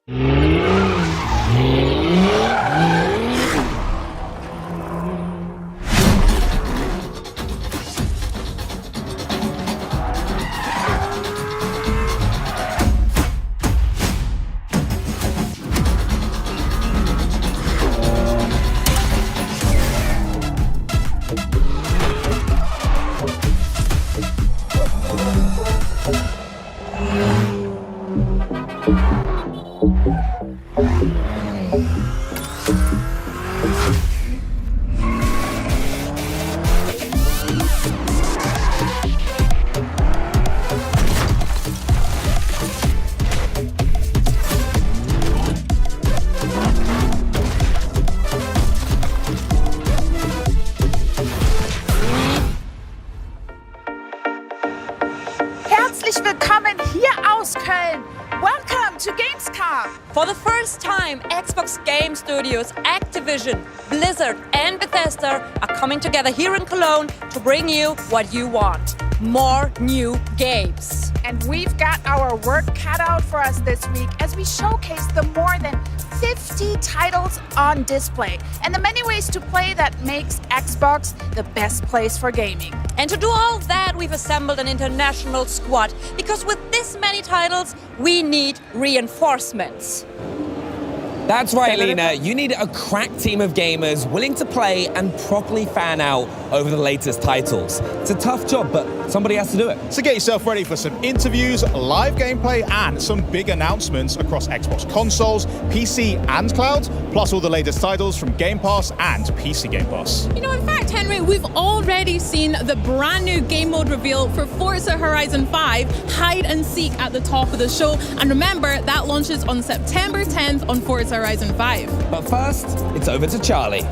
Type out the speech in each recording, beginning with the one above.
Herzlich willkommen hier aus Köln. Welcome to Gamescom. For the first time, Xbox Game Studios, Activision, Blizzard and Bethesda are coming together here in Cologne to bring you what you want. More new games. And we've got our work cut out for us this week as we showcase the more than 50 titles on display and the many ways to play that makes Xbox the best place for gaming. And to do all that, we've assembled an international squad because with this many titles, we need reinforcements. That's right, Lena. You need a crack team of gamers willing to play and properly fan out over the latest titles. It's a tough job, but somebody has to do it. So get yourself ready for some interviews, live gameplay, and some big announcements across Xbox consoles, PC, and cloud, plus all the latest titles from Game Pass and PC Game Pass. You know, in fact, Henry, we've already seen the brand new game mode reveal for Forza Horizon 5, Hide and Seek, at the top of the show. And remember, that launches on September 10th on Forza Horizon 5. But first, it's over to Charlie.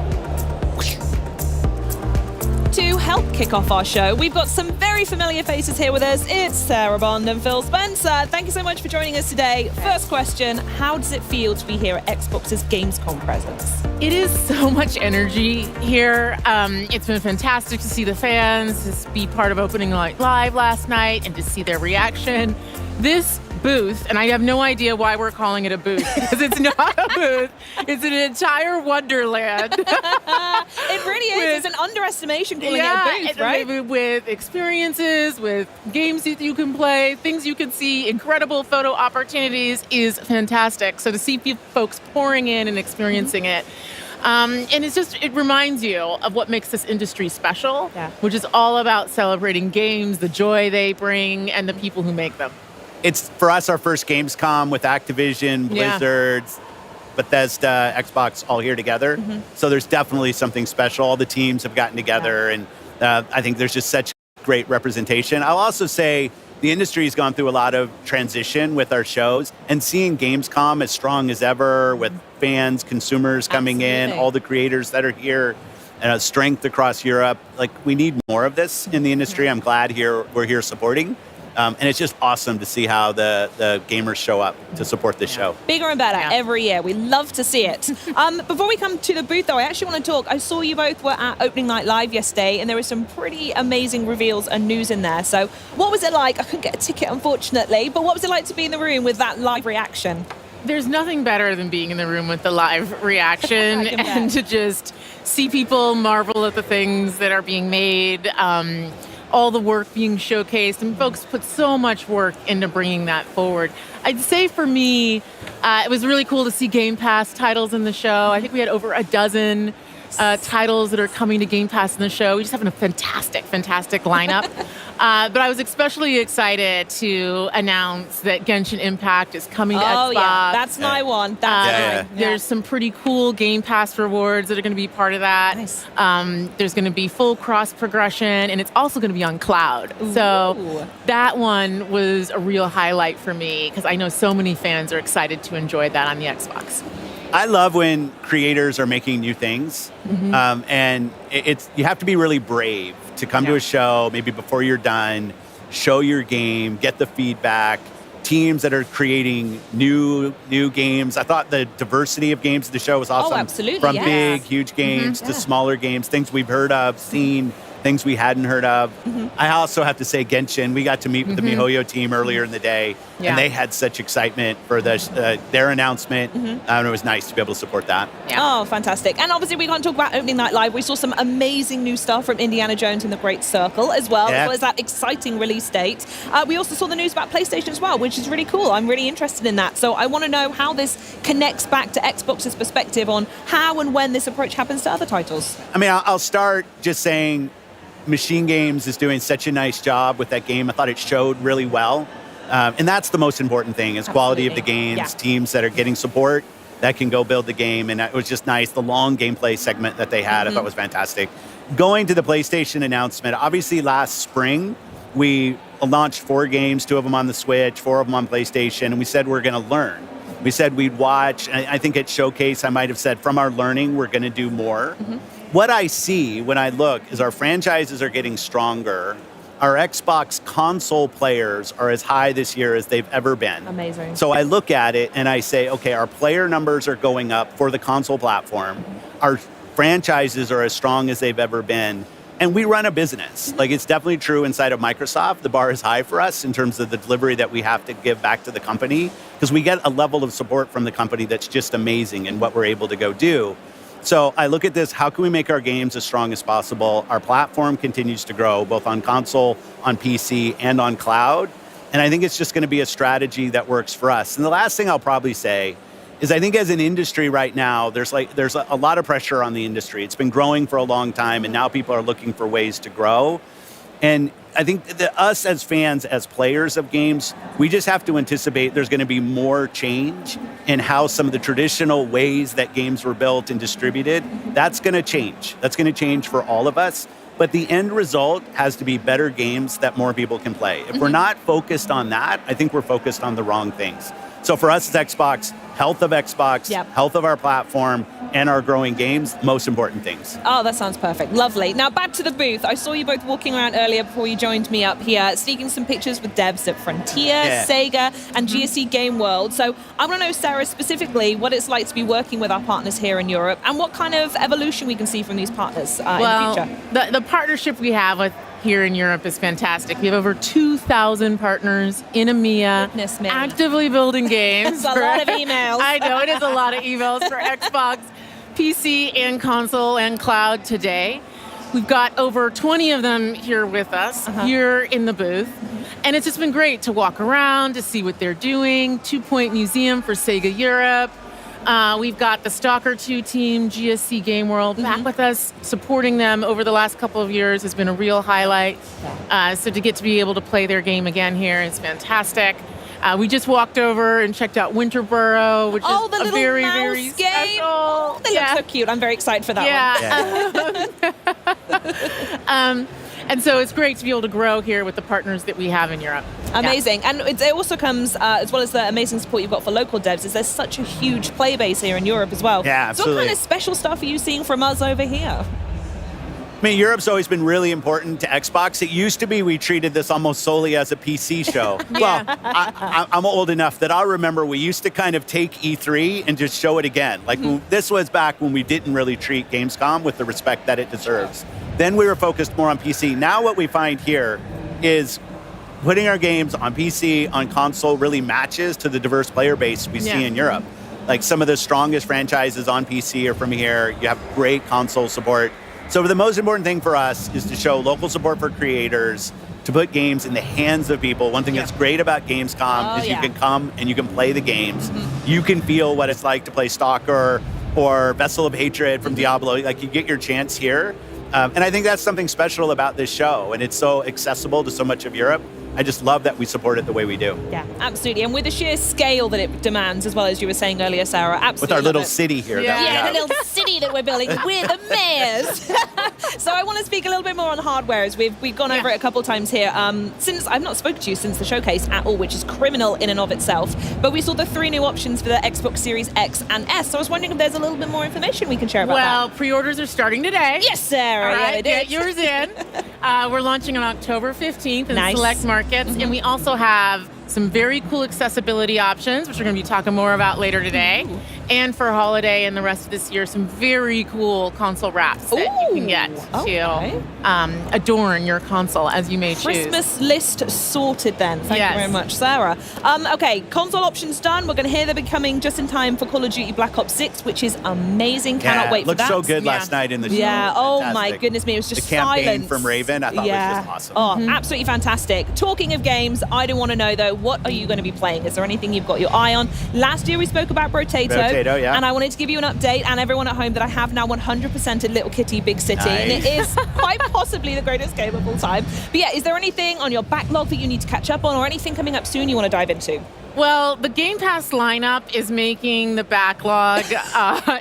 To help kick off our show, we've got some very familiar faces here with us. It's Sarah Bond and Phil Spencer. Thank you so much for joining us today. First question, how does it feel to be here at Xbox's Gamescom presence? It is so much energy here. It's been fantastic to see the fans, to be part of Opening Night Live last night, and to see their reaction. This booth, and I have no idea why we're calling it a booth, because it's not a booth. It's an entire wonderland. It really is. It's an underestimation calling it a booth, right? With experiences, with games that you can play, things you can see, incredible photo opportunities is fantastic. So to see folks pouring in and experiencing it, and it reminds you of what makes this industry special, which is all about celebrating games, the joy they bring, and the people who make them. It's, for us, our first Gamescom with Activision, Blizzard, Bethesda, Xbox all here together. So there's definitely something special. All the teams have gotten together, and I think there's just such great representation. I'll also say the industry has gone through a lot of transition with our shows, and seeing Gamescom as strong as ever with fans, consumers coming in, all the creators that are here, strength across Europe. Like, we need more of this in the industry. I'm glad we're here supporting. And it's just awesome to see how the gamers show up to support this show. Bigger and better every year. We love to see it. Before we come to the booth, though, I actually want to talk. I saw you both were at Opening Night Live yesterday, and there were some pretty amazing reveals and news in there. So what was it like? I couldn't get a ticket, unfortunately, but what was it like to be in the room with that live reaction? There's nothing better than being in the room with the live reaction and to just see people marvel at the things that are being made. All the work being showcased, and folks put so much work into bringing that forward. I'd say for me, it was really cool to see Game Pass titles in the show. I think we had over a dozen titles that are coming to Game Pass in the show. We just have a fantastic lineup. But I was especially excited to announce that Genshin Impact is coming to Xbox. Oh, yeah. That's my one. There's some pretty cool Game Pass rewards that are going to be part of that. Nice. There's going to be full cross progression, and it's also going to be on cloud. So that one was a real highlight for me because I know so many fans are excited to enjoy that on the Xbox. I love when creators are making new things, and you have to be really brave to come to a show, maybe before you're done, show your game, get the feedback. Teams that are creating new games. I thought the diversity of games at the show was awesome. Oh, absolutely. From big, huge games to smaller games, things we've heard of, seen. things we hadn't heard of. I also have to say Genshin, we got to meet with the MiHoYo team earlier in the day, and they had such excitement for their announcement, and it was nice to be able to support that. Oh, fantastic. And obviously we can't talk about Opening Night Live. We saw some amazing new stuff from Indiana Jones and the Great Circle as well as that exciting release date. We also saw the news about PlayStation as well, which is really cool. I'm really interested in that. So I want to know how this connects back to Xbox's perspective on how and when this approach happens to other titles. I mean, I'll start just saying Machine Games is doing such a nice job with that game. I thought it showed really well. And that's the most important thing is quality of the games, teams that are getting support that can go build the game. And it was just nice. The long gameplay segment that they had, I thought was fantastic. Going to the PlayStation announcement, obviously last spring, we launched 4 games, 2 of them on the Switch, 4 of them on PlayStation, and we said we're going to learn. We said we'd watch, and I think at Showcase I might have said from our learning we're going to do more. What I see when I look is our franchises are getting stronger. Our Xbox console players are as high this year as they've ever been. Amazing. So I look at it and I say, okay, our player numbers are going up for the console platform. Our franchises are as strong as they've ever been. And we run a business. Like, it's definitely true inside of Microsoft. The bar is high for us in terms of the delivery that we have to give back to the company, because we get a level of support from the company that's just amazing in what we're able to go do. So I look at this, how can we make our games as strong as possible? Our platform continues to grow, both on console, on PC, and on cloud. And I think it's just going to be a strategy that works for us. And the last thing I'll probably say is I think as an industry right now, there's a lot of pressure on the industry. It's been growing for a long time, and now people are looking for ways to grow. And I think that us as fans, as players of games, we just have to anticipate there's going to be more change in how some of the traditional ways that games were built and distributed. That's going to change. That's going to change for all of us. But the end result has to be better games that more people can play. If we're not focused on that, I think we're focused on the wrong things. So for us as Xbox, health of Xbox, health of our platform, and our growing games, most important things. Oh, that sounds perfect. Lovely. Now back to the booth. I saw you both walking around earlier before you joined me up here, sneaking some pictures with devs at Frontier, Sega, and GSC Game World. So I want to know, Sarah, specifically what it's like to be working with our partners here in Europe, and what kind of evolution we can see from these partners in the future. The partnership we have with here in Europe is fantastic. We have over 2,000 partners in EMEA actively building games. That's a lot of emails. I know, it is a lot of emails for Xbox, PC, and console, and cloud today. We've got over 20 of them here with us, here in the booth. And it's just been great to walk around, to see what they're doing. 2 Point Museum for Sega Europe. We've got the S.T.A.L.K.E.R 2 team, GSC Game World, back with us, supporting them over the last couple of years has been a real highlight. So to get to be able to play their game again here is fantastic. We just walked over and checked out Winterboro, which is the a very, mouse very game. special. Oh, they look so cute. I'm very excited for that one. And so it's great to be able to grow here with the partners that we have in Europe. Amazing. And it also comes, as well as the amazing support you've got for local devs, is there's such a huge play base here in Europe as well. Yeah, absolutely. So what kind of special stuff are you seeing from us over here? I mean, Europe's always been really important to Xbox. It used to be we treated this almost solely as a PC show. Well, I'm old enough that I'll remember we used to kind of take E3 and just show it again. Like, this was back when we didn't really treat Gamescom with the respect that it deserves. Then we were focused more on PC. Now what we find here is putting our games on PC, on console, really matches to the diverse player base we see in Europe. Like, some of the strongest franchises on PC are from here. You have great console support. So the most important thing for us is to show local support for creators, to put games in the hands of people. One thing that's great about Gamescom is you can come and you can play the games. You can feel what it's like to play S.T.A.L.K.E.R or Vessel of Hatred from Diablo. Like, you get your chance here. And I think that's something special about this show, and it's so accessible to so much of Europe. I just love that we support it the way we do. Yeah, absolutely. And with the sheer scale that it demands, as well as you were saying earlier, Sarah, absolutely. With our little city here. The little city that we're building. We're the mayors. So I want to speak a little bit more on hardware, as we've gone over it a couple of times here. Since I've not spoken to you since the showcase at all, which is criminal in and of itself, but we saw the 3 new options for the Xbox Series X and S. So I was wondering if there's a little bit more information we can share about that. Well, pre-orders are starting today. Yes, Sarah. All right, yeah, get yours in. We're launching on October 15th in select markets. And we also have some very cool accessibility options, which we're going to be talking more about later today. And for holiday and the rest of this year, some very cool console wraps that you can get to adorn your console as you may choose. Christmas list sorted then. Thank you very much, Sarah. Okay, console options done. We're going to hear they'll be coming just in time for Call of Duty Black Ops 6, which is amazing. Cannot wait for that. Looked so good last night in the show. Yeah, oh Fantastic. my goodness me, it was just the campaign silence. from Raven, I thought was just awesome. Oh, absolutely fantastic. Talking of games, I do want to know though, what are you going to be playing? Is there anything you've got your eye on? Last year we spoke about Brotato, and I wanted to give you an update and everyone at home that I have now 100%ed Little Kitty Big City, and it is quite possibly the greatest game of all time. But yeah, is there anything on your backlog that you need to catch up on, or anything coming up soon you want to dive into? Well, the Game Pass lineup is making the backlog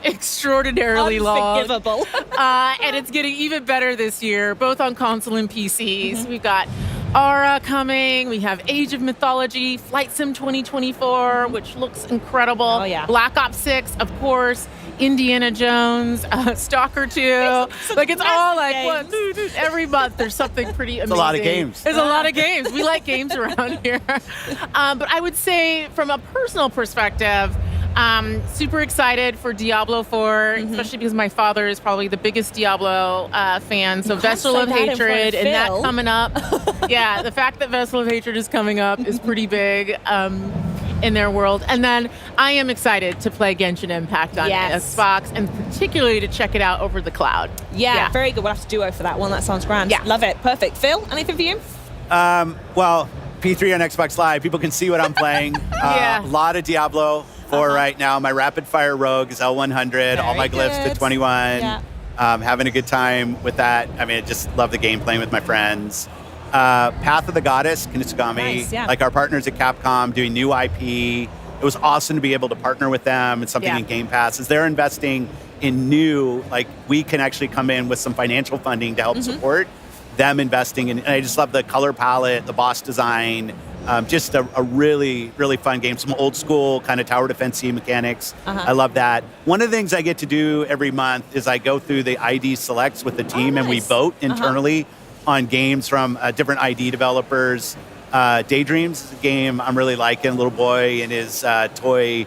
extraordinarily long. Unforgivable. And it's getting even better this year, both on console and PCs. We've got Aura coming. We have Age of Mythology, Flight Sim 2024, which looks incredible. Oh, yeah. Black Ops 6, of course. Indiana Jones, Stalker 2. It's all like, every month there's something pretty amazing. It's a lot of games. There's a lot of games. We like games around here. But I would say from a personal perspective, super excited for Diablo IV, especially because my father is probably the biggest Diablo fan. So Vessel of Hatred and that coming up. Yeah, the fact that Vessel of Hatred is coming up is pretty big in their world. And then I am excited to play Genshin Impact on Xbox, and particularly to check it out over the cloud. Yeah, very good. We'll have to duo for that one. That sounds grand. Yeah. Love it. Perfect. Phil, anything for you? Well, P3 on Xbox Live, people can see what I'm playing. A lot of Diablo 4 right now. My rapid fire rogue is L100, all my glyphs to 21. Having a good time with that. I mean, I just love the game, playing with my friends. Path of the Goddess, Kinesugami, like our partners at Capcom doing new IP. It was awesome to be able to partner with them. It's something in Game Pass. As they're investing in new, like we can actually come in with some financial funding to help support them investing in. And I just love the color palette, the boss design, just a really, really fun game. Some old school kind of tower defense mechanics. I love that. One of the things I get to do every month is I go through the ID selects with the team and we vote internally on games from different ID developers. Daydreams is a game I'm really liking. Little boy and his toy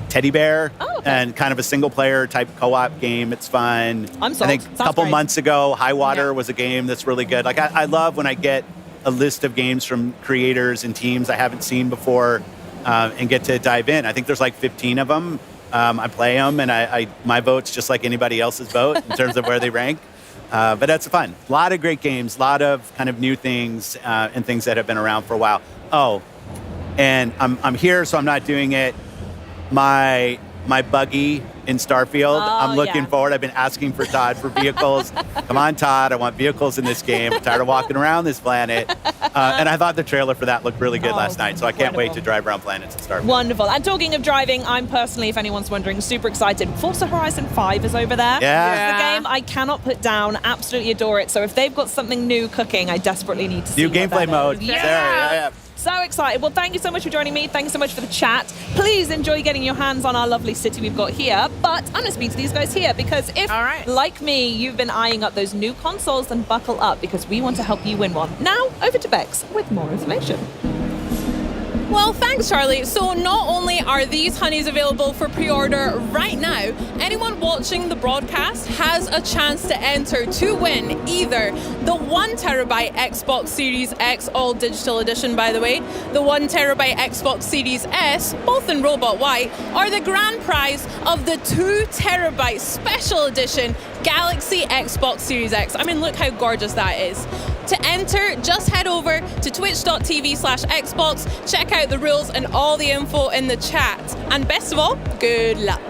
teddy bear, and kind of a single player type co-op game. It's fun. I'm sold. I think a couple months ago, High Water was a game that's really good. Like I love when I get a list of games from creators and teams I haven't seen before and get to dive in. I think there's like 15 of them. I play them, and my vote's just like anybody else's vote in terms of where they rank. But that's fun. A lot of great games, a lot of kind of new things and things that have been around for a while. Oh, and I'm here, so I'm not doing it. My buggy in Starfield, I'm looking forward. I've been asking for Todd for vehicles. Come on, Todd, I want vehicles in this game. I'm tired of walking around this planet. And I thought the trailer for that looked really good last night, so I can't wait to drive around planets and Starfield. Wonderful. And talking of driving, I'm personally, if anyone's wondering, super excited. Forza Horizon 5 is over there. Yeah. It's the game I cannot put down. Absolutely adore it. So if they've got something new cooking, I desperately need to see new gameplay mode. Yeah. So excited. Well, thank you so much for joining me. Thank you so much for the chat. Please enjoy getting your hands on our lovely city we've got here. But I'm going to speak to these guys here, because if, like me, you've been eyeing up those new consoles, then buckle up, because we want to help you win one. Now, over to Bex with more information. Well, thanks, Charlie. So not only are these honeys available for pre-order right now, anyone watching the broadcast has a chance to enter to win either the 1TB Xbox Series X All Digital Edition, by the way, the 1TB Xbox Series S, both in Robot White, or the grand prize of the 2TB Special Edition Galaxy Xbox Series X. I mean, look how gorgeous that is. To enter, just head over to twitch.tv/Xbox, check out the rules and all the info in the chat. And best of all, good luck.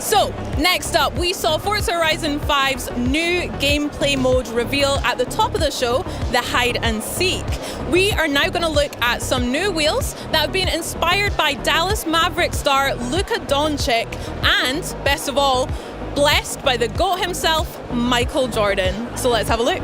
So, next up, we saw Forza Horizon 5's new gameplay mode reveal at the top of the show, the hide and seek. We are now going to look at some new wheels that have been inspired by Dallas Maverick star Luka Doncic, and best of all, blessed by the GOAT himself, Michael Jordan. So let's have a look.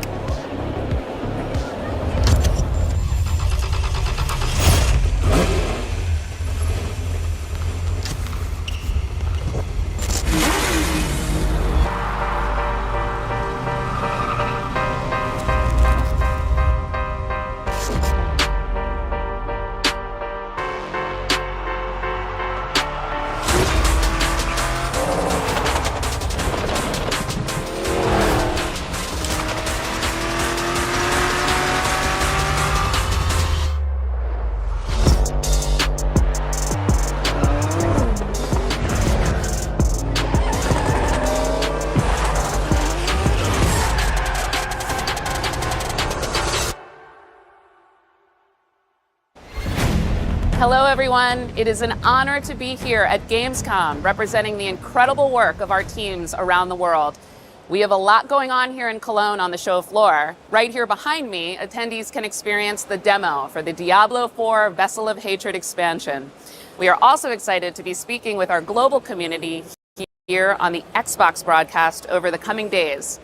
Hello, everyone. It is an honor to be here at Gamescom, representing the incredible work of our teams around the world. We have a lot going on here in Cologne on the show floor. Right here behind me, attendees can experience the demo for the Diablo IV Vessel of Hatred expansion. We are also excited to be speaking with our global community here on the Xbox broadcast over the coming days.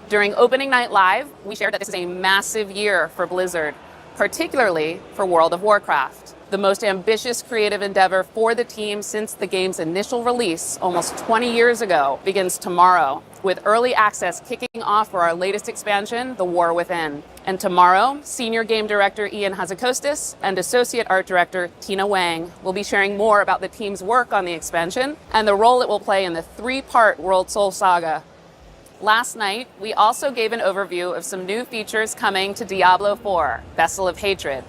During opening night live, we shared that this is a massive year for Blizzard, particularly for World of Warcraft. The most ambitious creative endeavor for the team since the game's initial release almost 20 years ago begins tomorrow, with early access kicking off for our latest expansion, The War Within. And tomorrow, Senior Game Director Ian Hazzikostas and Associate Art Director Tina Wang will be sharing more about the team's work on the expansion and the role it will play in the 3-part World Soul Saga. Last night, we also gave an overview of some new features coming to Diablo IV, Vessel of Hatred.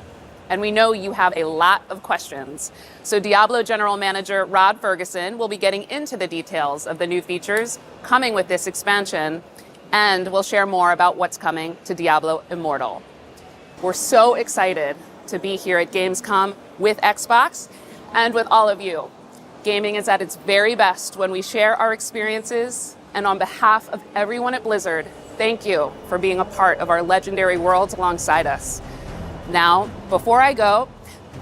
And we know you have a lot of questions. So Diablo General Manager Rod Ferguson will be getting into the details of the new features coming with this expansion, and we'll share more about what's coming to Diablo Immortal. We're so excited to be here at Gamescom with Xbox and with all of you. Gaming is at its very best when we share our experiences, and on behalf of everyone at Blizzard, thank you for being a part of our legendary worlds alongside us. Now, before I go,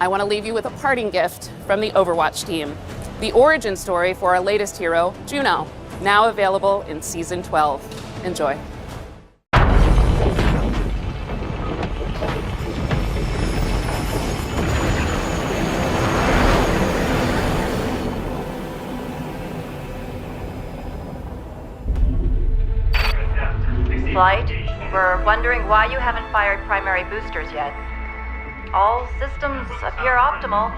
I want to leave you with a parting gift from the Overwatch team. The origin story for our latest hero, Juno, now available in Season 12. Enjoy. Flight, we're wondering why you haven't fired primary boosters yet. All systems appear optimal.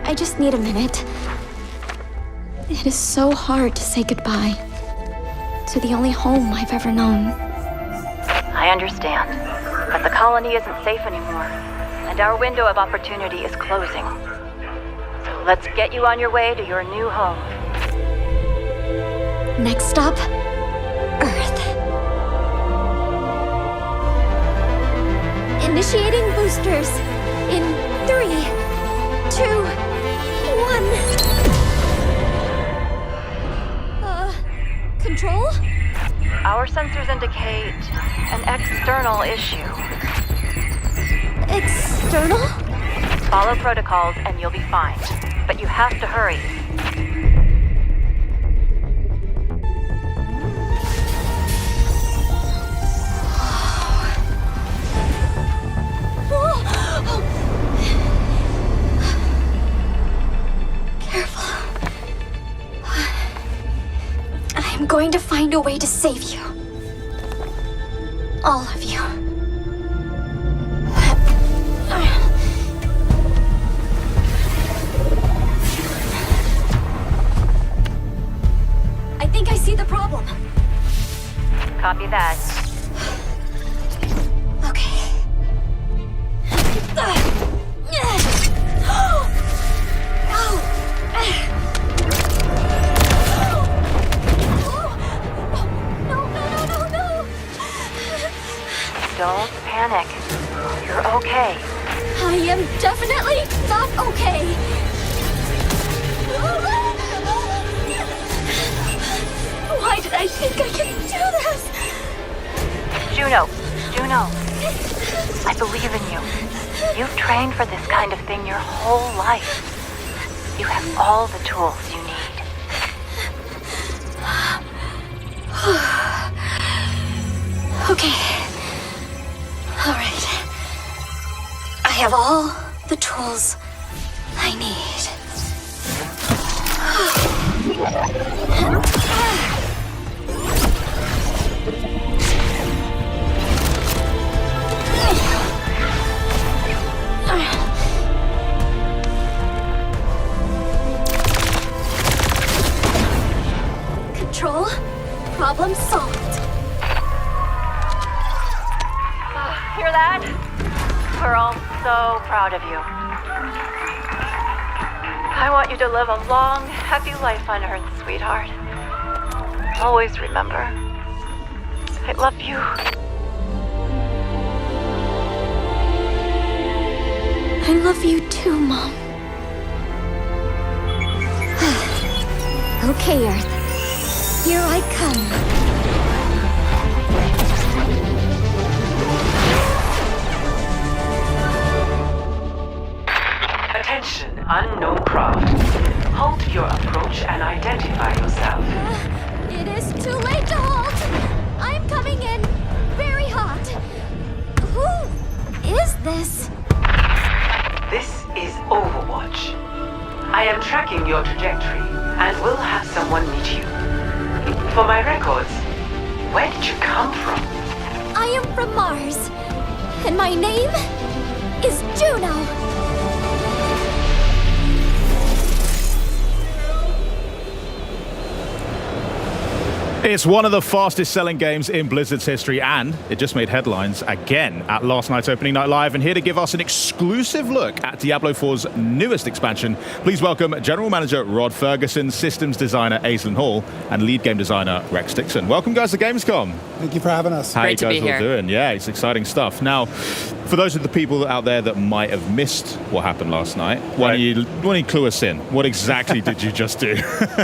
I just need a minute. It is so hard to say goodbye to the only home I've ever known. I understand, but the colony isn't safe anymore, and our window of opportunity is closing. So let's get you on your way to your new home. Next stop, Earth. Initiating boosters in 3, 2, 1. Control? Our sensors indicate an external issue. External? Follow protocols and you'll be fine, but you have to hurry. I'm going to find a way to save you. All of you. I think I see the problem. Copy that. Don't panic. You're okay. I am definitely not okay. Why did I think I could do this? Juno, I believe in you. You've trained for this kind of thing your whole life. You have all the tools you need. Okay. All right. I have all the tools I need. Control, problem solved. Hear that? We're all so proud of you. I want you to live a long, happy life on Earth, sweetheart. Always remember, I love you. I love you too, Mom. Okay, Earth. Here I come. Attention, unknown craft. Halt your approach and identify yourself. It is too late to halt. I'm coming in very hot. Who is this? This is Overwatch. I am tracking your trajectory and will have someone meet you. For my records, where did you come from? I am from Mars, and my name is Juno. It's one of the fastest selling games in Blizzard's history, and it just made headlines again at last night's opening night live. And here to give us an exclusive look at Diablo 4's newest expansion, please welcome General Manager Rod Ferguson, Systems Designer Aislinn Hall, and Lead Game Designer Rex Dixon. Welcome, guys, to Gamescom. Thank you for having us. How you guys all doing? Yeah, it's exciting stuff. Now, for those of the people out there that might have missed what happened last night, why don't you clue us in? What exactly did you just do?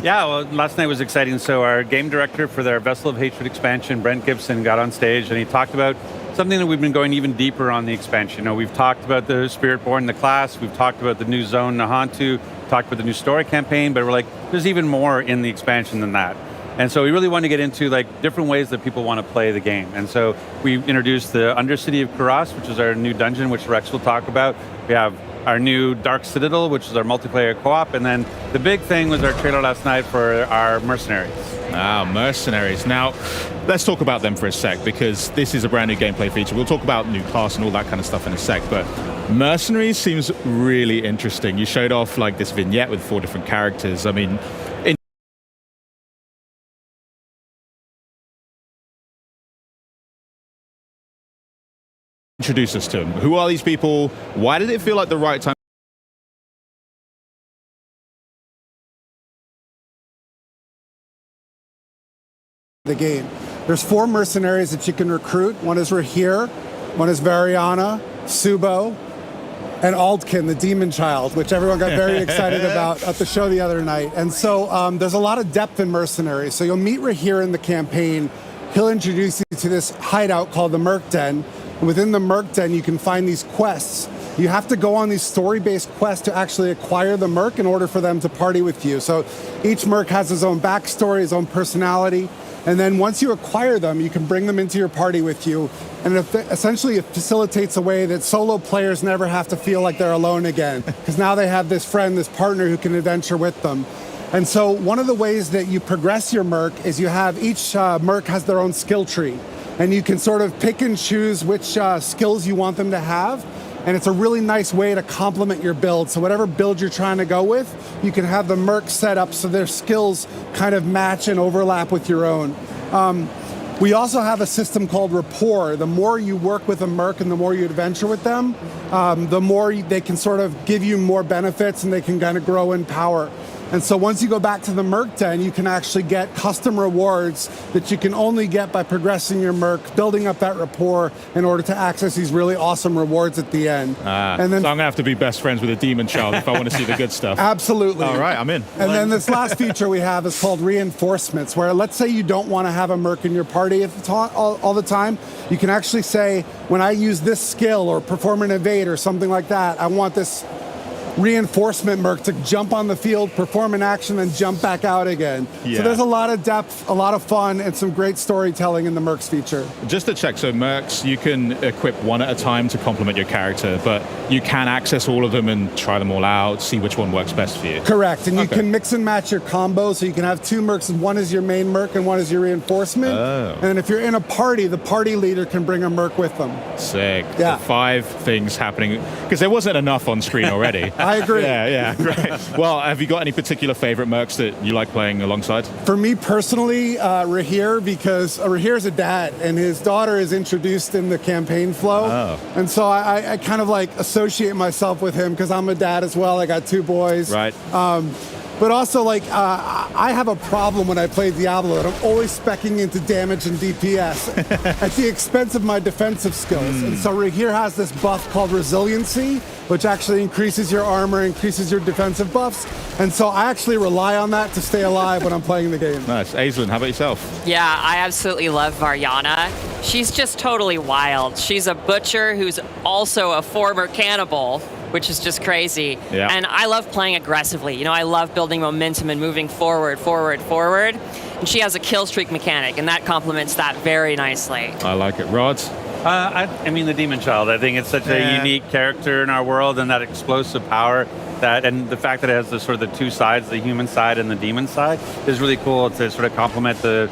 Yeah, well, last night was exciting. So our game director for their Vessel of Hatred expansion, Brent Gibson, got on stage and he talked about something that we've been going even deeper on the expansion. You know, we've talked about the Spiritborn, the class, we've talked about the new zone, Nahantu, talked about the new story campaign, but we're like, there's even more in the expansion than that. And so we really want to get into like different ways that people want to play the game. And so we introduced the Undercity of Kuras, which is our new dungeon, which Rex will talk about. We have our new Dark Citadel, which is our multiplayer co-op. And then the big thing was our trailer last night for our mercenaries. Mercenaries. Now, let's talk about them for a sec, because this is a brand new gameplay feature. We'll talk about new class and all that kind of stuff in a sec, but mercenaries seems really interesting. You showed off like this vignette with 4 different characters. I mean, introduce us to them. Who are these people? Why did it feel like the right time? The game. There's 4 mercenaries that you can recruit. One is Rahir, one is Variana, Subo, and Aldkin, the demon child, which everyone got very excited about at the show the other night. And so there's a lot of depth in mercenaries. So you'll meet Rahir in the campaign. He'll introduce you to this hideout called the Merc Den. And within the Merc Den, you can find these quests. You have to go on these story-based quests to actually acquire the Merc in order for them to party with you. So each Merc has his own backstory, his own personality. And then once you acquire them, you can bring them into your party with you. And essentially it facilitates a way that solo players never have to feel like they're alone again. Because now they have this friend, this partner who can adventure with them. And so one of the ways that you progress your Merc is you have each Merc has their own skill tree. And you can sort of pick and choose which skills you want them to have. And it's a really nice way to complement your build. So whatever build you're trying to go with, you can have the Merc set up so their skills kind of match and overlap with your own. We also have a system called rapport. The more you work with a Merc and the more you adventure with them, the more they can sort of give you more benefits and they can kind of grow in power. And so once you go back to the Merc Den, you can actually get custom rewards that you can only get by progressing your Merc, building up that rapport in order to access these really awesome rewards at the end. And then, so I'm going to have to be best friends with a demon child if I want to see the good stuff. Absolutely. All right, I'm in. And then this last feature we have is called reinforcements, where let's say you don't want to have a Merc in your party all the time. You can actually say, when I use this skill or perform an evade or something like that, I want this reinforcement Merc to jump on the field, perform an action, and jump back out again. Yeah. So there's a lot of depth, a lot of fun, and some great storytelling in the Mercs feature. Just to check, so Mercs, you can equip one at a time to complement your character, but you can access all of them and try them all out, see which one works best for you. Correct, and you can mix and match your combo, so you can have 2 Mercs, and one is your main Merc and one is your reinforcement. Oh. And if you're in a party, the party leader can bring a Merc with them. Sick. Yeah. So 5 things happening, because there wasn't enough on screen already. I agree. Yeah, great. Well, have you got any particular favorite Mercs that you like playing alongside? For me personally, Rahir, because Rahir's a dad, and his daughter is introduced in the campaign flow. Oh. And so I kind of like associate myself with him because I'm a dad as well. I got 2 boys. Right. But also, like, I have a problem when I play Diablo, and I'm always speccing into damage and DPS at the expense of my defensive skills. And so here has this buff called Resiliency, which actually increases your armor, increases your defensive buffs. And so I actually rely on that to stay alive when I'm playing the game. Nice. Aislinn, how about yourself? Yeah, I absolutely love Varjana. She's just totally wild. She's a butcher who's also a former cannibal, which is just crazy. Yeah. And I love playing aggressively. You know, I love building momentum and moving forward. And she has a kill streak mechanic, and that complements that very nicely. I like it. Rod? I mean, the Demon Child. I think it's such a unique character in our world, and that explosive power, and the fact that it has the sort of the two sides, the human side and the demon side, is really cool to sort of complement the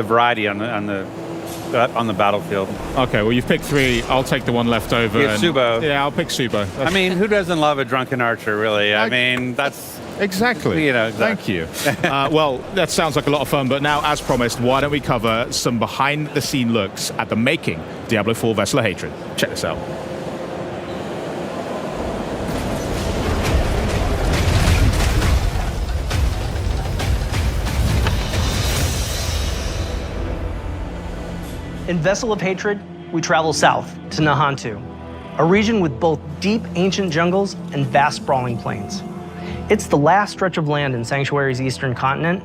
variety on the battlefield. Okay, well, you've picked 3. I'll take the one left over. Yeah, Subo. Yeah, I'll pick Subo. I mean, who doesn't love a drunken archer, really? I mean, that's... Exactly. You know, Thank you. Well, that sounds like a lot of fun, but now, as promised, why don't we cover some behind-the-scene looks at the making Diablo IV Vessel of Hatred. Check this out. In Vessel of Hatred, we travel south to Nahantu, a region with both deep ancient jungles and vast sprawling plains. It's the last stretch of land in Sanctuary's eastern continent,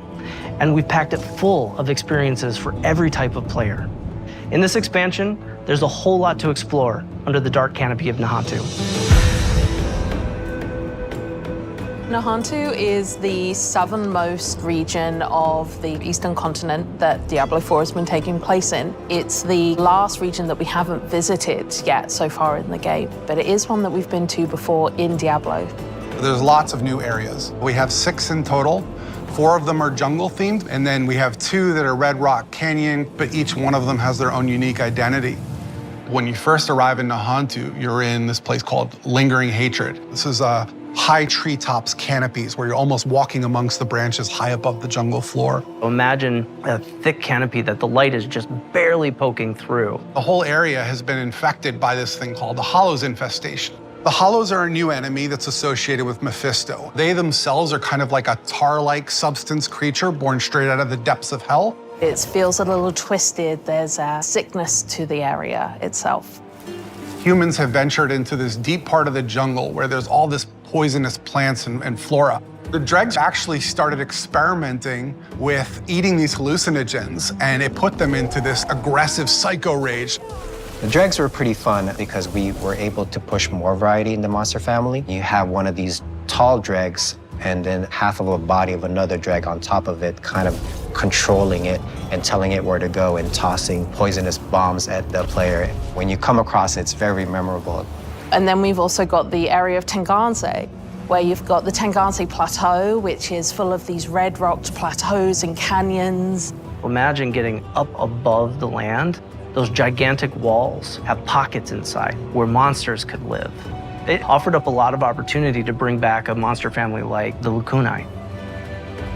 and we've packed it full of experiences for every type of player. In this expansion, there's a whole lot to explore under the dark canopy of Nahantu. Nahantu is the southernmost region of the eastern continent that Diablo IV has been taking place in. It's the last region that we haven't visited yet so far in the game, but it is one that we've been to before in Diablo. There's lots of new areas. We have 6 in total. 4 of them are jungle themed, and then we have 2 that are Red Rock Canyon, but each one of them has their own unique identity. When you first arrive in Nahantu, you're in this place called Lingering Hatred. This is high treetops canopies where you're almost walking amongst the branches high above the jungle floor. Imagine a thick canopy that the light is just barely poking through. The whole area has been infected by this thing called the Hollows infestation. The Hollows are a new enemy that's associated with Mephisto. They themselves are kind of like a tar-like substance creature born straight out of the depths of hell. It feels a little twisted. There's a sickness to the area itself. Humans have ventured into this deep part of the jungle where there's all this poisonous plants and flora. The dregs actually started experimenting with eating these hallucinogens, and it put them into this aggressive psycho rage. The dregs were pretty fun because we were able to push more variety in the monster family. You have one of these tall dregs and then half of a body of another dreg on top of it, kind of controlling it and telling it where to go and tossing poisonous bombs at the player. When you come across it, it's very memorable. And then we've also got the area of Tenganse, where you've got the Tenganse Plateau, which is full of these red-rocked plateaus and canyons. Imagine getting up above the land. Those gigantic walls have pockets inside where monsters could live. It offered up a lot of opportunity to bring back a monster family like the Lukunai.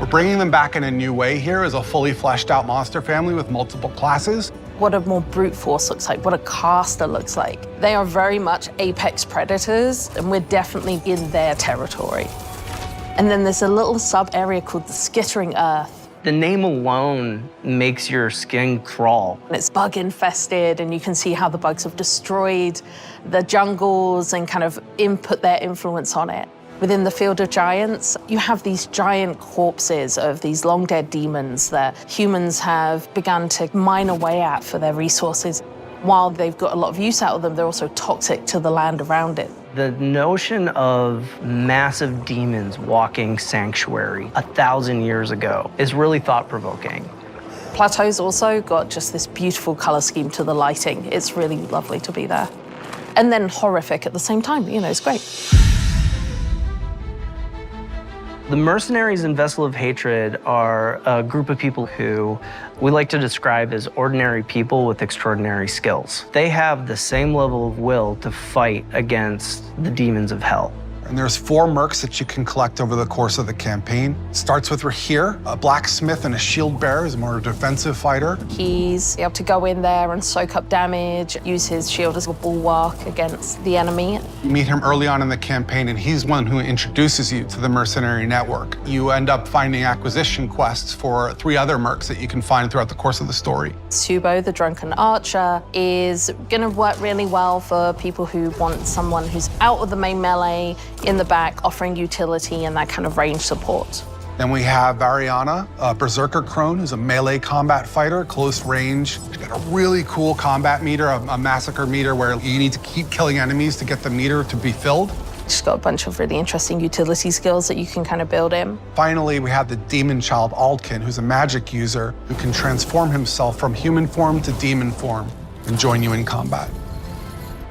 We're bringing them back in a new way here as a fully fleshed out monster family with multiple classes. What a more brute force looks like, what a caster looks like. They are very much apex predators, and we're definitely in their territory. And then there's a little sub-area called the Skittering Earth. The name alone makes your skin crawl. It's bug infested, and you can see how the bugs have destroyed the jungles and kind of input their influence on it. Within the Field of Giants, you have these giant corpses of these long dead demons that humans have begun to mine away at for their resources. While they've got a lot of use out of them, they're also toxic to the land around it. The notion of massive demons walking Sanctuary 1,000 years ago is really thought-provoking. Plateau's also got just this beautiful color scheme to the lighting. It's really lovely to be there. And then horrific at the same time, you know, it's great. The mercenaries in Vessel of Hatred are a group of people who we like to describe as ordinary people with extraordinary skills. They have the same level of will to fight against the demons of hell. And there's 4 mercs that you can collect over the course of the campaign. It starts with Rahir, a blacksmith and a shield bearer, is a more defensive fighter. He's able to go in there and soak up damage, use his shield as a bulwark against the enemy. You meet him early on in the campaign, and he's one who introduces you to the mercenary network. You end up finding acquisition quests for 3 other mercs that you can find throughout the course of the story. Subo, the drunken archer, is going to work really well for people who want someone who's out of the main melee, in the back, offering utility and that kind of range support. Then we have Variana, a berserker crone, who's a melee combat fighter, close range. She's got a really cool combat meter, a massacre meter, where you need to keep killing enemies to get the meter to be filled. She's got a bunch of really interesting utility skills that you can kind of build in. Finally, we have the demon child S.T.A.L.K.E.R, who's a magic user who can transform himself from human form to demon form and join you in combat.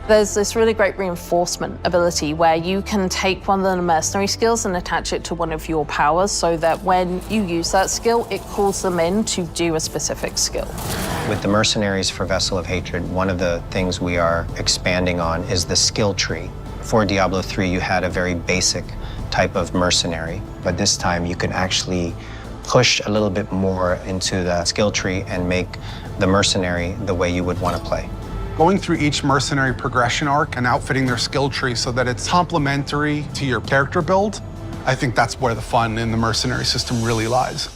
There's this really great reinforcement ability where you can take one of the mercenary skills and attach it to one of your powers so that when you use that skill, it calls them in to do a specific skill. With the mercenaries for Vessel of Hatred, one of the things we are expanding on is the skill tree. For Diablo III, you had a very basic type of mercenary, but this time you can actually push a little bit more into the skill tree and make the mercenary the way you would want to play. Going through each mercenary progression arc and outfitting their skill tree so that it's complementary to your character build, I think that's where the fun in the mercenary system really lies.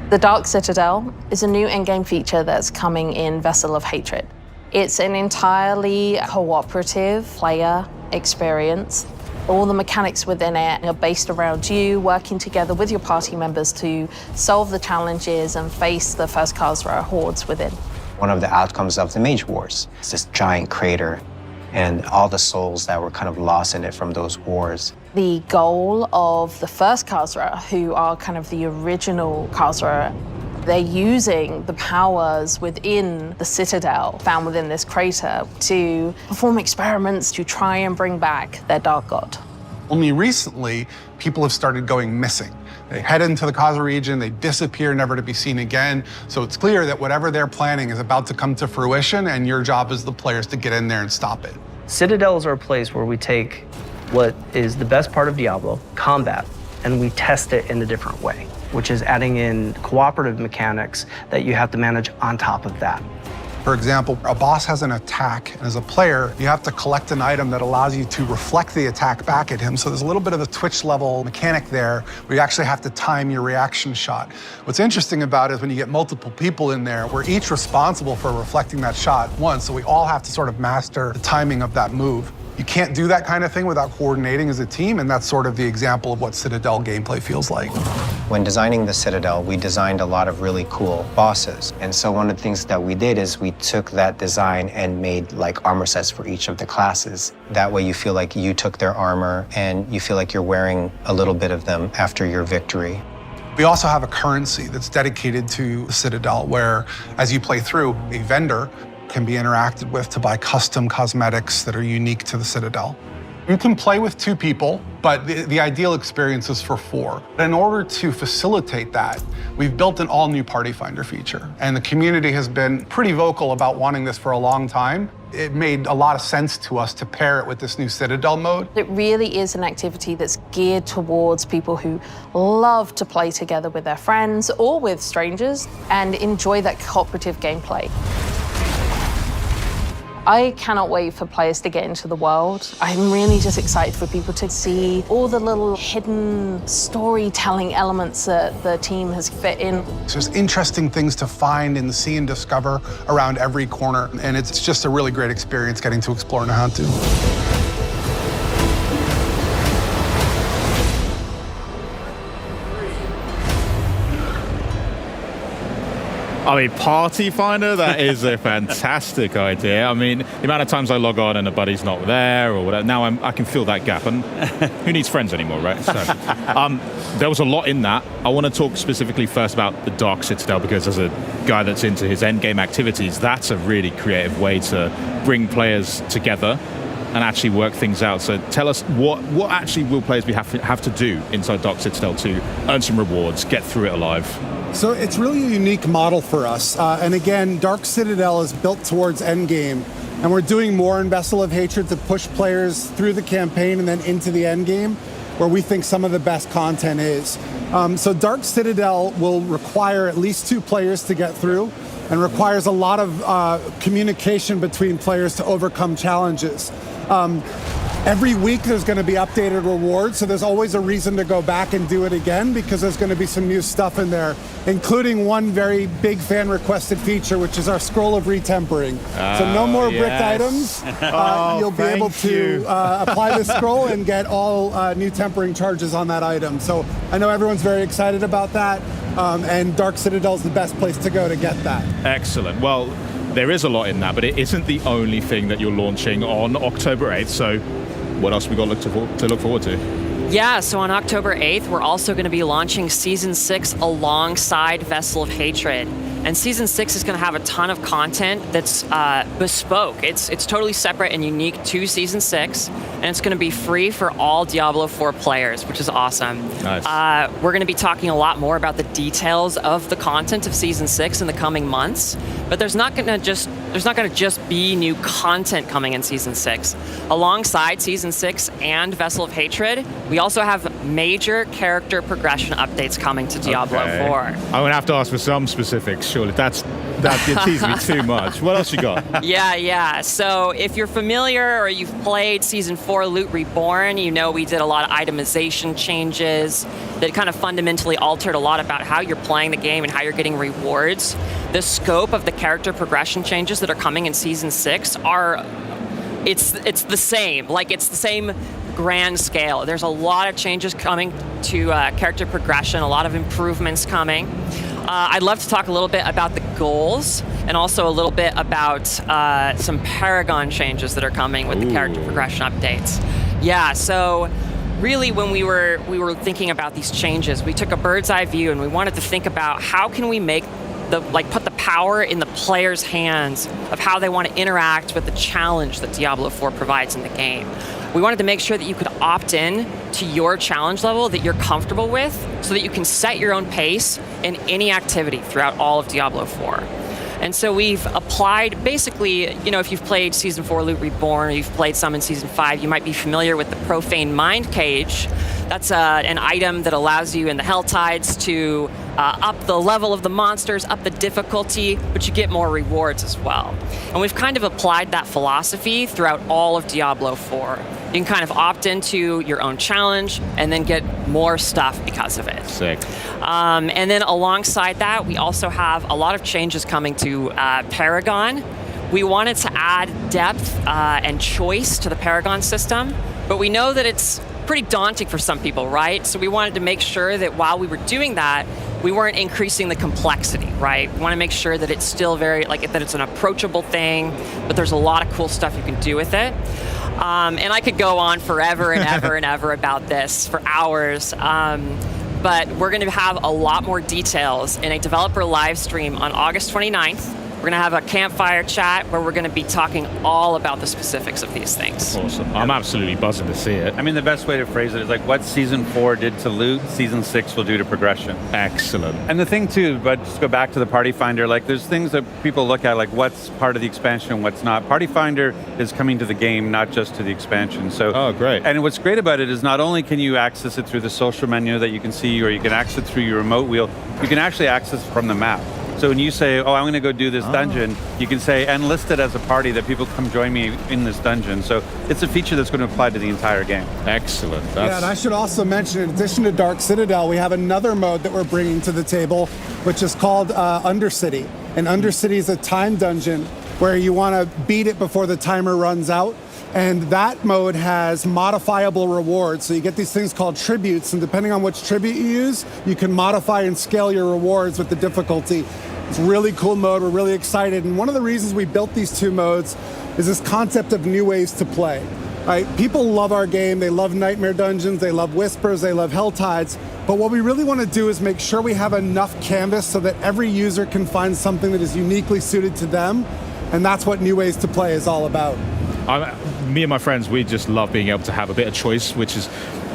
The Dark Citadel is a new in-game feature that's coming in Vessel of Hatred. It's an entirely cooperative player experience. All the mechanics within it are based around you working together with your party members to solve the challenges and face the first Khazra hordes within. One of the outcomes of the Mage Wars is this giant crater and all the souls that were kind of lost in it from those wars. The goal of the first Khazra, who are kind of the original Khazra, they're using the powers within the Citadel found within this crater to perform experiments to try and bring back their dark god. Only recently, people have started going missing. They head into the Khazra region, they disappear, never to be seen again. So it's clear that whatever they're planning is about to come to fruition, and your job as the players to get in there and stop it. Citadels are a place where we take what is the best part of Diablo, combat, and we test it in a different way, which is adding in cooperative mechanics that you have to manage on top of that. For example, a boss has an attack, and as a player, you have to collect an item that allows you to reflect the attack back at him. So there's a little bit of a Twitch level mechanic there where you actually have to time your reaction shot. What's interesting about it is when you get multiple people in there, we're each responsible for reflecting that shot once, so we all have to sort of master the timing of that move. You can't do that kind of thing without coordinating as a team, and that's sort of the example of what Citadel gameplay feels like. When designing the Citadel, we designed a lot of really cool bosses. And so one of the things that we did is we took that design and made like armor sets for each of the classes. That way you feel like you took their armor and you feel like you're wearing a little bit of them after your victory. We also have a currency that's dedicated to the Citadel, where as you play through, a vendor can be interacted with to buy custom cosmetics that are unique to the Citadel. You can play with 2 people, but the ideal experience is for 4. In order to facilitate that, we've built an all-new Party Finder feature, and the community has been pretty vocal about wanting this for a long time. It made a lot of sense to us to pair it with this new Citadel mode. It really is an activity that's geared towards people who love to play together with their friends or with strangers and enjoy that cooperative gameplay. I cannot wait for players to get into the world. I'm really just excited for people to see all the little hidden storytelling elements that the team has fit in. There's interesting things to find and see and discover around every corner, and it's just a really great experience getting to explore Nahantu. I mean, Party Finder, that is a fantastic idea. I mean, the amount of times I log on and a buddy's not there or whatever, now I can fill that gap. And who needs friends anymore, right? So, there was a lot in that. I want to talk specifically first about the Dark Citadel, because as a guy that's into his endgame activities, that's a really creative way to bring players together and actually work things out. So tell us, what actually will players have to do inside Dark Citadel to earn some rewards, get through it alive? So it's really a unique model for us. And again, Dark Citadel is built towards endgame, And we're doing more in Vessel of Hatred to push players through the campaign and then into the end game, where we think some of the best content is. So Dark Citadel will require at least 2 players to get through, and requires a lot of communication between players to overcome challenges. Every week there's going to be updated rewards, so there's always a reason to go back and do it again, because there's going to be some new stuff in there, including one very big fan requested feature, which is our Scroll of Retempering. So no more bricked items. You'll be able to apply the scroll and get all new tempering charges on that item. So I know everyone's very excited about that, and Dark Citadel is the best place to go to get that. Excellent. Well, there is a lot in that, but it isn't the only thing that you're launching on October 8th. So what else we got to look forward to? Yeah, so on October 8th, we're also going to be launching Season 6 alongside Vessel of Hatred. And Season 6 is going to have a ton of content that's bespoke. It's totally separate and unique to Season 6, and it's going to be free for all Diablo IV players, which is awesome. Nice. We're going to be talking a lot more about the details of the content of Season 6 in the coming months, but there's not going to just be new content coming in Season 6. Alongside Season 6 and Vessel of Hatred, we also have major character progression updates coming to Diablo IV. I'm going to have to ask for some specifics, surely. That teases me too much. What else you got? Yeah. So if you're familiar or you've played Season 4 Loot Reborn, you know we did a lot of itemization changes that kind of fundamentally altered a lot about how you're playing the game and how you're getting rewards. The scope of the character progression changes that are coming in Season 6 it's the same. Like, it's the same grand scale. There's a lot of changes coming to character progression, a lot of improvements coming. I'd love to talk a little bit about the goals and also a little bit about some Paragon changes that are coming with the character progression updates. Yeah, so really when we were thinking about these changes, we took a bird's eye view and we wanted to think about how can we make put the power in the player's hands of how they want to interact with the challenge that Diablo IV provides in the game. We wanted to make sure that you could opt in to your challenge level that you're comfortable with so that you can set your own pace in any activity throughout all of Diablo IV. And so we've applied, basically, if you've played Season 4 Loot Reborn, or you've played some in Season 5, you might be familiar with the Profane Mind Cage. That's an item that allows you in the Hell Tides to up the level of the monsters, up the difficulty, but you get more rewards as well. And we've kind of applied that philosophy throughout all of Diablo IV. You can kind of opt into your own challenge and then get more stuff because of it. Sick. And then alongside that, we also have a lot of changes coming to Paragon. We wanted to add depth and choice to the Paragon system, but we know that it's pretty daunting for some people, right? So we wanted to make sure that while we were doing that, we weren't increasing the complexity, right? We want to make sure that it's still that it's an approachable thing, but there's a lot of cool stuff you can do with it. And I could go on forever and ever and ever about this for hours. But we're going to have a lot more details in a developer live stream on August 29th. We're going to have a campfire chat where we're going to be talking all about the specifics of these things. Awesome. I'm absolutely buzzing to see it. I mean, the best way to phrase it is like what Season 4 did to loot, Season 6 will do to progression. Excellent. And the thing too, but just go back to the Party Finder, like there's things that people look at, like what's part of the expansion and what's not. Party Finder is coming to the game, not just to the expansion. So, oh, great. And what's great about it is not only can you access it through the social menu that you can see, or you can access it through your remote wheel, you can actually access it from the map. So when you say, I'm going to go do this dungeon, you can say, and list it as a party that people come join me in this dungeon. So it's a feature that's going to apply to the entire game. Excellent. Yeah, and I should also mention, in addition to Dark Citadel, we have another mode that we're bringing to the table, which is called Undercity. And Undercity is a time dungeon where you want to beat it before the timer runs out. And that mode has modifiable rewards. So you get these things called tributes, and depending on which tribute you use, you can modify and scale your rewards with the difficulty. It's a really cool mode. We're really excited. And one of the reasons we built these two modes is this concept of new ways to play. Right? People love our game. They love Nightmare Dungeons. They love Whispers. They love Hell Tides. But what we really want to do is make sure we have enough canvas so that every user can find something that is uniquely suited to them. And that's what New Ways to Play is all about. Me and my friends, we just love being able to have a bit of choice, which is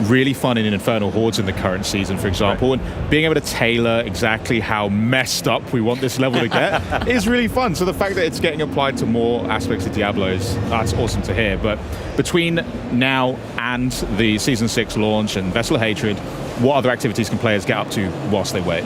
really fun in Infernal Hordes in the current season, for example, and being able to tailor exactly how messed up we want this level to get is really fun. So the fact that it's getting applied to more aspects of Diablo that's awesome to hear. But between now and the Season 6 launch and Vessel of Hatred, what other activities can players get up to whilst they wait?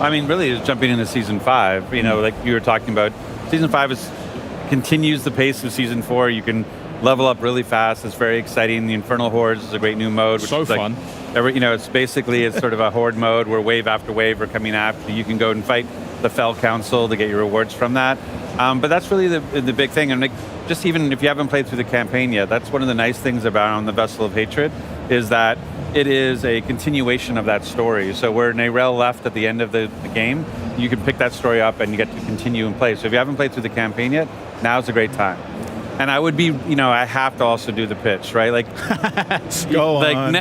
I mean, really, it's jumping into Season 5. You know, like you were talking about, Season 5 continues the pace of Season 4. You can level up really fast. It's very exciting. The Infernal Hordes is a great new mode. Which is fun. It's sort of a horde mode where wave after wave are coming after you. You can go and fight the Fell Council to get your rewards from that. But that's really the big thing. And just even if you haven't played through the campaign yet, that's one of the nice things about on the Vessel of Hatred is that it is a continuation of that story. So where Neyrelle left at the end of the game, you can pick that story up and you get to continue and play. So if you haven't played through the campaign yet, now's a great time. And I would be, I have to also do the pitch, right? Like, go on.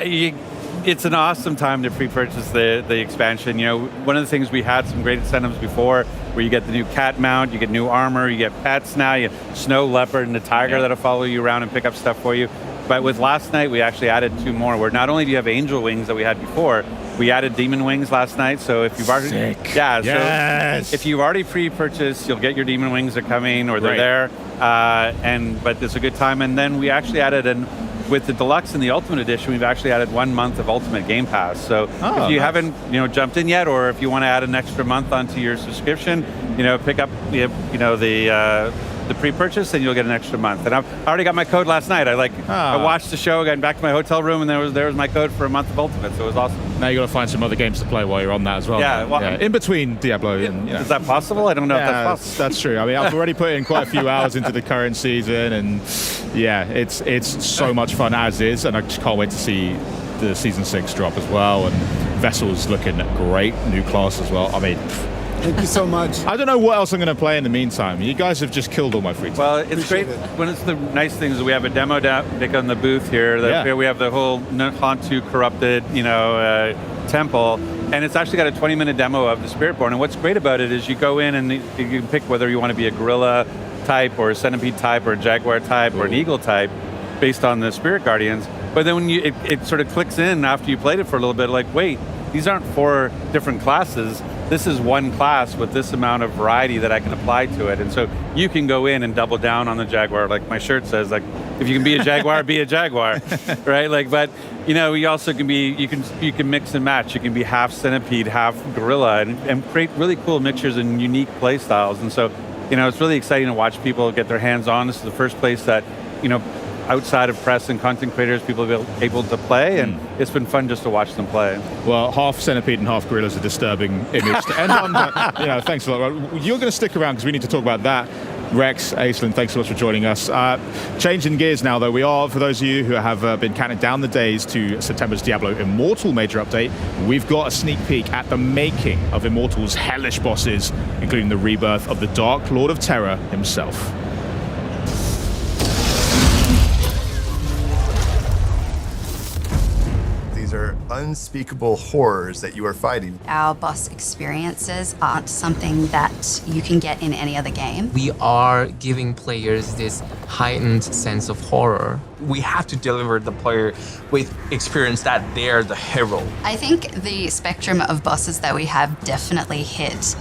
It's an awesome time to pre-purchase the expansion. One of the things we had some great incentives before, where you get the new cat mount, you get new armor, you get pets now, you have snow leopard and a tiger that'll follow you around and pick up stuff for you. But with last night, we actually added 2 more, where not only do you have angel wings that we had before, we added demon wings last night. So if you've already, yes. So if you've already pre-purchased, you'll get your demon wings. They're coming, or they're there. But it's a good time. And then we actually added with the deluxe and the ultimate edition, we've actually added 1 month of ultimate game pass. So if you haven't jumped in yet, or if you want to add an extra month onto your subscription, pick up the pre-purchase, and you'll get an extra month. And I already got my code last night. I watched the show, got back to my hotel room, and there was my code for a month of Ultimate, so it was awesome. Now you got to find some other games to play while you're on that as well. In between Diablo. And, Is that possible? I don't know if that's possible. That's true. I mean, I've already put in quite a few hours into the current season, and it's so much fun as is, and I just can't wait to see the Season 6 drop as well, and Vessel's looking great, new class as well. I mean, thank you so much. I don't know what else I'm going to play in the meantime. You guys have just killed all my free time. Well, it's great. One of the nice things is we have a demo deck on the booth here. Here we have the whole Hantu corrupted, temple, and it's actually got a 20-minute demo of the Spiritborn. And what's great about it is you go in and you can pick whether you want to be a gorilla type, or a centipede type, or a jaguar type, or an eagle type, based on the Spirit Guardians. But then when it sort of clicks in after you played it for a little bit, like, wait, these aren't 4 different classes. This is one class with this amount of variety that I can apply to it. And so you can go in and double down on the jaguar, like my shirt says, like, if you can be a jaguar, be a jaguar, right? Like, but you also can be, you can mix and match. You can be half centipede, half gorilla, and create really cool mixtures and unique play styles. And so, it's really exciting to watch people get their hands on. This is the first place that, outside of press and content creators, people have been able to play, and it's been fun just to watch them play. Well, half centipede and half gorilla is a disturbing image to end on, but thanks a lot. You're going to stick around because we need to talk about that. Rex, Aislinn, thanks so much for joining us. Changing gears now, though, we are, for those of you who have been counting down the days to September's Diablo Immortal major update, we've got a sneak peek at the making of Immortal's hellish bosses, including the rebirth of the Dark Lord of Terror himself. Are unspeakable horrors that you are fighting. Our boss experiences aren't something that you can get in any other game. We are giving players this heightened sense of horror. We have to deliver the player with experience that they're the hero. I think the spectrum of bosses that we have definitely hit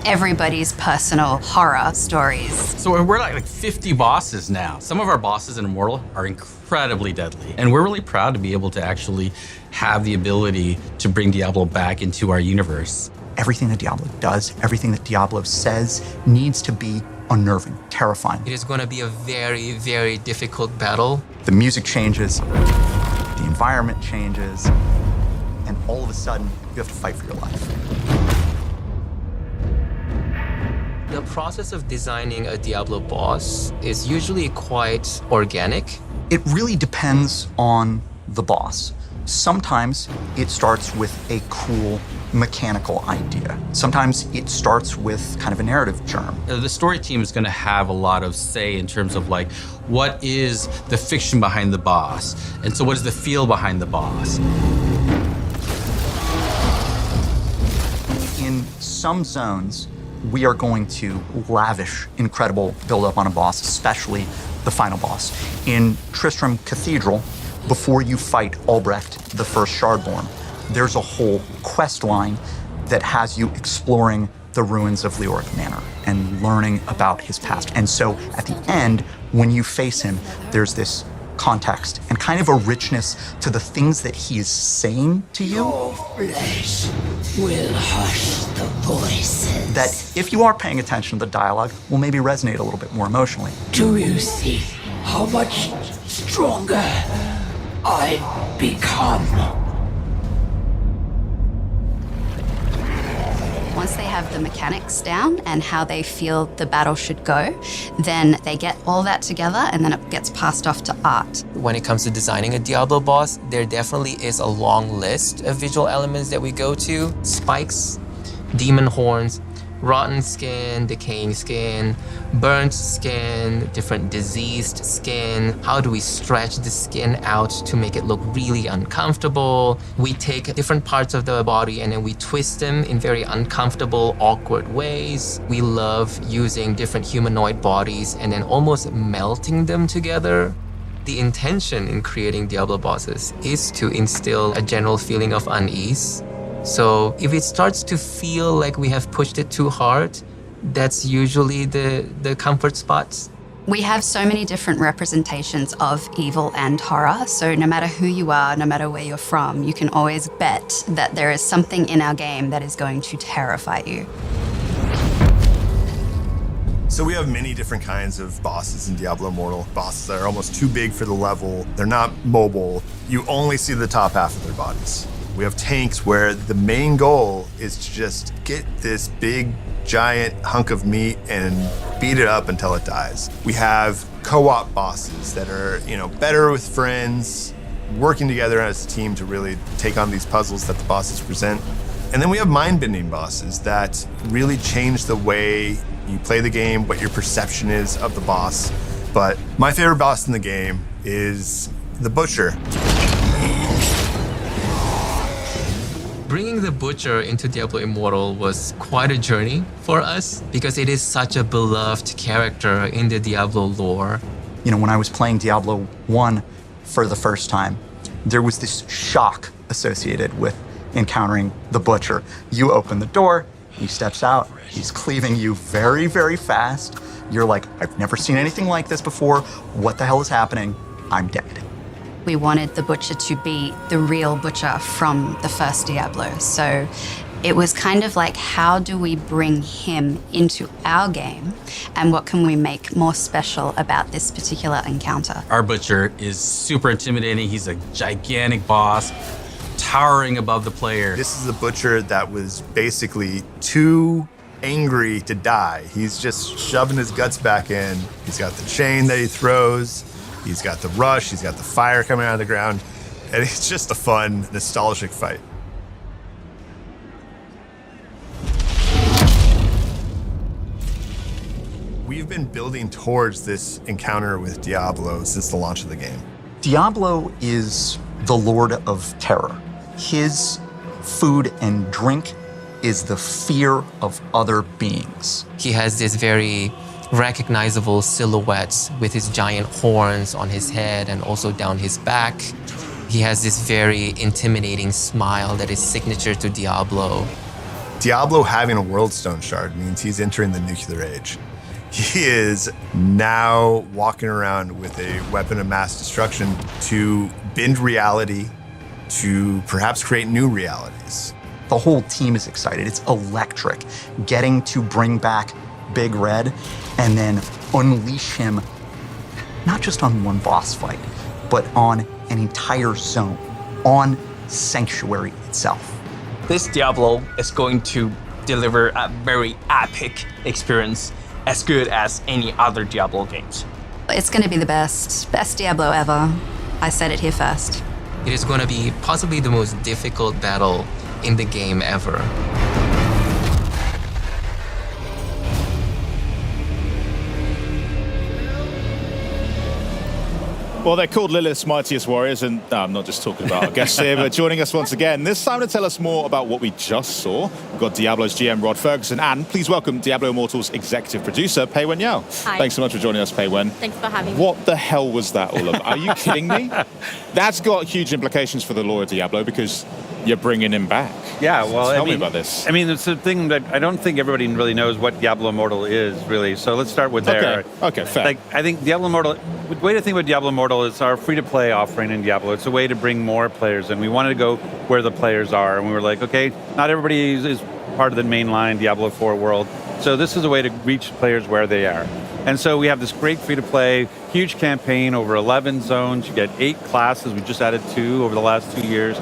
everybody's personal horror stories. So we're like 50 bosses now. Some of our bosses in Immortal are incredibly deadly. And we're really proud to be able to actually have the ability to bring Diablo back into our universe. Everything that Diablo does, everything that Diablo says needs to be unnerving, terrifying. It is going to be a very, very difficult battle. The music changes, the environment changes, and all of a sudden, you have to fight for your life. The process of designing a Diablo boss is usually quite organic. It really depends on the boss. Sometimes it starts with a cool mechanical idea. Sometimes it starts with kind of a narrative germ. The story team is going to have a lot of say in terms of like, what is the fiction behind the boss? And so what is the feel behind the boss? In some zones, we are going to lavish incredible build-up on a boss, especially the final boss. In Tristram Cathedral, before you fight Albrecht, the first Shardborn, there's a whole quest line that has you exploring the ruins of Leoric Manor and learning about his past. And so at the end, when you face him, there's this context and kind of a richness to the things that he is saying to you. Your flesh will hush the voices. That if you are paying attention to the dialogue, will maybe resonate a little bit more emotionally. Do you see how much stronger I've become? Once they have the mechanics down and how they feel the battle should go, then they get all that together and then it gets passed off to art. When it comes to designing a Diablo boss, there definitely is a long list of visual elements that we go to. Spikes, demon horns, rotten skin, decaying skin, burnt skin, different diseased skin. How do we stretch the skin out to make it look really uncomfortable? We take different parts of the body and then we twist them in very uncomfortable, awkward ways. We love using different humanoid bodies and then almost melting them together. The intention in creating Diablo bosses is to instill a general feeling of unease. So if it starts to feel like we have pushed it too hard, that's usually the comfort spots. We have so many different representations of evil and horror, so no matter who you are, no matter where you're from, you can always bet that there is something in our game that is going to terrify you. So we have many different kinds of bosses in Diablo Immortal. Bosses that are almost too big for the level. They're not mobile. You only see the top half of their bodies. We have tanks where the main goal is to just get this big, giant hunk of meat and beat it up until it dies. We have co-op bosses that are, better with friends, working together as a team to really take on these puzzles that the bosses present. And then we have mind-bending bosses that really change the way you play the game, what your perception is of the boss. But my favorite boss in the game is the Butcher. Bringing the Butcher into Diablo Immortal was quite a journey for us because it is such a beloved character in the Diablo lore. When I was playing Diablo 1 for the first time, there was this shock associated with encountering the Butcher. You open the door, he steps out, he's cleaving you very, very fast. You're like, I've never seen anything like this before. What the hell is happening? I'm dead. We wanted the Butcher to be the real Butcher from the first Diablo. So it was kind of like, how do we bring him into our game? And what can we make more special about this particular encounter? Our Butcher is super intimidating. He's a gigantic boss, towering above the player. This is a Butcher that was basically too angry to die. He's just shoving his guts back in. He's got the chain that he throws. He's got the rush, he's got the fire coming out of the ground, and it's just a fun, nostalgic fight. We've been building towards this encounter with Diablo since the launch of the game. Diablo is the Lord of Terror. His food and drink is the fear of other beings. He has this very recognizable silhouettes with his giant horns on his head and also down his back. He has this very intimidating smile that is signature to Diablo. Diablo having a World Stone Shard means he's entering the nuclear age. He is now walking around with a weapon of mass destruction to bend reality, to perhaps create new realities. The whole team is excited. It's electric. Getting to bring back Big Red and then unleash him, not just on one boss fight, but on an entire zone, on Sanctuary itself. This Diablo is going to deliver a very epic experience, as good as any other Diablo games. It's going to be the best Diablo ever. I said it here first. It is going to be possibly the most difficult battle in the game ever. Well, they're called Lilith's Mightiest Warriors, and no, I'm not just talking about our guests here, but joining us once again, this time to tell us more about what we just saw. We've got Diablo's GM Rod Ferguson, and please welcome Diablo Immortal's executive producer, Pei Wen Yao. Hi. Thanks so much for joining us, Pei Wen. Thanks for having me. What the hell was that all about? Are you kidding me? That's got huge implications for the lore of Diablo, because you're bringing him back. Yeah, well, Tell me about this. I mean, it's a thing that I don't think everybody really knows what Diablo Immortal is, really. So let's start with there. Okay, fair. Like, I think Diablo Immortal, the way to think about Diablo Immortal is our free-to-play offering in Diablo. It's a way to bring more players in. We wanted to go where the players are, and we were like, okay, not everybody is part of the mainline Diablo IV world. So this is a way to reach players where they are. And so we have this great free-to-play, huge campaign, over 11 zones. You get 8 classes. We just added 2 over the last 2 years.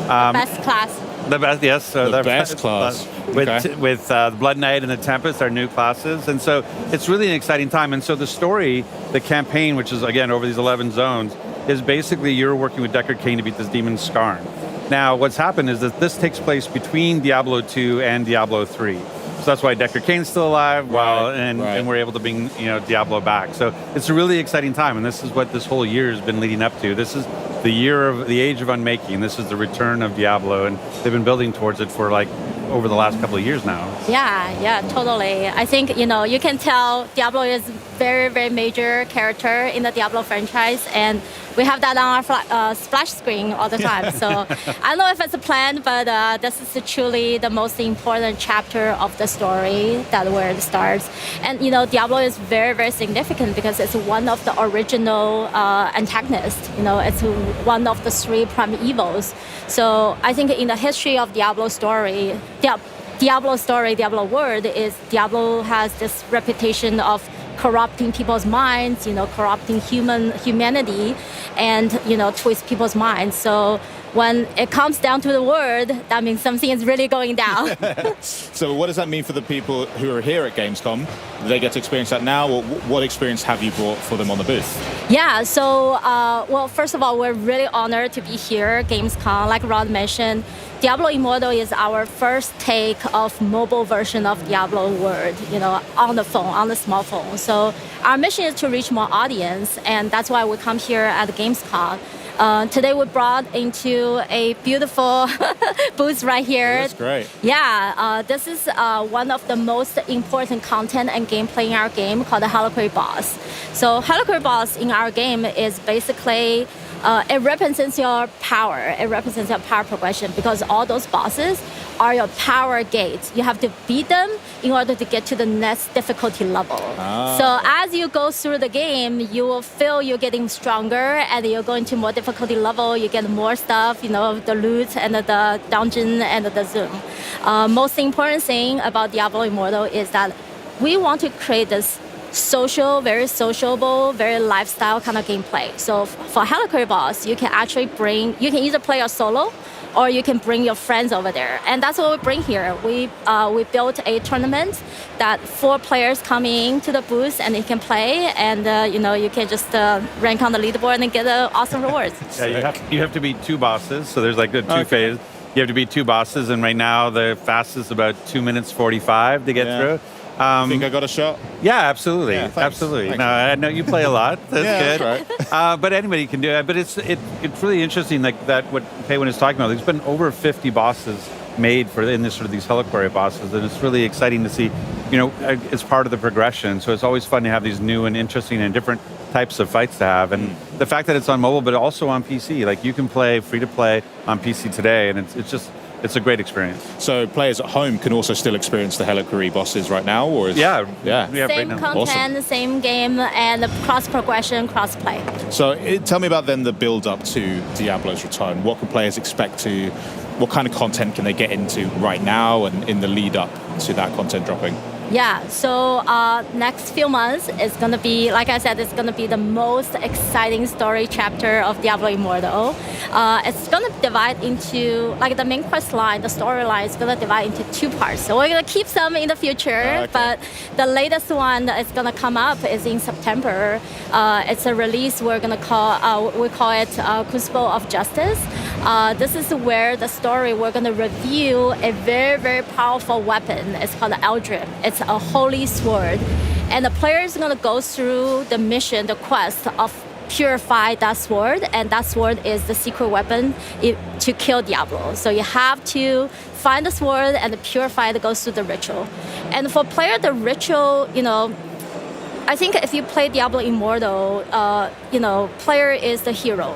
Best class. The best, yes. So the best class. With the Blood Knight and the Tempest, our new classes. And so it's really an exciting time. And so the story, the campaign, which is, again, over these 11 zones, is basically you're working with Deckard Cain to beat this demon Skarn. Now, what's happened is that this takes place between Diablo 2 and Diablo 3. So that's why Deckard Cain's still alive, and we're able to bring Diablo back. So it's a really exciting time, and this is what this whole year has been leading up to. This is the age of unmaking. This is the return of Diablo, and they've been building towards it for over the last couple of years now. Yeah, totally. I think, you can tell Diablo is very, very major character in the Diablo franchise, and we have that on our splash screen all the time. So I don't know if it's a plan, but this is truly the most important chapter of the story, that where it starts. And, Diablo is very, very significant because it's one of the original antagonists. It's one of the 3 prime evils. So I think in the history of Diablo story, Diablo world is Diablo has this reputation of corrupting people's minds, corrupting humanity, and twist people's minds. So when it comes down to the word, that means something is really going down. So what does that mean for the people who are here at Gamescom? Do they get to experience that now, or what experience have you brought for them on the booth? Yeah, so, well, first of all, we're really honored to be here at Gamescom. Like Rod mentioned, Diablo Immortal is our first take of mobile version of Diablo world, on the phone, on the smartphone. So our mission is to reach more audience, and that's why we come here at Gamescom. Today we brought into a beautiful booth right here. That's great. Yeah, this is one of the most important content and gameplay in our game called the H.A.L.K.E.R boss. So H.A.L.K.E.R boss in our game is basically it represents your power. It represents your power progression because all those bosses are your power gates. You have to beat them in order to get to the next difficulty level. So as you go through the game, you will feel you're getting stronger, and you're going to more difficulty level. You get more stuff, the loot and the dungeon and the zoom. Most important thing about Diablo Immortal is that we want to create this very sociable, very lifestyle kind of gameplay. So for H.A.L.K.E.R boss, you can actually you can either play a solo, or you can bring your friends over there. And that's what we bring here. We built a tournament that 4 players come in to the booth and they can play, and you can just rank on the leaderboard and get awesome rewards. Yeah, you have to beat 2 bosses, so there's like the 2 phases. You have to beat 2 bosses, and right now the fastest is about 2 minutes 45 to get through. Think I got a shot? Yeah, absolutely. Yeah, absolutely. Thanks. No, I know you play a lot. That's good. That's right. But anybody can do it. But it's really interesting, like that what Pei Wen is talking about. There's been over 50 bosses made in this sort of these H.A.L.K.E.R bosses, and it's really exciting to see. It's part of the progression. So it's always fun to have these new and interesting and different types of fights to have. And the fact that it's on mobile, but also on PC, like you can play free to play on PC today, and it's a great experience. So players at home can also still experience the H.A.L.K.E.R bosses right now, or yeah, same right now. content, Awesome. Same game, and cross progression, cross play. So tell me about then the build up to Diablo's return. What can players expect what kind of content can they get into right now and in the lead up to that content dropping? Yeah, so next few months is going to be, like I said, it's going to be the most exciting story chapter of Diablo Immortal. It's going to divide into, the main quest line, the storyline is going to divide into 2 parts. So we're going to keep some in the future, but the latest one that is going to come up is in September. It's a release we're going to we call it Crucible of Justice. This is where the story, we're going to review a very, very powerful weapon. It's called the Eldrim. It's a holy sword. And the player is going to go through the mission, the quest of purify that sword, and that sword is the secret weapon to kill Diablo. So you have to find the sword and purify it, goes through the ritual. And for player, the ritual, I think if you play Diablo Immortal, player is the hero.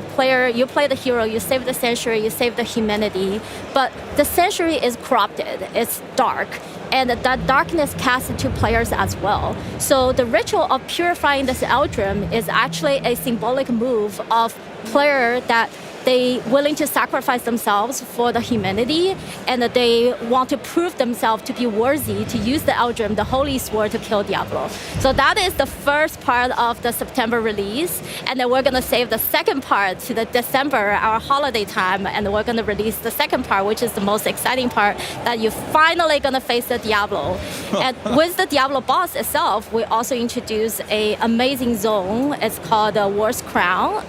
You play the hero, you save the sanctuary, you save the humanity, but the sanctuary is corrupted, it's dark, and that darkness casts into players as well. So the ritual of purifying this Eldrim is actually a symbolic move of player that they willing to sacrifice themselves for the humanity, and that they want to prove themselves to be worthy to use the Eldrim, the holy sword, to kill Diablo. So that is the first part of the September release, and then we're gonna save the second part to the December, our holiday time, and we're gonna release the second part, which is the most exciting part, that you're finally gonna face the Diablo. And with the Diablo boss itself, we also introduce a amazing zone. It's called the War's Crown.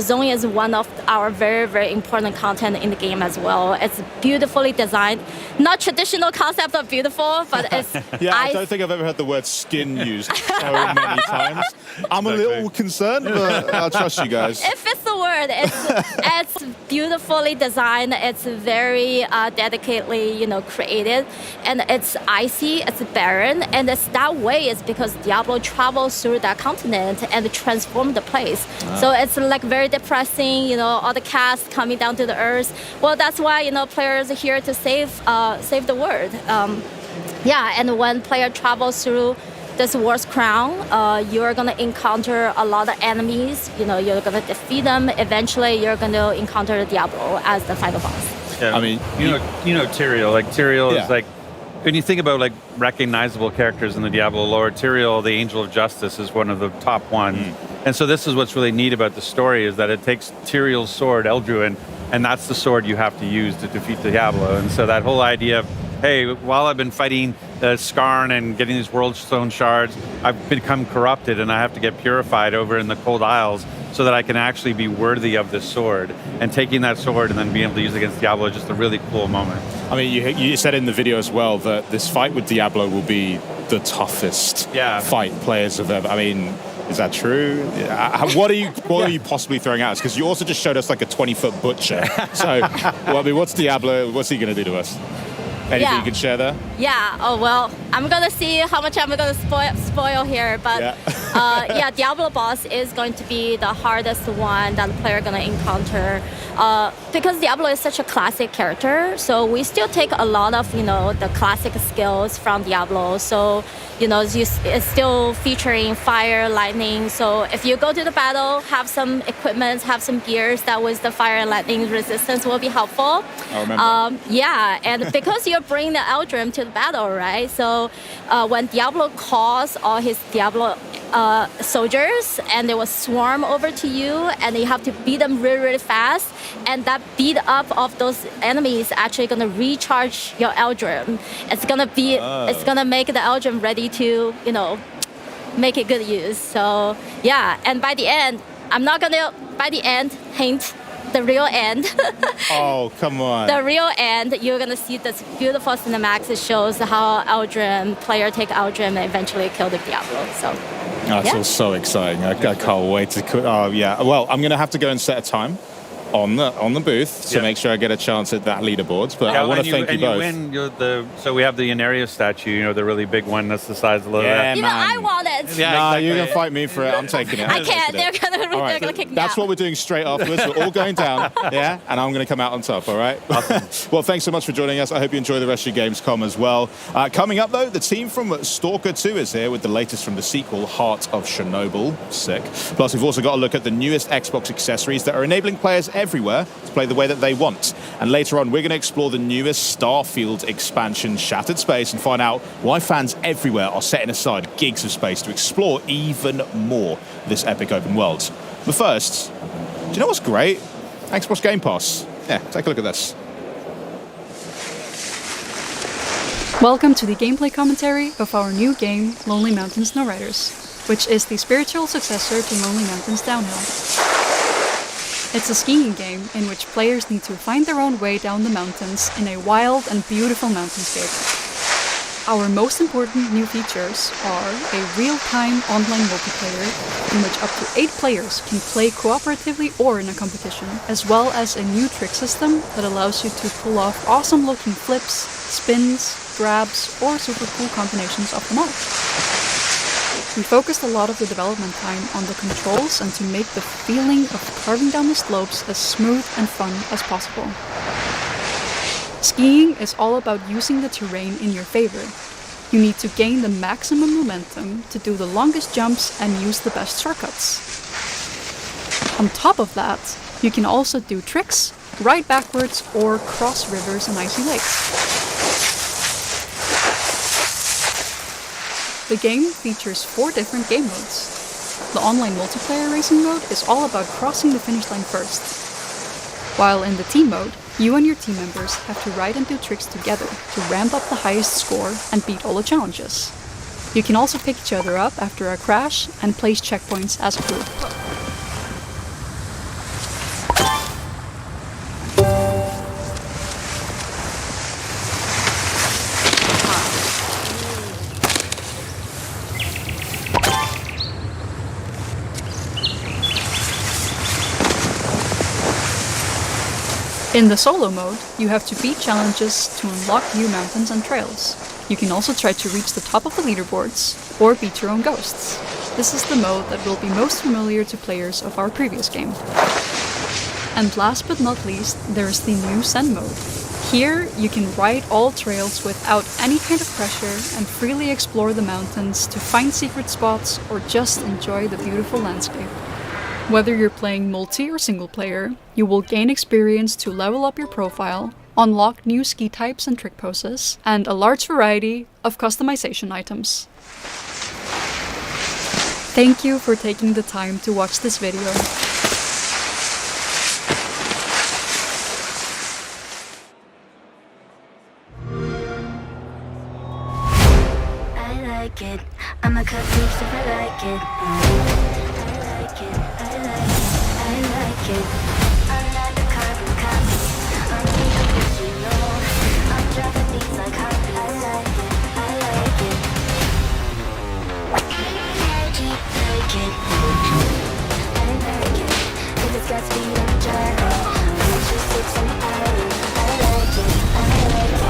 Zone is one of our very, very important content in the game as well. It's beautifully designed. Not traditional concept of beautiful, but it's... I don't think I've ever heard the word skin used so many times. I'm a little concerned, but I'll trust you guys. It fits the word. It's beautifully designed. It's very dedicatedly, created. And it's icy, it's barren. And it's that way is because Diablo travels through that continent and transforms the place. So it's like very depressing, all the cast coming down to the earth. Well, that's why, players are here to save the world. And when player travels through this War's Crown, you're gonna encounter a lot of enemies. You're gonna defeat them. Eventually, you're gonna encounter Diablo as the final boss. Yeah, I mean, Tyrael. Tyrael is like, when you think about recognizable characters in the Diablo lore, Tyrael, the Angel of Justice, is one of the top one. And so this is what's really neat about the story, is that it takes Tyrael's sword, Eldruin, and that's the sword you have to use to defeat Diablo. And so that whole idea of, hey, while I've been fighting Skarn and getting these World Stone shards, I've become corrupted and I have to get purified over in the Cold Isles so that I can actually be worthy of this sword. And taking that sword and then being able to use it against Diablo is just a really cool moment. I mean, you said in the video as well that this fight with Diablo will be the toughest fight players have ever... I mean, is that true? What are you possibly throwing at us? Because you also just showed us like a 20-foot butcher. So, what's Diablo? What's he going to do to us? Anything you can share there? Yeah. Oh, well, I'm going to see how much I'm going to spoil here. But Diablo boss is going to be the hardest one that the player going to encounter. Because Diablo is such a classic character, so we still take a lot of, the classic skills from Diablo. So, it's still featuring fire, lightning. So if you go to the battle, have some equipment, have some gears that with the fire and lightning resistance will be helpful. I remember. And because you're bringing the Eldrim to the battle, right? So when Diablo calls all his Diablo soldiers, and they will swarm over to you, and you have to beat them really, really fast. And that beat up of those enemies actually going to recharge your Eldrim. It's gonna make the Eldrim ready to, make it good use. So and by the end, hint, the real end. Oh, come on. The real end, you're going to see this beautiful cinematics. It shows how player take Eldrim and eventually kill the Diablo. So, that's all so exciting. I can't wait to... Well, I'm going to have to go and set a time on the booth to make sure I get a chance at that leaderboard. But I want to thank you both. So we have the Inarius statue, the really big one that's the size of the... I want it. You can fight me for it. I'm taking it. I can't. They're going to kick me That's out. what we're doing straight afterwards. We're all going down, and I'm going to come out on top, all right? Awesome. Well, thanks so much for joining us. I hope you enjoy the rest of your Gamescom as well. Coming up, though, the team from S.T.A.L.K.E.R 2 is here with the latest from the sequel, Heart of Chornobyl. Sick. Plus, we've also got a look at the newest Xbox accessories that are enabling players everywhere to play the way that they want. And later on, we're going to explore the newest Starfield expansion, Shattered Space, and find out why fans everywhere are setting aside gigs of space to explore even more of this epic open world. But first, do you know what's great? Xbox Game Pass. Yeah, take a look at this. Welcome to the gameplay commentary of our new game, Lonely Mountain Snowriders, which is the spiritual successor to Lonely Mountains Downhill. It's a skiing game in which players need to find their own way down the mountains in a wild and beautiful mountainscape. Our most important new features are a real-time online multiplayer in which up to 8 players can play cooperatively or in a competition, as well as a new trick system that allows you to pull off awesome-looking flips, spins, grabs, or super cool combinations of them all. We focused a lot of the development time on the controls and to make the feeling of carving down the slopes as smooth and fun as possible. Skiing is all about using the terrain in your favor. You need to gain the maximum momentum to do the longest jumps and use the best shortcuts. On top of that, you can also do tricks, ride backwards, or cross rivers and icy lakes. The game features 4 different game modes. The online multiplayer racing mode is all about crossing the finish line first. While in the team mode, you and your team members have to ride and do tricks together to ramp up the highest score and beat all the challenges. You can also pick each other up after a crash and place checkpoints as a group. In the solo mode, you have to beat challenges to unlock new mountains and trails. You can also try to reach the top of the leaderboards, or beat your own ghosts. This is the mode that will be most familiar to players of our previous game. And last but not least, there is the new Zen mode. Here, you can ride all trails without any kind of pressure and freely explore the mountains to find secret spots or just enjoy the beautiful landscape. Whether you're playing multi or single player, you will gain experience to level up your profile, unlock new ski types and trick poses, and a large variety of customization items. Thank you for taking the time to watch this video. I like it. I'ma cut deep if I like it. I like it. I like it. I like the carbon copy. I'm the original. I'm dropping these like heartbeats. I like it. I like it. I like it. I like it. If it's got speed, I'm driving. I'm just 6 on the island. I like it. I like it.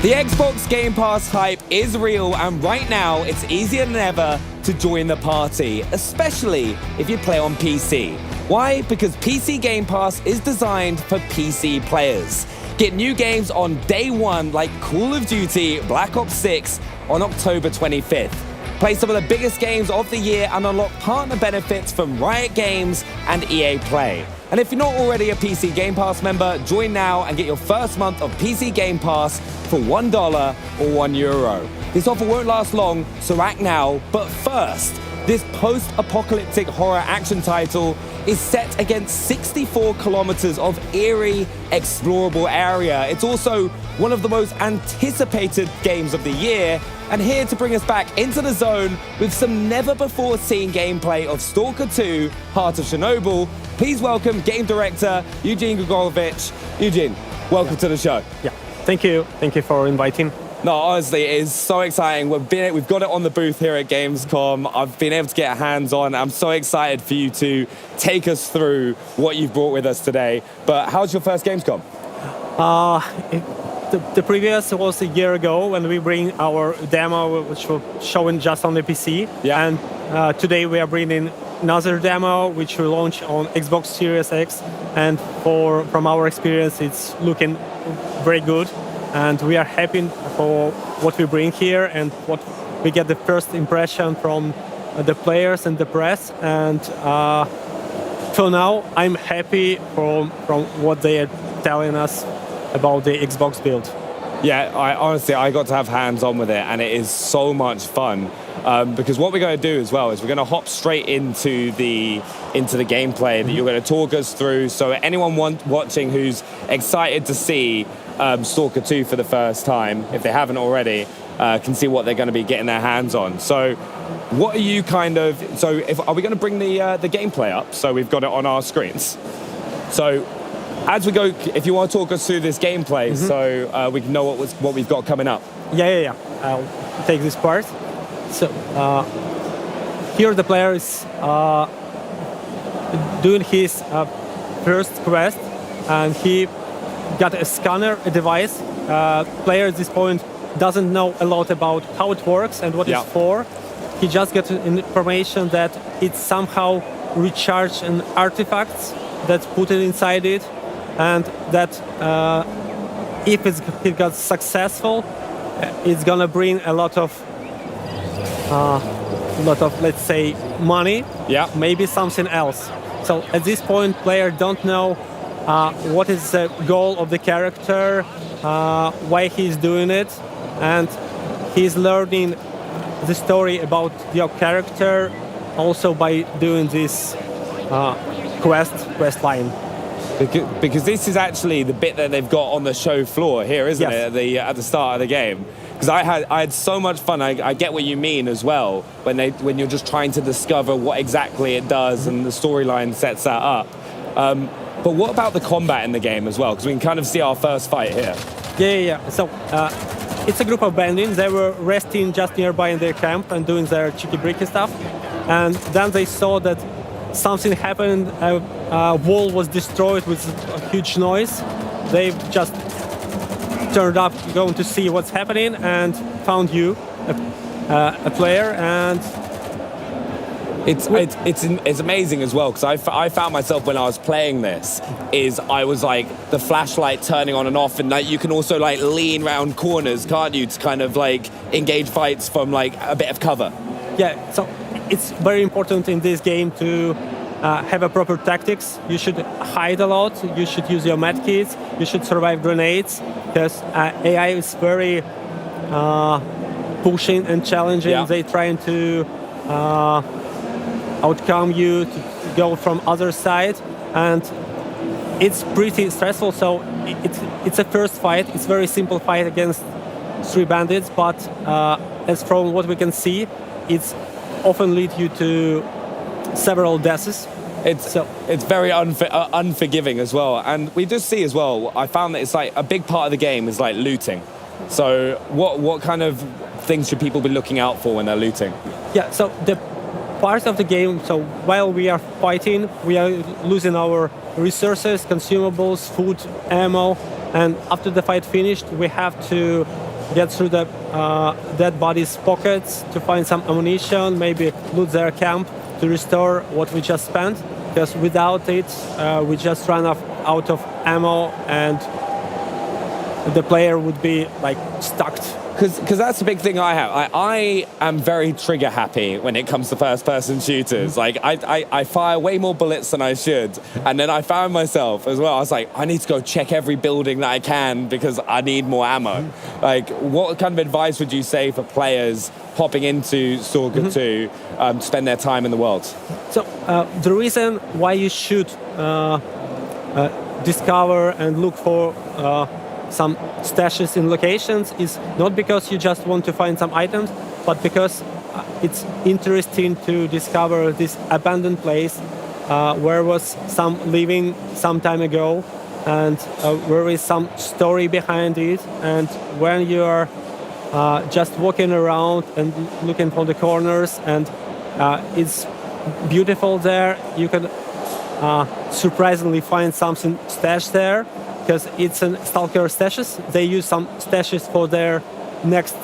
The Xbox Game Pass hype is real, and right now it's easier than ever to join the party, especially if you play on PC. Why? Because PC Game Pass is designed for PC players. Get new games on day one like Call of Duty Black Ops 6 on October 25th. Play some of the biggest games of the year and unlock partner benefits from Riot Games and EA Play. And if you're not already a PC Game Pass member, join now and get your first month of PC Game Pass for $1 or €1. This offer won't last long, so act now. But first, this post-apocalyptic horror action title is set against 64 kilometers of eerie, explorable area. It's also one of the most anticipated games of the year, and here to bring us back into the zone with some never-before-seen gameplay of S.T.A.L.K.E.R 2, Heart of Chernobyl, please welcome game director Eugene Grigorovich. Eugene, welcome to the show. Yeah, thank you. Thank you for inviting. No, honestly, it is so exciting. We've got it on the booth here at Gamescom. I've been able to get hands-on. I'm so excited for you to take us through what you've brought with us today. But how's your first Gamescom? The previous was a year ago when we bring our demo, which was shown just on the PC. Yeah. And today we are bringing another demo, which will launch on Xbox Series X. And from our experience, it's looking very good. And we are happy for what we bring here and what we get the first impression from the players and the press. And till now, I'm happy from what they are telling us about the Xbox build. Yeah, I got to have hands-on with it, and it is so much fun. Because what we're going to do as well is we're going to hop straight into the gameplay that you're going to talk us through. So anyone watching who's excited to see S.T.A.L.K.E.R 2 for the first time, if they haven't already, can see what they're going to be getting their hands on. So what are you are we going to bring the gameplay up? So we've got it on our screens. So as we go, if you want to talk us through this gameplay, so we can know what we've got coming up. Yeah. I'll take this part. So here the player is doing his first quest, and he got a scanner, a device. Player at this point doesn't know a lot about how it works and what it's for. He just gets information that it somehow recharged an artifact that's put it inside it, and that if it got successful, it's gonna bring a lot of let's say money. Yeah. Maybe something else. So at this point, player don't know what is the goal of the character, why he's doing it, and he's learning the story about your character also by doing this quest line. Because this is actually the bit that they've got on the show floor here, isn't it? At the start of the game. Because I had so much fun. I get what you mean as well when you're just trying to discover what exactly it does, and the storyline sets that up. But what about the combat in the game as well? Because we can kind of see our first fight here. Yeah. So it's a group of bandits. They were resting just nearby in their camp and doing their cheeky-breaky stuff. And then they saw that something happened. A wall was destroyed with a huge noise. They just turned up, going to see what's happening, and found you, a player, and it's amazing as well, because I found myself when I was playing this, I was like the flashlight turning on and off, and you can also like lean around corners, can't you, to kind of like engage fights from like a bit of cover. Yeah, so it's very important in this game to have a proper tactics. You should hide a lot, you should use your medkits, you should survive grenades, because AI is very pushing and challenging. Yeah. They're trying to outcome you, to go from other side, and it's pretty stressful. So it's a first fight. It's a very simple fight against 3 bandits, but as from what we can see, it's often lead you to several deaths. It's very unforgiving as well. And we just see as well, I found that it's like a big part of the game is like looting. So what kind of things should people be looking out for when they're looting? Yeah, so the part of the game, so while we are fighting, we are losing our resources, consumables, food, ammo, and after the fight finished, we have to get through the dead bodies' pockets to find some ammunition, maybe loot their camp to restore what we just spent, because without it, we just run out of ammo, and the player would be like stuck. Because that's the big thing I have. I am very trigger happy when it comes to first-person shooters. Like, I fire way more bullets than I should. And then I found myself as well, I was like, I need to go check every building that I can because I need more ammo. Like, what kind of advice would you say for players popping into S.T.A.L.K.E.R 2 to spend their time in the world? So, the reason why you should discover and look for some stashes in locations is not because you just want to find some items, but because it's interesting to discover this abandoned place where was some living some time ago, and where is some story behind it. And when you are just walking around and looking for the corners, and it's beautiful there, you can surprisingly find something stashed there, because it's an S.T.A.L.K.E.R stashes. They use some stashes for their next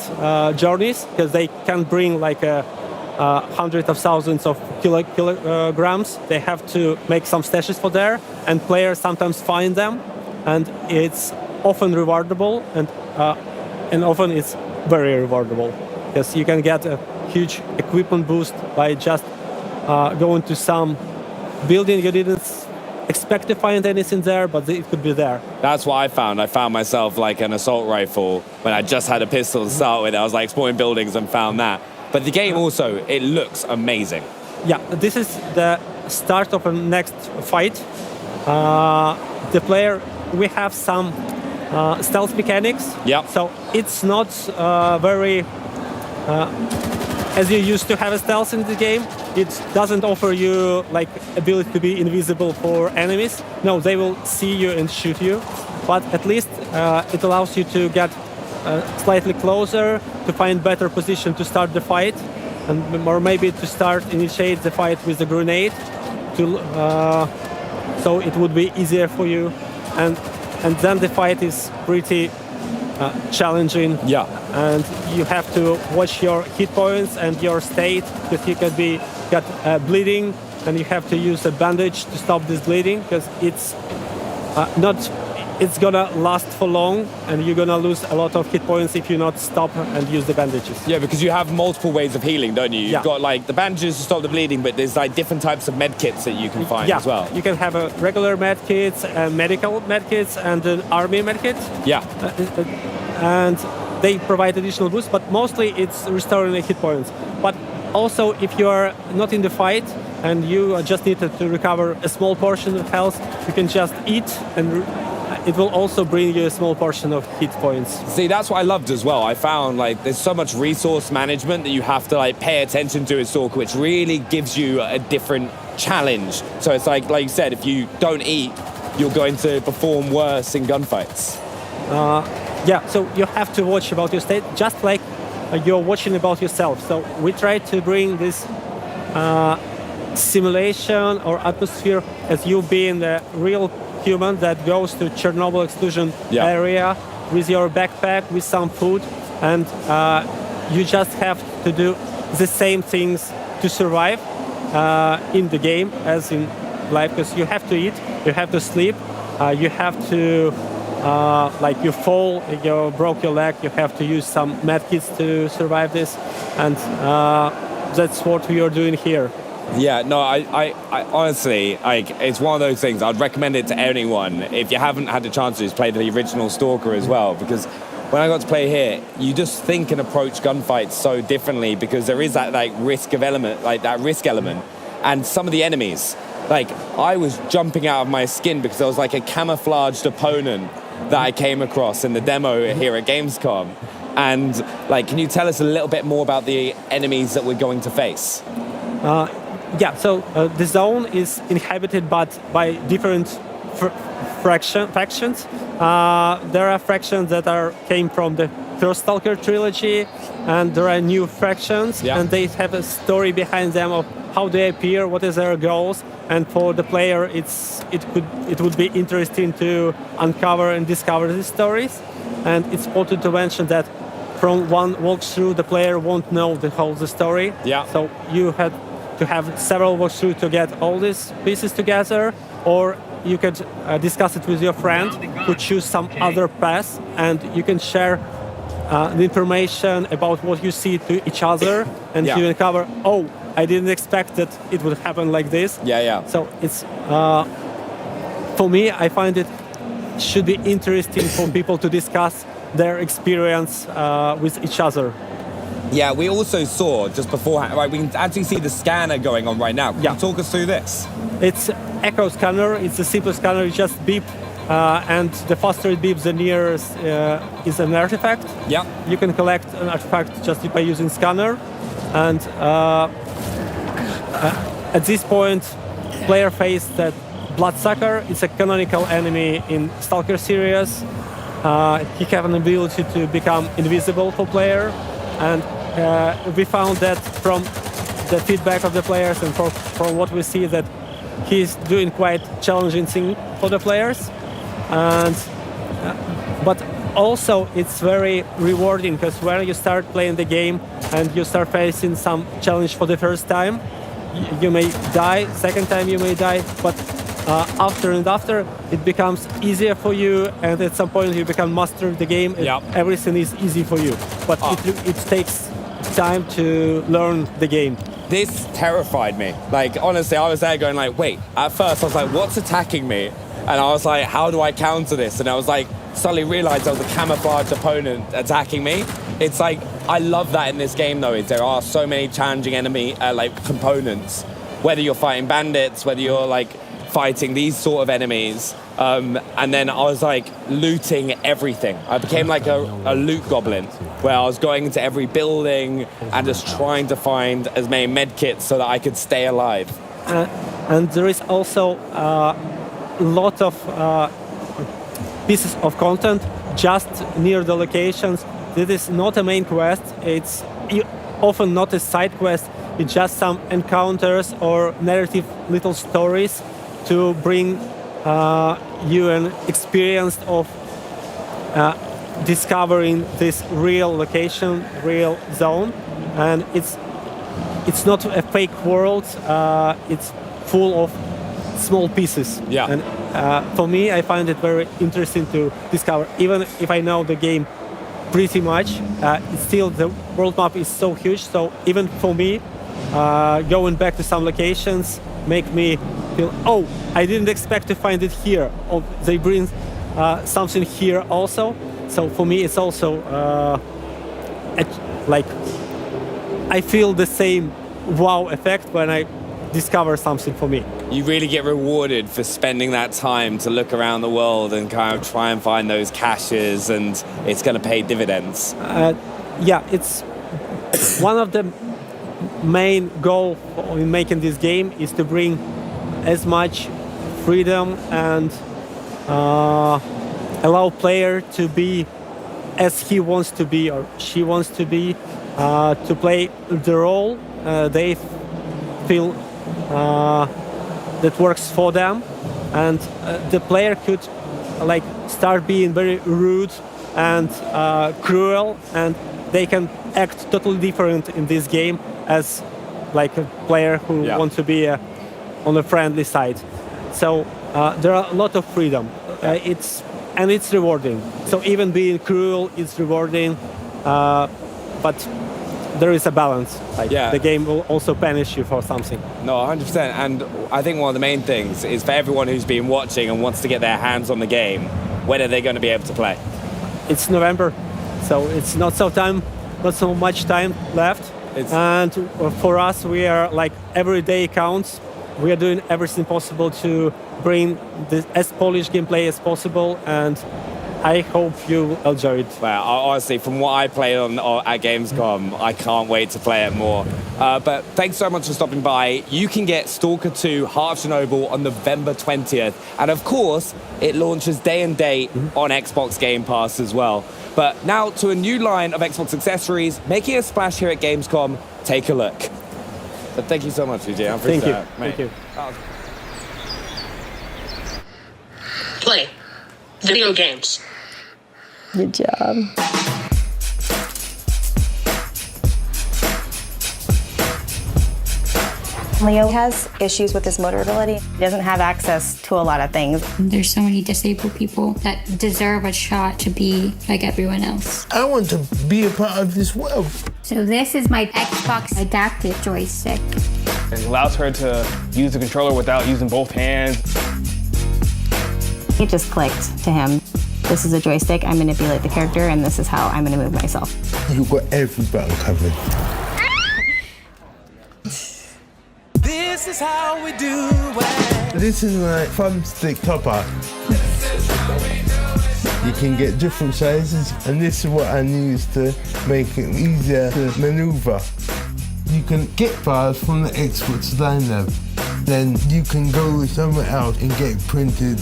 journeys, because they can bring like hundreds of thousands of kilograms. They have to make some stashes for there, and players sometimes find them, and it's often rewardable, and often it's very rewardable, because you can get a huge equipment boost by just going to some building you didn't expect to find anything there, but it could be there. That's what I found. I found myself like an assault rifle when I just had a pistol to start with. I was like exploring buildings and found that. But the game also, it looks amazing. Yeah, this is the start of a next fight. The player, we have some stealth mechanics. Yeah. So it's not very as you used to have a stealth in the game. It doesn't offer you like ability to be invisible for enemies. No, they will see you and shoot you. But at least it allows you to get slightly closer, to find better position to start the fight, and or maybe to initiate the fight with a grenade, so it would be easier for you, and then the fight is pretty challenging. Yeah. And you have to watch your hit points and your state, because you could get bleeding, and you have to use a bandage to stop this bleeding, because it's gonna last for long, and you're gonna lose a lot of hit points if you not stop and use the bandages. Yeah, because you have multiple ways of healing, don't you? You've Yeah. got like the bandages to stop the bleeding, but there's like different types of med kits that you can find Yeah, as well. you can have a regular med kits, medical med kits, and an army med kit. Yeah. And they provide additional boosts, but mostly it's restoring the hit points. But also, if you are not in the fight and you just need to recover a small portion of health, you can just eat, and it will also bring you a small portion of hit points. See, that's what I loved as well. I found like there's so much resource management that you have to like pay attention to as Stalker, which really gives you a different challenge. So it's like you said, if you don't eat, you're going to perform worse in gunfights. Yeah, so you have to watch about your state, just like you're watching about yourself. So we try to bring this simulation or atmosphere as you being the real human that goes to Chornobyl exclusion area with your backpack, with some food, and you just have to do the same things to survive in the game as in life, because you have to eat, you have to sleep, you have to like you fall, you broke your leg, you have to use some med kits to survive this, and that's what we are doing here. Yeah, no, I honestly, like, it's one of those things. I'd recommend it to anyone. If you haven't had the chance to just play the original Stalker as well, because when I got to play here, you just think and approach gunfights so differently, because there is that like risk element, and some of the enemies, like I was jumping out of my skin because there was like a camouflaged opponent that I came across in the demo here at Gamescom. And like, can you tell us a little bit more about the enemies that we're going to face? Yeah, so the zone is inhabited by different factions. There are factions that came from the first Stalker trilogy, and there are new factions, and they have a story behind them of how they appear, what is their goals, and for the player, it would be interesting to uncover and discover these stories. And it's important to mention that from one walkthrough, the player won't know the whole story. Yeah. So you had to have several walkthroughs to get all these pieces together, or you could discuss it with your friend who choose some other path, and you can share the information about what you see to each other, and you uncover, oh, I didn't expect that it would happen like this. Yeah. So it's, for me, I find it should be interesting for people to discuss their experience with each other. Yeah, we also saw just beforehand, right, we can actually see the scanner going on right now. Can you talk us through this? It's echo scanner, it's a simple scanner, you just beep, and the faster it beeps, the nearer is an artifact. Yeah. You can collect an artifact just by using scanner, and at this point, player faced that Bloodsucker. It's a canonical enemy in Stalker series. He has an ability to become invisible for player, and we found that from the feedback of the players and from what we see, that he's doing quite challenging thing for the players, and but also it's very rewarding, because when you start playing the game and you start facing some challenge for the first time, you may die, second time you may die, but after it becomes easier for you, and at some point you become master of the game. Everything is easy for you, but it takes time to learn the game. This terrified me. Like, honestly, I was there going like, wait, at first I was like, what's attacking me? And I was like, how do I counter this? And I was like, suddenly realized there was a camouflaged opponent attacking me. It's like, I love that in this game, though, is there are so many challenging enemy components. Whether you're fighting bandits, whether you're fighting these sort of enemies, and then I was looting everything. I became like a loot goblin, where I was going into every building and just trying to find as many med kits so that I could stay alive. And there is also a lot of pieces of content just near the locations. This is not a main quest. It's often not a side quest. It's just some encounters or narrative little stories to bring you an experience of discovering this real location, real zone. And it's not a fake world. It's full of small pieces. Yeah. And for me, I find it very interesting to discover. Even if I know the game pretty much, still the world map is so huge. So even for me, going back to some locations make me feel, oh, I didn't expect to find it here. Or they bring something here also. So for me, it's also I feel the same wow effect when I discover something for me. You really get rewarded for spending that time to look around the world and kind of try and find those caches, and it's going to pay dividends. Yeah, it's one of the main goals in making this game is to bring as much freedom and allow player to be as he wants to be or she wants to be, to play the role they feel that works for them, and the player could start being very rude and cruel, and they can act totally different in this game as a player who wants to be on the friendly side. So there are a lot of freedom. It's rewarding. So even being cruel is rewarding, but there is a balance. The game will also punish you for something. No, 100%. And I think one of the main things is for everyone who's been watching and wants to get their hands on the game, when are they going to be able to play? It's November, so it's not so much time left. And for us, we are every day counts. We are doing everything possible to bring as Polish gameplay as possible, and I hope you enjoy it. Well, honestly, from what I played at Gamescom, I can't wait to play it more. But thanks so much for stopping by. You can get S.T.A.L.K.E.R 2 Heart of Chernobyl on November 20th. And of course, it launches day and date on Xbox Game Pass as well. But now to a new line of Xbox accessories, making a splash here at Gamescom. Take a look. But thank you so much, Vijay. I appreciate it. Thank you. Play video games. Good job. Leo has issues with his motor ability. He doesn't have access to a lot of things. There's so many disabled people that deserve a shot to be like everyone else. I want to be a part of this world. So this is my Xbox adaptive joystick. It allows her to use the controller without using both hands. It just clicked to him. This is a joystick, I manipulate the character, and this is how I'm gonna move myself. You've got every button covered. This is how we do it. This is my thumbstick topper. You can get different sizes, and this is what I use to make it easier to maneuver. You can get bars from the Xbox Line Lab. Then you can go somewhere else and get it printed.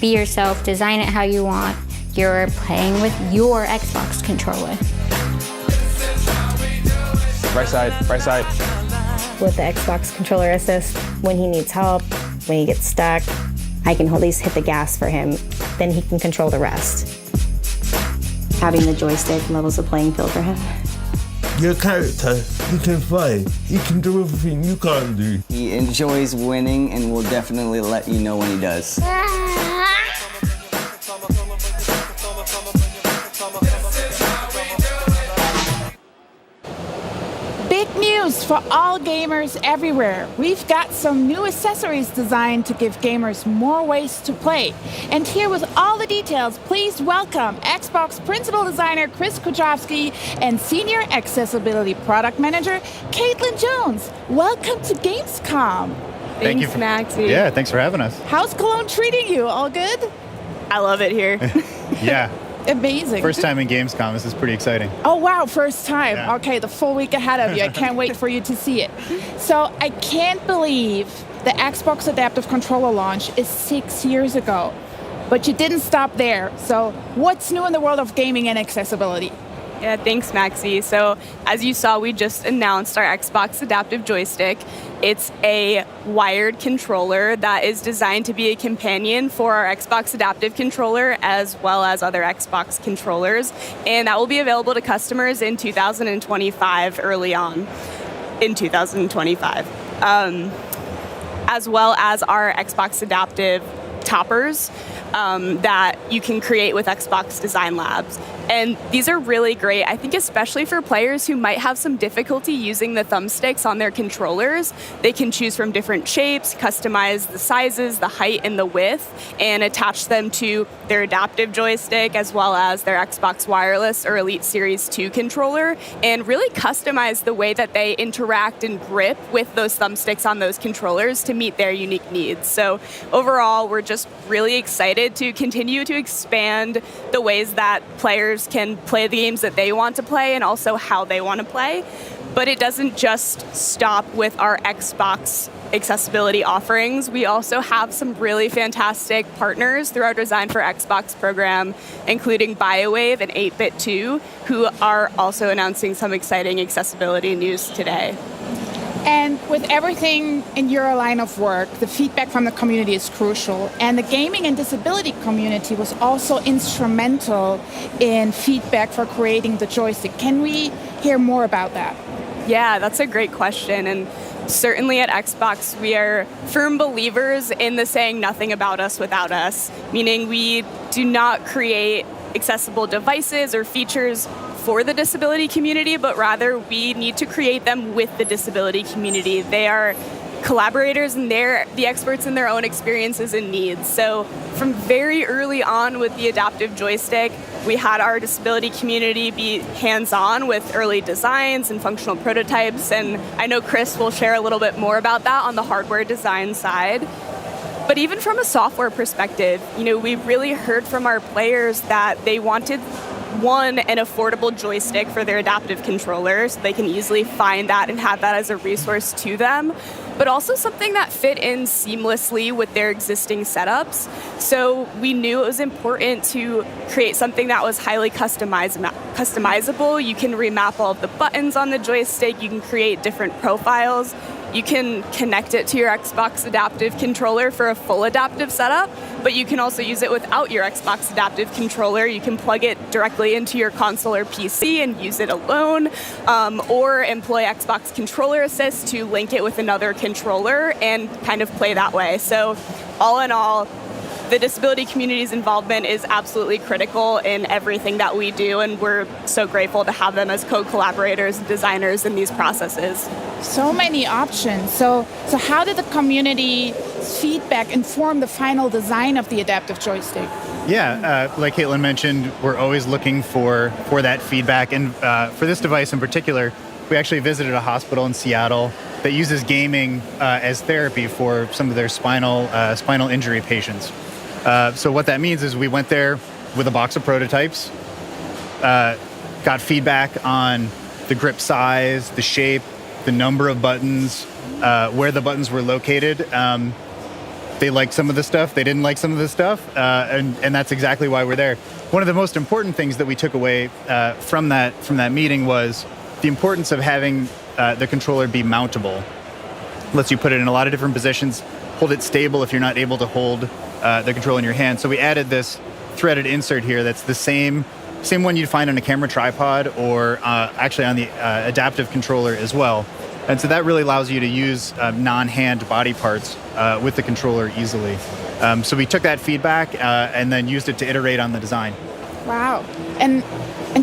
Be yourself, design it how you want. You're playing with your Xbox controller. Right side, right side. With the Xbox controller assist, when he needs help, when he gets stuck, I can at least hit the gas for him. Then he can control the rest. Having the joystick levels the playing field for him. Your character, he can fly. He can do everything you can't do. He enjoys winning and will definitely let you know when he does. Big news for all gamers everywhere. We've got some new accessories designed to give gamers more ways to play. And here with all the details, please welcome Xbox Principal Designer Chris Kujawski and Senior Accessibility Product Manager Caitlin Jones. Welcome to Gamescom. Thank you, Maxie. Yeah, thanks for having us. How's Cologne treating you? All good? I love it here. Yeah. Amazing. First time in Gamescom. This is pretty exciting. Oh, wow, first time. Yeah. Okay, the full week ahead of you. I can't wait for you to see it. So I can't believe the Xbox Adaptive Controller launch is 6 years ago. But you didn't stop there. So what's new in the world of gaming and accessibility? Yeah, thanks, Maxie. So as you saw, we just announced our Xbox Adaptive Joystick. It's a wired controller that is designed to be a companion for our Xbox Adaptive Controller as well as other Xbox controllers. And that will be available to customers in 2025, early on in 2025. As well as our Xbox Adaptive toppers that you can create with Xbox Design Labs. And these are really great, I think, especially for players who might have some difficulty using the thumbsticks on their controllers. They can choose from different shapes, customize the sizes, the height, and the width, and attach them to their adaptive joystick as well as their Xbox Wireless or Elite Series 2 controller, and really customize the way that they interact and grip with those thumbsticks on those controllers to meet their unique needs. So overall, we're just really excited to continue to expand the ways that players can play the games that they want to play and also how they want to play. But it doesn't just stop with our Xbox accessibility offerings. We also have some really fantastic partners through our Design for Xbox program, including BioWave and 8bit2, who are also announcing some exciting accessibility news today. And with everything in your line of work, the feedback from the community is crucial. And the gaming and disability community was also instrumental in feedback for creating the joystick. Can we hear more about that? Yeah, that's a great question. And certainly at Xbox, we are firm believers in the saying nothing about us without us, meaning we do not create accessible devices or features for the disability community, but rather we need to create them with the disability community. They are collaborators and they're the experts in their own experiences and needs. So from very early on with the adaptive joystick, we had our disability community be hands-on with early designs and functional prototypes, and I know Chris will share a little bit more about that on the hardware design side. But even from a software perspective, we really heard from our players that they wanted an affordable joystick for their adaptive controller so they can easily find that and have that as a resource to them, but also something that fit in seamlessly with their existing setups. So we knew it was important to create something that was highly customizable. You can remap all of the buttons on the joystick, you can create different profiles, you can connect it to your Xbox Adaptive Controller for a full adaptive setup, but you can also use it without your Xbox Adaptive Controller. You can plug it directly into your console or PC and use it alone, or employ Xbox Controller Assist to link it with another controller and kind of play that way. So all in all, the disability community's involvement is absolutely critical in everything that we do, and we're so grateful to have them as co-collaborators and designers in these processes. So many options. So how did the community feedback inform the final design of the adaptive joystick? Yeah, like Caitlin mentioned, we're always looking for that feedback. And for this device in particular, we actually visited a hospital in Seattle that uses gaming as therapy for some of their spinal injury patients. So what that means is we went there with a box of prototypes, got feedback on the grip size, the shape, the number of buttons, where the buttons were located. They liked some of the stuff, they didn't like some of the stuff, and that's exactly why we're there. One of the most important things that we took away from that meeting was the importance of having the controller be mountable. Lets you put it in a lot of different positions, hold it stable if you're not able to hold the controller in your hand. So we added this threaded insert here that's the same one you'd find on a camera tripod or actually on the adaptive controller as well. And so that really allows you to use non-hand body parts with the controller easily. So we took that feedback and then used it to iterate on the design. Wow. And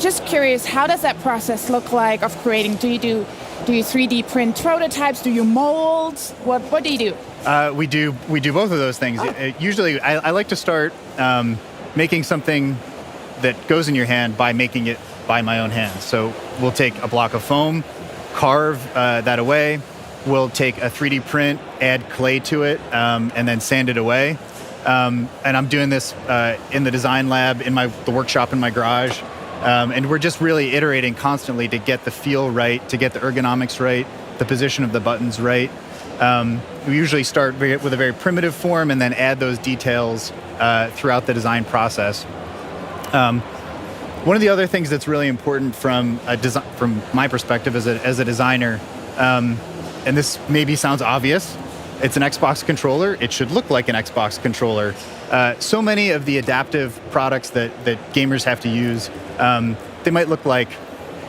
just curious, how does that process look like of creating? Do you 3D print prototypes? Do you mold? What do you do? We do both of those things. Usually, I like to start making something that goes in your hand by making it by my own hands. So we'll take a block of foam, carve that away. We'll take a 3D print, add clay to it, and then sand it away. And I'm doing this in the design lab, in the workshop in my garage. And we're just really iterating constantly to get the feel right, to get the ergonomics right, the position of the buttons right. We usually start with a very primitive form and then add those details throughout the design process. One of the other things that's really important from my perspective as a designer, and this maybe sounds obvious, it's an Xbox controller. It should look like an Xbox controller. So many of the adaptive products that gamers have to use, they might look like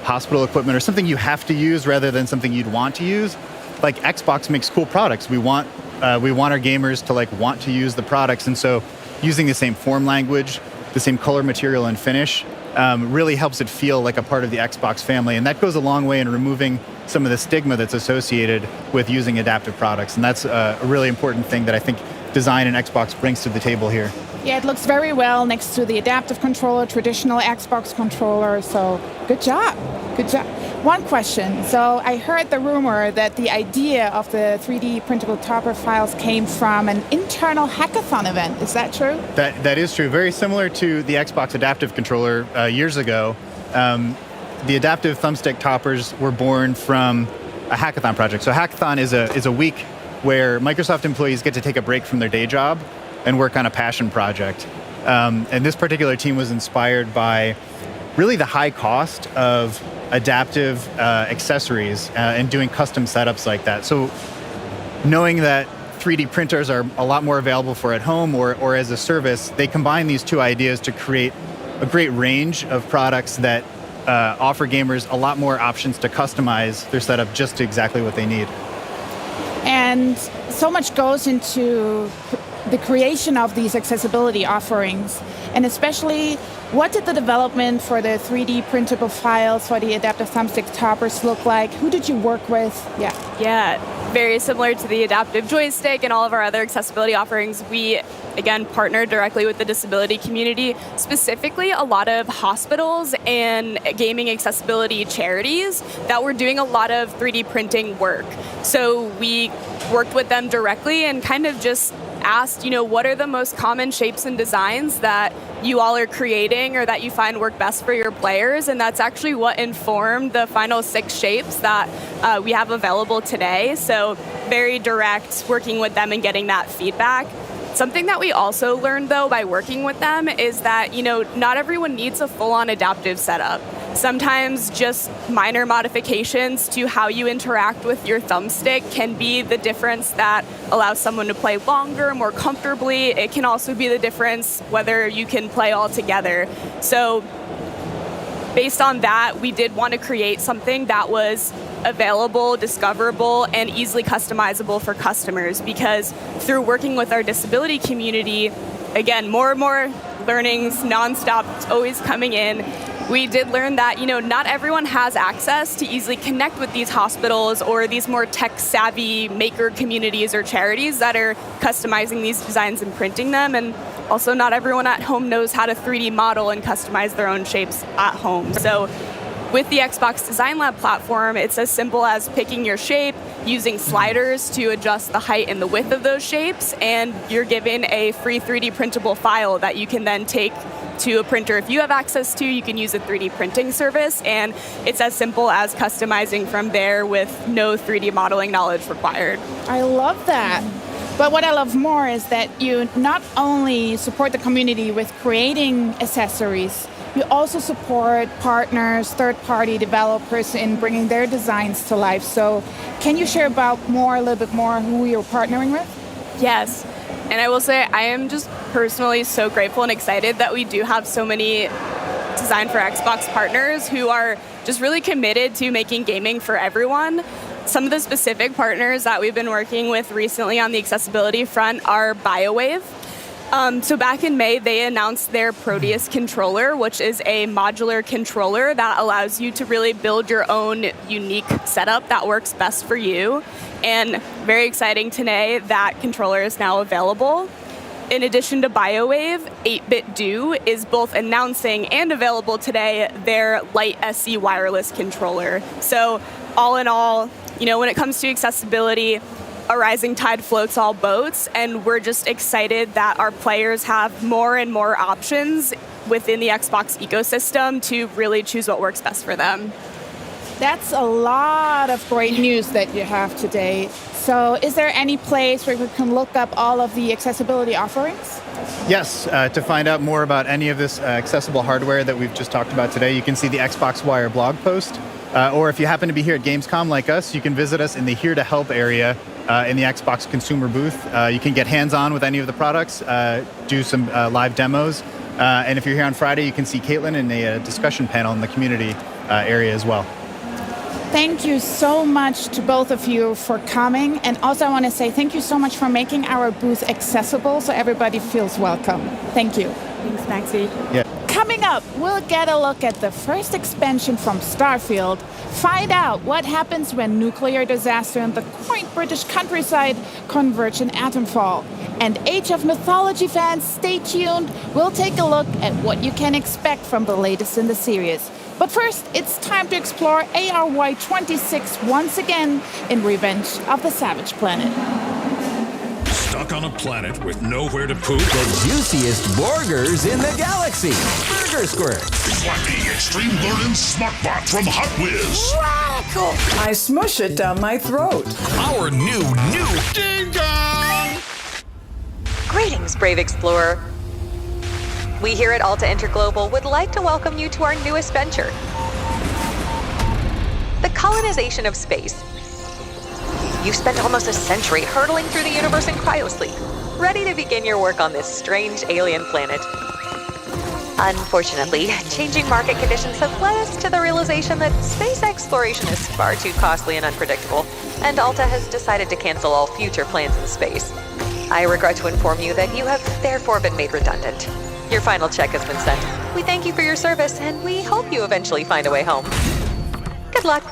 hospital equipment or something you have to use rather than something you'd want to use. Like Xbox makes cool products. We want our gamers to want to use the products, and so using the same form language, the same color, material, and finish really helps it feel like a part of the Xbox family, and that goes a long way in removing some of the stigma that's associated with using adaptive products, and that's a really important thing that I think design and Xbox brings to the table here. Yeah, it looks very well next to the adaptive controller, traditional Xbox controller, so good job. Good job. One question. So I heard the rumor that the idea of the 3D printable topper files came from an internal hackathon event. Is that true? That is true. Very similar to the Xbox adaptive controller years ago. The adaptive thumbstick toppers were born from a hackathon project. So hackathon is a week where Microsoft employees get to take a break from their day job and work on a passion project. And this particular team was inspired by really the high cost of adaptive accessories and doing custom setups like that. So knowing that 3D printers are a lot more available for at home or as a service, they combine these two ideas to create a great range of products that offer gamers a lot more options to customize their setup just to exactly what they need. And so much goes into the creation of these accessibility offerings, and especially what did the development for the 3D printable files for the adaptive thumbstick toppers look like? Who did you work with? Yeah, very similar to the adaptive joystick and all of our other accessibility offerings. We, again, partnered directly with the disability community, specifically a lot of hospitals and gaming accessibility charities that were doing a lot of 3D printing work. So we worked with them directly and kind of just asked, what are the most common shapes and designs that you all are creating or that you find work best for your players? And that's actually what informed the final 6 shapes that we have available today. So very direct, working with them and getting that feedback. Something that we also learned, though, by working with them is that, not everyone needs a full-on adaptive setup. Sometimes just minor modifications to how you interact with your thumbstick can be the difference that allows someone to play longer, more comfortably. It can also be the difference whether you can play all together. So based on that, we did want to create something that was available, discoverable, and easily customizable for customers, because through working with our disability community, again, more and more learnings nonstop, always coming in. We did learn that, not everyone has access to easily connect with these hospitals or these more tech-savvy maker communities or charities that are customizing these designs and printing them. And also not everyone at home knows how to 3D model and customize their own shapes at home. So with the Xbox Design Lab platform, it's as simple as picking your shape, using sliders to adjust the height and the width of those shapes, and you're given a free 3D printable file that you can then take to a printer. If you have access to, you can use a 3D printing service, and it's as simple as customizing from there with no 3D modeling knowledge required. I love that. But what I love more is that you not only support the community with creating accessories, you also support partners, third-party developers in bringing their designs to life. So can you share a little bit more who you're partnering with? Yes. And I will say I am just personally so grateful and excited that we do have so many Design for Xbox partners who are just really committed to making gaming for everyone. Some of the specific partners that we've been working with recently on the accessibility front are BioWave. So back in May, they announced their Proteus controller, which is a modular controller that allows you to really build your own unique setup that works best for you. And very exciting today, that controller is now available. In addition to BioWave, 8-Bit Do is both announcing and available today their Lite SE wireless controller. So all in all, you know, when it comes to accessibility, a rising tide floats all boats, and we're just excited that our players have more and more options within the Xbox ecosystem to really choose what works best for them. That's a lot of great news that you have today. So is there any place where we can look up all of the accessibility offerings? Yes, to find out more about any of this accessible hardware that we've just talked about today, you can see the Xbox Wire blog post. Or if you happen to be here at Gamescom like us, you can visit us in the Here to Help area in the Xbox consumer booth. You can get hands-on with any of the products, do some live demos. And if you're here on Friday, you can see Caitlin in a discussion panel in the community area as well. Thank you so much to both of you for coming. And also I want to say thank you so much for making our booth accessible so everybody feels welcome. Thank you. Thanks, Maxie. Yeah. Coming up, we'll get a look at the first expansion from Starfield, find out what happens when nuclear disaster in the quaint British countryside converge in Atomfall. And Age of Mythology fans, stay tuned. We'll take a look at what you can expect from the latest in the series. But first, it's time to explore ARY26 once again in Revenge of the Savage Planet. Stuck on a planet with nowhere to poop? The juiciest burgers in the galaxy. Burger Squirt. Flappy Extreme Learning Smartbot from Hot Whiz. Radical! I smush it down my throat. Our new Ding Dong! Greetings, brave explorer. We here at Alta Interglobal would like to welcome you to our newest venture, the colonization of space. You've spent almost a century hurtling through the universe in cryosleep, ready to begin your work on this strange alien planet. Unfortunately, changing market conditions have led us to the realization that space exploration is far too costly and unpredictable, and Alta has decided to cancel all future plans in space. I regret to inform you that you have therefore been made redundant. Your final check has been sent. We thank you for your service, and we hope you eventually find a way home. Good luck.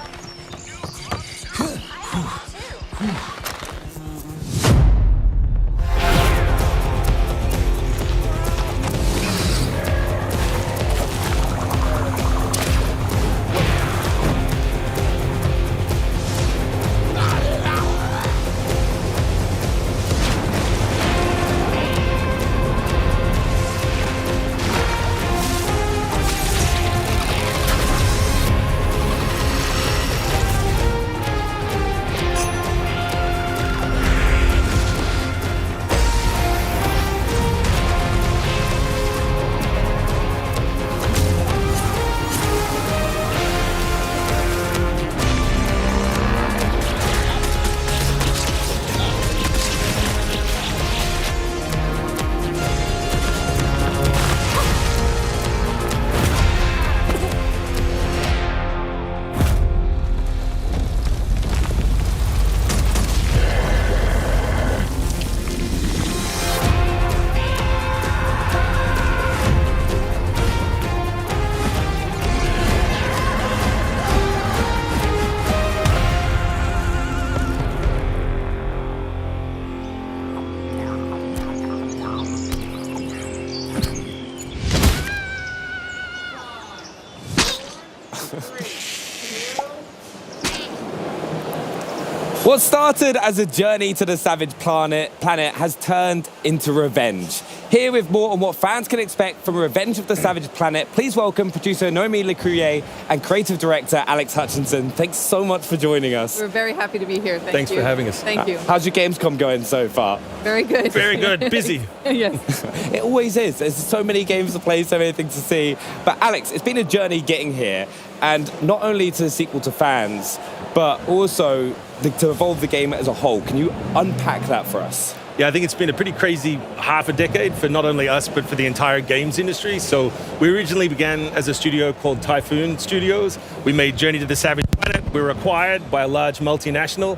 What started as a journey to the Savage Planet has turned into revenge. Here with more on what fans can expect from Revenge of the Savage Planet, please welcome producer Noémie Lecourier and creative director Alex Hutchinson. Thanks so much for joining us. We're very happy to be here. Thanks for having us. Thank you. How's your Gamescom going so far? Very good. Very good. Busy. Yes. It always is. There's so many games to play, so many things to see. But Alex, it's been a journey getting here, and not only to the sequel to fans, but also to evolve the game as a whole. Can you unpack that for us? Yeah, I think it's been a pretty crazy half a decade for not only us, but for the entire games industry. So we originally began as a studio called Typhoon Studios. We made Journey to the Savage Planet planet. We were acquired by a large multinational.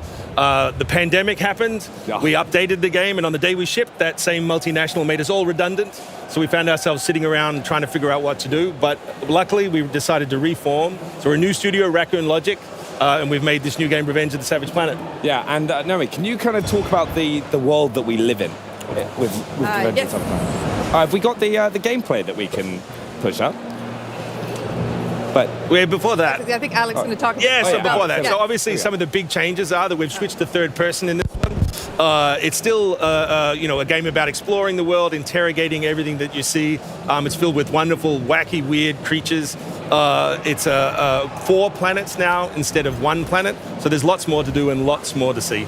The pandemic happened. We updated the game, and on the day we shipped, that same multinational made us all redundant. So we found ourselves sitting around trying to figure out what to do. But luckily, we decided to reform. So we're a new studio, Raccoon Logic. And we've made this new game, Revenge of the Savage Planet. Yeah, and Naomi, can you kind of talk about the world that we live in with Revenge of the Savage Planet? Have we got the gameplay that we can push up? But before that, I think Alex is going to talk about Yeah, so before that. Yeah. So obviously some of the big changes are that we've switched to third person in this one. It's still, a game about exploring the world, interrogating everything that you see. It's filled with wonderful, wacky, weird creatures. It's 4 planets now instead of 1 planet. So there's lots more to do and lots more to see.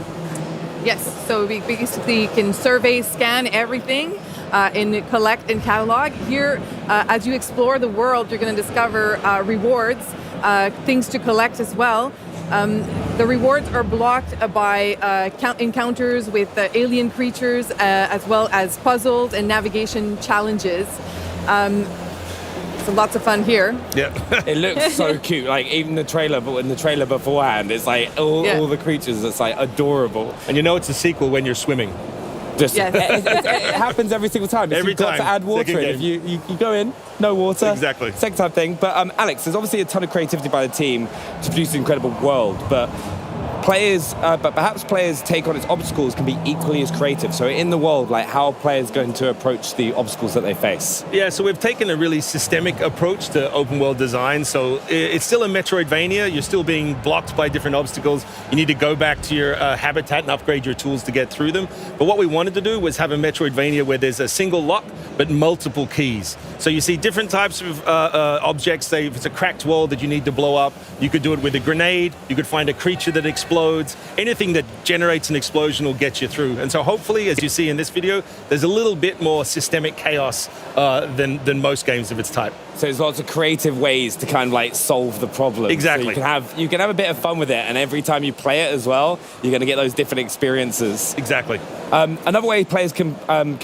Yes, so we basically can survey, scan everything, and collect and catalog. Here, as you explore the world, you're going to discover rewards, things to collect as well. The rewards are blocked by encounters with alien creatures, as well as puzzles and navigation challenges. So lots of fun here. Yeah, it looks so cute. Like even the trailer, but in the trailer beforehand, it's like all the creatures. It's like adorable. And you know it's a sequel when you're swimming. Just it happens every single time. Every You've got time. to add water in. If you go in, no water. Exactly. Second time thing. But Alex, there's obviously a ton of creativity by the team to produce an incredible world. But perhaps players' take on its obstacles can be equally as creative. So in the world, like how are players going to approach the obstacles that they face? Yeah, so we've taken a really systemic approach to open world design. So it's still a Metroidvania. You're still being blocked by different obstacles. You need to go back to your habitat and upgrade your tools to get through them. But what we wanted to do was have a Metroidvania where there's a single lock, but multiple keys. So you see different types of objects. Say if it's a cracked wall that you need to blow up, you could do it with a grenade. You could find a creature that explodes. Anything that generates an explosion will get you through. And so hopefully, as you see in this video, there's a little bit more systemic chaos than most games of its type. So there's lots of creative ways to kind of like solve the problem. Exactly. So you can have a bit of fun with it, and every time you play it as well, you're going to get those different experiences. Exactly. Another way players can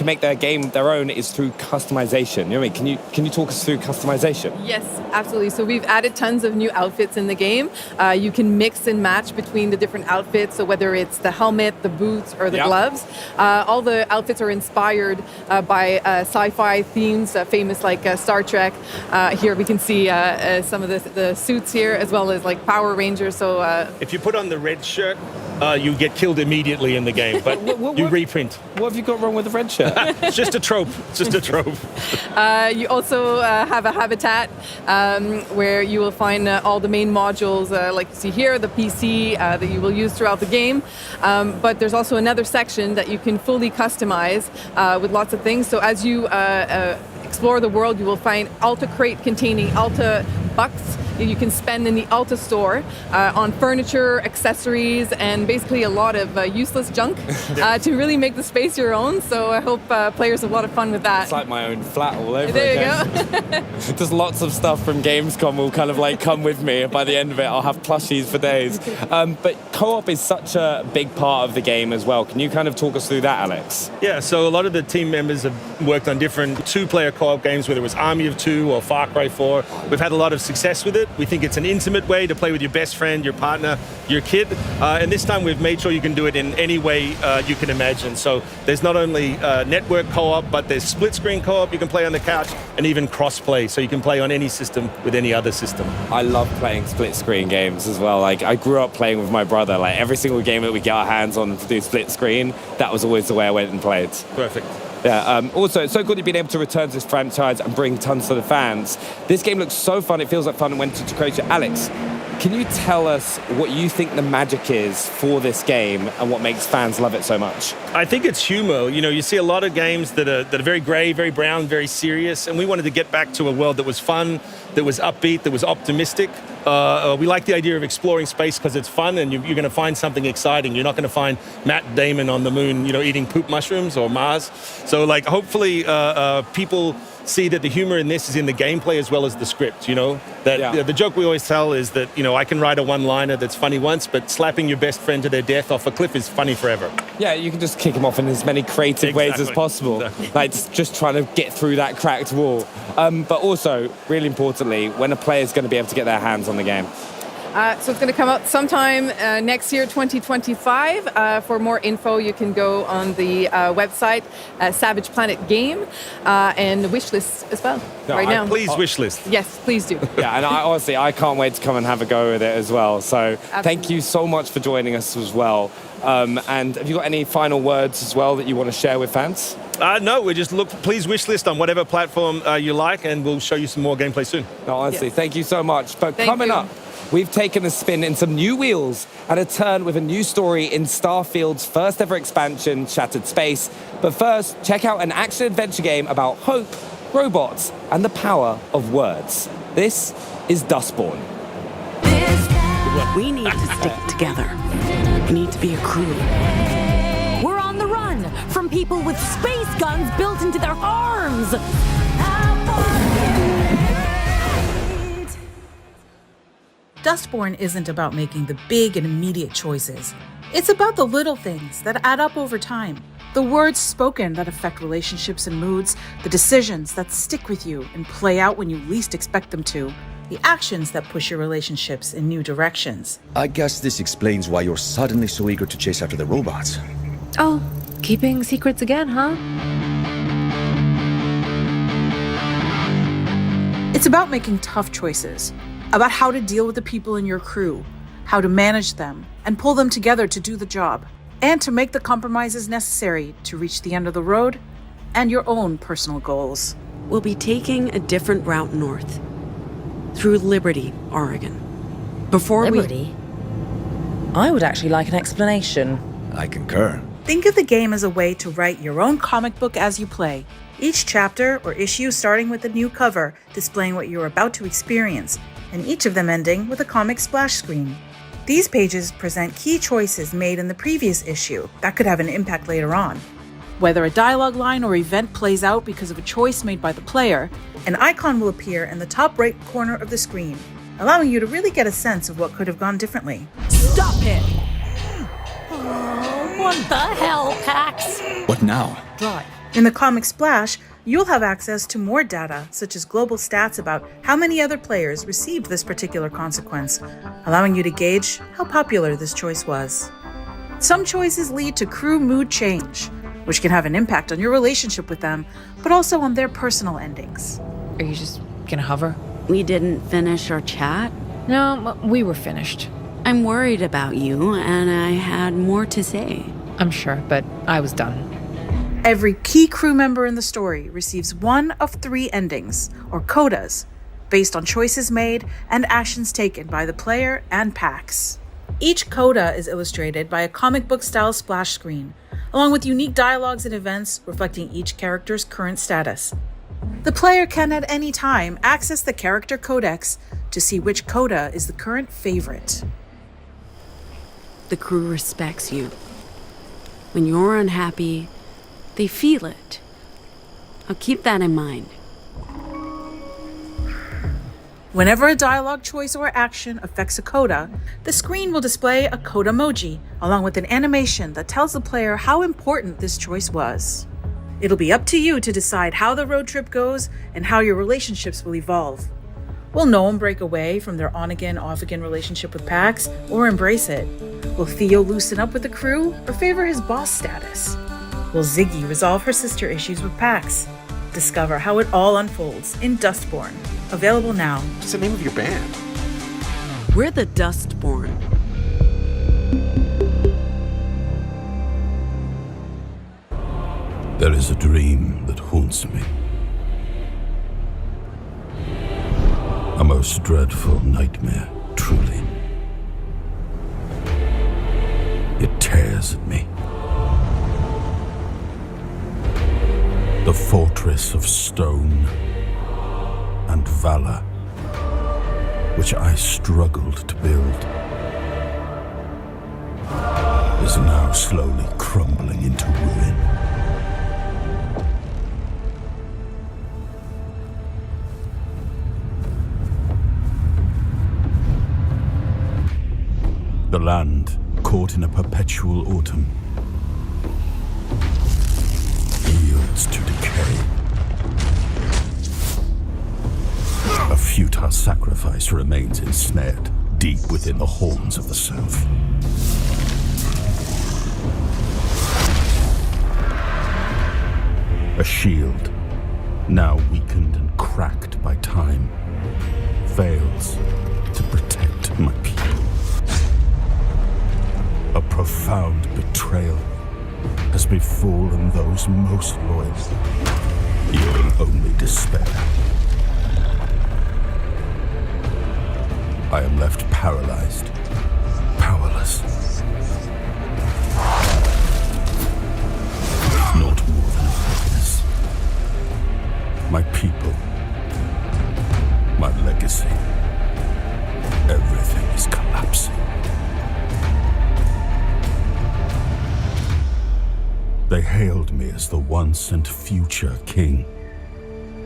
make their game their own is through customization. You know what I mean? Can you talk us through customization? Yes, absolutely. So we've added tons of new outfits in the game. You can mix and match between the different outfits. So whether it's the helmet, the boots, or the gloves, all the outfits are inspired by sci-fi themes, famous like Star Trek. Here we can see some of the suits here, as well as like Power Rangers. So if you put on the red shirt, you get killed immediately in the game, but you reprint. What have you got wrong with the red shirt? It's just a trope. It's just a trope. You also have a habitat where you will find all the main modules, like you see here, the PC that you will use throughout the game. But there's also another section that you can fully customize with lots of things. So as you explore the world, you will find Alta crate containing Alta bucks you can spend in the Alta store on furniture, accessories, and basically a lot of useless junk to really make the space your own. So I hope players have a lot of fun with that. It's like my own flat all over there again. There you go. Just lots of stuff from Gamescom will kind of like come with me. By the end of it, I'll have plushies for days. But co-op is such a big part of the game as well. Can you kind of talk us through that, Alex? Yeah, so a lot of the team members have worked on different 2-player co-op games, whether it was Army of Two or Far Cry 4. We've had a lot of success with it. We think it's an intimate way to play with your best friend, your partner, your kid. And this time we've made sure you can do it in any way you can imagine. So there's not only network co-op, but there's split-screen co-op you can play on the couch, and even cross-play, so you can play on any system with any other system. I love playing split-screen games as well. Like I grew up playing with my brother. Like every single game that we get our hands on to do split-screen, that was always the way I went and played. Perfect. Yeah, also, it's so good you've been able to return to this franchise and bring tons to the fans. This game looks so fun, it feels like fun, and went to Croatia. Alex, can you tell us what you think the magic is for this game and what makes fans love it so much? I think it's humor. You know, you see a lot of games that are very grey, very brown, very serious, and we wanted to get back to a world that was fun, that was upbeat, that was optimistic. We like the idea of exploring space because it's fun, and you're going to find something exciting. You're not going to find Matt Damon on the moon, eating poop mushrooms or Mars. So, like, hopefully people see that the humor in this is in the gameplay as well as the script, the joke we always tell is that, I can write a one-liner that's funny once, but slapping your best friend to their death off a cliff is funny forever. Yeah, you can just kick him off in as many creative ways as possible. Exactly. Like just trying to get through that cracked wall. But also, really importantly, when a player is going to be able to get their hands on the game. So it's going to come out sometime next year, 2025. For more info, you can go on the website, Savage Planet Game, and the wishlist as well. Now. Please wishlist. Yes, please do. Yeah, and honestly, I can't wait to come and have a go with it as well. So thank you so much for joining us as well. And have you got any final words as well that you want to share with fans? No, we just please wishlist on whatever platform you like, and we'll show you some more gameplay soon. No, honestly, thank you so much. But Thank coming you. up, we've taken a spin in some new wheels and a turn with a new story in Starfield's first ever expansion, Shattered Space. But first, check out an action-adventure game about hope, robots, and the power of words. This is Dustborn. We need to stick together. We need to be a crew. We're on the run from people with space guns built into their arms. Dustborn isn't about making the big and immediate choices. It's about the little things that add up over time. The words spoken that affect relationships and moods, the decisions that stick with you and play out when you least expect them to, the actions that push your relationships in new directions. I guess this explains why you're suddenly so eager to chase after the robots. Oh, keeping secrets again, huh? It's about making tough choices, about how to deal with the people in your crew, how to manage them, and pull them together to do the job, and to make the compromises necessary to reach the end of the road and your own personal goals. We'll be taking a different route north, through Liberty, Oregon. Before Liberty? I would actually like an explanation. I concur. Think of the game as a way to write your own comic book as you play. Each chapter or issue starting with a new cover displaying what you're about to experience, and each of them ending with a comic splash screen. These pages present key choices made in the previous issue that could have an impact later on. Whether a dialogue line or event plays out because of a choice made by the player, an icon will appear in the top right corner of the screen, allowing you to really get a sense of what could have gone differently. Stop it! Oh, what the hell, Pax? What now? Drive. In the comic splash, you'll have access to more data, such as global stats about how many other players received this particular consequence, allowing you to gauge how popular this choice was. Some choices lead to crew mood change, which can have an impact on your relationship with them, but also on their personal endings. Are you just gonna hover? We didn't finish our chat? No, we were finished. I'm worried about you, and I had more to say. I'm sure, but I was done. Every key crew member in the story receives one of 3 endings, or codas, based on choices made and actions taken by the player and PAX. Each coda is illustrated by a comic book style splash screen, along with unique dialogues and events reflecting each character's current status. The player can at any time access the character codex to see which coda is the current favorite. The crew respects you. When you're unhappy, they feel it. I'll keep that in mind. Whenever a dialogue choice or action affects a coda, the screen will display a coda emoji, along with an animation that tells the player how important this choice was. It'll be up to you to decide how the road trip goes and how your relationships will evolve. Will Noam break away from their on-again, off-again relationship with Pax, or embrace it? Will Theo loosen up with the crew, or favor his boss status? Will Ziggy resolve her sister issues with Pax? Discover how it all unfolds in Dustborn. Available now. What's the name of your band? We're the Dustborn. There is a dream that haunts me. A most dreadful nightmare, truly. It tears at me. The fortress of stone and valor, which I struggled to build, is now slowly crumbling into ruin. The land, caught in a perpetual autumn, yields to decay. A futile sacrifice remains ensnared deep within the horns of the South. A shield, now weakened and cracked by time, fails to protect my people. A profound betrayal has befallen those most loyal. Your only despair. I am left paralyzed, powerless. Not more than a witness. My people, my legacy, everything is collapsing. They hailed me as the once and future king.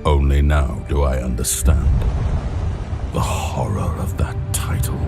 Only now do I understand the horror of that title.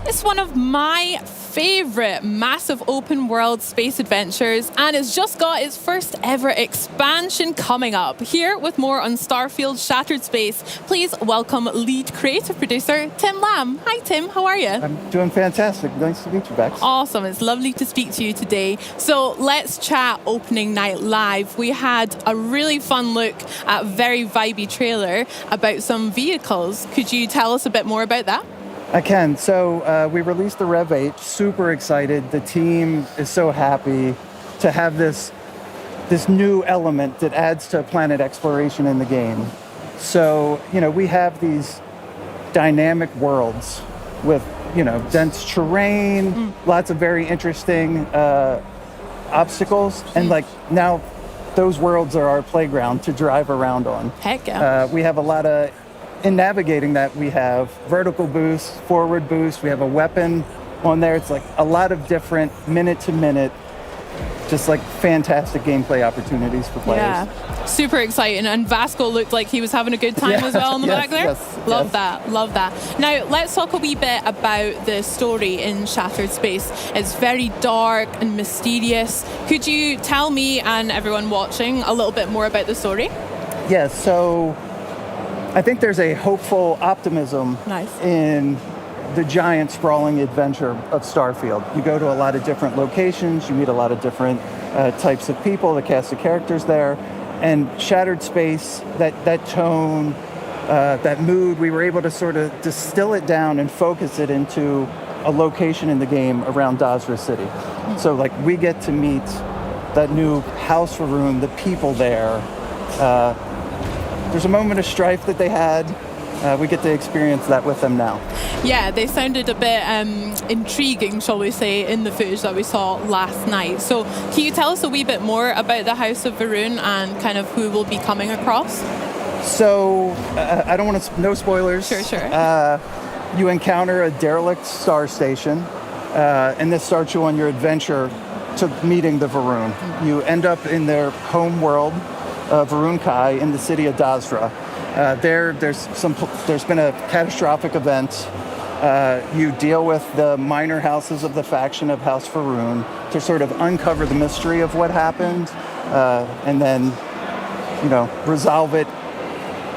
It's one of my favorite massive open world space adventures, and it's just got its first ever expansion coming up. Here with more on Starfield Shattered Space, please welcome lead creative producer Tim Lamb. Hi Tim, how are you? I'm doing fantastic. Nice to meet you, Bex. Awesome, it's lovely to speak to you today. So let's chat opening night live. We had a really fun look at a very vibey trailer about some vehicles. Could you tell us a bit more about that? I can. So we released the Rev 8, super excited. The team is so happy to have this new element that adds to planet exploration in the game. So, we have these dynamic worlds with, dense terrain, lots of very interesting obstacles. And now those worlds are our playground to drive around on. Heck yeah. We have a lot of... In navigating that, we have vertical boost, forward boost, we have a weapon on there. It's like a lot of different minute-to-minute, just like fantastic gameplay opportunities for players. Yeah, super exciting. And Vasco looked like he was having a good time as well in the back there. Love that. Now, let's talk a wee bit about the story in Shattered Space. It's very dark and mysterious. Could you tell me and everyone watching a little bit more about the story? Yes, so I think there's a hopeful optimism in the giant sprawling adventure of Starfield. You go to a lot of different locations, you meet a lot of different types of people, the cast of characters there, and Shattered Space, that tone, that mood, we were able to sort of distill it down and focus it into a location in the game around Dazra City. So we get to meet that new house for room, the people there. There's a moment of strife that they had. We get to experience that with them now. Yeah, they sounded a bit intriguing, shall we say, in the footage that we saw last night. So can you tell us a wee bit more about the House of Varun and kind of who we'll be coming across? So, I don't want to... No spoilers. Sure. You encounter a derelict star station, and this starts you on your adventure to meeting the Varun. You end up in their home world, Varun Kai, in the city of Dazra. There's been a catastrophic event. You deal with the minor houses of the faction of House Varun to sort of uncover the mystery of what happened, and then, resolve it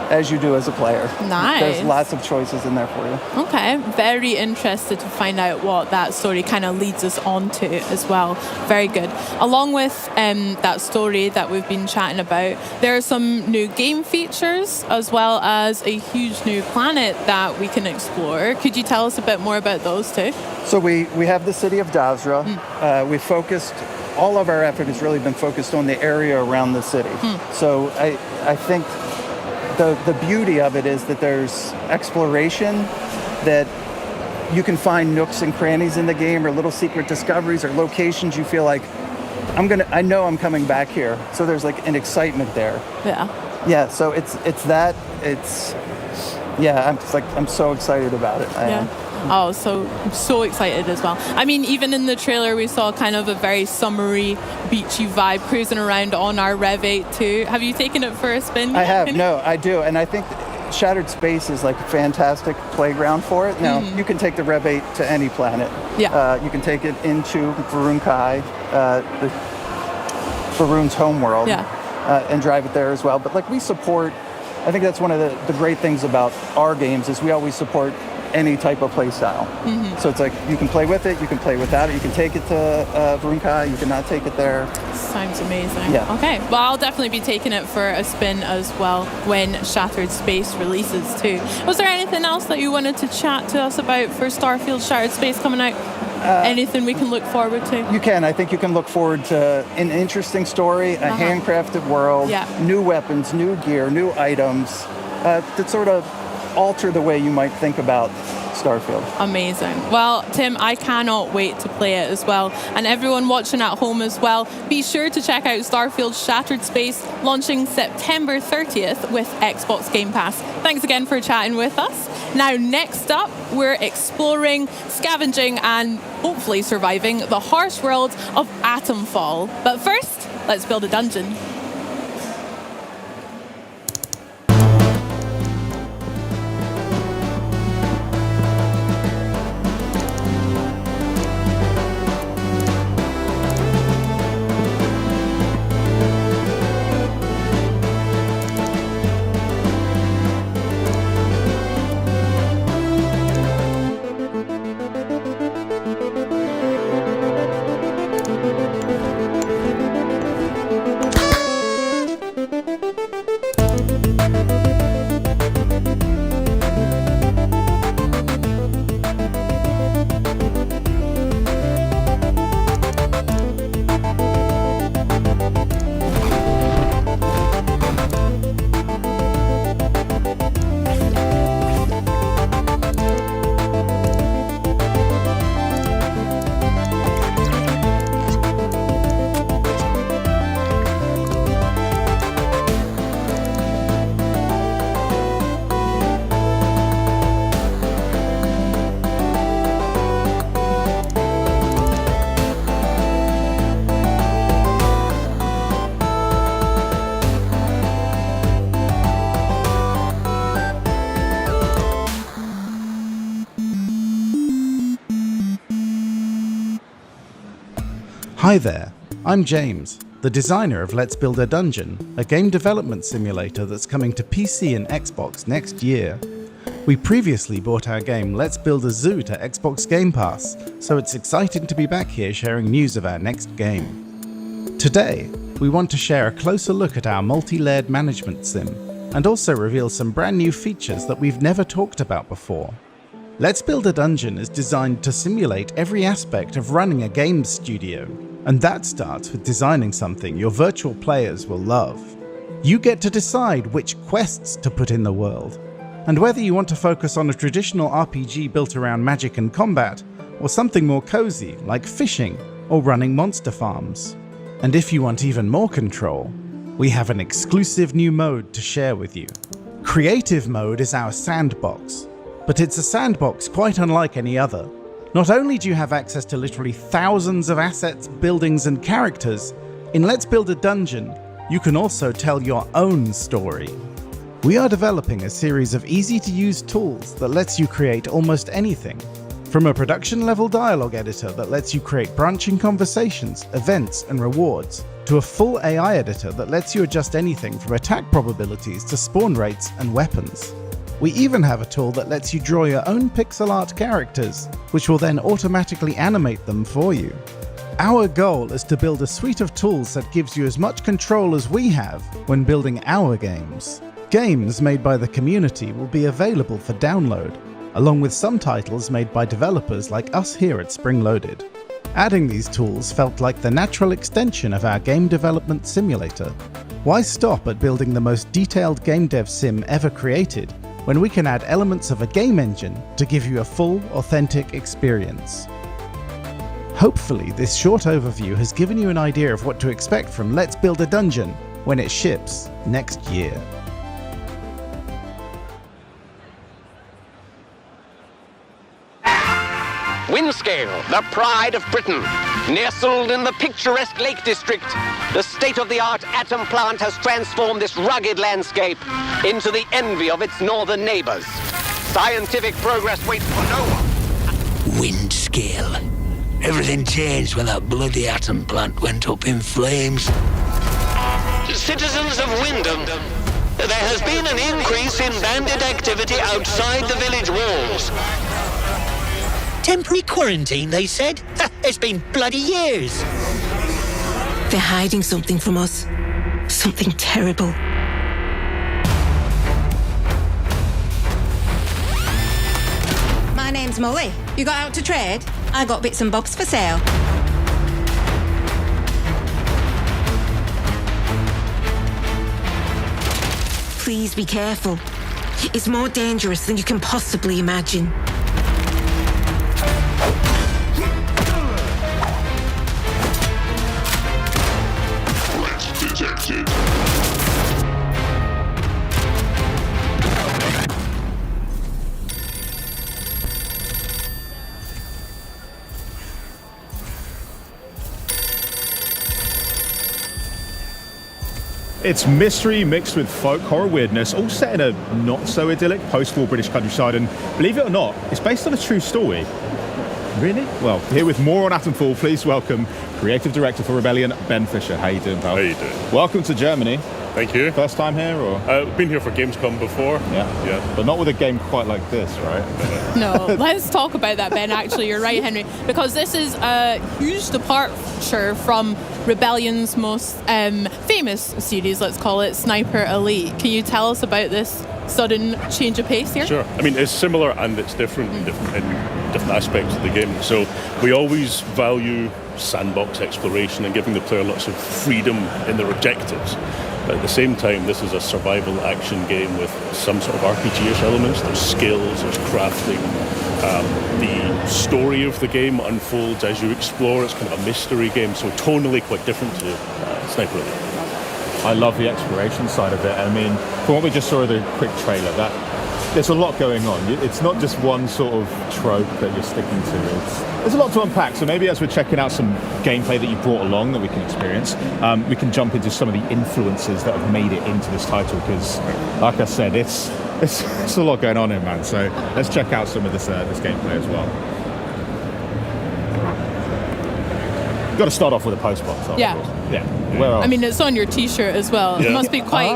as you do as a player. Nice. There's lots of choices in there for you. Okay, very interested to find out what that story kind of leads us on to as well. Very good. Along with that story that we've been chatting about, there are some new game features as well as a huge new planet that we can explore. Could you tell us a bit more about those too? So we have the city of Dazra. We focused... All of our effort has really been focused on the area around the city. So I think the beauty of it is that there's exploration, that you can find nooks and crannies in the game or little secret discoveries or locations you feel like, I know I'm coming back here. So there's an excitement there. Yeah. Yeah, so it's that, I'm so excited about it. Oh, so excited as well. I mean, even in the trailer, we saw kind of a very summery, beachy vibe cruising around on our Rev 8 too. Have you taken it for a spin? I have, no, I do. And I think Shattered Space is like a fantastic playground for it. Now, you can take the Rev 8 to any planet. Yeah. You can take it into Varunkai, Varun's homeworld, and drive it there as well. But like we support, I think that's one of the great things about our games is we always support any type of play style. So it's like you can play with it, you can play without it, you can take it to Varunkai, you can not take it there. Sounds amazing. Yeah. Okay, well, I'll definitely be taking it for a spin as well when Shattered Space releases too. Was there anything else that you wanted to chat to us about for Starfield Shattered Space coming out? Anything we can look forward to? You can. I think you can look forward to an interesting story, a handcrafted world, new weapons, new gear, new items that sort of alter the way you might think about Starfield. Amazing. Well, Tim, I cannot wait to play it as well. And everyone watching at home as well, be sure to check out Starfield Shattered Space, launching September 30th with Xbox Game Pass. Thanks again for chatting with us. Now, next up, we're exploring, scavenging, and hopefully surviving the harsh world of Atomfall. But first, let's build a dungeon. Hi there, I'm James, the designer of Let's Build a Dungeon, a game development simulator that's coming to PC and Xbox next year. We previously brought our game Let's Build a Zoo to Xbox Game Pass, so it's exciting to be back here sharing news of our next game. Today, we want to share a closer look at our multi-layered management sim, and also reveal some brand new features that we've never talked about before. Let's Build a Dungeon is designed to simulate every aspect of running a games studio, and that starts with designing something your virtual players will love. You get to decide which quests to put in the world, and whether you want to focus on a traditional RPG built around magic and combat, or something more cozy like fishing or running monster farms. And if you want even more control, we have an exclusive new mode to share with you. Creative mode is our sandbox, but it's a sandbox quite unlike any other. Not only do you have access to literally thousands of assets, buildings, and characters, in Let's Build a Dungeon, you can also tell your own story. We are developing a series of easy-to-use tools that lets you create almost anything, from a production-level dialogue editor that lets you create branching conversations, events, and rewards, to a full AI editor that lets you adjust anything from attack probabilities to spawn rates and weapons. We even have a tool that lets you draw your own pixel art characters, which will then automatically animate them for you. Our goal is to build a suite of tools that gives you as much control as we have when building our games. Games made by the community will be available for download, along with some titles made by developers like us here at Spring Loaded. Adding these tools felt like the natural extension of our game development simulator. Why stop at building the most detailed game dev sim ever created, when we can add elements of a game engine to give you a full, authentic experience? Hopefully, this short overview has given you an idea of what to expect from Let's Build a Dungeon when it ships next year. Windscale, the pride of Britain. Nestled in the picturesque Lake District, the state-of-the-art atom plant has transformed this rugged landscape into the envy of its northern neighbors. Scientific progress waits for no one. Wind scale. Everything changed when that bloody atom plant went up in flames. Citizens of Wyndham, there has been an increase in bandit activity outside the village walls. Temporary quarantine, they said? It's been bloody years. They're hiding something from us. Something terrible. My name's Molly. You got out to trade? I got bits and bobs for sale. Please be careful. It's more dangerous than you can possibly imagine. Detected. It's mystery mixed with folk horror weirdness, all set in a not-so-idyllic post-war British countryside, and believe it or not, it's based on a true story. Really? Well, here with more on Atomfall, please welcome Creative Director for Rebellion, Ben Fisher. How you doing, pal? How you doing? Welcome to Germany. Thank you. First time here, or? Been here for Gamescom before. Yeah. But not with a game quite like this, right? No, let's talk about that, Ben. Actually, you're right, Henry, because this is a huge departure from Rebellion's most famous series, let's call it, Sniper Elite. Can you tell us about this sudden change of pace here? Sure. I mean, it's similar and it's different in different aspects of the game. So we always value sandbox exploration and giving the player lots of freedom in their objectives. But at the same time, this is a survival action game with some sort of RPG-ish elements. There's skills, there's crafting. The story of the game unfolds as you explore. It's kind of a mystery game, so tonally quite different to Sniper Elite. I love the exploration side of it. I mean, from what we just saw in the quick trailer, there's a lot going on. It's not just one sort of trope that you're sticking to. There's a lot to unpack. So maybe as we're checking out some gameplay that you brought along that we can experience, we can jump into some of the influences that have made it into this title. Because, like I said, it's a lot going on here, man. So let's check out some of this gameplay as well. You've got to start off with a postbox. Yeah. Where else? I mean, it's on your T-shirt as well. Yeah. It must be quite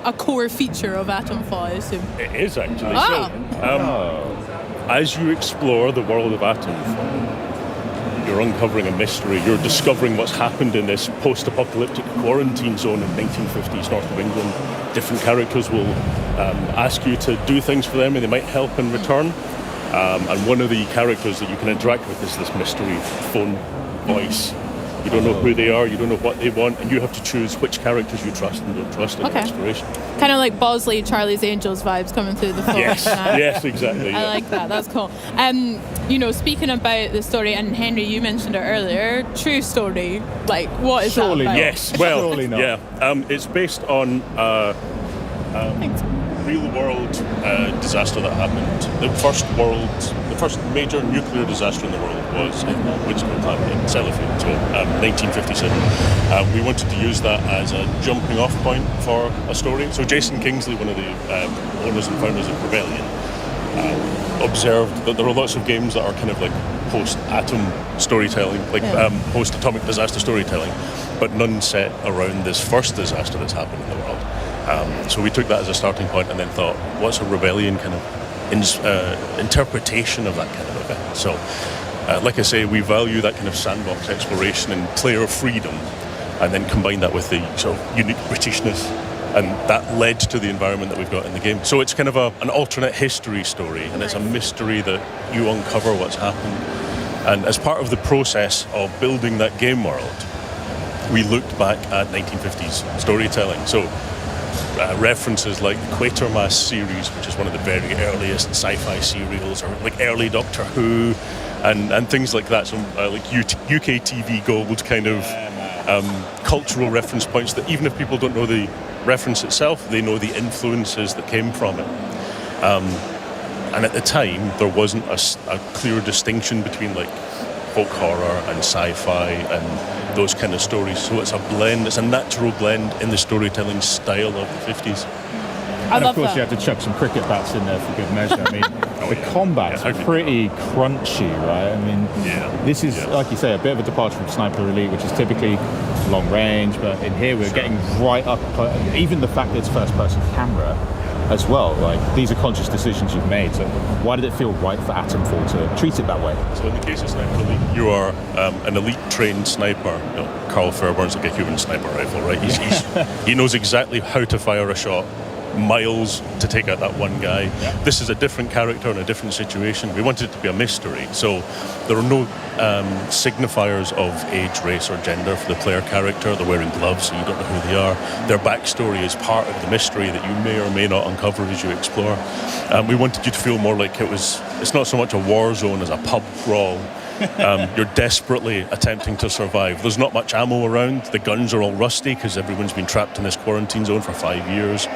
a core feature of Atomfall, I assume. It is, actually. Oh. As you explore the world of Atomfall, you're uncovering a mystery. You're discovering what's happened in this post-apocalyptic quarantine zone in 1950s north of England. Different characters will ask you to do things for them, and they might help in return. And one of the characters that you can interact with is this mystery phone voice. You don't know who they are, you don't know what they want, and you have to choose which characters you trust and don't trust in your exploration. Kind of like Bosley, Charlie's Angels vibes coming through the phone. Yes, exactly. I like that. That's cool. Speaking about the story, and Henry, you mentioned it earlier. True story. Like, what is that about? Yes. Well, surely not. Yeah. It's based on real-world disaster that happened. The first major nuclear disaster in the world was in Sellafield, so 1957. We wanted to use that as a jumping-off point for a story. So Jason Kingsley, one of the owners and founders of Rebellion, observed that there are lots of games that are kind of like post-atom storytelling, post-atomic disaster storytelling, but none set around this first disaster that's happened in the world. So we took that as a starting point and then thought, what's a Rebellion kind of interpretation of that kind of event? So, like I say, we value that kind of sandbox exploration and player freedom, and then combine that with the sort of unique Britishness, and that led to the environment that we've got in the game. So it's kind of an alternate history story, and it's a mystery that you uncover what's happened. And as part of the process of building that game world, we looked back at 1950s storytelling. So references like the Quatermass series, which is one of the very earliest sci-fi serials, or like early Doctor Who, and things like that. So like UK TV Gold kind of cultural reference points that even if people don't know the reference itself, they know the influences that came from it. And at the time, there wasn't a clear distinction between like folk horror and sci-fi and those kind of stories. So it's a blend, it's a natural blend in the storytelling style of the 50s. And of course, you have to chuck some cricket bats in there for good measure. I mean, the combat's pretty crunchy, right? I mean, this is, like you say, a bit of a departure from Sniper Elite, which is typically long range, but in here we're getting right up, even the fact that it's first-person camera as well. Like, these are conscious decisions you've made. So why did it feel right for Atomfall to treat it that way? So in the case of Sniper Elite, you are an elite trained sniper. You know, Carl Fairbairn's like a human sniper rifle, right? He knows exactly how to fire a shot, miles to take out that one guy. This is a different character in a different situation. We wanted it to be a mystery, so there are no signifiers of age, race or gender for the player character. They're wearing gloves, so you don't know who they are. Their backstory is part of the mystery that you may or may not uncover as you explore. We wanted you to feel more like it's not so much a war zone as a pub crawl. You're desperately attempting to survive. There's not much ammo around. The guns are all rusty because everyone's been trapped in this quarantine zone for 5 years.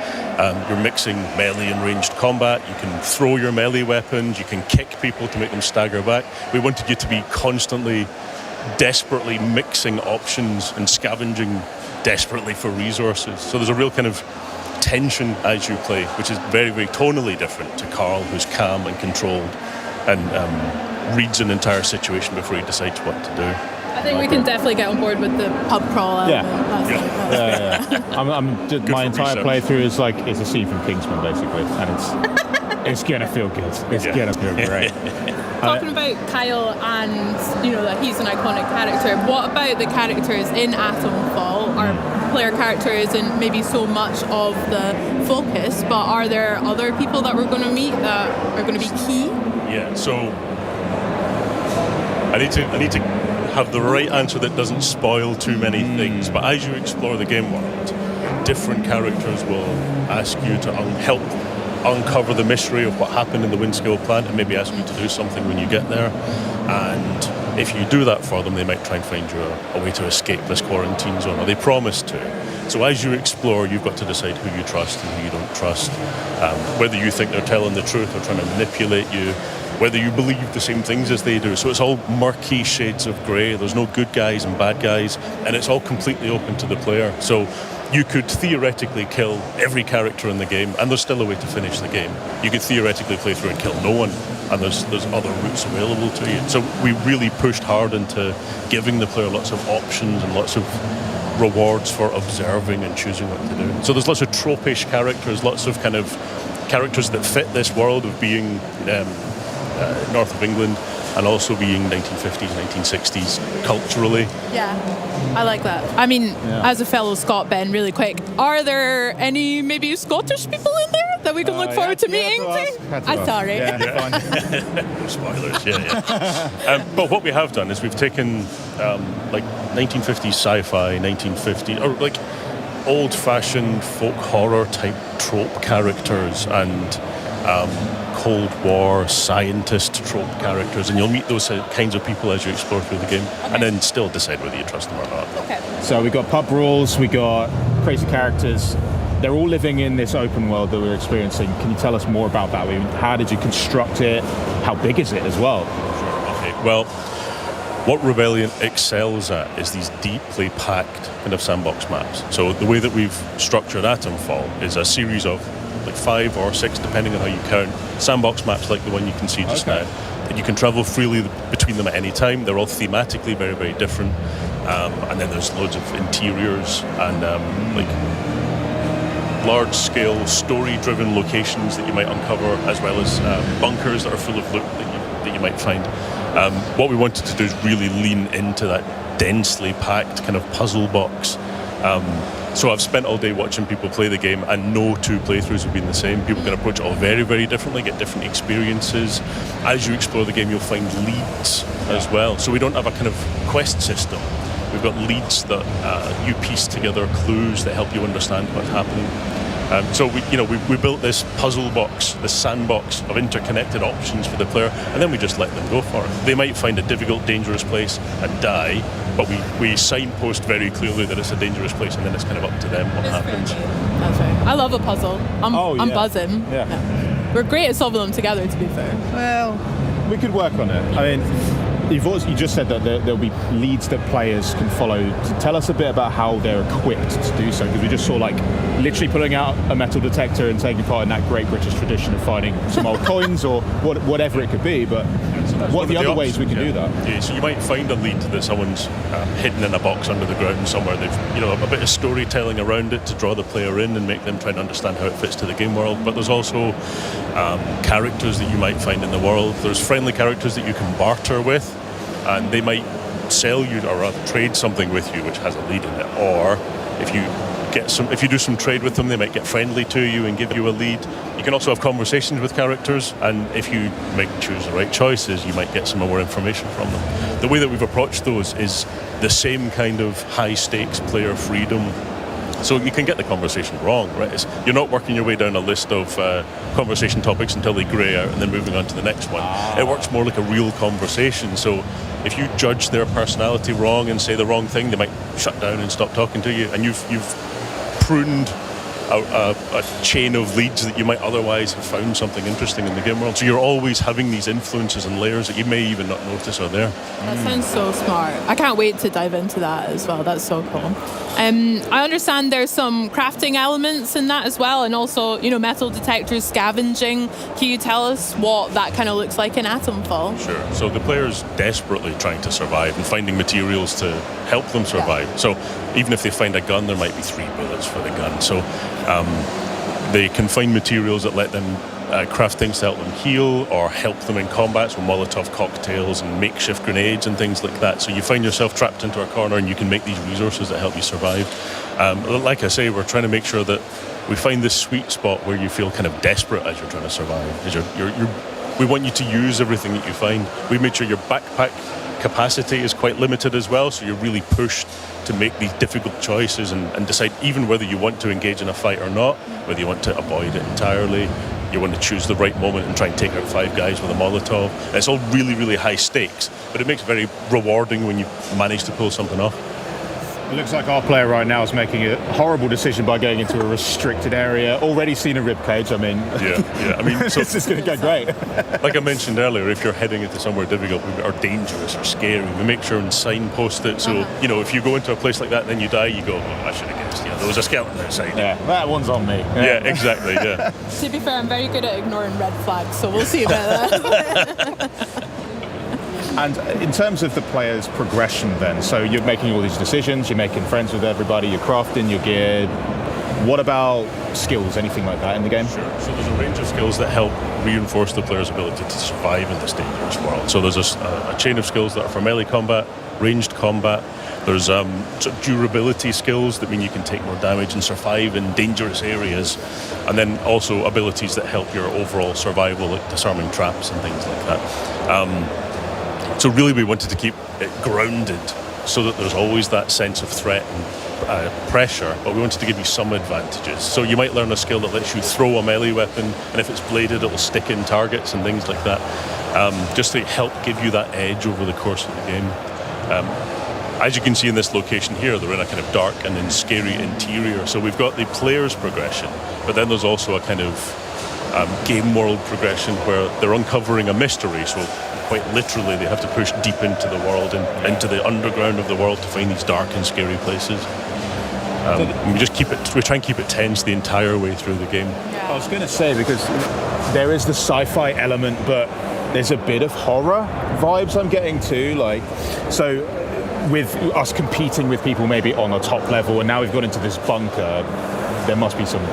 You're mixing melee and ranged combat. You can throw your melee weapons. You can kick people to make them stagger back. We wanted you to be constantly, desperately mixing options and scavenging desperately for resources. So there's a real kind of tension as you play, which is very, very tonally different to Carl, who's calm and controlled and reads an entire situation before he decides what to do. I think we can definitely get on board with the pub crawl element. My entire playthrough is like it's a scene from Kingsman, basically, and it's gonna feel good. It's gonna feel great. Talking about Kyle and that he's an iconic character, what about the characters in Atomfall? Are player characters and maybe so much of the focus, but are there other people that we're going to meet that are going to be key? Yeah, so I need to have the right answer that doesn't spoil too many things. But as you explore the game world, different characters will ask you to help uncover the mystery of what happened in the Windscale plant and maybe ask you to do something when you get there. And if you do that for them, they might try and find you a way to escape this quarantine zone, or they promise to. So as you explore, you've got to decide who you trust and who you don't trust, whether you think they're telling the truth or trying to manipulate you, whether you believe the same things as they do. So it's all murky shades of grey. There's no good guys and bad guys, and it's all completely open to the player. So you could theoretically kill every character in the game, and there's still a way to finish the game. You could theoretically play through and kill no one, and there's other routes available to you. So we really pushed hard into giving the player lots of options and lots of rewards for observing and choosing what to do. So there's lots of tropish characters, lots of kind of characters that fit this world of being north of England and also being 1950s, 1960s culturally. Yeah, I like that. I mean, as a fellow Scot, Ben, really quick, are there any maybe Scottish people in there that we can look forward to meeting? I'm sorry. No spoilers, but what we have done is we've taken like 1950s sci-fi, 1950s, or like old-fashioned folk horror type trope characters and Cold War scientist trope characters, and you'll meet those kinds of people as you explore through the game, and then still decide whether you trust them or not. Okay. So we got pub rules, we got crazy characters. They're all living in this open world that we're experiencing. Can you tell us more about that? I mean, how did you construct it? How big is it as well? Okay, well, what Rebellion excels at is these deeply packed kind of sandbox maps. So the way that we've structured Atomfall is a series of like 5 or 6, depending on how you count, sandbox maps like the one you can see just now. And you can travel freely between them at any time. They're all thematically very, very different. And then there's loads of interiors and like large-scale, story-driven locations that you might uncover, as well as bunkers that are full of loot that you might find. What we wanted to do is really lean into that densely packed kind of puzzle box. So I've spent all day watching people play the game, and no two playthroughs have been the same. People can approach it all very, very differently, get different experiences. As you explore the game, you'll find leads as well. So we don't have a kind of quest system. We've got leads that you piece together clues that help you understand what's happening. So we built this puzzle box, this sandbox of interconnected options for the player, and then we just let them go for it. They might find a difficult, dangerous place and die, but we signpost very clearly that it's a dangerous place, and then it's kind of up to them what happens. That's right. I love a puzzle. I'm buzzing. Yeah. We're great at solving them together, to be fair. Well, we could work on it. I mean, You just said that there'll be leads that players can follow. Tell us a bit about how they're equipped to do so, because we just saw like literally pulling out a metal detector and taking part in that great British tradition of finding some old coins or whatever it could be. But what are the other ways we can do that? Yeah, so you might find a lead that someone's hidden in a box under the ground somewhere. They've a bit of storytelling around it to draw the player in and make them try to understand how it fits to the game world. But there's also characters that you might find in the world. There's friendly characters that you can barter with, and they might sell you or rather trade something with you which has a lead in it. Or if you do some trade with them, they might get friendly to you and give you a lead. You can also have conversations with characters, and if you choose the right choices, you might get some more information from them. The way that we've approached those is the same kind of high stakes player freedom. So you can get the conversation wrong, right? You're not working your way down a list of conversation topics until they grey out and then moving on to the next one. It works more like a real conversation. So if you judge their personality wrong and say the wrong thing, they might shut down and stop talking to you, and you've pruned a chain of leads that you might otherwise have found something interesting in the game world. So you're always having these influences and layers that you may even not notice are there. That sounds so smart. I can't wait to dive into that as well. That's so cool. I understand there's some crafting elements in that as well, and also, metal detectors, scavenging. Can you tell us what that kind of looks like in Atomfall? Sure. So the player's desperately trying to survive and finding materials to help them survive. Yeah. So even if they find a gun, there might be 3 bullets for the gun. So they can find materials that let them craft things to help them heal or help them in combat, so Molotov cocktails and makeshift grenades and things like that. So you find yourself trapped into a corner and you can make these resources that help you survive. Like I say, we're trying to make sure that we find this sweet spot where you feel kind of desperate as you're trying to survive. We want you to use everything that you find. We made sure your backpack capacity is quite limited as well, so you're really pushed to make these difficult choices and decide even whether you want to engage in a fight or not, whether you want to avoid it entirely. You want to choose the right moment and try and take out 5 guys with a Molotov. It's all really, really high stakes, but it makes it very rewarding when you manage to pull something off. It looks like our player right now is making a horrible decision by going into a restricted area. Already seen a ribcage. I mean, yeah. I mean, so this is going to go great. Like I mentioned earlier, if you're heading into somewhere difficult or dangerous or scary, we make sure and signpost it. So if you go into a place like that and then you die, you go, I should have guessed. There was a skeleton outside. Yeah, that one's on me. Yeah, exactly. Yeah. To be fair, I'm very good at ignoring red flags, so we'll see about that. And in terms of the player's progression then, so you're making all these decisions, you're making friends with everybody, you're crafting your gear. What about skills, anything like that in the game? Sure. So there's a range of skills that help reinforce the player's ability to survive in this dangerous world. So there's a chain of skills that are for melee combat, ranged combat. There's sort of durability skills that mean you can take more damage and survive in dangerous areas. And then also abilities that help your overall survival, like disarming traps and things like that. So really we wanted to keep it grounded so that there's always that sense of threat and pressure, but we wanted to give you some advantages. So you might learn a skill that lets you throw a melee weapon, and if it's bladed, it will stick in targets and things like that, just to help give you that edge over the course of the game. As you can see in this location here, they're in a kind of dark and then scary interior. So we've got the player's progression, but then there's also a kind of game world progression where they're uncovering a mystery. So quite literally, they have to push deep into the world and into the underground of the world to find these dark and scary places. We try and keep it tense the entire way through the game. I was going to say, because there is the sci-fi element, but there's a bit of horror vibes I'm getting too. So with us competing with people maybe on a top level, and now we've got into this bunker, there must be some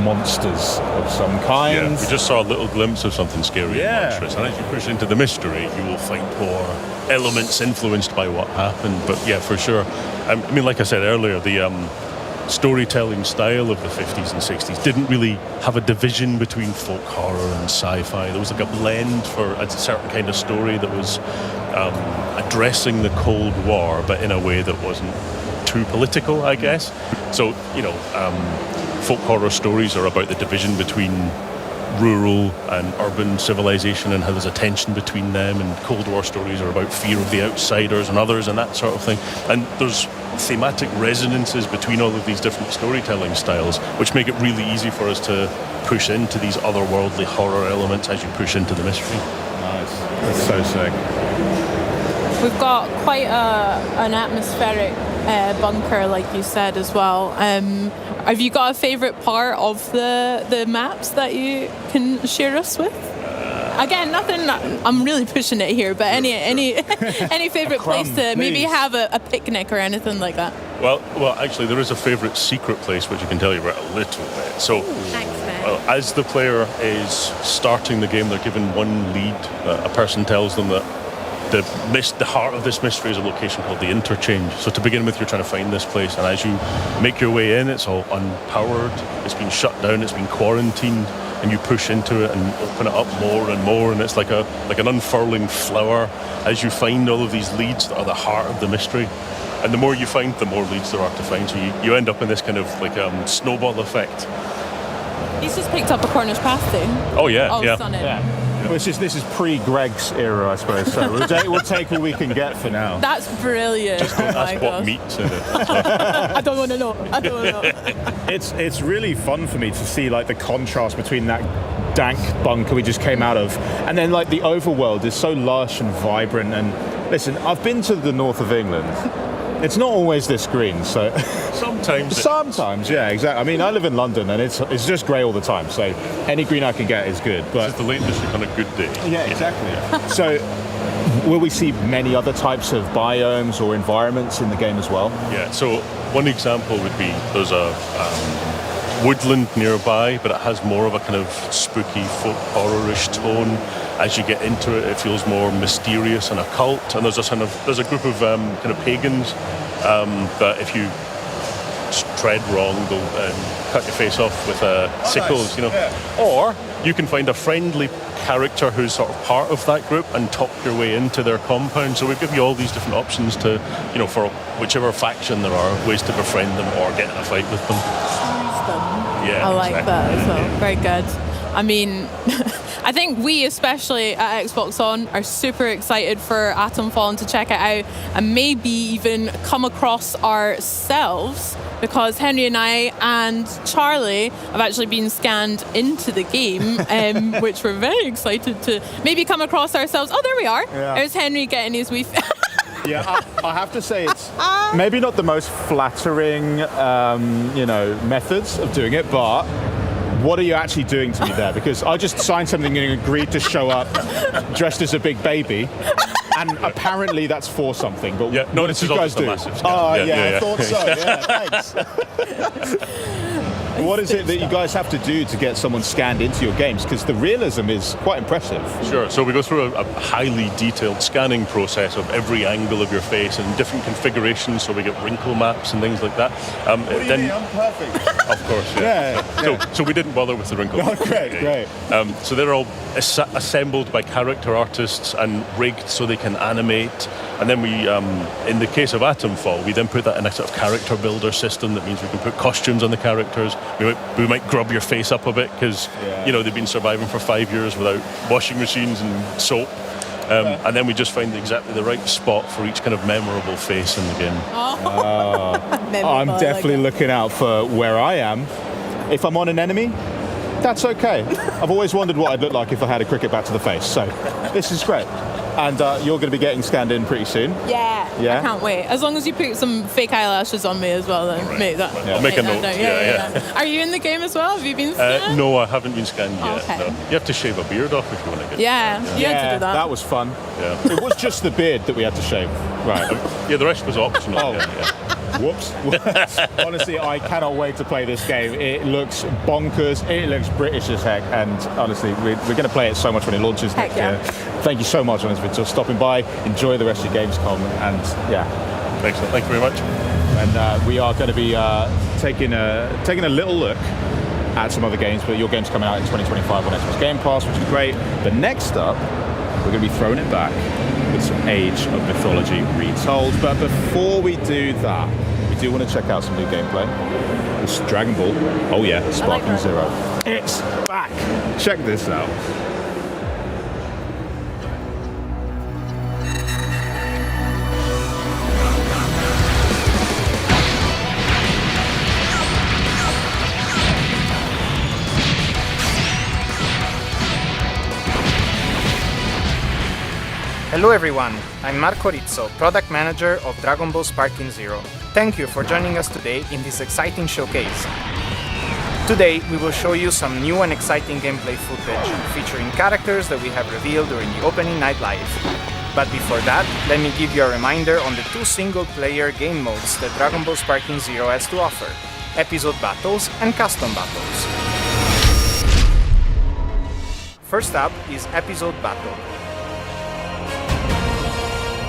monsters of some kind. Yeah, we just saw a little glimpse of something scary and monstrous, and as you push into the mystery, you will find more elements influenced by what happened. But yeah, for sure. I mean, like I said earlier, the storytelling style of the 50s and 60s didn't really have a division between folk horror and sci-fi. There was like a blend for a certain kind of story that was addressing the Cold War, but in a way that wasn't too political, I guess. So, folk horror stories are about the division between rural and urban civilization and how there's a tension between them, and Cold War stories are about fear of the outsiders and others and that sort of thing. And there's thematic resonances between all of these different storytelling styles, which make it really easy for us to push into these otherworldly horror elements as you push into the mystery. Nice. That's so sick. We've got quite an atmospheric bunker, like you said, as well. Have you got a favourite part of the maps that you can share us with? Again, nothing. I'm really pushing it here, but any favourite place to maybe have a picnic or anything like that? Well, actually, there is a favourite secret place which I can tell you about a little bit. So, as the player is starting the game, they're given one lead. A person tells them that the heart of this mystery is a location called the Interchange. So to begin with, you're trying to find this place, and as you make your way in, it's all unpowered. It's been shut down. It's been quarantined. And you push into it and open it up more and more, and it's like an unfurling flower as you find all of these leads that are the heart of the mystery. And the more you find, the more leads there are to find. So you end up in this kind of like snowball effect. He's just picked up a Cornish pasty. Oh yeah, oh, yeah. Stunning. Yeah. Well, this is pre-Greg's era, I suppose. So we'll take what we can get for now. That's brilliant. Just don't ask what meat's in it. I don't want to know. It's really fun for me to see like the contrast between that dank bunker we just came out of, and then like the overworld is so lush and vibrant. And listen, I've been to the north of England. It's not always this green, so sometimes, yeah, exactly. I mean, I live in London, and it's just grey all the time. So any green I can get is good. But it's the Lake District on a good day. Yeah, exactly. Yeah. So, will we see many other types of biomes or environments in the game as well? Yeah. So one example would be there's a woodland nearby, but it has more of a kind of spooky folk horror-ish tone. As you get into it, it feels more mysterious and occult. And there's a group of kind of pagans that if you tread wrong, they'll cut your face off with sickles, you know. Yeah. Or you can find a friendly character who's sort of part of that group and talk your way into their compound. So we give you all these different options to, you know, for whichever faction there are, ways to befriend them or get in a fight with them. Yeah, I like that as well. Very good. I mean, I think we, especially at Xbox On, are super excited for Atomfall and to check it out and maybe even come across ourselves, because Henry and I and Charlie have actually been scanned into the game, which we're very excited to maybe come across ourselves. Oh, there we are. Yeah. There's Henry getting his wee... Yeah, I have to say it's maybe not the most flattering, methods of doing it, but what are you actually doing to me there? Because I just signed something and agreed to show up dressed as a big baby, and apparently that's for something. But yeah, no, what did you guys do? Oh, yeah, I thought so. Yeah, thanks. What is it that you guys have to do to get someone scanned into your games? Because the realism is quite impressive. Sure. So we go through a highly detailed scanning process of every angle of your face and different configurations. So we get wrinkle maps and things like that. What do you mean? I'm perfect. Of course, yeah. So we didn't bother with the wrinkle maps. Oh, great. So they're all assembled by character artists and rigged so they can animate. And then we, in the case of Atomfall, we then put that in a sort of character builder system. That means we can put costumes on the characters. We might grub your face up a bit because, they've been surviving for 5 years without washing machines and soap. And then we just find exactly the right spot for each kind of memorable face in the game. I'm definitely looking out for where I am. If I'm on an enemy, that's okay. I've always wondered what I'd look like if I had a cricket bat to the face. So this is great. And you're going to be getting scanned in pretty soon. Yeah. I can't wait. As long as you put some fake eyelashes on me as well, then make that. I'll make a note. Yeah. Are you in the game as well? Have you been scanned? No, I haven't been scanned yet. Okay. No. You have to shave a beard off if you want to get. Yeah, you had to do that. That was fun. Yeah. It was just the beard that we had to shave. Right. The rest was optional. Oh. Yeah. Whoops. Honestly, I cannot wait to play this game. It looks bonkers. It looks British as heck. And honestly, we're going to play it so much when it launches next year. Thank you so much, honestly, for stopping by. Enjoy the rest of your gamescom. And excellent. Thank you very much. And we are going to be taking a little look at some other games, but your game's coming out in 2025 on Xbox Game Pass, which is great. But next up, we're going to be throwing it back with some Age of Mythology retold. But before we do that, we do want to check out some new gameplay. It's Dragon Ball. Oh yeah, Sparking Zero. It's back. Check this out. Hello everyone, I'm Marco Rizzo, Product Manager of Dragon Ball Sparking Zero. Thank you for joining us today in this exciting showcase. Today we will show you some new and exciting gameplay footage featuring characters that we have revealed during the opening night live. But before that, let me give you a reminder on the 2 single-player game modes that Dragon Ball Sparking Zero has to offer: Episode Battles and Custom Battles. First up is Episode Battle.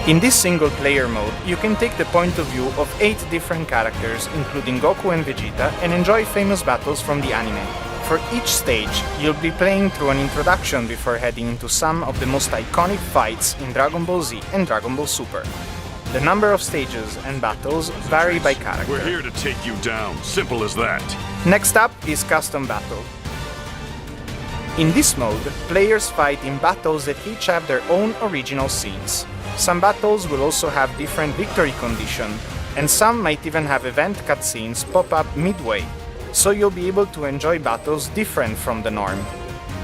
In this single-player mode, you can take the point of view of 8 different characters, including Goku and Vegeta, and enjoy famous battles from the anime. For each stage, you'll be playing through an introduction before heading into some of the most iconic fights in Dragon Ball Z and Dragon Ball Super. The number of stages and battles vary by character. We're here to take you down, simple as that. Next up is Custom Battle. In this mode, players fight in battles that each have their own original scenes. Some battles will also have different victory condition, and some might even have event cutscenes pop up midway, so you'll be able to enjoy battles different from the norm.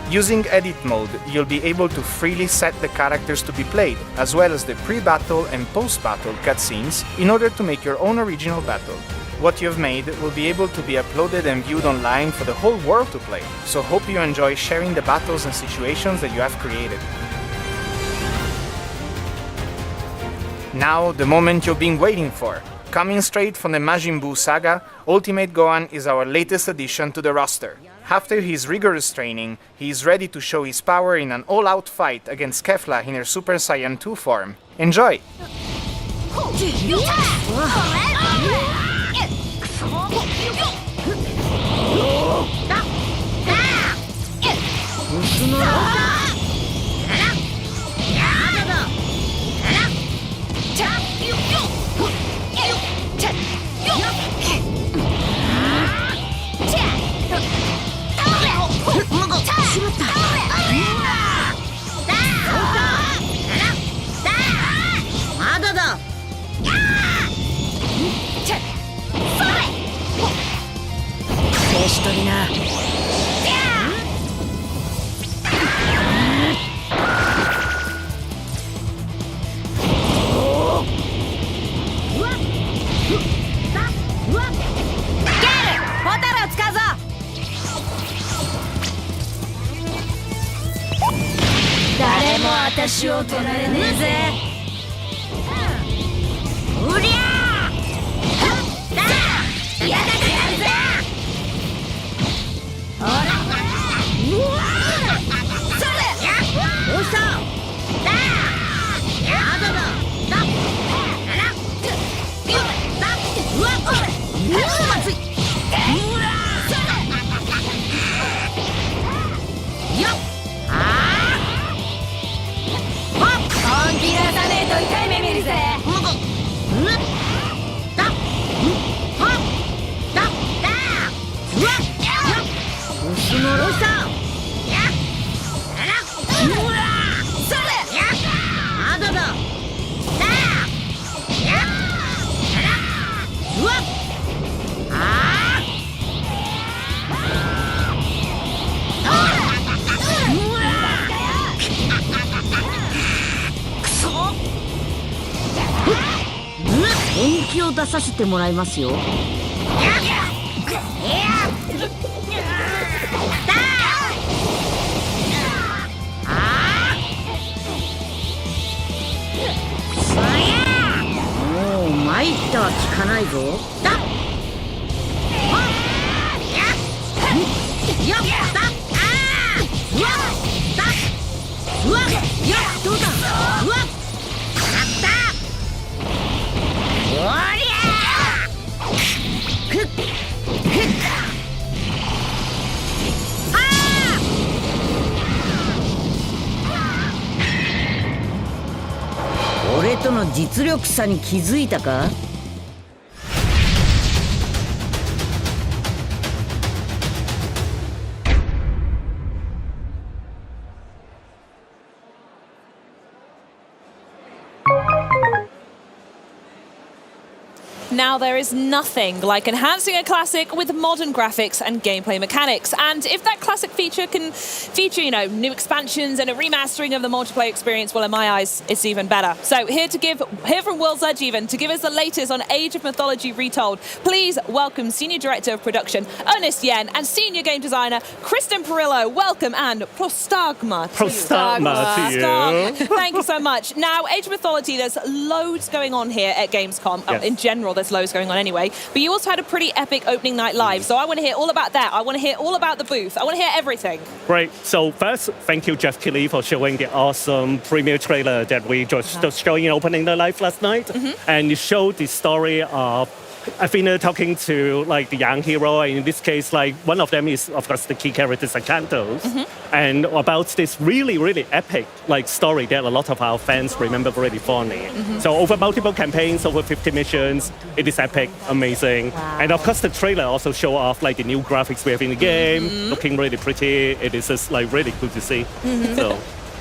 Using Edit mode, you'll be able to freely set the characters to be played, as well as the pre-battle and post-battle cutscenes, in order to make your own original battle. What you've made will be able to be uploaded and viewed online for the whole world to play, so hope you enjoy sharing the battles and situations that you have created. Now, the moment you've been waiting for. Coming straight from the Majin Buu saga, Ultimate Gohan is our latest addition to the roster. After his rigorous training, he is ready to show his power in an all-out fight against Kefla in her Super Saiyan 2 form. Enjoy! Now, there is nothing like enhancing a classic with modern graphics and gameplay mechanics. And if that classic feature can feature, you know, new expansions and a remastering of the multiplayer experience, well, in my eyes, it's even better. So here from World's Edge even, to give us the latest on Age of Mythology Retold, please welcome Senior Director of Production, Ernest Yen, and Senior Game Designer, Kristen Perillo. Welcome and prostagma to you. Thank you so much. Now, Age of Mythology, there's loads going on here at Gamescom. Yes. In general, there's loads going on anyway. But you also had a pretty epic opening night live. So I want to hear all about that. I want to hear all about the booth. I want to hear everything. Great. So first, thank you, Jeff Keighley, for showing the awesome premiere trailer that we just showing in opening the live last night. And it showed the story of Athena talking to like the young hero, and in this case, like one of them is of course the key character, Achantos, and about this really, really epic like story that a lot of our fans remember really fondly. So over multiple campaigns, over 50 missions, it is epic, amazing, and of course the trailer also show off like the new graphics we have in the game, looking really pretty. It is just like really cool to see. So.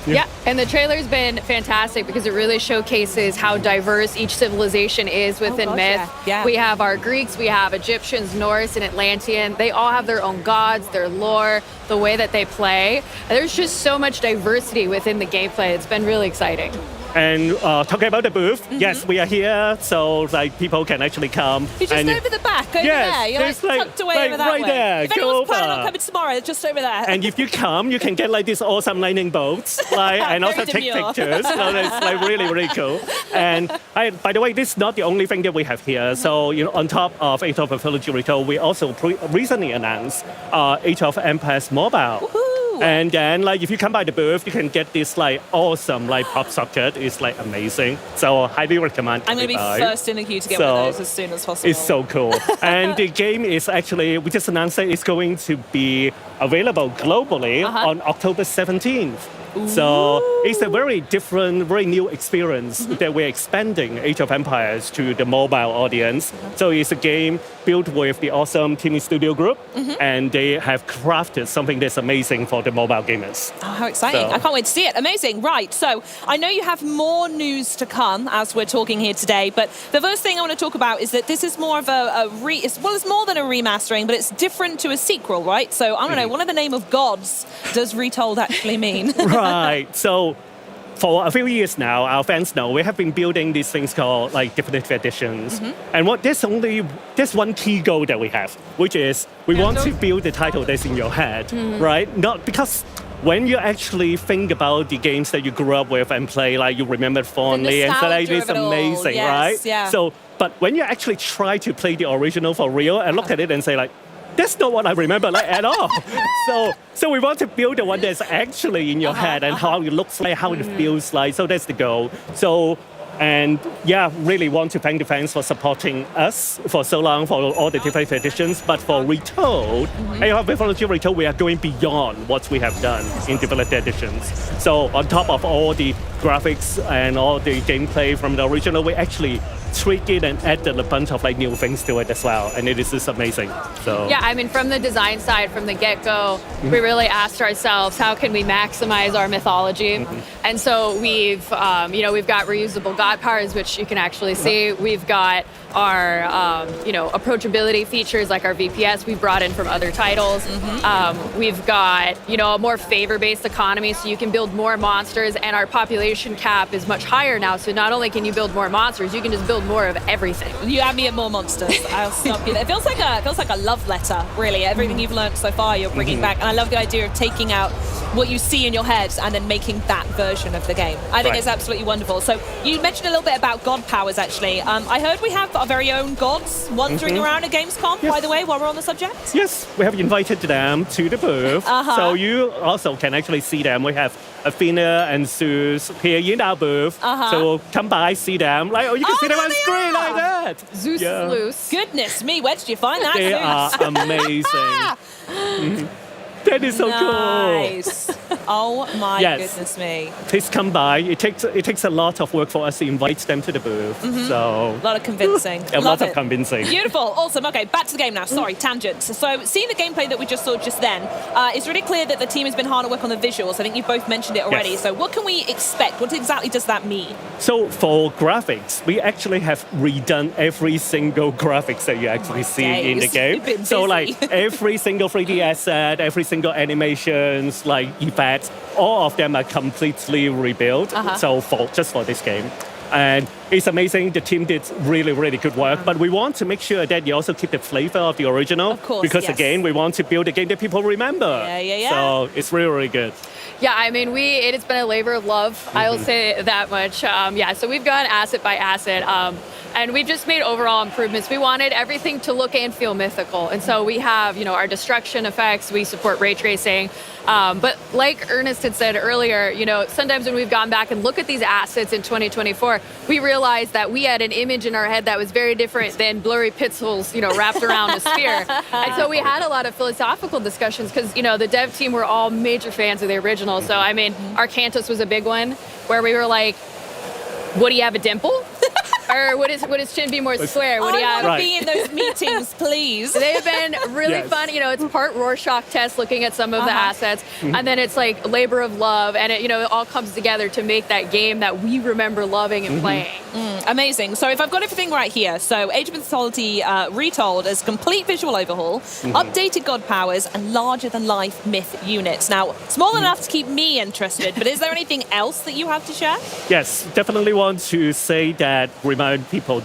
Yeah, and the trailer's been fantastic because it really showcases how diverse each civilization is within myth. Yeah. We have our Greeks, we have Egyptians, Norse, and Atlantean. They all have their own gods, their lore, the way that they play. There's just so much diversity within the gameplay. It's been really exciting. And talking about the booth, yes, we are here, so like people can actually come. You're just over the back, over there. You're like tucked away over that right way. there. If anyone's planning on coming tomorrow, just over there. And if you come, you can get like these awesome lightning bolts, like, and also take pictures. So that's like really, really cool. And by the way, this is not the only thing that we have here. So you know, on top of Age of Mythology Retold, we also recently announced Age of Empires Mobile. And then, like, if you come by the booth, you can get this like awesome like pop socket. It's like amazing. So highly recommend. I'm going to be first in the queue to get one of those as soon as possible. It's so cool. And the game is actually, we just announced that it's going to be available globally on October 17th. So it's a very different, very new experience that we're expanding Age of Empires to the mobile audience. So it's a game built with the awesome Team Studio Group, and they have crafted something that's amazing for the mobile gamers. Oh, how exciting. I can't wait to see it. Amazing. Right, so I know you have more news to come as we're talking here today, but the first thing I want to talk about is that this is more of it's more than a remastering, but it's different to a sequel, right? So I want to know, what in the name of gods does Retold actually mean? Right. So for a few years now, our fans know we have been building these things called like definitive editions. And there's one key goal that we have, which is we want to build the title that's in your head, right? Not because when you actually think about the games that you grew up with and play, like you remember fondly, and so like it's amazing, right? Yeah. So, but when you actually try to play the original for real and look at it and say like, that's not what I remember like at all. So we want to build the one that's actually in your head and how it looks like, how it feels like. So that's the goal. So, and yeah, really want to thank the fans for supporting us for so long for all the different editions. But for Retold, Age of Mythology Retold, we are going beyond what we have done in developed editions. So on top of all the graphics and all the gameplay from the original, we actually tweaked it and added a bunch of like new things to it as well, and it is just amazing. So yeah, I mean, from the design side, from the get-go, we really asked ourselves, how can we maximize our mythology? And so we've got reusable god powers, which you can actually see. We've got our approachability features like our VPS we brought in from other titles. We've got a more favor-based economy, so you can build more monsters, and our population cap is much higher now. So not only can you build more monsters, you can just build more of everything. You add me at more monsters, I'll stop you there. It feels like a love letter, really. Everything you've learned so far, you're bringing back, and I love the idea of taking out what you see in your head and then making that version of the game. I think it's absolutely wonderful. So you mentioned a little bit about god powers, actually. I heard we have our very own gods wandering around at Gamescom, by the way, while we're on the subject. Yes, we have invited them to the booth. So you also can actually see them. We have Athena and Zeus here in our booth. So come by, see them. Like, you can see them on screen like that. Zeus is loose. Goodness me, where did you find that, They Zeus? are amazing. That is so cool. Oh my Yes. goodness me. Please come by. It takes a lot of work for us to invite them to the booth. So A lot of convincing. a Love lot of it. convincing. Beautiful, awesome. Okay, back to the game now. Sorry, tangent. So, seeing the gameplay that we just saw just then, it's really clear that the team has been hard at work on the visuals. I think you both mentioned it already. Yes. So, what can we expect? What exactly does that mean? So for graphics, we actually have redone every single graphics that you actually see in the days. game. You've been So busy. like every single 3D asset, every single animations, like effects, all of them are completely rebuilt. So just for this game. And it's amazing. The team did really, really good work. But we want to make sure that you also keep the flavor of the original. Of course, because yes. again, we want to build a game that people remember. Yeah. So it's really, really good. Yeah, I mean, it has been a labor of love. I will say that much. So we've gone asset by asset. And we've just made overall improvements. We wanted everything to look and feel mythical. And so we have, our destruction effects, we support ray tracing. But like Ernest had said earlier, sometimes when we've gone back and look at these assets in 2024, we realized that we had an image in our head that was very different than blurry pixels, wrapped around a sphere. And so we had a lot of philosophical discussions because, the dev team were all major fans of the original. So, I mean, Arcantus was a big one where we were like, would he have a dimple? Or would his chin be more square? Would he I have? want to be in those meetings, please. They've been really Yes. fun. It's part Rorschach test looking at some of the assets, and then it's like labor of love, and it all comes together to make that game that we remember loving and playing. Amazing. So if I've got everything right here, so Age of Mythology retold as complete visual overhaul, updated god powers, and larger-than-life myth units. Now, small enough to keep me interested, but is there anything else that you have to share? Yes, definitely want to say that remind people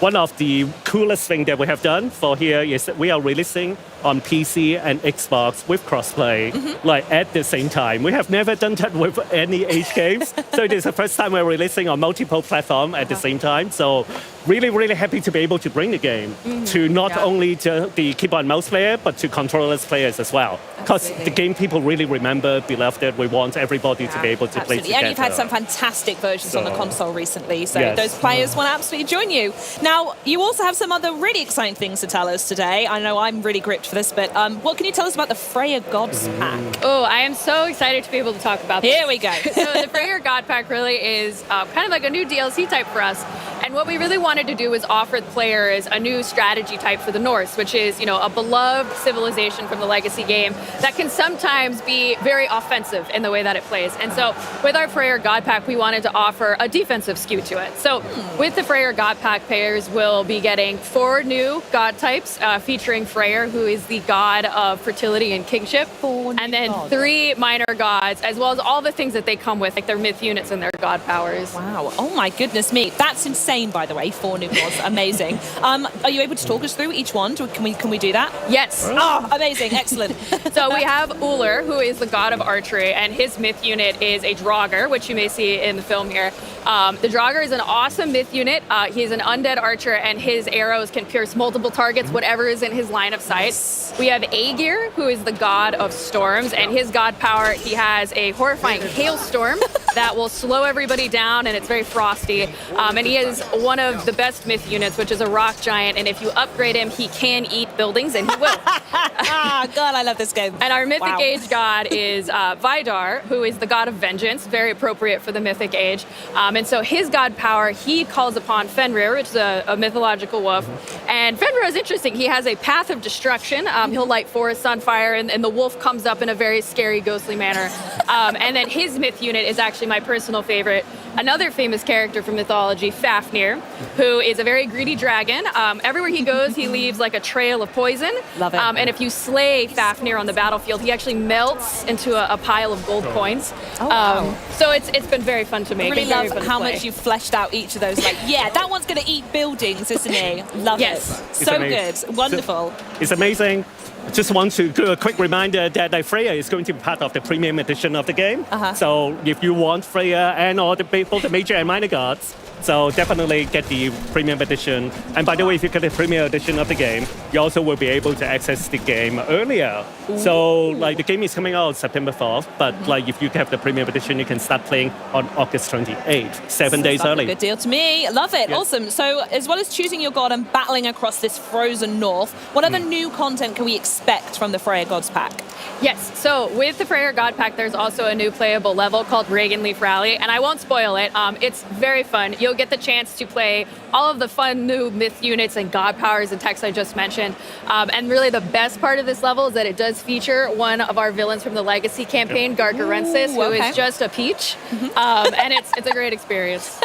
one of the coolest thing that we have done for here is that we are releasing on PC and Xbox with crossplay like at the same time. We have never done that with any Age games. So it is the first time we're releasing on multiple platforms at the same time. So really, really happy to be able to bring the game to not only to the keyboard and mouse player, but to controllerless players as well. Because the game people really remember, beloved it. We want everybody to be able to play together. And you've had some fantastic versions on the console recently, so Yes. those players want to absolutely join you. Now, you also have some other really exciting things to tell us today. I know I'm really gripped for this, but what can you tell us about the Freya Gods Pack? Oh, I am so excited to be able to talk about this. Here we go. So the Freya God Pack really is kind of like a new DLC type for us. And what we really wanted to do was offer the players a new strategy type for the Norse, which is, a beloved civilization from the legacy game that can sometimes be very offensive in the way that it plays. And so with our Freyr God Pack, we wanted to offer a defensive skew to it. So with the Freyr God Pack, players will be getting 4 new god types featuring Freyr, who is the god of fertility and kingship, and then 3 minor gods, as well as all the things that they come with, like their myth units and their god powers. Wow. Oh my goodness me. That's insane, by the way. 4 new gods. Amazing. Are you able to talk us through each one? Can we do that? Yes. Oh, amazing. Excellent. So we have Uller, who is the god of archery, and his myth unit is a Draugr, which you may see in the film here. The Draugr is an awesome myth unit. He's an undead archer, and his arrows can pierce multiple targets, whatever is in his line of sight. We have Aegir, who is the god of storms, and his god power, he has a horrifying hailstorm that will slow everybody down, and it's very frosty. And he is one of the best myth units, which is a rock giant, and if you upgrade him, he can eat buildings, and he will. God, I love this game. And our mythic age god is Vidar, who is the god of vengeance, very appropriate for the mythic age. And so his god power, he calls upon Fenrir, which is a mythological wolf. And Fenrir is interesting. He has a path of destruction. He'll light forests on fire, and the wolf comes up in a very scary, ghostly manner. And then his myth unit is actually my personal favorite. Another famous character from mythology, Fafnir, who is a very greedy dragon. Everywhere he goes, he leaves like a trail of poison. Love it. And if you slay Fafnir on the battlefield, he actually melts into a pile of gold coins. Oh, wow. So it's been very fun to I make. really and very love fun to how play. much you've fleshed out each of those. Like, yeah, that one's going to eat buildings, isn't he? Love Yes. it. So good. Wonderful. It's amazing. Just want to do a quick reminder that Freya is going to be part of the premium edition of the game. So if you want Freya and all both the major and minor gods, so definitely get the premium edition. And by the way, if you get the premium edition of the game, you also will be able to access the game earlier. So like the game is coming out September 4th, but like if you have the premium edition, you can start playing on August 28th, 7 days Sounds like early. a good deal to me. Love it. Yes. Awesome. So as well as choosing your god and battling across this frozen north, what other new content can we expect from the Freya Gods pack? Yes, so with the Freyr God Pack, there's also a new playable level called ign-live Rally, and I won't spoil it. It's very fun. You'll get the chance to play all of the fun new myth units and god powers and techs I just mentioned. And really the best part of this level is that it does feature one of our villains from the Legacy campaign, Gargarensis, who is just a peach. And it's a great experience.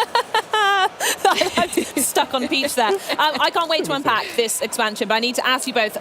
I'm stuck on peach there. I can't wait to unpack this expansion, but I need to ask you both,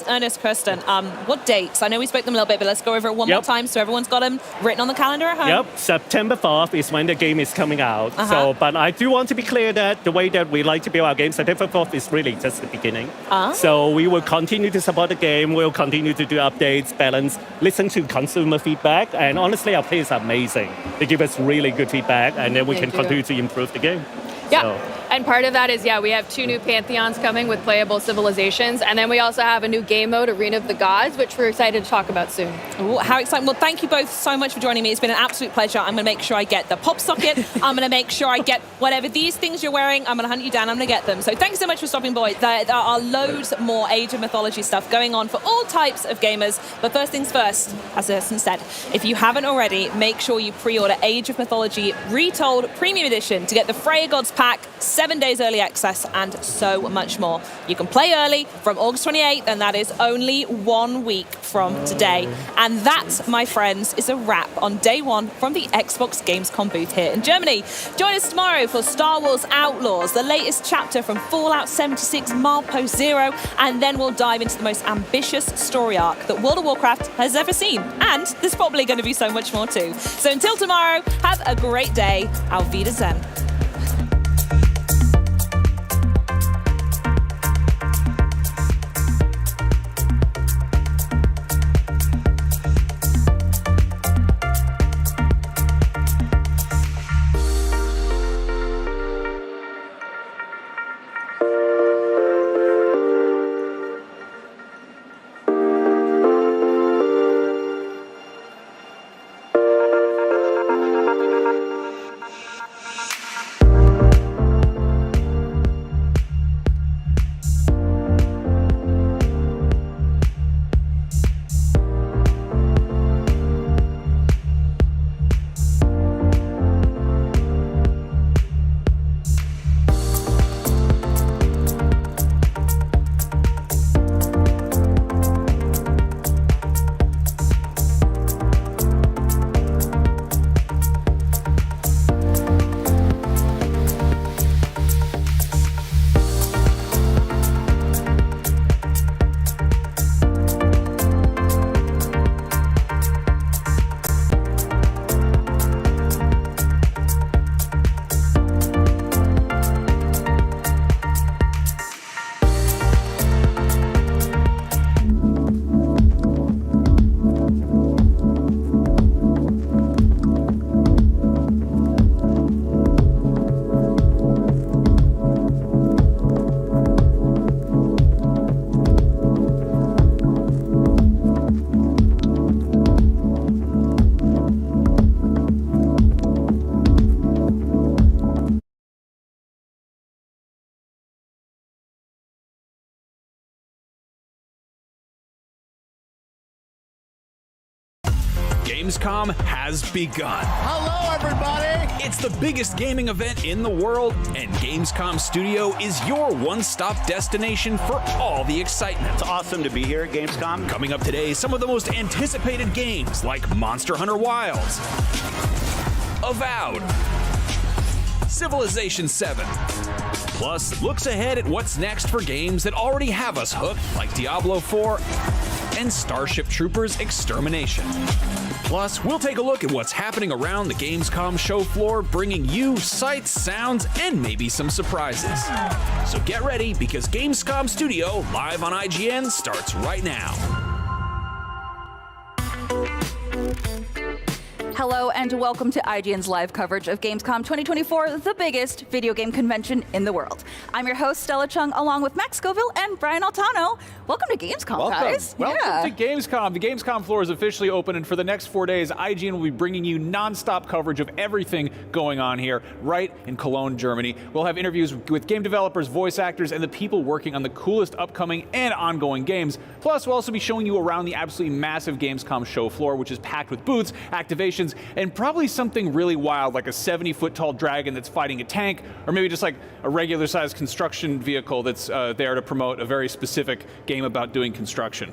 Ernest, Kirsten, what dates? I know we spoke them a little bit, but let's go over it one more time so everyone's got them written on the calendar at home. Yep, September 4th is when the game is coming out. So, but I do want to be clear that the way that we like to build our games, September 4th is really just the beginning. So we will continue to support the game, we'll continue to do updates, balance, listen to consumer feedback, and honestly, our players are amazing. They give us really good feedback, and then we can continue to improve the game. Yeah, So. and part of that is, we have 2 new Pantheons coming with playable civilizations, and then we also have a new game mode, Arena of the Gods, which we're excited to talk about soon. Ooh, how exciting. Well, thank you both so much for joining me. It's been an absolute pleasure. I'm going to make sure I get the pop socket. I'm going to make sure I get whatever these things you're wearing. I'm going to hunt you down. I'm going to get them. So thanks so much for stopping by. There are loads more Age of Mythology stuff going on for all types of gamers. But first things first, as Ersten said, if you haven't already, make sure you pre-order Age of Mythology Retold Premium Edition to get the Freyr Gods pack, 7 days early access, and so much more. You can play early from August 28th, and that is only 1 week from today. And that, my friends, is a wrap on day 1 from the Xbox Gamescom booth here in Germany. Join us tomorrow for Star Wars Outlaws, the latest chapter from Fallout 76 Milepost Zero, and then we'll dive into the most ambitious story arc that World of Warcraft has ever seen. And there's probably going to be so much more too. So until tomorrow, have a great day. Auf Wiedersehen. Gamescom has begun. Hello, everybody! It's the biggest gaming event in the world, and Gamescom Studio is your one-stop destination for all the excitement. It's awesome to be here at Gamescom. Coming up today, some of the most anticipated games like Monster Hunter Wilds, Avowed, Civilization 7. Plus, looks ahead at what's next for games that already have us hooked, like Diablo IV and Starship Troopers Extermination. Plus, we'll take a look at what's happening around the Gamescom show floor, bringing you sights, sounds, and maybe some surprises. So get ready, because Gamescom Studio, live on IGN, starts right now. Hello and welcome to IGN's live coverage of Gamescom 2024, the biggest video game convention in the world. I'm your host, Stella Chung, along with Max Scoville and Brian Altano. Welcome to Gamescom, guys. Welcome to Gamescom. The Gamescom floor is officially open, and for the next 4 days, IGN will be bringing you non-stop coverage of everything going on here, right in Cologne, Germany. We'll have interviews with game developers, voice actors, and the people working on the coolest upcoming and ongoing games. Plus, we'll also be showing you around the absolutely massive Gamescom show floor, which is packed with booths, activations, and probably something really wild like a 70-foot tall dragon that's fighting a tank, or maybe just like a regular-sized construction vehicle that's there to promote a very specific game about doing construction.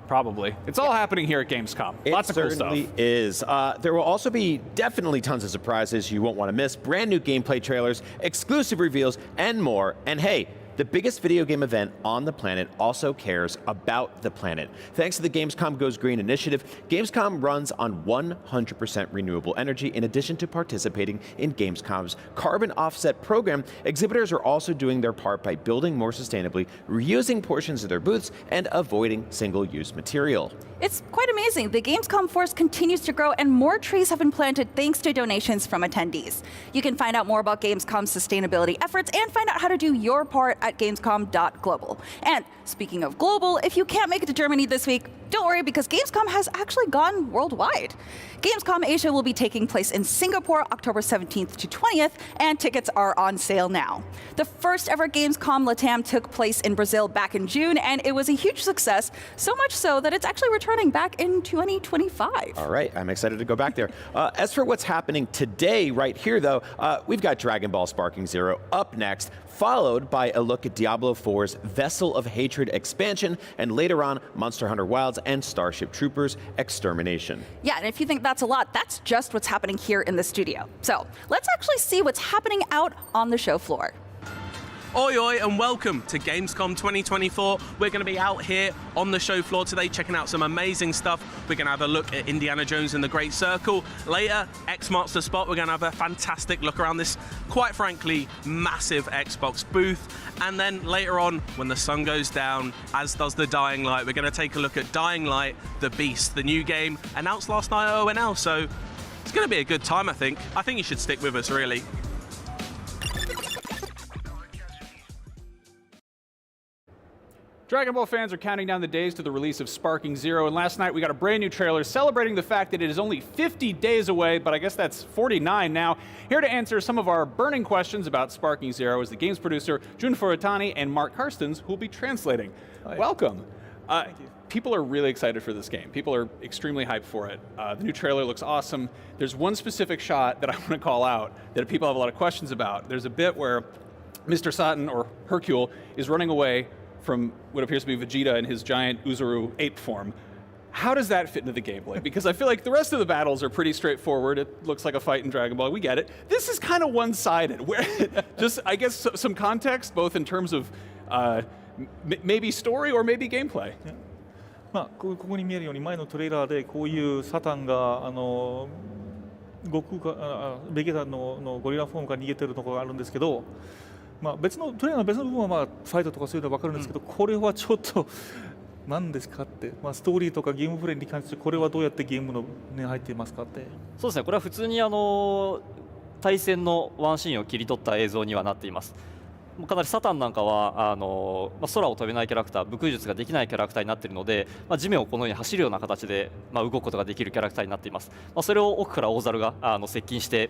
Probably. It's all happening here at Gamescom. Lots of cool stuff. It certainly is. There will also be definitely tons of surprises you won't want to miss, brand new gameplay trailers, exclusive reveals, and more. And hey, the biggest video game event on the planet also cares about the planet. Thanks to the Gamescom Goes Green initiative, Gamescom runs on 100% renewable energy. In addition to participating in Gamescom's carbon offset program, exhibitors are also doing their part by building more sustainably, reusing portions of their booths, and avoiding single-use material. It's quite amazing. The Gamescom force continues to grow, and more trees have been planted thanks to donations from attendees. You can find out more about Gamescom's sustainability efforts and find out how to do your part at gamescom.global. And speaking of global, if you can't make it to Germany this week, don't worry, because Gamescom has actually gone worldwide. Gamescom Asia will be taking place in Singapore October 17th to 20th, and tickets are on sale now. The first ever Gamescom Latam took place in Brazil back in June, and it was a huge success, so much so that it's actually returning back in 2025. All right, I'm excited to go back there. As for what's happening today right here, though, we've got Dragon Ball Sparking Zero up next, followed by a look at Diablo IV's Vessel of Hatred expansion, and later on, Monster Hunter Wilds and Starship Troopers Extermination. Yeah, and if you think that's a lot, that's just what's happening here in the studio. So let's actually see what's happening out on the show floor. Oi oi and welcome to Gamescom 2024. We're going to be out here on the show floor today checking out some amazing stuff. We're going to have a look at Indiana Jones and the Great Circle. Later, X marks the spot. We're going to have a fantastic look around this, quite frankly, massive Xbox booth. And then later on, when the sun goes down, as does the Dying Light, we're going to take a look at Dying Light, The Beast, the new game announced last night at ONL. So it's going to be a good time, I think. I think you should stick with us, really. Dragon Ball fans are counting down the days to the release of Sparking Zero, and last night we got a brand new trailer celebrating the fact that it is only 50 days away, but I guess that's 49 now. Here to answer some of our burning questions about Sparking Zero is the games producer Jun Furutani and Mark Karstens, who will be translating. Hi. Welcome. Thank you. People are really excited for this game. People are extremely hyped for it. The new trailer looks awesome. There's one specific shot that I want to call out that people have a lot of questions about. There's a bit where Mr. Satan, or Hercule, is running away from what appears to be Vegeta in his giant Uzuru ape form. How does that fit into the gameplay? Because I feel like the rest of the battles are pretty straightforward. It looks like a fight in Dragon Ball. We get it. This is kind of one-sided. Where just, I guess, some context, both in terms of maybe story or maybe gameplay. まあここに見えるように前のトレーラーでこういうサタンが悟空かベゲタのゴリラフォームから逃げてるところがあるんですけど。まあ別のトレーラーの別の部分はまあファイトとかそういうのは分かるんですけど、これはちょっと何ですかって、まあストーリーとかゲームプレイに関してこれはどうやってゲームのに入っていますかって。そうですね。これは普通に対戦のワンシーンを切り取った映像にはなっています。かなりサタンなんかは空を飛べないキャラクター、武空術ができないキャラクターになっているので、地面をこのように走るような形で動くことができるキャラクターになっています。それを奥から大猿が接近して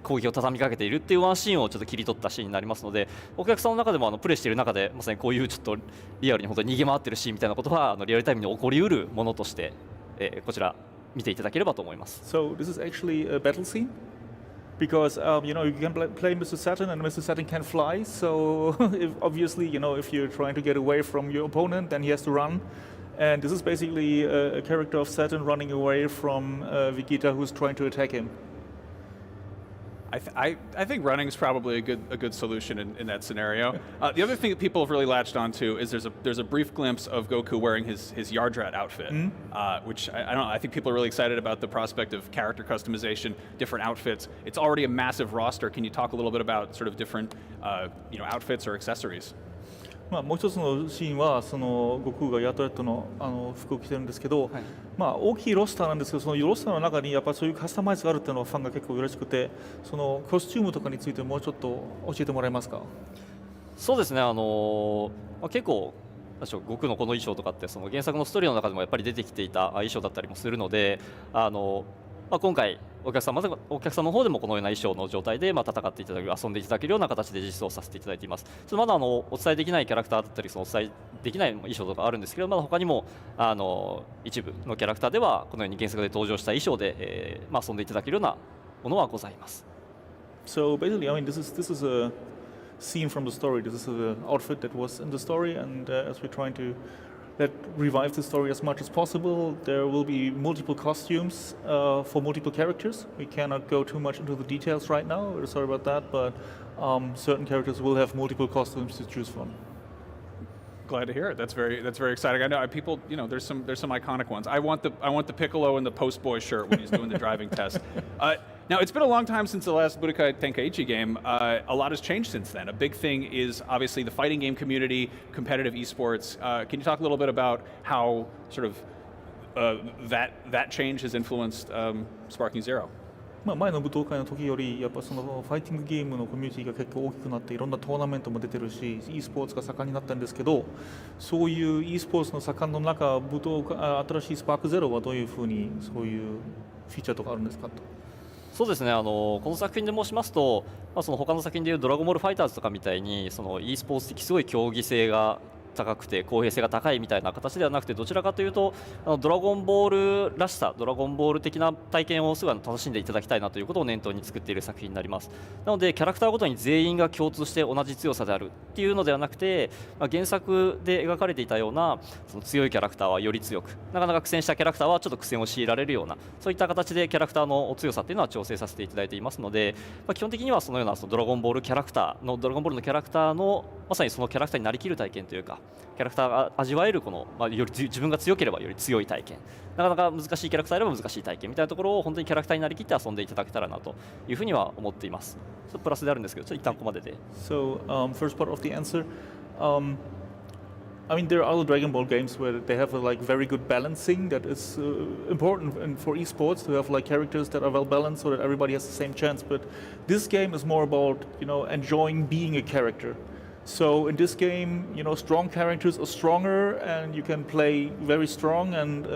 攻撃を畳みかけているっていうワンシーンをちょっと切り取ったシーンになりますので、お客さんの中でもプレイしている中でまさにこういうちょっとリアルに本当に逃げ回ってるシーンみたいなことはリアルタイムに起こりうるものとして、こちら見ていただければと思います。So this is actually a battle scene because you know you can play Mr. Saturn and Mr. Saturn can fly. So obviously you know if you're trying to get away from your opponent, then he has to run. And this is basically a character of Saturn running away from Vegeta who's trying to attack him. I think running is probably a good solution in that scenario. The other thing that people have really latched onto is there's a brief glimpse of Goku wearing his Yardrat outfit, which I don't know. I think people are really excited about the prospect of character customization, different outfits. It's already a massive roster. Can you talk a little bit about sort of different outfits or accessories? もう一つのシーンはその悟空がヤトレットの服を着てるんですけど、大きいロスターなんですけど、そのロスターの中にやっぱそういうカスタマイズがあるっていうのはファンが結構嬉しくて、そのコスチュームとかについてもうちょっと教えてもらえますか？そうですね、結構悟空のこの衣装とかってその原作のストーリーの中でもやっぱり出てきていた衣装だったりもするので、今回お客さんの方でもこのような衣装の状態で戦っていただく、遊んでいただけるような形で実装させていただいています。まだお伝えできないキャラクターだったり、お伝えできない衣装とかあるんですけど、まだ他にも一部のキャラクターではこのように原作で登場した衣装で、遊んでいただけるようなものはございます。So basically, I mean, this is a scene from the story. This is an outfit that was in the story, and as we're trying to revive the story as much as possible, there will be multiple costumes for multiple characters. We cannot go too much into the details right now. We're sorry about that, but certain characters will have multiple costumes to choose from. Glad to hear it. That's very exciting. I know people. There's some iconic ones. I want the Piccolo in the Post Boy shirt when he's doing the driving test. Now it's been a long time since the last Budokai Tenkaichi game. A lot has changed since then. A big thing is obviously the fighting game community, competitive esports. Can you talk a little bit about how sort of that change has influenced Sparking Zero? 前の舞踏会の時よりやっぱそのファイティングゲームのコミュニティが結構大きくなって、いろんなトーナメントも出てるし、e スポーツが盛んになったんですけど、そういう e スポーツの盛んの中、新しいスパークゼロはどういうふうにそういうフィーチャーとかあるんですかと。そうですね、この作品で申しますと、その他の作品でいうドラゴンボールファイターズとかみたいにその e スポーツ的すごい競技性が高くて公平性が高いみたいな形ではなくて、どちらかというとドラゴンボールらしさ、ドラゴンボール的な体験をすごい楽しんでいただきたいなということを念頭に作っている作品になります。なのでキャラクターごとに全員が共通して同じ強さであるっていうのではなくて、原作で描かれていたようなその強いキャラクターはより強く、なかなか苦戦したキャラクターはちょっと苦戦を強いられるような、そういった形でキャラクターの強さっていうのは調整させていただいていますので、基本的にはそのようなドラゴンボールのキャラクターのまさにそのキャラクターになりきる体験というか、キャラクターが味わえるこの、より自分が強ければより強い体験、なかなか難しいキャラクターでも難しい体験みたいなところを本当にキャラクターになりきって遊んでいただけたらなというふうには思っています。ちょっとプラスであるんですけど、ちょっと一旦ここまでで。So, first part of the answer. I mean, there are other Dragon Ball games where they have very good balancing that is important for esports to have characters that are well balanced so that everybody has the same chance. But this game is more about enjoying being a character. So in this game, strong characters are stronger, and you can play very strong, and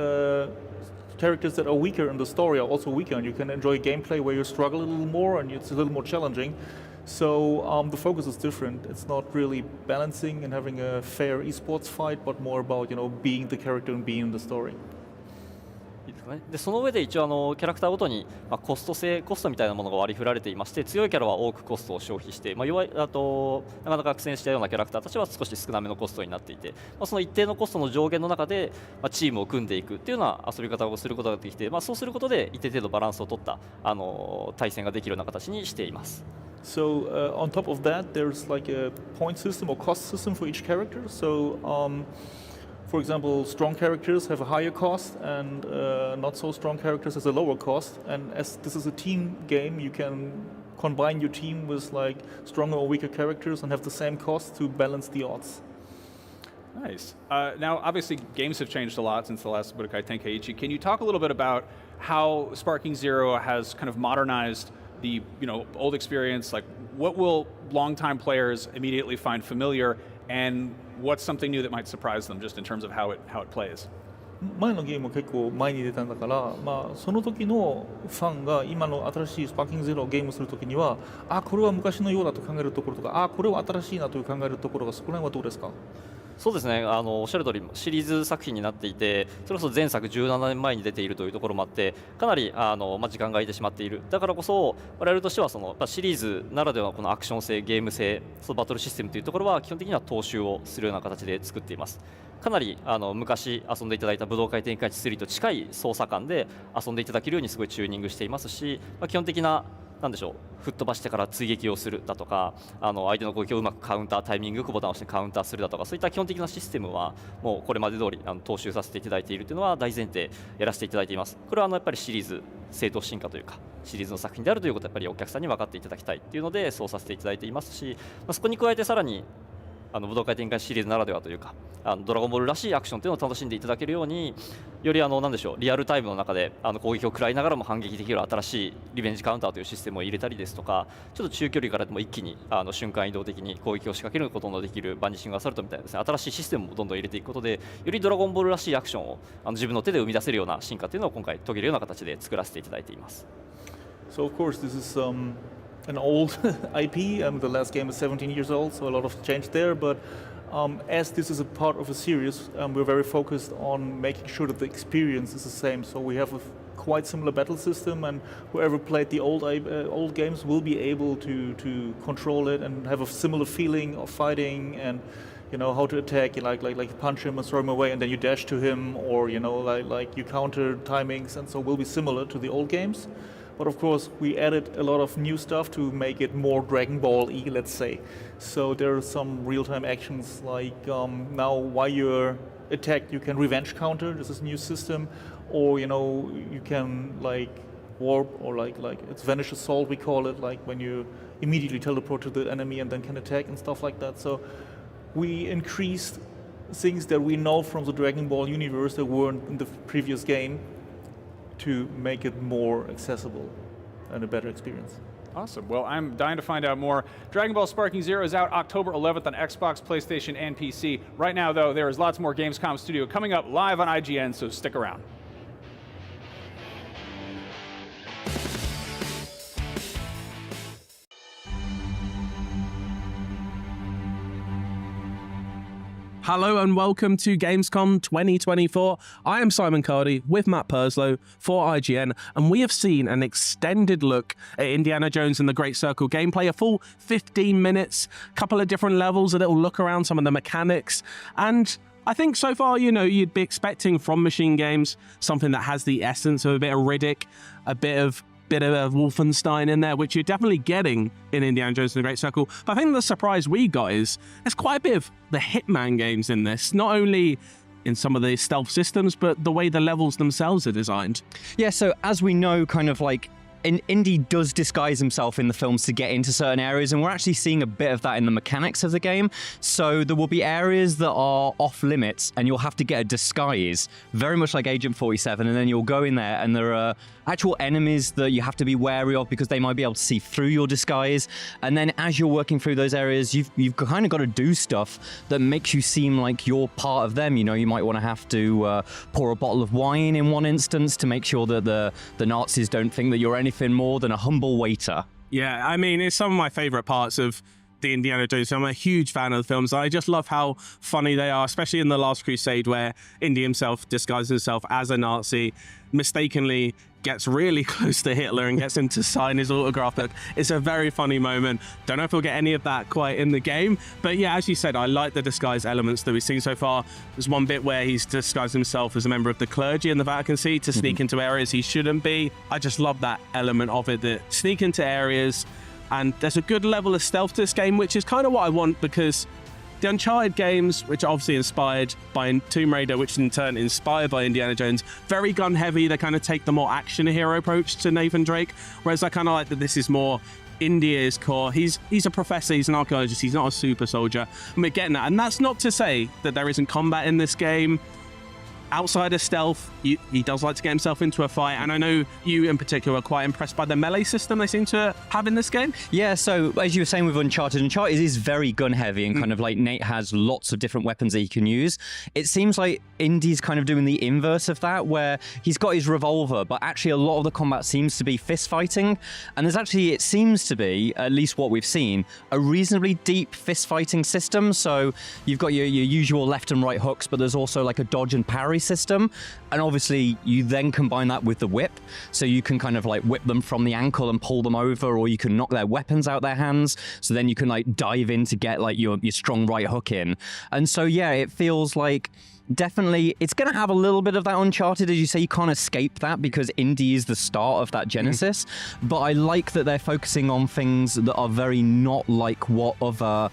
characters that are weaker in the story are also weaker, and you can enjoy gameplay where you struggle a little more and it's a little more challenging. So the focus is different. It's not really balancing and having a fair esports fight, but more about being the character and being in the story. でその上で一応キャラクターごとにコストみたいなものが割り振られていまして、強いキャラは多くコストを消費して、弱いなかなか苦戦したようなキャラクターたちは少し少なめのコストになっていて、その一定のコストの上限の中でチームを組んでいくっていうような遊び方をすることができて、そうすることで一定程度バランスを取った対戦ができるような形にしています。So on top of that, there's a point system or cost system for each character. So for example, strong characters have a higher cost, and not so strong characters has a lower cost. And as this is a team game, you can combine your team with stronger or weaker characters and have the same cost to balance the odds. Nice. Now, obviously, games have changed a lot since the last Budokai Tenkaichi. Can you talk a little bit about how Sparking Zero has kind of modernized the old experience? What will longtime players immediately find familiar, and what's something new that might surprise them just in terms of how it plays? 前のゲームは結構前に出たんだから、その時のファンが今の新しいスパーキングゼロをゲームする時には、これは昔のようだと考えるところとか、これは新しいなという考えるところが、そこら辺はどうですか？そうですね、おっしゃる通りシリーズ作品になっていて、それこそ前作17年前に出ているというところもあって、かなり時間が空いてしまっている。だからこそ我々としてはシリーズならではのこのアクション性、ゲーム性、バトルシステムというところは基本的には踏襲をするような形で作っています。かなり昔遊んでいただいた武道会展開地3と近い操作感で遊んでいただけるようにすごいチューニングしていますし、基本的な吹っ飛ばしてから追撃をするだとか、相手の攻撃をうまくカウンター、タイミングよくボタンを押してカウンターするだとか、そういった基本的なシステムはもうこれまで通り踏襲させていただいているというのは大前提やらせていただいています。これはやっぱりシリーズ正当進化というか、シリーズの作品であるということをやっぱりお客さんに分かっていただきたいというのでそうさせていただいていますし、そこに加えてさらに武道会展開シリーズならではというか、ドラゴンボールらしいアクションというのを楽しんでいただけるように、よりなんでしょう、リアルタイムの中で攻撃を食らいながらも反撃できる新しいリベンジカウンターというシステムを入れたりですとか、ちょっと中距離からでも一気に瞬間移動的に攻撃を仕掛けることのできるバニシングアサルトみたいなですね、新しいシステムもどんどん入れていくことで、よりドラゴンボールらしいアクションを自分の手で生み出せるような進化というのを今回遂げるような形で作らせていただいています。So of course this is an old IP. The last game is 17 years old, so a lot of change there. But as this is a part of a series, we're very focused on making sure that the experience is the same. So we have a quite similar battle system, and whoever played the old games will be able to control it and have a similar feeling of fighting and how to attack, like punch him and throw him away, and then you dash to him, or like you counter timings, and so will be similar to the old games. But of course, we added a lot of new stuff to make it more Dragon Ball-y, let's say. So there are some real-time actions, like now while you're attacked, you can revenge counter. This is a new system, or you can like warp, or like it's Vanish Assault we call it, like when you immediately teleport to the enemy and then can attack and stuff like that. So we increased things that we know from the Dragon Ball universe that weren't in the previous game, to make it more accessible and a better experience. Awesome. Well, I'm dying to find out more. Dragon Ball Sparking Zero is out October 11th on Xbox, PlayStation, and PC. Right now, though, there is lots more Gamescom Studio coming up live on IGN, so stick around. Hello and welcome to Gamescom 2024. I am Simon Cardy with Matt Purslow for IGN, and we have seen an extended look at Indiana Jones and the Great Circle gameplay, a full 15 minutes, couple of different levels, a little look around some of the mechanics, and I think so far, you'd be expecting from Machine Games something that has the essence of a bit of Riddick, a bit of Wolfenstein in there, which you're definitely getting in Indiana Jones and the Great Circle. But I think the surprise we got is there's quite a bit of the Hitman games in this, not only in some of the stealth systems, but the way the levels themselves are designed. Yeah, so as we know, kind of like Indy does disguise himself in the films to get into certain areas, and we're actually seeing a bit of that in the mechanics of the game. So there will be areas that are off limits, and you'll have to get a disguise, very much like Agent 47, and then you'll go in there, and there are actual enemies that you have to be wary of because they might be able to see through your disguise. And then as you're working through those areas, you've kind of got to do stuff that makes you seem like you're part of them. You might want to have to pour a bottle of wine in one instance to make sure that the Nazis don't think that you're anything more than a humble waiter. Yeah, I mean, it's some of my favorite parts of the Indiana Jones. I'm a huge fan of the films. I just love how funny they are, especially in The Last Crusade, where Indy himself disguises himself as a Nazi, mistakenly gets really close to Hitler and gets him to sign his autograph book. It's a very funny moment. Don't know if we'll get any of that quite in the game, but yeah, as you said, I like the disguise elements that we've seen so far. There's one bit where he's disguised himself as a member of the clergy in the Vatican City to sneak into areas he shouldn't be. I just love that element of it, that sneak into areas, and there's a good level of stealth to this game, which is kind of what I want, because the Uncharted games, which are obviously inspired by Tomb Raider, which in turn inspired by Indiana Jones, very gun heavy. They kind of take the more action hero approach to Nathan Drake, whereas I kind of like that this is more India's core. He's a professor, he's an archaeologist, he's not a super soldier, and we're getting that. And that's not to say that there isn't combat in this game. Outside of stealth, he does like to get himself into a fight, and I know you in particular are quite impressed by the melee system they seem to have in this game. Yeah, so as you were saying with Uncharted is very gun heavy, and kind of like Nate has lots of different weapons that he can use. It seems like Indy's kind of doing the inverse of that, where he's got his revolver, but actually a lot of the combat seems to be fist fighting, and there's actually, it seems to be, at least what we've seen, a reasonably deep fist fighting system. So you've got your usual left and right hooks, but there's also like a dodge and parry system, and obviously you then combine that with the whip, so you can kind of like whip them from the ankle and pull them over, or you can knock their weapons out their hands, so then you can like dive in to get like your strong right hook in. And so yeah, it feels like definitely it's going to have a little bit of that Uncharted, as you say. You can't escape that because Indy is the start of that genesis. But I like that they're focusing on things that are very not like what other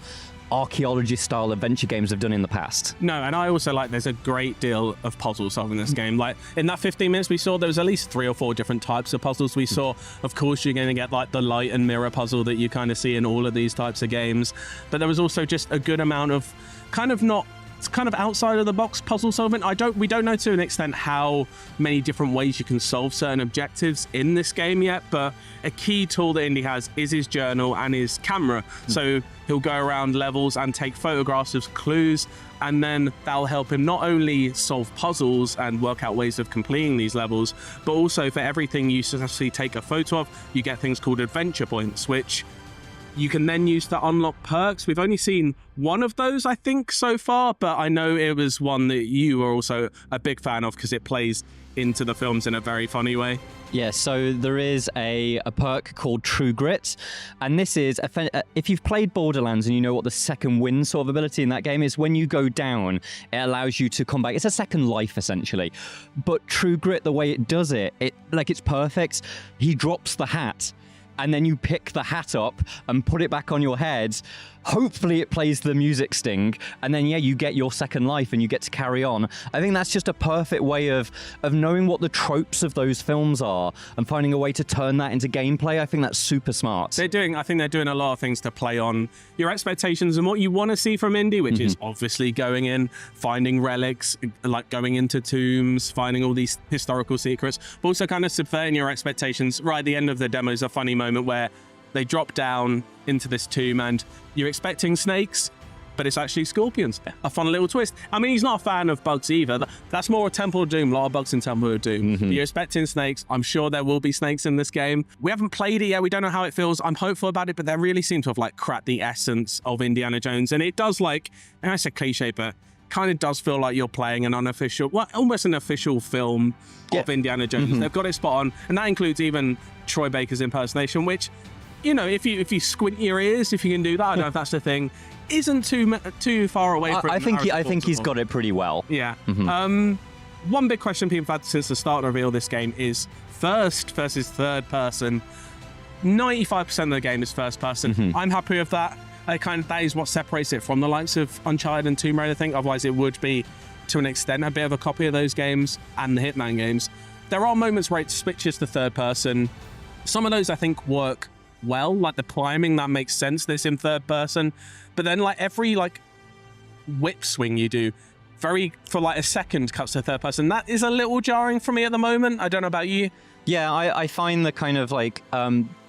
archaeology-style adventure games have done in the past. No, and I also like there's a great deal of puzzle solving in this game. Like in that 15 minutes we saw, there was at least 3 or 4 different types of puzzles we saw. Of course, you're going to get like the light and mirror puzzle that you kind of see in all of these types of games. But there was also just a good amount of kind of outside of the box puzzle solving. We don't know to an extent how many different ways you can solve certain objectives in this game yet, but a key tool that Indy has is his journal and his camera. So he'll go around levels and take photographs of clues, and then that'll help him not only solve puzzles and work out ways of completing these levels, but also for everything you successfully take a photo of, you get things called adventure points, which you can then use to unlock perks. We've only seen one of those, I think, so far, but I know it was one that you were also a big fan of because it plays into the films in a very funny way. Yeah, so there is a perk called True Grit, and this is, if you've played Borderlands and you know what the second wind sort of ability in that game is, when you go down, it allows you to come back. It's a second life, essentially. But True Grit, the way it does it, it's perfect. He drops the hat, and then you pick the hat up and put it back on your head. Hopefully it plays the music sting, and then you get your second life and you get to carry on. I think that's just a perfect way of knowing what the tropes of those films are and finding a way to turn that into gameplay. I think that's super smart. I think they're doing a lot of things to play on your expectations and what you want to see from Indy, which is obviously going in, finding relics, like going into tombs, finding all these historical secrets, but also kind of subverting your expectations. Right at the end of the demo is a funny moment where they drop down into this tomb and you're expecting snakes, but it's actually scorpions. A fun little twist. I mean, he's not a fan of bugs either. That's more a Temple of Doom, a lot of bugs in Temple of Doom. But you're expecting snakes. I'm sure there will be snakes in this game. We haven't played it yet. We don't know how it feels. I'm hopeful about it, but they really seem to have like cracked the essence of Indiana Jones. And it does and I say cliche, but kind of does feel like you're playing an unofficial, almost an official film of Indiana Jones. They've got it spot on. And that includes even Troy Baker's impersonation, which, if you squint your ears, if you can do that, I don't know if that's the thing, isn't too far away from. I think he's got it pretty well. Yeah. One big question people have had since the start of reveal this game is first versus third person. 95% of the game is first person. I'm happy with that. That is what separates it from the likes of Uncharted and Tomb Raider, I think. Otherwise, it would be, to an extent, a bit of a copy of those games and the Hitman games. There are moments where it switches to third person. Some of those, I think, work well, like the climbing, that makes sense, this in third person, but then every whip swing you do for a second cuts to third person. That is a little jarring for me at the moment. I don't know about you. Yeah, I find the kind of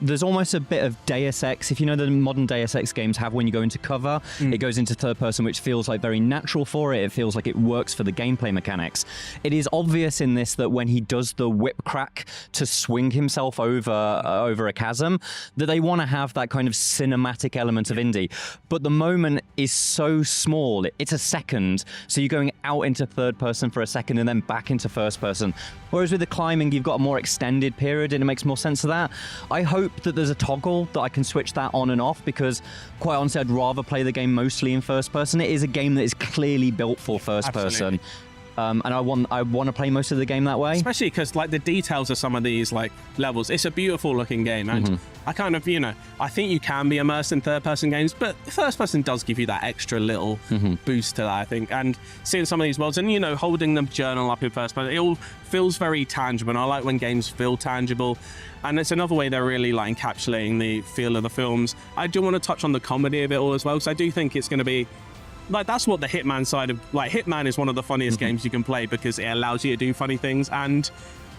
there's almost a bit of Deus Ex. If you know the modern Deus Ex games have when you go into cover, it goes into third person, which feels very natural for it. It feels like it works for the gameplay mechanics. It is obvious in this that when he does the whip crack to swing himself over a chasm, that they want to have that kind of cinematic element of Indy. But the moment is so small. It's a second, so you're going out into third person for a second and then back into first person. Whereas with the climbing, you've got a more extended period and it makes more sense to that. I hope that there's a toggle that I can switch that on and off, because quite honestly, I'd rather play the game mostly in first person. It is a game that is clearly built for first person. And I want to play most of the game that way. Especially because the details of some of these levels, it's a beautiful looking game. And I kind of, I think you can be immersed in third person games, but first person does give you that extra little boost to that, I think. And seeing some of these worlds and, holding the journal up in first person, it all feels very tangible. And I like when games feel tangible. And it's another way they're really encapsulating the feel of the films. I do want to touch on the comedy of it all as well, because I do think it's going to be that's what the Hitman side of Hitman is one of the funniest games you can play, because it allows you to do funny things. And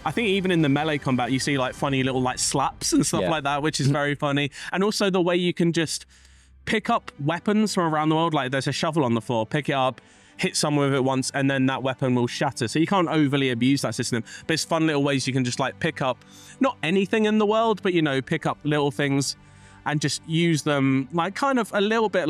I think even in the melee combat you see funny little slaps and stuff like that, which is very funny. And also the way you can just pick up weapons from around the world, there's a shovel on the floor, pick it up, hit someone with it once, and then that weapon will shatter. So you can't overly abuse that system, but it's fun little ways you can just pick up not anything in the world, but pick up little things and just use them kind of a little bit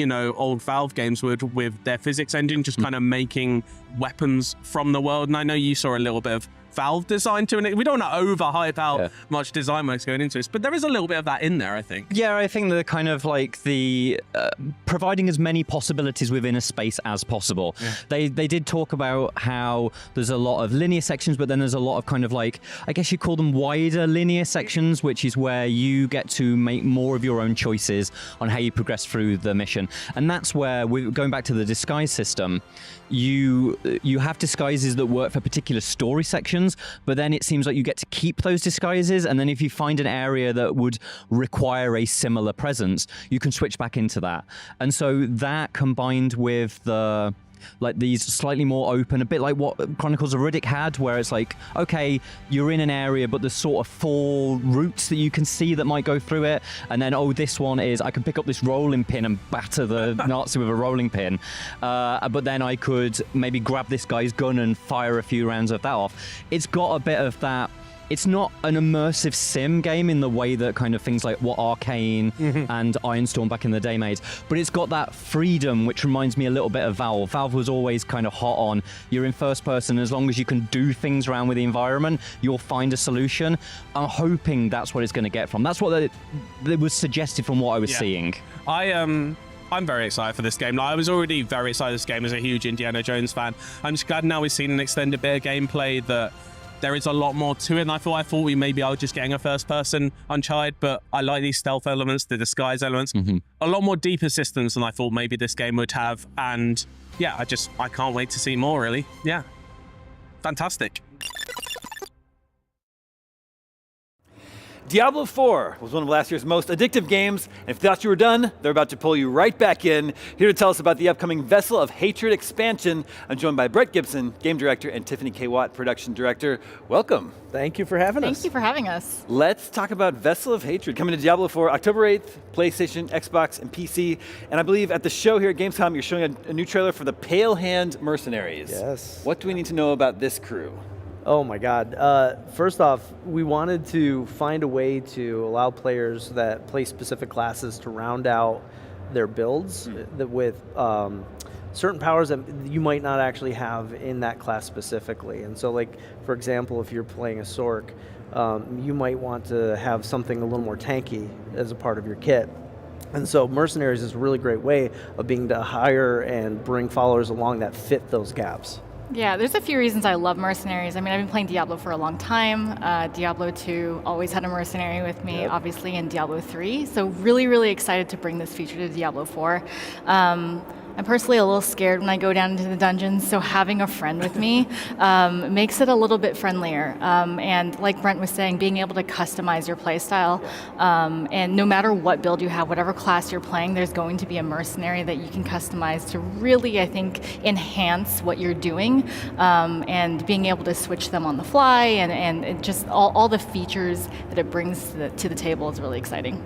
old Valve games would with their physics engine, just kind of making weapons from the world. And I know you saw a little bit of Valve design to it. We don't want to overhype how much design work's going into this, but there is a little bit of that in there, I think. Yeah, I think the kind of like the providing as many possibilities within a space as possible. They did talk about how there's a lot of linear sections, but then there's a lot of kind of like, I guess you call them wider linear sections, which is where you get to make more of your own choices on how you progress through the mission. And that's where, we're going back to the disguise system, you have disguises that work for particular story sections, but then it seems like you get to keep those disguises, and then if you find an area that would require a similar presence, you can switch back into that. And so that combined with the like these slightly more open, a bit like what Chronicles of Riddick had, where it's like, okay, you're in an area, but there's sort of 4 routes that you can see that might go through it, and then, oh, this one is, I can pick up this rolling pin and batter the Nazi with a rolling pin, but then I could maybe grab this guy's gun and fire a few rounds of that off. It's got a bit of that. It's not an immersive sim game in the way that kind of things like what Arcane and Ironstorm back in the day made, but it's got that freedom, which reminds me a little bit of Valve. Valve was always kind of hot on, you're in first person, as long as you can do things around with the environment, you'll find a solution. I'm hoping that's what it's going to get from. That's what it was suggested from what I was seeing. I'm very excited for this game. Like, I was already very excited for this game as a huge Indiana Jones fan. I'm just glad now we've seen an extended bit of gameplay that there is a lot more to it, and I thought maybe I was just getting a first-person Uncharted, but I like these stealth elements, the disguise elements, a lot more deeper systems than I thought maybe this game would have, and yeah, I can't wait to see more, really. Yeah, fantastic. Diablo IV was one of last year's most addictive games, and if you thought you were done, they're about to pull you right back in. Here to tell us about the upcoming Vessel of Hatred expansion, I'm joined by Brett Gibson, Game Director, and Tiffany K. Watt, Production Director. Welcome. Thank you for having us. Thank you for having us. Let's talk about Vessel of Hatred, coming to Diablo IV October 8th, PlayStation, Xbox, and PC. And I believe at the show here at Gamescom, you're showing a new trailer for the Pale Hand Mercenaries. Yes. What do we need to know about this crew? Oh my God. First off, we wanted to find a way to allow players that play specific classes to round out their builds with certain powers that you might not actually have in that class specifically. And so, like, for example, if you're playing a Sork, you might want to have something a little more tanky as a part of your kit. And so Mercenaries is a really great way of being to hire and bring followers along that fit those gaps. Yeah, there's a few reasons I love Mercenaries. I mean, I've been playing Diablo for a long time. Diablo 2 always had a mercenary with me, obviously, in Diablo 3. So really, really excited to bring this feature to Diablo 4. I'm personally a little scared when I go down into the dungeons, so having a friend with me makes it a little bit friendlier. And like Brent was saying, being able to customize your playstyle, and no matter what build you have, whatever class you're playing, there's going to be a mercenary that you can customize to really, I think, enhance what you're doing, and being able to switch them on the fly, and just all the features that it brings to the table is really exciting.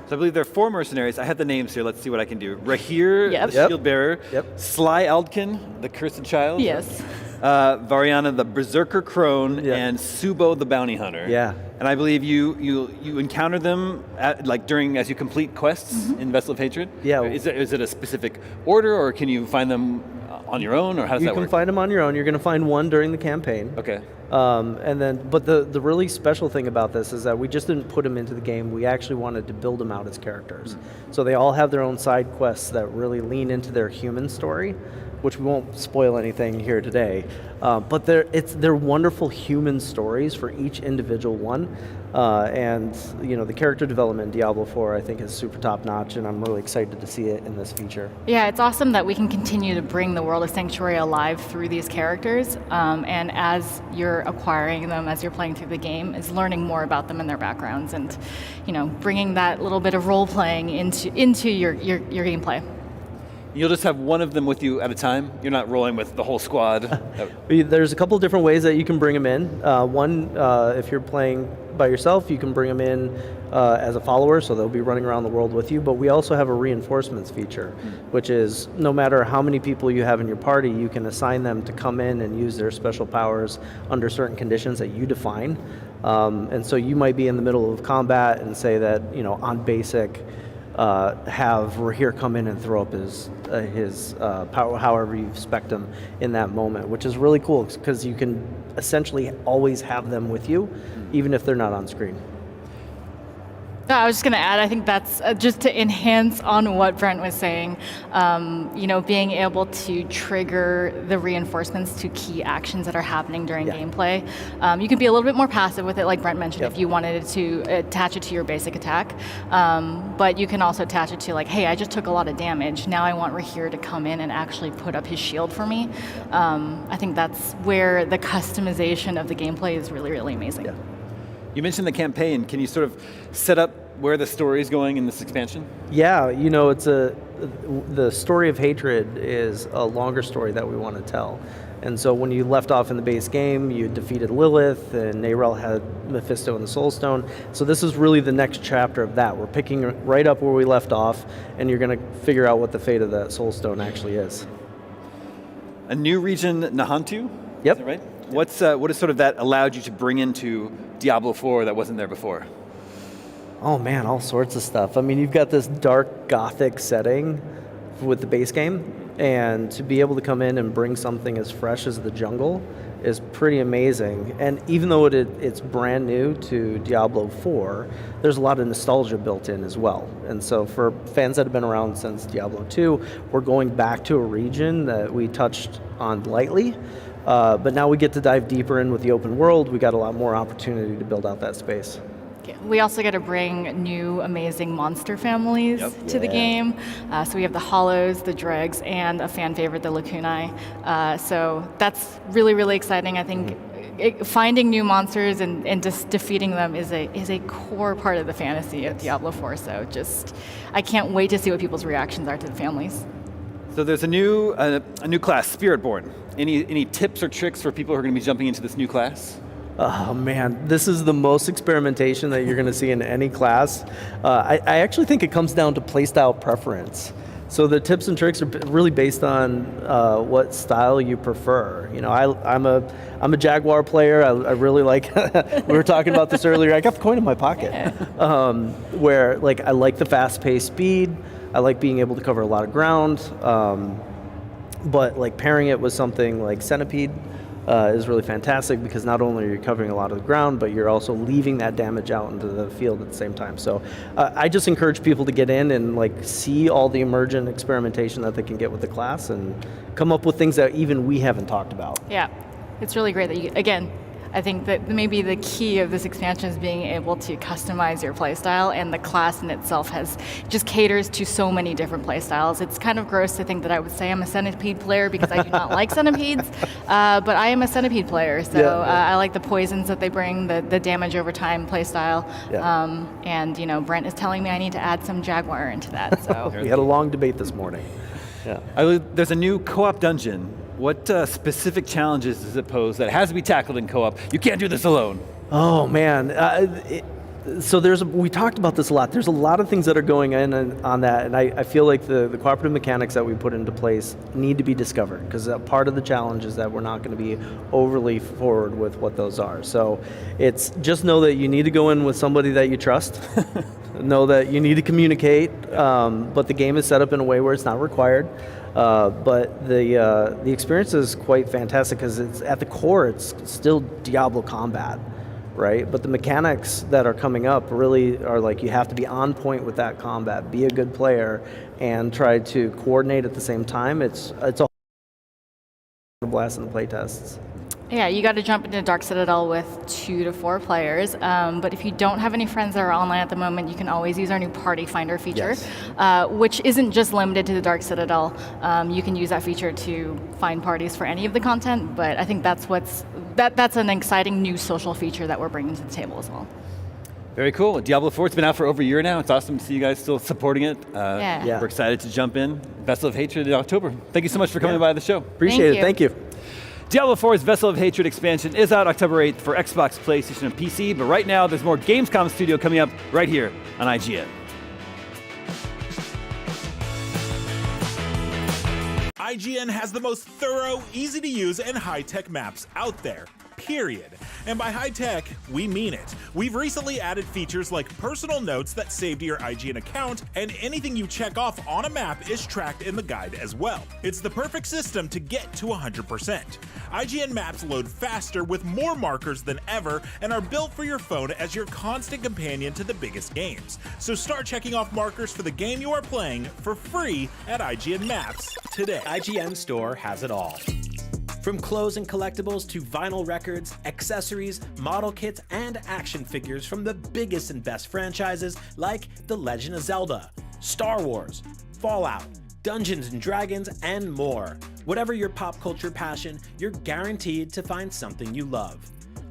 So I believe there are 4 mercenaries. I have the names here. Let's see what I can do. Rahir, the shield bearer. Sly Aldkin, the cursed child. Yes. Variana, the berserker crone, and Subo, the bounty hunter. Yeah. And I believe you encounter them as you complete quests in Vessel of Hatred. Yeah. Is it a specific order, or can you find them on your own, or how does that work? You can find them on your own. You're going to find one during the campaign. Okay. But the really special thing about this is that we just didn't put them into the game. We actually wanted to build them out as characters. So they all have their own side quests that really lean into their human story, which we won't spoil anything here today. But they're wonderful human stories for each individual one. And the character development in Diablo IV, I think, is super top notch, and I'm really excited to see it in this feature. Yeah, it's awesome that we can continue to bring the world of Sanctuary alive through these characters. And as you're acquiring them, as you're playing through the game, is learning more about them and their backgrounds, and bringing that little bit of role playing into your gameplay. You'll just have one of them with you at a time? You're not rolling with the whole squad? There's a couple different ways that you can bring them in. One, if you're playing by yourself, you can bring them in as a follower, so they'll be running around the world with you. But we also have a reinforcements feature, which is no matter how many people you have in your party, you can assign them to come in and use their special powers under certain conditions that you define. And so you might be in the middle of combat and say that, on basic, have Rahir come in and throw up his power, however you spec him in that moment, which is really cool because you can essentially always have them with you, even if they're not on screen. I was just going to add, I think that's just to enhance on what Brent was saying, being able to trigger the reinforcements to key actions that are happening during gameplay. You can be a little bit more passive with it, like Brent mentioned, if you wanted to attach it to your basic attack. But you can also attach it to like, hey, I just took a lot of damage. Now I want Rahir to come in and actually put up his shield for me. I think that's where the customization of the gameplay is really, really amazing. Yeah. You mentioned the campaign. Can you sort of set up where the story is going in this expansion? Yeah, it's the story of Hatred is a longer story that we want to tell. And so when you left off in the base game, you defeated Lilith, and Narel had Mephisto and the Soul Stone. So this is really the next chapter of that. We're picking right up where we left off, and you're going to figure out what the fate of that Soul Stone actually is. A new region, Nahantu? Yep. Is that right? What is sort of that allowed you to bring into Diablo IV that wasn't there before? Oh man, all sorts of stuff. I mean, you've got this dark gothic setting with the base game, and to be able to come in and bring something as fresh as the jungle is pretty amazing. And even though it's brand new to Diablo IV, there's a lot of nostalgia built in as well. And so for fans that have been around since Diablo II, we're going back to a region that we touched on lightly. But now we get to dive deeper in with the open world. We got a lot more opportunity to build out that space. We also get to bring new amazing monster families to the game. So we have the Hollows, the Dregs, and a fan favorite, the Lacunae. So that's really, really exciting. I think finding new monsters and just defeating them is a core part of the fantasy of Diablo IV. So I can't wait to see what people's reactions are to the families. So there's a new class, Spiritborn. Any tips or tricks for people who are going to be jumping into this new class? Oh man, this is the most experimentation that you're going to see in any class. I actually think it comes down to playstyle preference. So the tips and tricks are really based on what style you prefer. I'm a Jaguar player. I really like. We were talking about this earlier. I got the coin in my pocket. Where I like the fast-paced speed. I like being able to cover a lot of ground. But pairing it with something like Centipede is really fantastic because not only are you covering a lot of the ground, but you're also leaving that damage out into the field at the same time. So I just encourage people to get in and see all the emergent experimentation that they can get with the class and come up with things that even we haven't talked about. Yeah, it's really great that again, I think that maybe the key of this expansion is being able to customize your playstyle, and the class in itself just caters to so many different playstyles. It's kind of gross to think that I would say I'm a Centipede player because I do not like centipedes, but I am a Centipede player, so I like the poisons that they bring, the damage over time playstyle, and Brent is telling me I need to add some Jaguar into that. So we had a long debate this morning. Yeah. There's a new co-op dungeon. What specific challenges does it pose that has to be tackled in co-op? You can't do this alone. Oh man, so we talked about this a lot. There's a lot of things that are going in on that, and I feel like the cooperative mechanics that we put into place need to be discovered, because part of the challenge is that we're not going to be overly forward with what those are. So it's just know that you need to go in with somebody that you trust. Know that you need to communicate, but the game is set up in a way where it's not required. But the experience is quite fantastic because it's at the core, it's still Diablo combat, right? But the mechanics that are coming up really are you have to be on point with that combat, be a good player, and try to coordinate at the same time. It's a blast in the playtests. Yeah, you got to jump into Dark Citadel with 2 to 4 players. But if you don't have any friends that are online at the moment, you can always use our new Party Finder feature, which isn't just limited to the Dark Citadel. You can use that feature to find parties for any of the content. But I think that's an exciting new social feature that we're bringing to the table as well. Very cool. Diablo IV, it's been out for over a year now. It's awesome to see you guys still supporting it. Yeah. We're excited to jump in. Vessel of Hatred in October. Thank you so much for coming by the show. Appreciate it. Thank you. Diablo 4's Vessel of Hatred expansion is out October 8th for Xbox, PlayStation, and PC, but right now there's more Gamescom Studio coming up right here on IGN. IGN has the most thorough, easy-to-use, and high-tech maps out there. period. And by high tech, we mean it. We've recently added features like personal notes that save to your IGN account, and anything you check off on a map is tracked in the guide as well. It's the perfect system to get to 100%. IGN maps load faster with more markers than ever and are built for your phone as your constant companion to the biggest games. So start checking off markers for the game you are playing for free at IGN Maps today. IGN Store has it all. From clothes and collectibles to vinyl records, accessories, model kits, and action figures from the biggest and best franchises like The Legend of Zelda, Star Wars, Fallout, Dungeons & Dragons, and more. Whatever your pop culture passion, you're guaranteed to find something you love.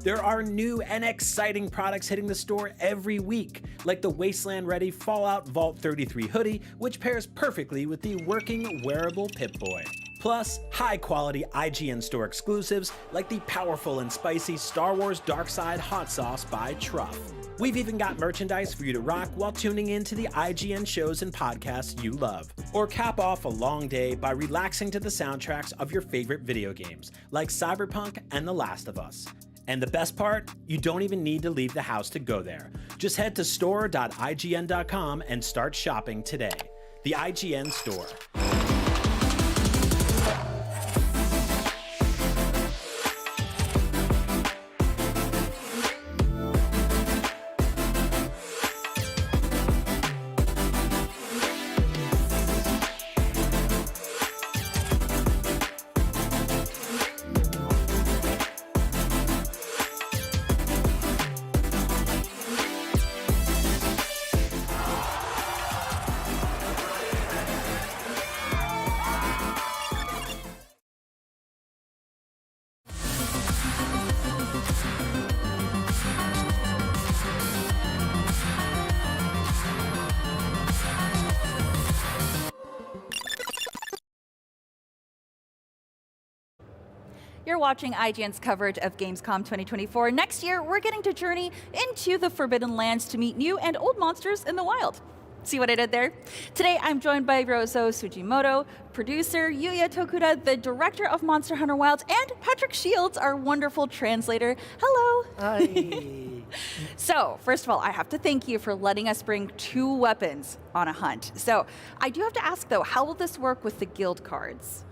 There are new and exciting products hitting the store every week, like the Wasteland-ready Fallout Vault 33 hoodie, which pairs perfectly with the working wearable Pip-Boy. Plus, high-quality IGN Store exclusives like the powerful and spicy Star Wars Darkside Hot Sauce by Truff. We've even got merchandise for you to rock while tuning in to the IGN shows and podcasts you love. Or cap off a long day by relaxing to the soundtracks of your favorite video games, like Cyberpunk and The Last of Us. And the best part? You don't even need to leave the house to go there. Just head to store.ign.com and start shopping today. The IGN Store. You're watching IGN's coverage of Gamescom 2024. Next year, we're getting to journey into the Forbidden Lands to meet new and old monsters in the wild. See what I did there? Today, I'm joined by Rozo Sujimoto, producer, Yuya Tokuda, the director of Monster Hunter Wilds, and Patrick Shields, our wonderful translator. Hello. Hi. So, first of all, I have to thank you for letting us bring 2 weapons on a hunt. So, I do have to ask, though, how will this work with the guild cards?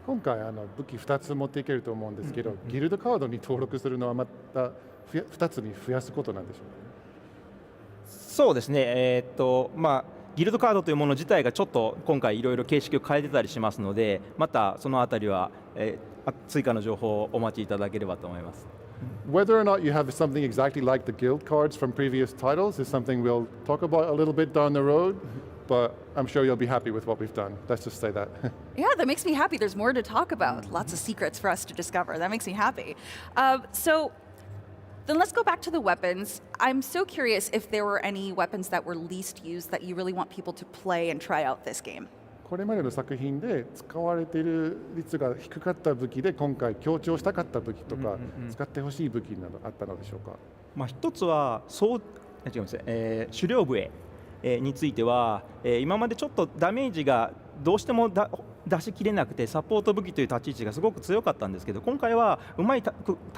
今回武器2つ持っていけると思うんですけど、ギルドカードに登録するのはまた2つに増やすことなんでしょうかね。そうですね。ギルドカードというもの自体がちょっと今回いろいろ形式を変えてたりしますので、またそのあたりは、追加の情報をお待ちいただければと思います。Whether or not you have something exactly like the guild cards from previous titles is something we'll talk about a little bit down the road. But I'm sure you'll be happy with what we've done. Let's just say that. Yeah, that makes me happy. There's more to talk about. Lots of secrets for us to discover. That makes me happy. So then let's go back to the weapons. I'm so curious if there were any weapons that were least used that you really want people to play and try out this game. これまでの作品で使われている率が低かった武器で今回強調したかった武器とか使ってほしい武器などあったのでしょうか。一つは狩猟笛については、今までちょっとダメージがどうしても出しきれなくてサポート武器という立ち位置がすごく強かったんですけど、今回はうまい立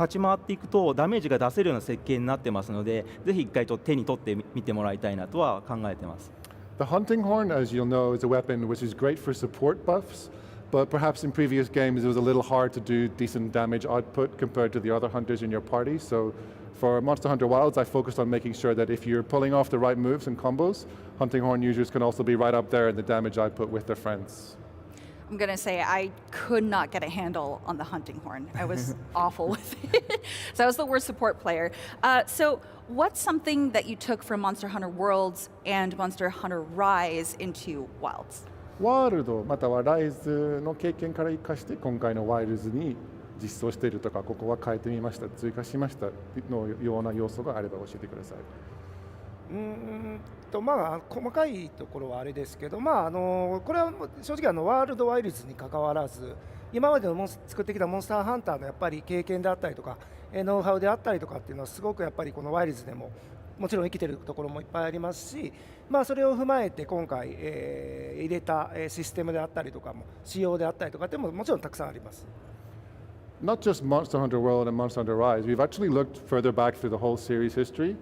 ち回っていくとダメージが出せるような設計になってますので、ぜひ一回手に取ってみてもらいたいなとは考えてます。The hunting horn, as you'll know, is a weapon which is great for support buffs, but perhaps in previous games it was a little hard to do decent damage output compared to the other hunters in your party. So for Monster Hunter Wilds, I focused on making sure that if you're pulling off the right moves and combos, hunting horn users can also be right up there in the damage output with their friends. I'm going to say I could not get a handle on the hunting horn. I was awful with it. So I was the worst support player. So what's something that you took from Monster Hunter Worlds and Monster Hunter Rise into Wilds? ワールドまたはライズの経験から生かして今回のワイルズに実装しているとか、ここは変えてみました、追加しましたのような要素があれば教えてください。細かいところはあれですけど、これは正直ワールドワイルズに関わらず、今までの作ってきたモンスターハンターのやっぱり経験であったりとか、ノウハウであったりとかっていうのはすごくやっぱりこのワイルズでももちろん生きてるところもいっぱいありますし、それを踏まえて今回、入れたシステムであったりとかも仕様であったりとかっていうのももちろんたくさんあります。not just Monster Hunter World and Monster Hunter Rise, we've actually looked further back through the whole series history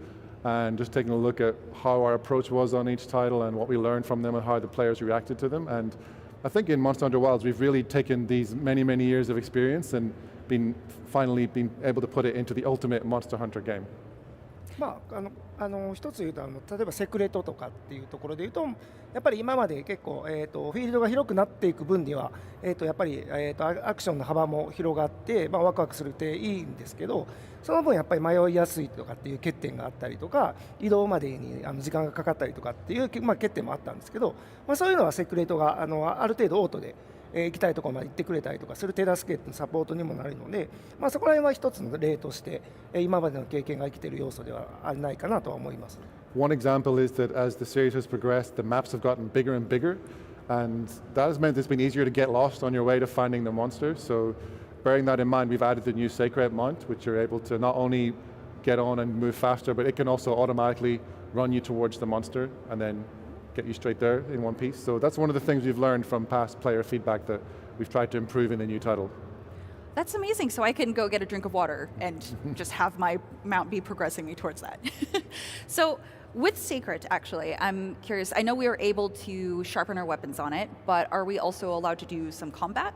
and just taking a look at how our approach was on each title and what we learned from them and how the players reacted to them. And I think in Monster Hunter Wilds, we've really taken these many, many years of experience and finally been able to put it into the ultimate Monster Hunter game. 一つ言うと例えばセクレトとかっていうところで言うとやっぱり今まで結構、フィールドが広くなっていく分には、やっぱり、アクションの幅も広がって、ワクワクするっていいんですけどその分やっぱり迷いやすいとかっていう欠点があったりとか移動までに時間がかかったりとかっていう、欠点もあったんですけど、そういうのはセクレトがある程度オートで行きたいところまで行ってくれたりとかする手助けのサポートにもなるので、そこら辺は一つの例として今までの経験が生きている要素ではないかなとは思います。One example is that as the series has progressed, the maps have gotten bigger and bigger, and that has meant it's been easier to get lost on your way to finding the monsters. So bearing that in mind, we've added the new Sacred mount, which you're able to not only get on and move faster, but it can also automatically run you towards the monster and then get you straight there in one piece. So that's one of the things we've learned from past player feedback that we've tried to improve in the new title. That's amazing. So I can go get a drink of water and just have my mount be progressing me towards that. So with Sacred, actually, I'm curious. I know we were able to sharpen our weapons on it, but are we also allowed to do some combat,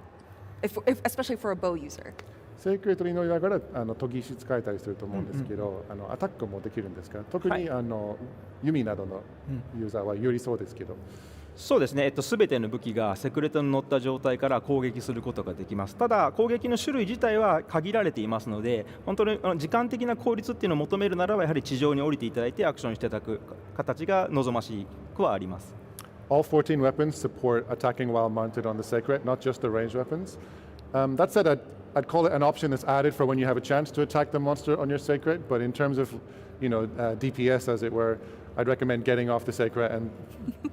especially for a bow user? セークレットに乗りながら研ぎ石使えたりすると思うんですけど、アタックもできるんですか？特に、弓などのユーザーはよりそうですけど。そうですね、全ての武器がセクレトに乗った状態から攻撃することができます。ただ攻撃の種類自体は限られていますので、本当に時間的な効率っていうのを求めるならばやはり地上に降りていただいてアクションしていただく形が望ましくはあります。All 14 weapons support attacking while mounted on the Sacred, not just the ranged weapons. That said, I'd call it an option that's added for when you have a chance to attack the monster on your Sacred, but in terms of, DPS as it were, I'd recommend getting off the Sacred and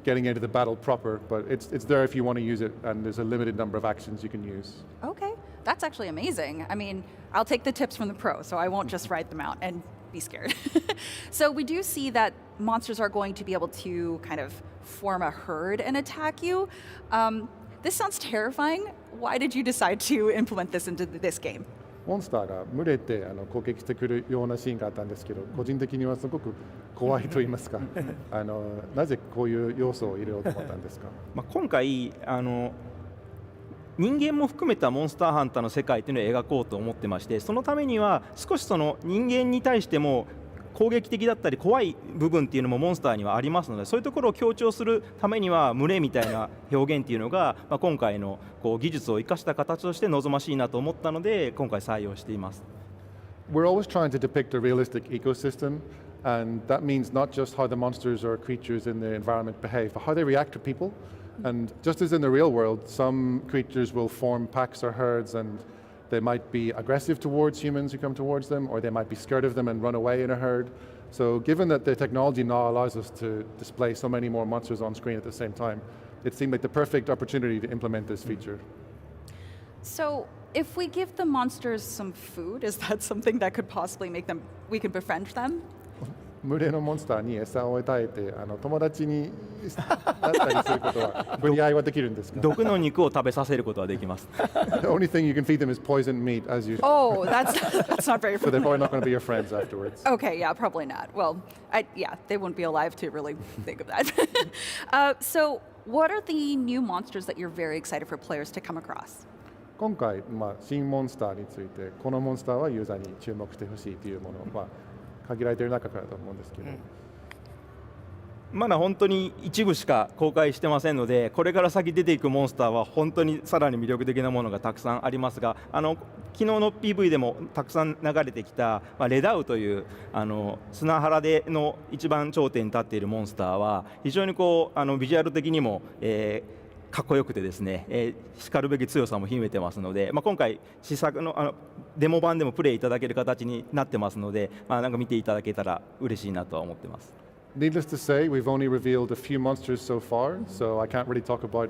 getting into the battle proper, but it's there if you want to use it, and there's a limited number of actions you can use. Okay, that's actually amazing. I mean, I'll take the tips from the pro, so I won't just ride them out and be scared. So we do see that monsters are going to be able to kind of form a herd and attack you. This sounds terrifying. Why did you decide to implement this into this game? モンスターが群れて攻撃してくるようなシーンがあったんですけど、個人的にはすごく怖いと言いますか、なぜこういう要素を入れようと思ったんですか？今回人間も含めたモンスターハンターの世界というのを描こうと思ってまして、そのためには少しその人間に対しても攻撃的だったり怖い部分っていうのもモンスターにはありますので、そういうところを強調するためには群れみたいな表現っていうのが、今回の技術を生かした形として望ましいなと思ったので今回採用しています。We're always trying to depict a realistic ecosystem, and that means not just how the monsters or creatures in the environment behave, but how they react to people. And just as in the real world, some creatures will form packs or herds, and they might be aggressive towards humans who come towards them, or they might be scared of them and run away in a herd. So given that the technology now allows us to display so many more monsters on screen at the same time, it seemed like the perfect opportunity to implement this feature. So if we give the monsters some food, is that something that could possibly we can befriend them? 群れのモンスターに餌を与えて友達になったりすることは分離合いはできるんですか？毒の肉を食べさせることはできます。The only thing you can feed them is poisoned meat, as usual. Oh, that's not very. So they're probably not going to be your friends afterwards. Okay, yeah, probably not. Well, they wouldn't be alive to really think of that. So, what are the new monsters that you're very excited for players to come across? 今回、新モンスターについて、このモンスターはユーザーに注目してほしいというものは限られている中からと思うんですけど、まだ本当に一部しか公開してませんので、これから先出ていくモンスターは本当にさらに魅力的なものがたくさんありますが、昨日の PV でもたくさん流れてきた、レダウという砂原での一番頂点に立っているモンスターは非常にビジュアル的にも、かっこよくてですね、しかるべき強さも秘めてますので、今回試作のデモ版でもプレイいただける形になってますので、なんか見ていただけたら嬉しいなとは思ってます。Needless to say, we've only revealed a few monsters so far, so I can't really talk about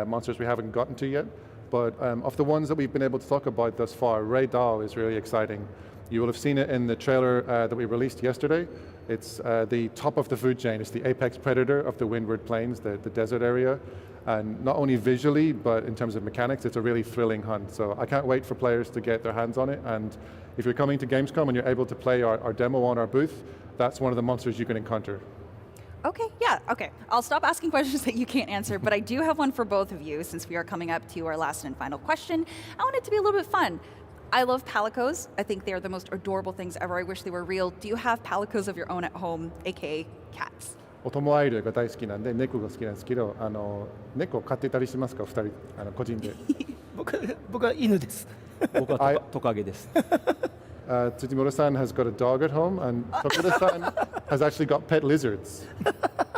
monsters we haven't gotten to yet. But of the ones that we've been able to talk about thus far, Ray Dao is really exciting. You will have seen it in the trailer that we released yesterday. It's the top of the food chain. It's the apex predator of the Windward Plains, the desert area. And not only visually, but in terms of mechanics, it's a really thrilling hunt. So I can't wait for players to get their hands on it. And if you're coming to Gamescom and you're able to play our demo on our booth, that's one of the monsters you can encounter. Okay, yeah, okay. I'll stop asking questions that you can't answer, but I do have one for both of you since we are coming up to our last and final question. I want it to be a little bit fun. I love palicos. I think they're the most adorable things ever. I wish they were real. Do you have palicos of your own at home, aka cats? オトモアイルが大好きなんで猫が好きなんですけど、猫飼ってたりしますか、2人個人で。僕は犬です。僕はトカゲです。Tsujimura-san has got a dog at home, and Tokura-san has actually got pet lizards.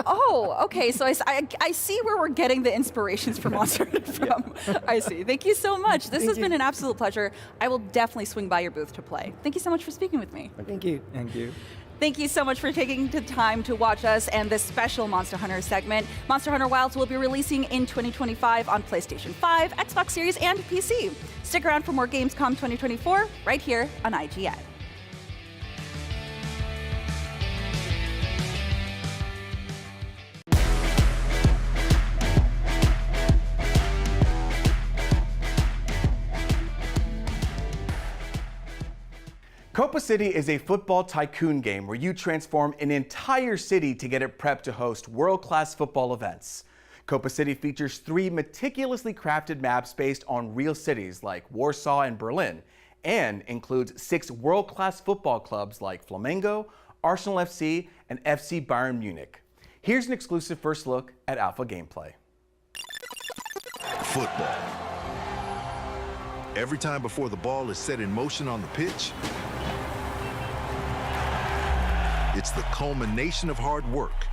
Oh, okay. So I see where we're getting the inspirations for Monster Hunter from. I see. Thank you so much. This has been an absolute pleasure. I will definitely swing by your booth to play. Thank you so much for speaking with me. Thank you. Thank you. Thank you so much for taking the time to watch us and this special Monster Hunter segment. Monster Hunter Wilds will be releasing in 2025 on PlayStation 5, Xbox Series, and PC. Stick around for more Gamescom 2024 right here on IGN. Copa City is a football tycoon game where you transform an entire city to get it prepped to host world-class football events. Copa City features 3 meticulously crafted maps based on real cities like Warsaw and Berlin, and includes 6 world-class football clubs like Flamengo, Arsenal FC, and FC Bayern Munich. Here's an exclusive first look at alpha gameplay. Football. Every time before the ball is set in motion on the pitch, it's the culmination of hard work.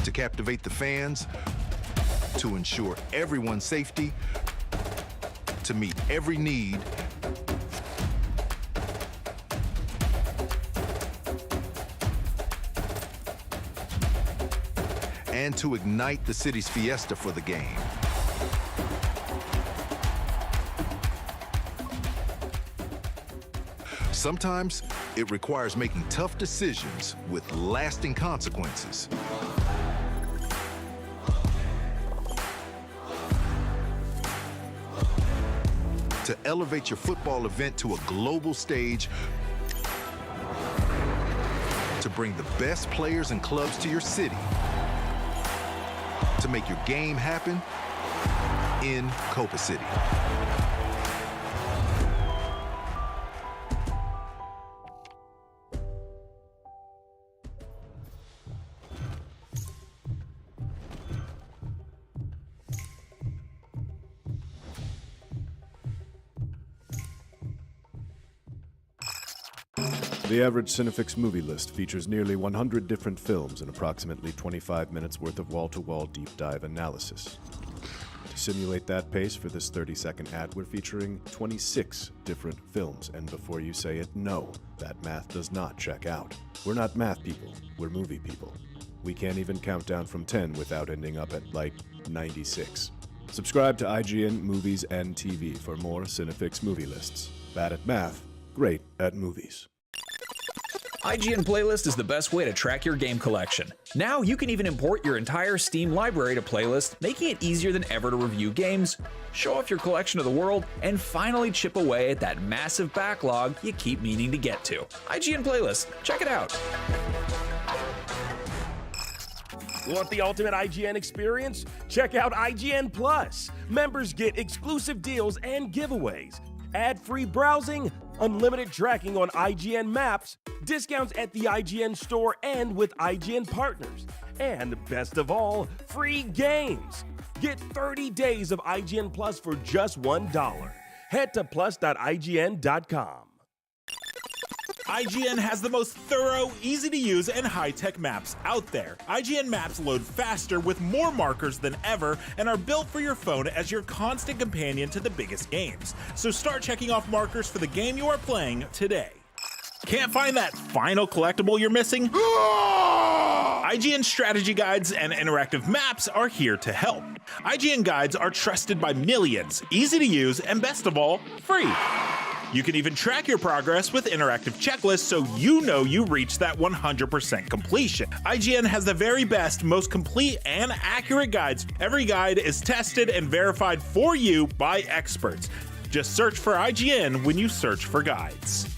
To captivate the fans, to ensure everyone's safety, to meet every need, and to ignite the city's fiesta for the game. Sometimes it requires making tough decisions with lasting consequences. To elevate your football event to a global stage, to bring the best players and clubs to your city, to make your game happen in Copa City. The average Cinefix movie list features nearly 100 different films and approximately 25 minutes worth of wall-to-wall deep dive analysis. To simulate that pace for this 30-second ad, we're featuring 26 different films, and before you say it, no, that math does not check out. We're not math people, we're movie people. We can't even count down from 10 without ending up at, like, 96. Subscribe to IGN Movies and TV for more Cinefix movie lists. Bad at math, great at movies. IGN Playlist is the best way to track your game collection. Now you can even import your entire Steam library to Playlist, making it easier than ever to review games, show off your collection to the world, and finally chip away at that massive backlog you keep meaning to get to. IGN Playlist, check it out. Want the ultimate IGN experience? Check out IGN Plus. Members get exclusive deals and giveaways, ad-free browsing, unlimited tracking on IGN maps, discounts at the IGN store and with IGN partners, and best of all, free games. Get 30 days of IGN Plus for just $1. Head to plus.ign.com. IGN has the most thorough, easy-to-use, and high-tech maps out there. IGN maps load faster with more markers than ever and are built for your phone as your constant companion to the biggest games. So start checking off markers for the game you are playing today. Can't find that final collectible you're missing? IGN strategy guides and interactive maps are here to help. IGN guides are trusted by millions, easy to use, and best of all, free. You can even track your progress with interactive checklists so you know you reached that 100% completion. IGN has the very best, most complete, and accurate guides. Every guide is tested and verified for you by experts. Just search for IGN when you search for guides.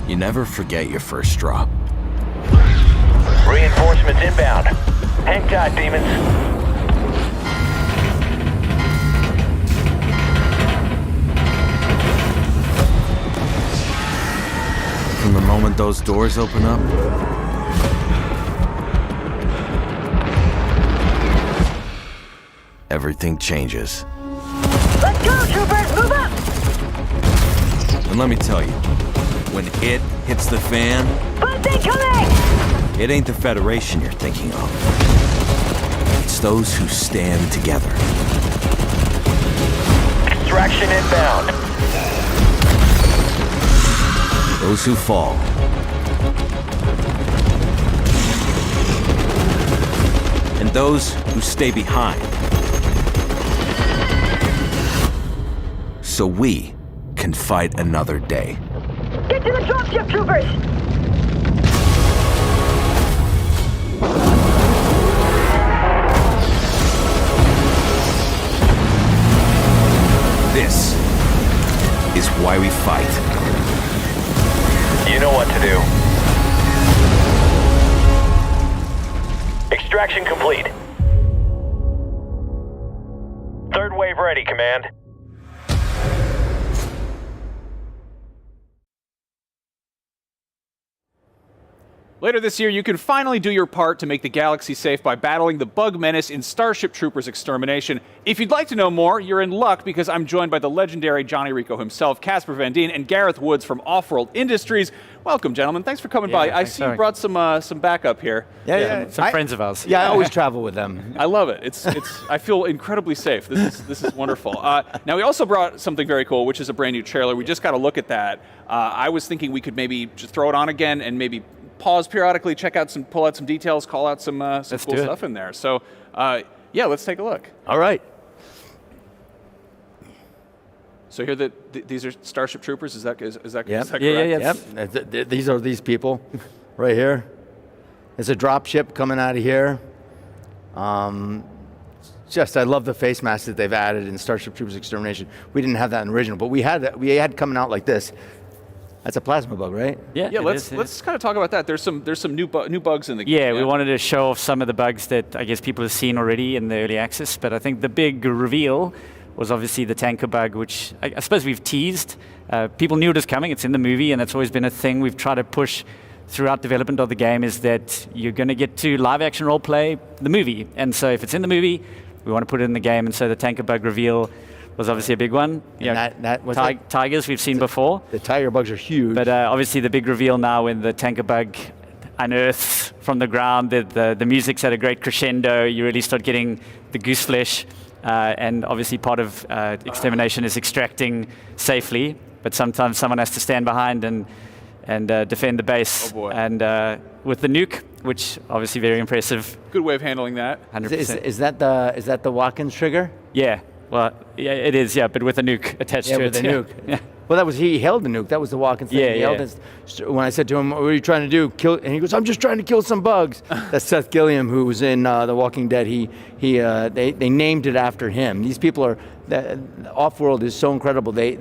You never forget your first drop. Reinforcements inbound. Hang tight, demons. From the moment those doors open up, everything changes. Let's go, troopers! Move up! And let me tell you, when it hits the fan, Bullets incoming! it ain't the Federation you're thinking of. It's those who stand together. Extraction inbound. Those who fall. And those who stay behind. So we can fight another day. Get to the dropship, troopers! This is why we fight. You know what to do. Extraction complete. Third wave ready, Command. Later this year, you can finally do your part to make the galaxy safe by battling the bug menace in Starship Troopers Extermination. If you'd like to know more, you're in luck because I'm joined by the legendary Johnny Rico himself, Casper Van Dien, and Gareth Woods from Offworld Industries. Welcome, gentlemen. Thanks for coming by. I see you brought some backup here. Some friends of ours. Yeah, I always travel with them. I love it. It's. I feel incredibly safe. This is wonderful. Now we also brought something very cool, which is a brand new trailer. We just got to look at that. I was thinking we could maybe just throw it on again and maybe pause periodically, pull out some details, call out some cool stuff in there. So, yeah, let's take a look. All right. So here, these are Starship Troopers. Is that correct? Yep. These are these people, right here. There's a drop ship coming out of here. I love the face masks that they've added in Starship Troopers Extermination. We didn't have that in the original, but we had coming out like this. That's a plasma bug, right? Yeah. Let's kind of talk about that. There's some new bugs in the game. Yeah, we wanted to show off some of the bugs that I guess people have seen already in the early access. But I think the big reveal was obviously the tanker bug, which I suppose we've teased. People knew it was coming. It's in the movie, and that's always been a thing we've tried to push throughout development of the game, is that you're going to get to live action role play the movie. And so if it's in the movie, we want to put it in the game. And so the tanker bug reveal was obviously a big one. Tigers we've seen before. The tiger bugs are huge. But obviously the big reveal now when the tanker bug unearths from the ground, the music's at a great crescendo. You really start getting the goose flesh. And obviously part of extermination is extracting safely. But sometimes someone has to stand behind and defend the base. Oh boy. And with the nuke, which obviously very impressive. Good way of handling that. 100%. Is that the Watkins trigger? Yeah. Well, yeah, it is, but with a nuke attached to it. With a nuke. Yeah. Well, he held the nuke. That was the Watkins thing. He held his, when I said to him, what are you trying to do? Kill? And he goes, I'm just trying to kill some bugs. That's Seth Gilliam, who was in The Walking Dead. They named it after him. These people are, Offworld is so incredible. They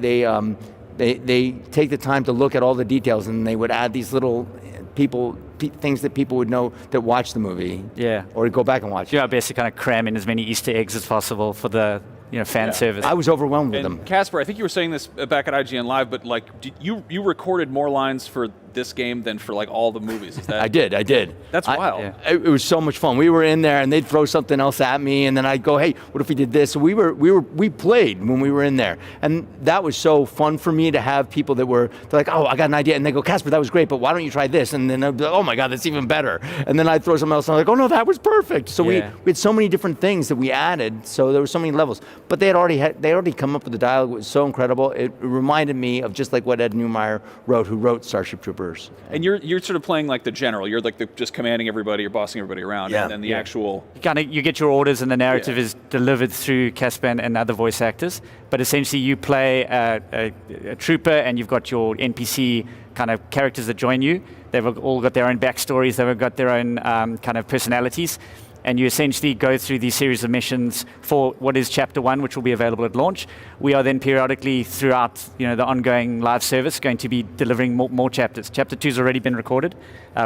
take the time to look at all the details, and they would add these little things that people would know that watch the movie. Yeah. Or go back and watch. Yeah, basically kind of cram in as many Easter eggs as possible for the fan service. I was overwhelmed with them. Casper, I think you were saying this back at IGN Live, but like, you recorded more lines for this game than for like all the movies. Is that? I did. That's wild. It was so much fun. We were in there, and they'd throw something else at me, and then I'd go, "Hey, what if we did this?" So we played when we were in there, and that was so fun for me to have people that they're like, "Oh, I got an idea," and they go, "Casper, that was great, but why don't you try this?" And then I'd be like, "Oh my God, that's even better." And then I'd throw something else, and I'm like, "Oh no, that was perfect." So we had so many different things that we added. So there were so many levels, but they already come up with the dialogue. It was so incredible. It reminded me of just like what Ed Neumeyer who wrote Starship Troopers. And you're sort of playing like the general. You're like just commanding everybody, you're bossing everybody around, and then the actual. You get your orders, and the narrative is delivered through Casper and other voice actors. But essentially, you play a trooper, and you've got your NPC kind of characters that join you. They've all got their own backstories. They've got their own kind of personalities. And you essentially go through these series of missions for what is Chapter 1, which will be available at launch. We are then periodically throughout the ongoing live service going to be delivering more chapters. Chapter 2 has already been recorded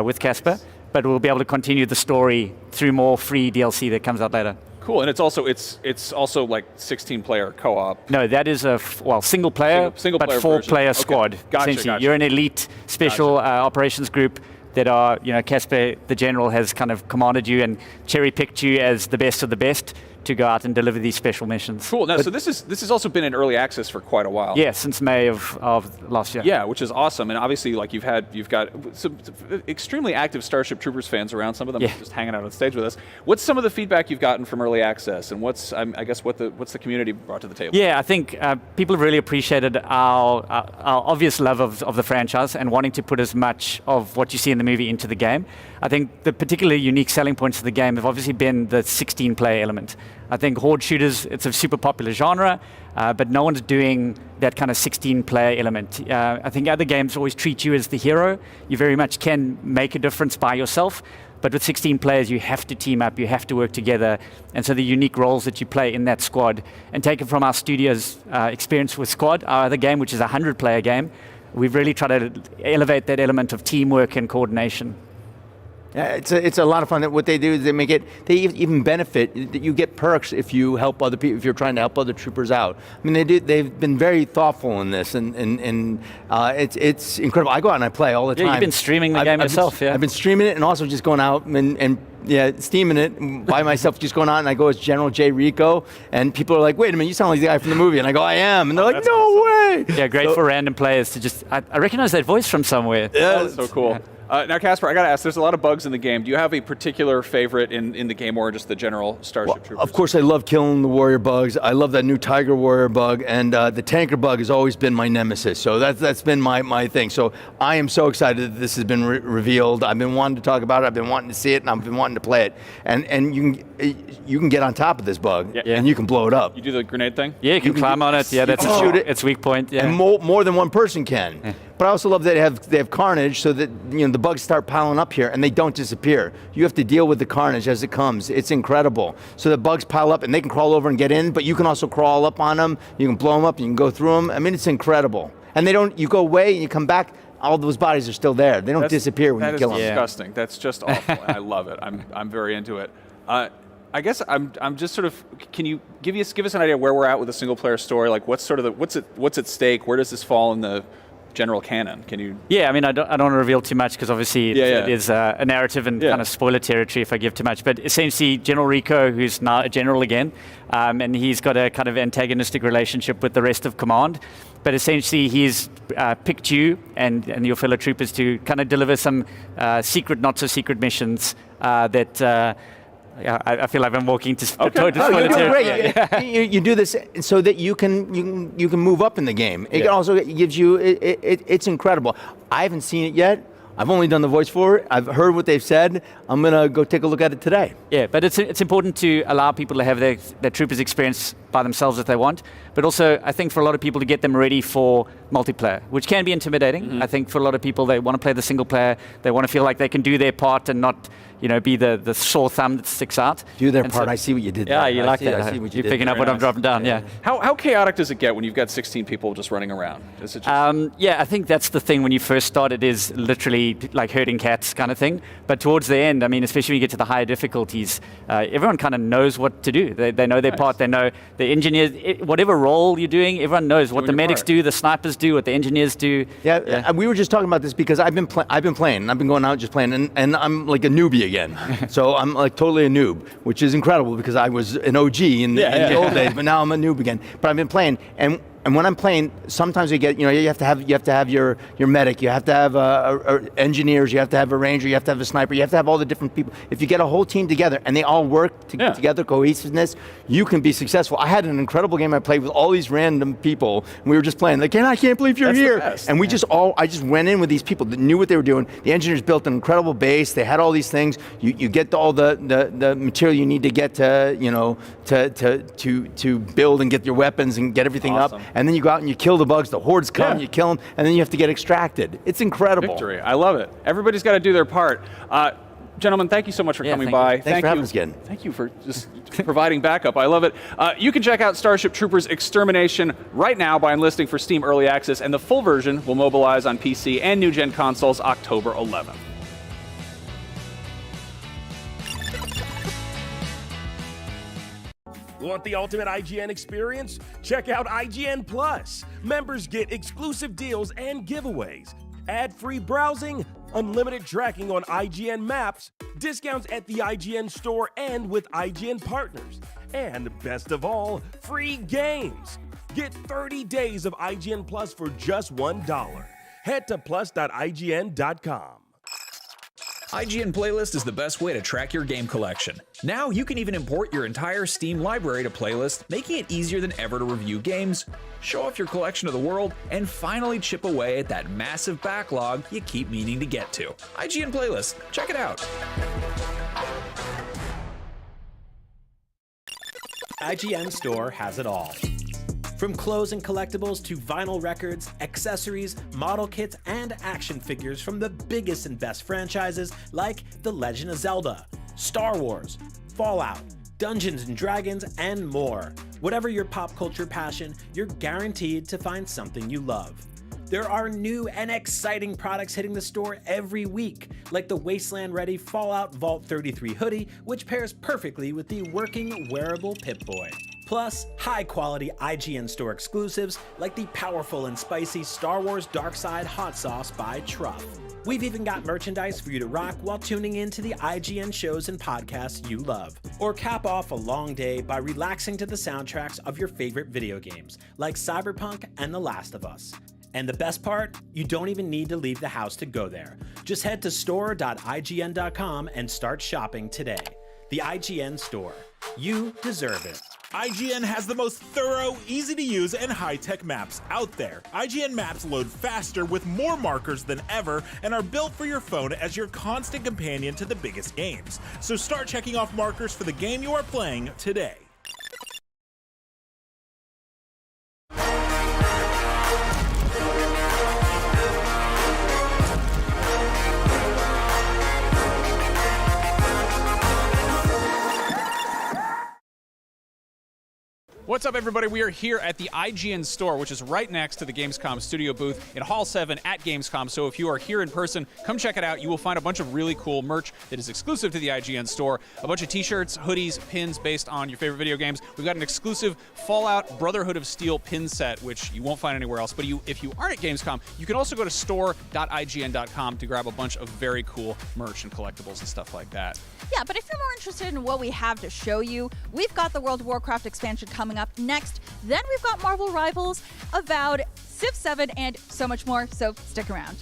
with Casper, but we'll be able to continue the story through more free DLC that comes out later. Cool, and it's also like 16-player co-op. No, that is a single player, but 4-player squad. Gotcha. You're an elite special operations group that are, Casper, the general, has kind of commanded you and cherry-picked you as the best of the best to go out and deliver these special missions. Cool. Now, so this has also been in early access for quite a while. Yeah, since May of last year. Yeah, which is awesome. And obviously, like you've got some extremely active Starship Troopers fans around. Some of them just hanging out on stage with us. What's some of the feedback you've gotten from early access, and what's the community brought to the table? Yeah, I think people have really appreciated our obvious love of the franchise and wanting to put as much of what you see in the movie into the game. I think the particularly unique selling points of the game have obviously been the 16-player element. I think horde shooters, it's a super popular genre, but no one's doing that kind of 16-player element. I think other games always treat you as the hero. You very much can make a difference by yourself, but with 16 players, you have to team up, you have to work together. And so the unique roles that you play in that squad, and taken from our studio's experience with Squad, our other game, which is a 100-player game, we've really tried to elevate that element of teamwork and coordination. Yeah, it's a lot of fun. What they do is they even benefit. You get perks if you help other people, if you're trying to help other troopers out. I mean, they've been very thoughtful in this, and it's incredible. I go out and I play all the time. You've been streaming the game yourself, I've been streaming it and also just going out and steaming it by myself, just going out, and I go as General J. Rico, and people are like, "Wait a minute, you sound like the guy from the movie," and I go, "I am," and they're like, "No way!" Yeah, great for random players to just. I recognize that voice from somewhere. Yeah, that's so cool. Yeah. Now, Casper, I got to ask, there's a lot of bugs in the game. Do you have a particular favorite in the game, or just the general Starship Troopers? Of course, I love killing the warrior bugs. I love that new Tiger Warrior bug, and the tanker bug has always been my nemesis. So that's been my thing. So I am so excited that this has been revealed. I've been wanting to talk about it. I've been wanting to see it, and I've been wanting to play it. And you can get on top of this bug, and you can blow it up. You do the grenade thing? Yeah, you can climb on it. Yeah, that's shoot it. Its weak point. Yeah. And more than one person can. Yeah. But I also love that they have carnage, so that the bugs start piling up here and they don't disappear. You have to deal with the carnage as it comes. It's incredible. So the bugs pile up and they can crawl over and get in, but you can also crawl up on them. You can blow them up. You can go through them. I mean, it's incredible. And you go away and you come back. All those bodies are still there. They don't disappear when you kill them. That is disgusting. That's just awful. I love it. I'm very into it. I guess I'm just sort of. Can you give us an idea where we're at with a single player story? Like what's at stake? Where does this fall in the general canon? Can you? Yeah, I mean, I don't want to reveal too much because obviously it is a narrative and kind of spoiler territory if I give too much. But essentially, General Rico, who's now a general again, and he's got a kind of antagonistic relationship with the rest of command. But essentially, he's picked you and your fellow troopers to kind of deliver some secret, not so secret missions that. I feel like I'm walking to spoiler territory. Great. You do this so that you can move up in the game. It also gives you. It's incredible. I haven't seen it yet. I've only done the voice for it. I've heard what they've said. I'm gonna go take a look at it today. Yeah, but it's important to allow people to have their troopers experience by themselves if they want. But also, I think for a lot of people to get them ready for multiplayer, which can be intimidating. Mm-hmm. I think for a lot of people, they want to play the single player. They want to feel like they can do their part and not, be the sore thumb that sticks out. Do their part. I see what you did there. Yeah, you like that. I see what you You're did picking up what I'm dropping down. Yeah. How chaotic does it get when you've got 16 people just running around? Is it just... Yeah, I think that's the thing when you first start. It is literally like herding cats kind of thing. But towards the end, I mean, especially when you get to the higher difficulties, everyone kind of knows what to do. They know their part. They know The engineers, whatever role you're doing, everyone knows what the medics do, the snipers do, what the engineers do. Yeah, we were just talking about this because I've been playing, and I've been going out just playing, and I'm like a newbie again. So I'm like totally a noob, which is incredible because I was an OG in the old days, but now I'm a noob again. But I've been playing, and when I'm playing, sometimes you get, you have to have your medic, you have to have engineers, you have to have a ranger, you have to have a sniper, you have to have all the different people. If you get a whole team together and they all work together, cohesiveness, you can be successful. I had an incredible game I played with all these random people, and we were just playing. Like, I can't believe you're here. And I just went in with these people that knew what they were doing. The engineers built an incredible base. They had all these things. You get all the material you need to get to build and get your weapons and get everything up. And then you go out and you kill the bugs, the hordes come, you kill them, and then you have to get extracted. It's incredible. Victory. I love it. Everybody's got to do their part. Gentlemen, thank you so much for coming by. Thanks for having us again. Thank you for just providing backup. I love it. You can check out Starship Troopers Extermination right now by enlisting for Steam Early Access, and the full version will mobilize on PC and new-gen consoles October 11th. Want the ultimate IGN experience? Check out IGN Plus. Members get exclusive deals and giveaways, ad-free browsing, unlimited tracking on IGN maps, discounts at the IGN store and with IGN partners, and best of all, free games. Get 30 days of IGN Plus for just $1. Head to plus.ign.com. IGN Playlist is the best way to track your game collection. Now you can even import your entire Steam library to Playlist, making it easier than ever to review games, show off your collection of the world, and finally chip away at that massive backlog you keep meaning to get to. IGN Playlist, check it out. IGN Store has it all. From clothes and collectibles to vinyl records, accessories, model kits, and action figures from the biggest and best franchises like The Legend of Zelda, Star Wars, Fallout, Dungeons & Dragons, and more. Whatever your pop culture passion, you're guaranteed to find something you love. There are new and exciting products hitting the store every week, like the Wasteland-ready Fallout Vault 33 hoodie, which pairs perfectly with the working wearable Pip-Boy. Plus, high-quality IGN Store exclusives like the powerful and spicy Star Wars Darkside Hot Sauce by Truff. We've even got merchandise for you to rock while tuning in to the IGN shows and podcasts you love. Or cap off a long day by relaxing to the soundtracks of your favorite video games, like Cyberpunk and The Last of Us. And the best part? You don't even need to leave the house to go there. Just head to store.ign.com and start shopping today. The IGN Store. You deserve it. IGN has the most thorough, easy-to-use, and high-tech maps out there. IGN maps load faster with more markers than ever and are built for your phone as your constant companion to the biggest games. So start checking off markers for the game you are playing today. What's up, everybody? We are here at the IGN store, which is right next to the Gamescom studio booth in Hall 7 at Gamescom. So if you are here in person, come check it out. You will find a bunch of really cool merch that is exclusive to the IGN store. A bunch of t-shirts, hoodies, pins based on your favorite video games. We've got an exclusive Fallout Brotherhood of Steel pin set, which you won't find anywhere else. But if you aren't at Gamescom, you can also go to store.ign.com to grab a bunch of very cool merch and collectibles and stuff like that. Yeah, but if you're more interested in what we have to show you, we've got the World of Warcraft expansion coming up next. Then we've got Marvel Rivals, Avowed, Civ 7, and so much more, so stick around.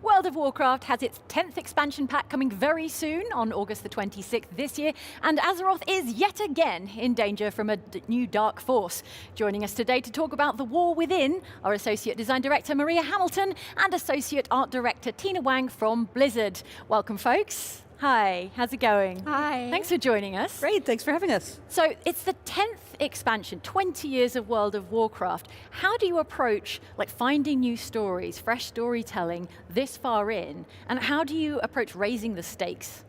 World of Warcraft has its 10th expansion pack coming very soon on August the 26th this year, and Azeroth is yet again in danger from a new dark force. Joining us today to talk about the war within are Associate Design Director Maria Hamilton and Associate Art Director Tina Wang from Blizzard. Welcome, folks. Hi, how's it going? Hi. Thanks for joining us. Great, thanks for having us. So it's the 10th expansion, 20 years of World of Warcraft. How do you approach finding new stories, fresh storytelling this far in, and how do you approach raising the stakes?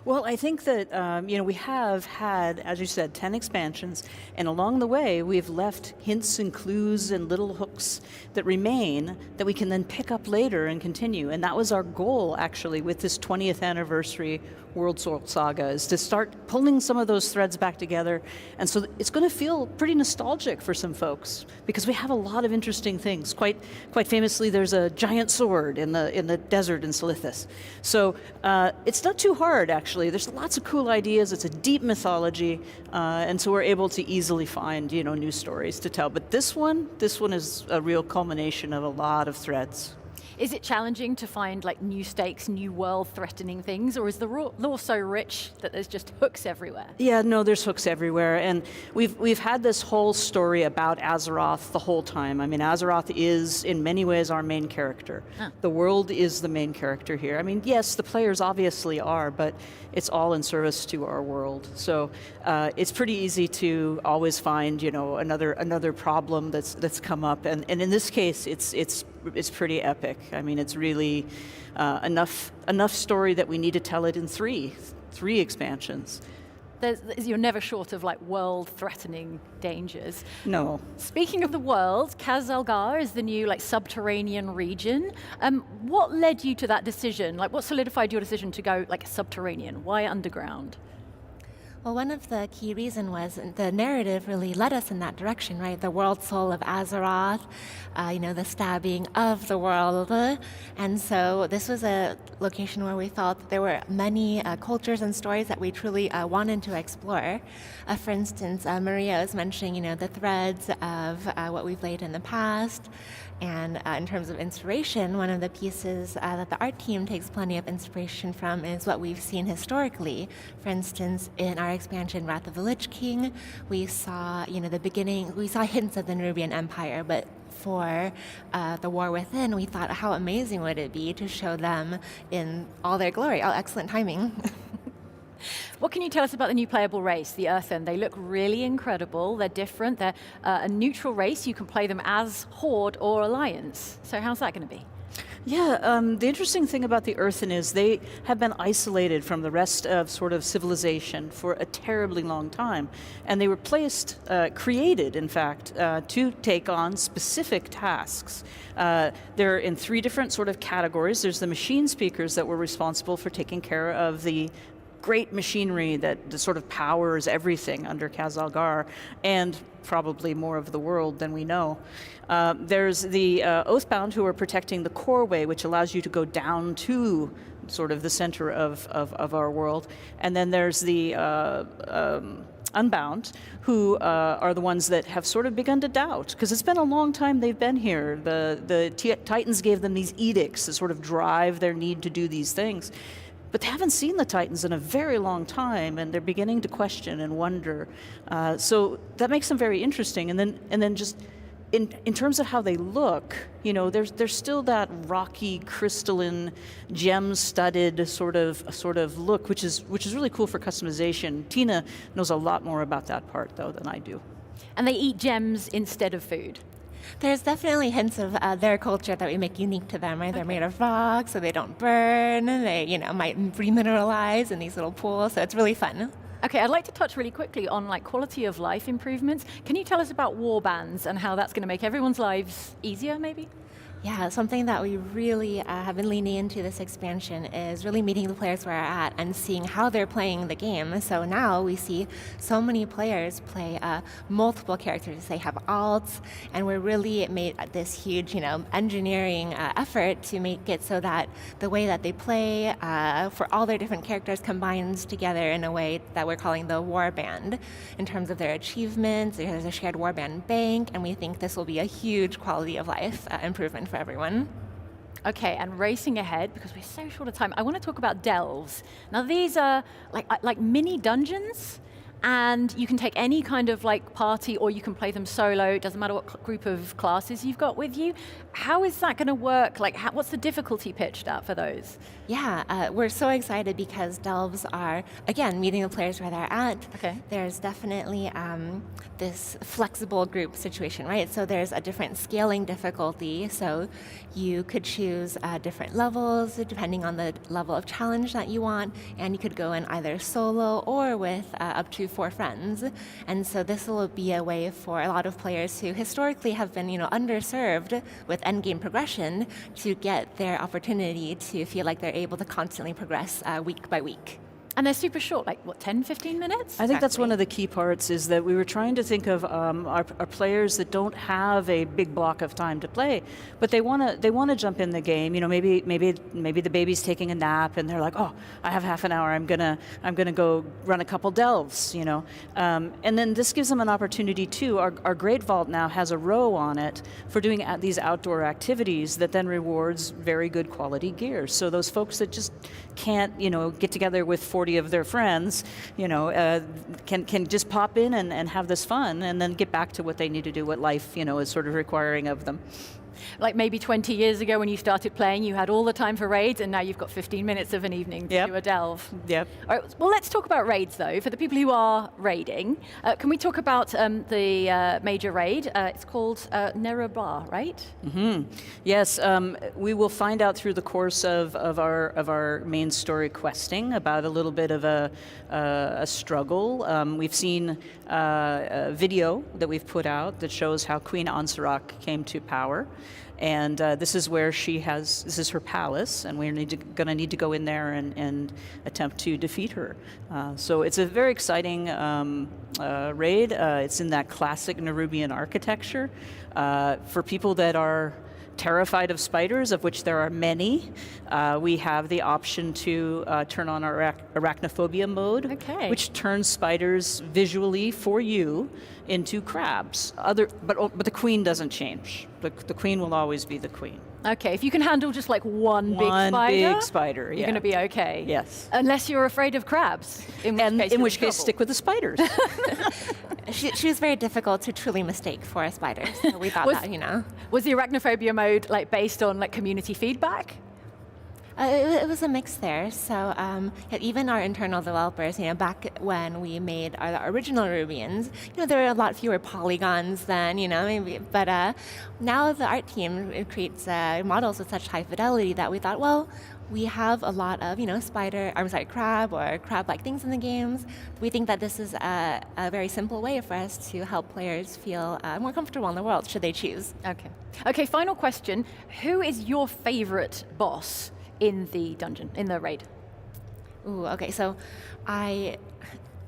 Well, I think that we have had, as you said, 10 expansions, and along the way we've left hints and clues and little hooks that remain that we can then pick up later and continue. And that was our goal, actually, with this 20th anniversary World Soul Saga, is to start pulling some of those threads back together. And so it's going to feel pretty nostalgic for some folks because we have a lot of interesting things. Quite famously, there's a giant sword in the desert in Silithus. So it's not too hard, actually. There's lots of cool ideas. It's a deep mythology, and so we're able to easily find new stories to tell. But this one is a real culmination of a lot of threads. Is it challenging to find like new stakes, new world-threatening things, or is the lore so rich that there's just hooks everywhere? Yeah, no, there's hooks everywhere, and we've had this whole story about Azeroth the whole time. I mean, Azeroth is in many ways our main character. Huh. The world is the main character here. I mean, yes, the players obviously are, but it's all in service to our world. So it's pretty easy to always find another problem that's come up, and in this case, it's pretty epic. I mean, it's really enough story that we need to tell it in three expansions. You're never short of like world-threatening dangers. No. Speaking of the world, CEST is the new subterranean region. What led you to that decision? Like, what solidified your decision to go subterranean? Why underground? Well, one of the key reasons was the narrative really led us in that direction, right? The world soul of Azeroth, the stabbing of the world. And so this was a location where we felt that there were many cultures and stories that we truly wanted to explore. For instance, Maria was mentioning, the threads of what we've laid in the past. And in terms of inspiration, one of the pieces that the art team takes plenty of inspiration from is what we've seen historically. For instance, in our expansion, Wrath of the Lich King, we saw, we saw hints of the Nerubian Empire, but for the War Within, we thought, how amazing would it be to show them in all their glory? Oh, excellent timing. What can you tell us about the new playable race, the Earthen? They look really incredible. They're different. They're a neutral race. You can play them as Horde or Alliance. So how's that going to be? Yeah, the interesting thing about the Earthen is they have been isolated from the rest of sort of civilization for a terribly long time. And they were created, in fact, to take on specific tasks. They're in three different sort of categories. There's the machine speakers that were responsible for taking care of the great machinery that sort of powers everything under CEST.L.K.E.R, and probably more of the world than we know. There's the Oathbound, who are protecting the core way, which allows you to go down to sort of the center of our world. And then there's the Unbound, who are the ones that have sort of begun to doubt, because it's been a long time they've been here. The Titans gave them these edicts to sort of drive their need to do these things. But they haven't seen the Titans in a very long time, and they're beginning to question and wonder. So that makes them very interesting. And then just in terms of how they look, there's still that rocky, crystalline, gem-studded sort of look, which is really cool for customization. Tina knows a lot more about that part though than I do. And they eat gems instead of food. There's definitely hints of their culture that we make unique to them, right? They're made of rock, so they don't burn. They, might remineralize in these little pools, so it's really fun. Okay, I'd like to touch really quickly on quality of life improvements. Can you tell us about warbands and how that's going to make everyone's lives easier, maybe? Yeah, something that we really have been leaning into this expansion is really meeting the players where they're at and seeing how they're playing the game. So now we see so many players play multiple characters. They have alts, and we're really made this huge, engineering effort to make it so that the way that they play for all their different characters combines together in a way that we're calling the warband. In terms of their achievements, there's a shared warband bank, and we think this will be a huge quality of life improvement for everyone. Okay, and racing ahead, because we're so short of time, I want to talk about delves. Now these are like mini dungeons. and you can take any kind of like party, or you can play them solo. It doesn't matter what group of classes you've got with you. How is that going to work? Like, what's the difficulty pitched at for those? Yeah, we're so excited because delves are, again, meeting the players where they're at. Okay. There's definitely this flexible group situation, right? So there's a different scaling difficulty. So you could choose different levels depending on the level of challenge that you want, and you could go in either solo or with up to 4 friends. And so this will be a way for a lot of players who historically have been, underserved with endgame progression to get their opportunity to feel like they're able to constantly progress week by week. And they're super short, like what, 10, 15 minutes? I think that's one of the key parts, is that we were trying to think of our players that don't have a big block of time to play, but they want to jump in the game. Maybe the baby's taking a nap and they're like, oh, I have half an hour. I'm gonna go run a couple delves. And then this gives them an opportunity too. Our Great Vault now has a row on it for doing these outdoor activities that then rewards very good quality gear. So those folks that just can't, get together with 40 of their friends, can just pop in and have this fun, and then get back to what they need to do, what life, is sort of requiring of them. Like maybe 20 years ago when you started playing, you had all the time for raids, and now you've got 15 minutes of an evening to do a delve. Yep. All right, well, let's talk about raids, though. For the people who are raiding, can we talk about the major raid? It's called Nerubar, right? Mm-hmm. Yes, we will find out through the course of our main story questing about a little bit of a struggle. We've seen a video that we've put out that shows how Queen Ansarak came to power. And this is where this is her palace, and we're going to need to go in there and attempt to defeat her. So it's a very exciting raid. It's in that classic Nerubian architecture. For people that are terrified of spiders, of which there are many, we have the option to turn on our arachnophobia mode, which turns spiders visually for you into crabs. But the queen doesn't change. The queen will always be the queen. Okay, if you can handle just like one big spider, yeah. you're going to be okay. Yes. Unless you're afraid of crabs, in which case stick with the spiders. She was very difficult to truly mistake for a spider, so we thought Was the arachnophobia mode like based on like community feedback? It was a mix there. So even our internal developers, back when we made our original Rubians, there were a lot fewer polygons than, maybe. But now the art team creates models with such high fidelity that we thought, well, we have a lot of, crab or crab-like things in the games. We think that this is a very simple way for us to help players feel more comfortable in the world, should they choose. Okay, final question. Who is your favorite boss in the dungeon, in the raid? Ooh, okay, so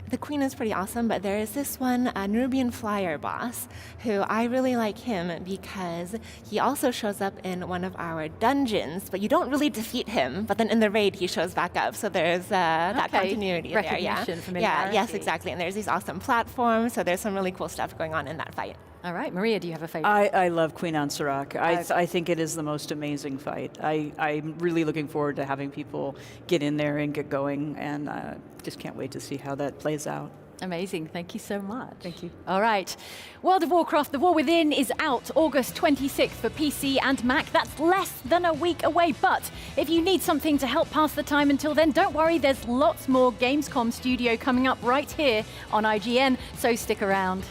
the queen is pretty awesome, but there is this one Nerubian flyer boss who I really like him because he also shows up in one of our dungeons, but you don't really defeat him, but then in the raid he shows back up, so there's that continuity there. Familiarity. Yes, exactly, and there's these awesome platforms, so there's some really cool stuff going on in that fight. All right, Maria, do you have a favorite? I love Queen Ansarak. I think it is the most amazing fight. I'm really looking forward to having people get in there and get going, and just can't wait to see how that plays out. Amazing. Thank you so much. Thank you. All right. World of Warcraft, The War Within is out August 26th for PC and Mac. That's less than a week away. But if you need something to help pass the time until then, don't worry. There's lots more Gamescom Studio coming up right here on IGN. So stick around.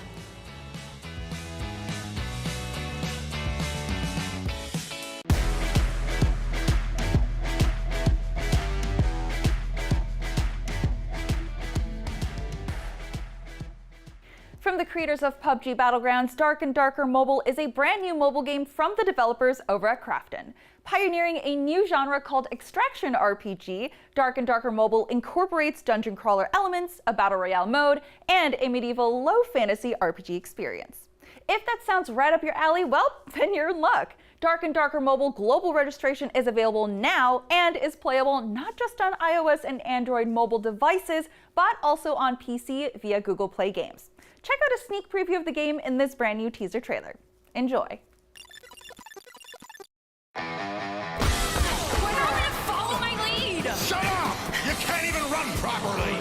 From the creators of PUBG Battlegrounds, Dark and Darker Mobile is a brand new mobile game from the developers over at Krafton. Pioneering a new genre called Extraction RPG, Dark and Darker Mobile incorporates dungeon crawler elements, a battle royale mode, and a medieval low fantasy RPG experience. If that sounds right up your alley, well, then you're in luck. Dark and Darker Mobile global registration is available now and is playable not just on iOS and Android mobile devices, but also on PC via Google Play Games. Check out a sneak preview of the game in this brand new teaser trailer. Enjoy. Follow my lead! Shut up! You can't even run properly!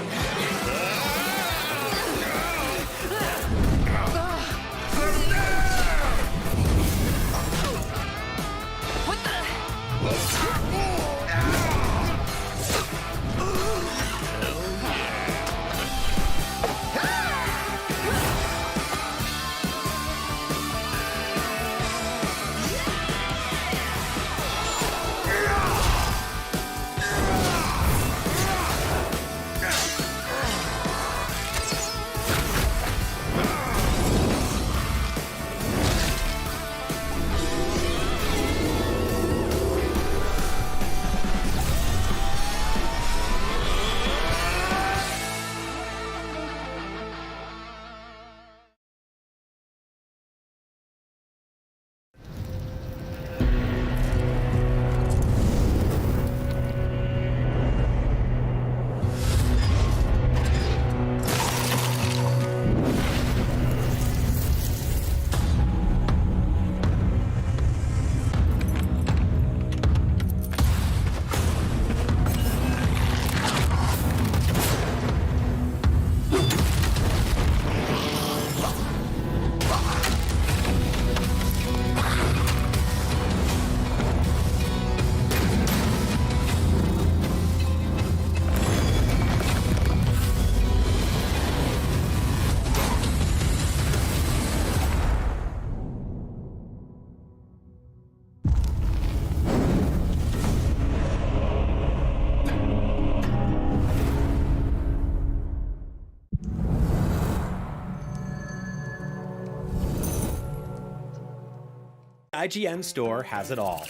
IGN Store has it all.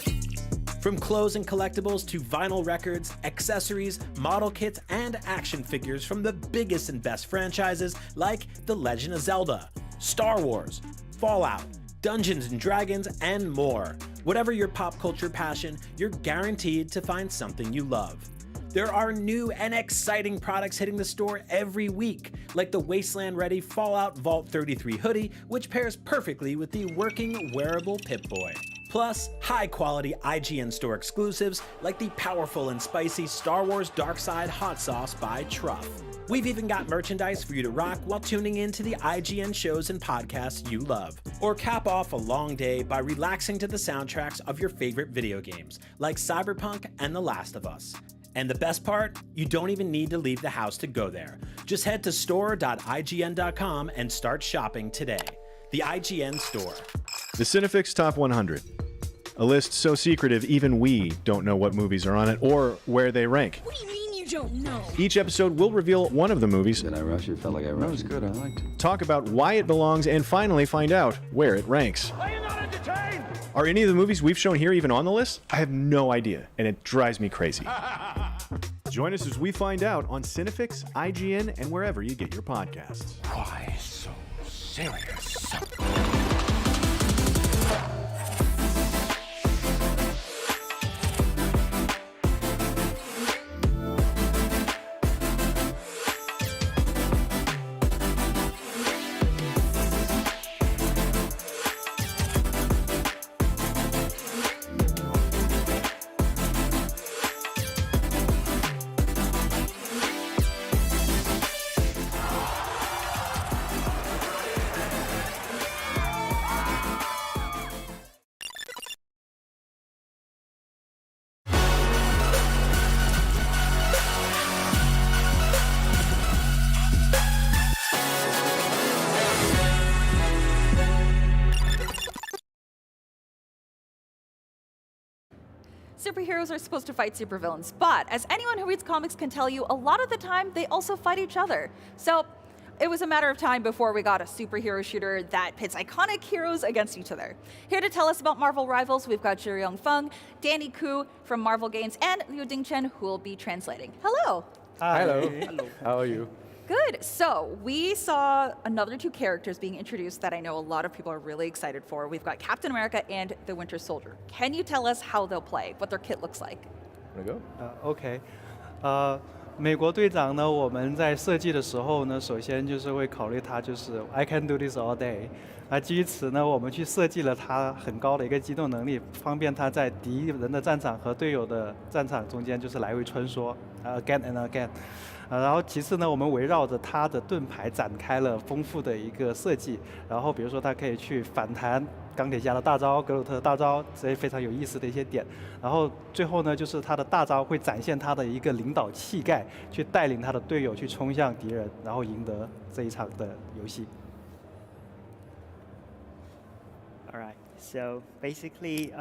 From clothes and collectibles to vinyl records, accessories, model kits, and action figures from the biggest and best franchises like The Legend of Zelda, Star Wars, Fallout, Dungeons & Dragons, and more. Whatever your pop culture passion, you're guaranteed to find something you love. There are new and exciting products hitting the store every week, like the Wasteland-ready Fallout Vault 33 hoodie, which pairs perfectly with the working wearable Pip-Boy. Plus, high-quality IGN Store exclusives like the powerful and spicy Star Wars Darkside Hot Sauce by Truff. We've even got merchandise for you to rock while tuning in to the IGN shows and podcasts you love. Or cap off a long day by relaxing to the soundtracks of your favorite video games, like Cyberpunk and The Last of Us. And the best part? You don't even need to leave the house to go there. Just head to store.ign.com and start shopping today. The IGN Store. The Cinefix Top 100. A list so secretive even we don't know what movies are on it or where they rank. What do you mean you don't know? Each episode will reveal one of the movies. Did I rush it? Felt like I rushed. That was good. I liked it. Talk about why it belongs and finally find out where it ranks. Are you not entertained? Are any of the movies we've shown here even on the list? I have no idea, and it drives me crazy. Join us as we find out on Cinefix, IGN, and wherever you get your podcasts. Why so serious? Superheroes are supposed to fight supervillains, but as anyone who reads comics can tell you, a lot of the time they also fight each other. So it was a matter of time before we got a superhero shooter that pits iconic heroes against each other. Here to tell us about Marvel rivals, we've got Zhiyong Feng, Danny Ku from Marvel Games, and Liu Dingchen, who will be translating. Hello. Hi. Hello. How are you? Good. So we saw another two characters being introduced that I know a lot of people are really excited for. We've got Captain America and the Winter Soldier. Can you tell us how they'll play, what their kit looks like? Wanna go? OK，美国队长呢，我们在设计的时候呢，首先就是会考虑他就是 I can do this all day。基于此呢，我们去设计了他很高的一个机动能力，方便他在敌人的战场和队友的战场中间就是来回穿梭，again and again。然后其次呢，我们围绕着它的盾牌展开了丰富的一个设计。然后比如说，它可以去反弹钢铁侠的大招、格鲁特的大招，这些非常有意思的一些点。然后最后呢，就是他的大招会展现他的一个领导气概，去带领他的队友去冲向敌人，然后赢得这一场的游戏。All right. So basically,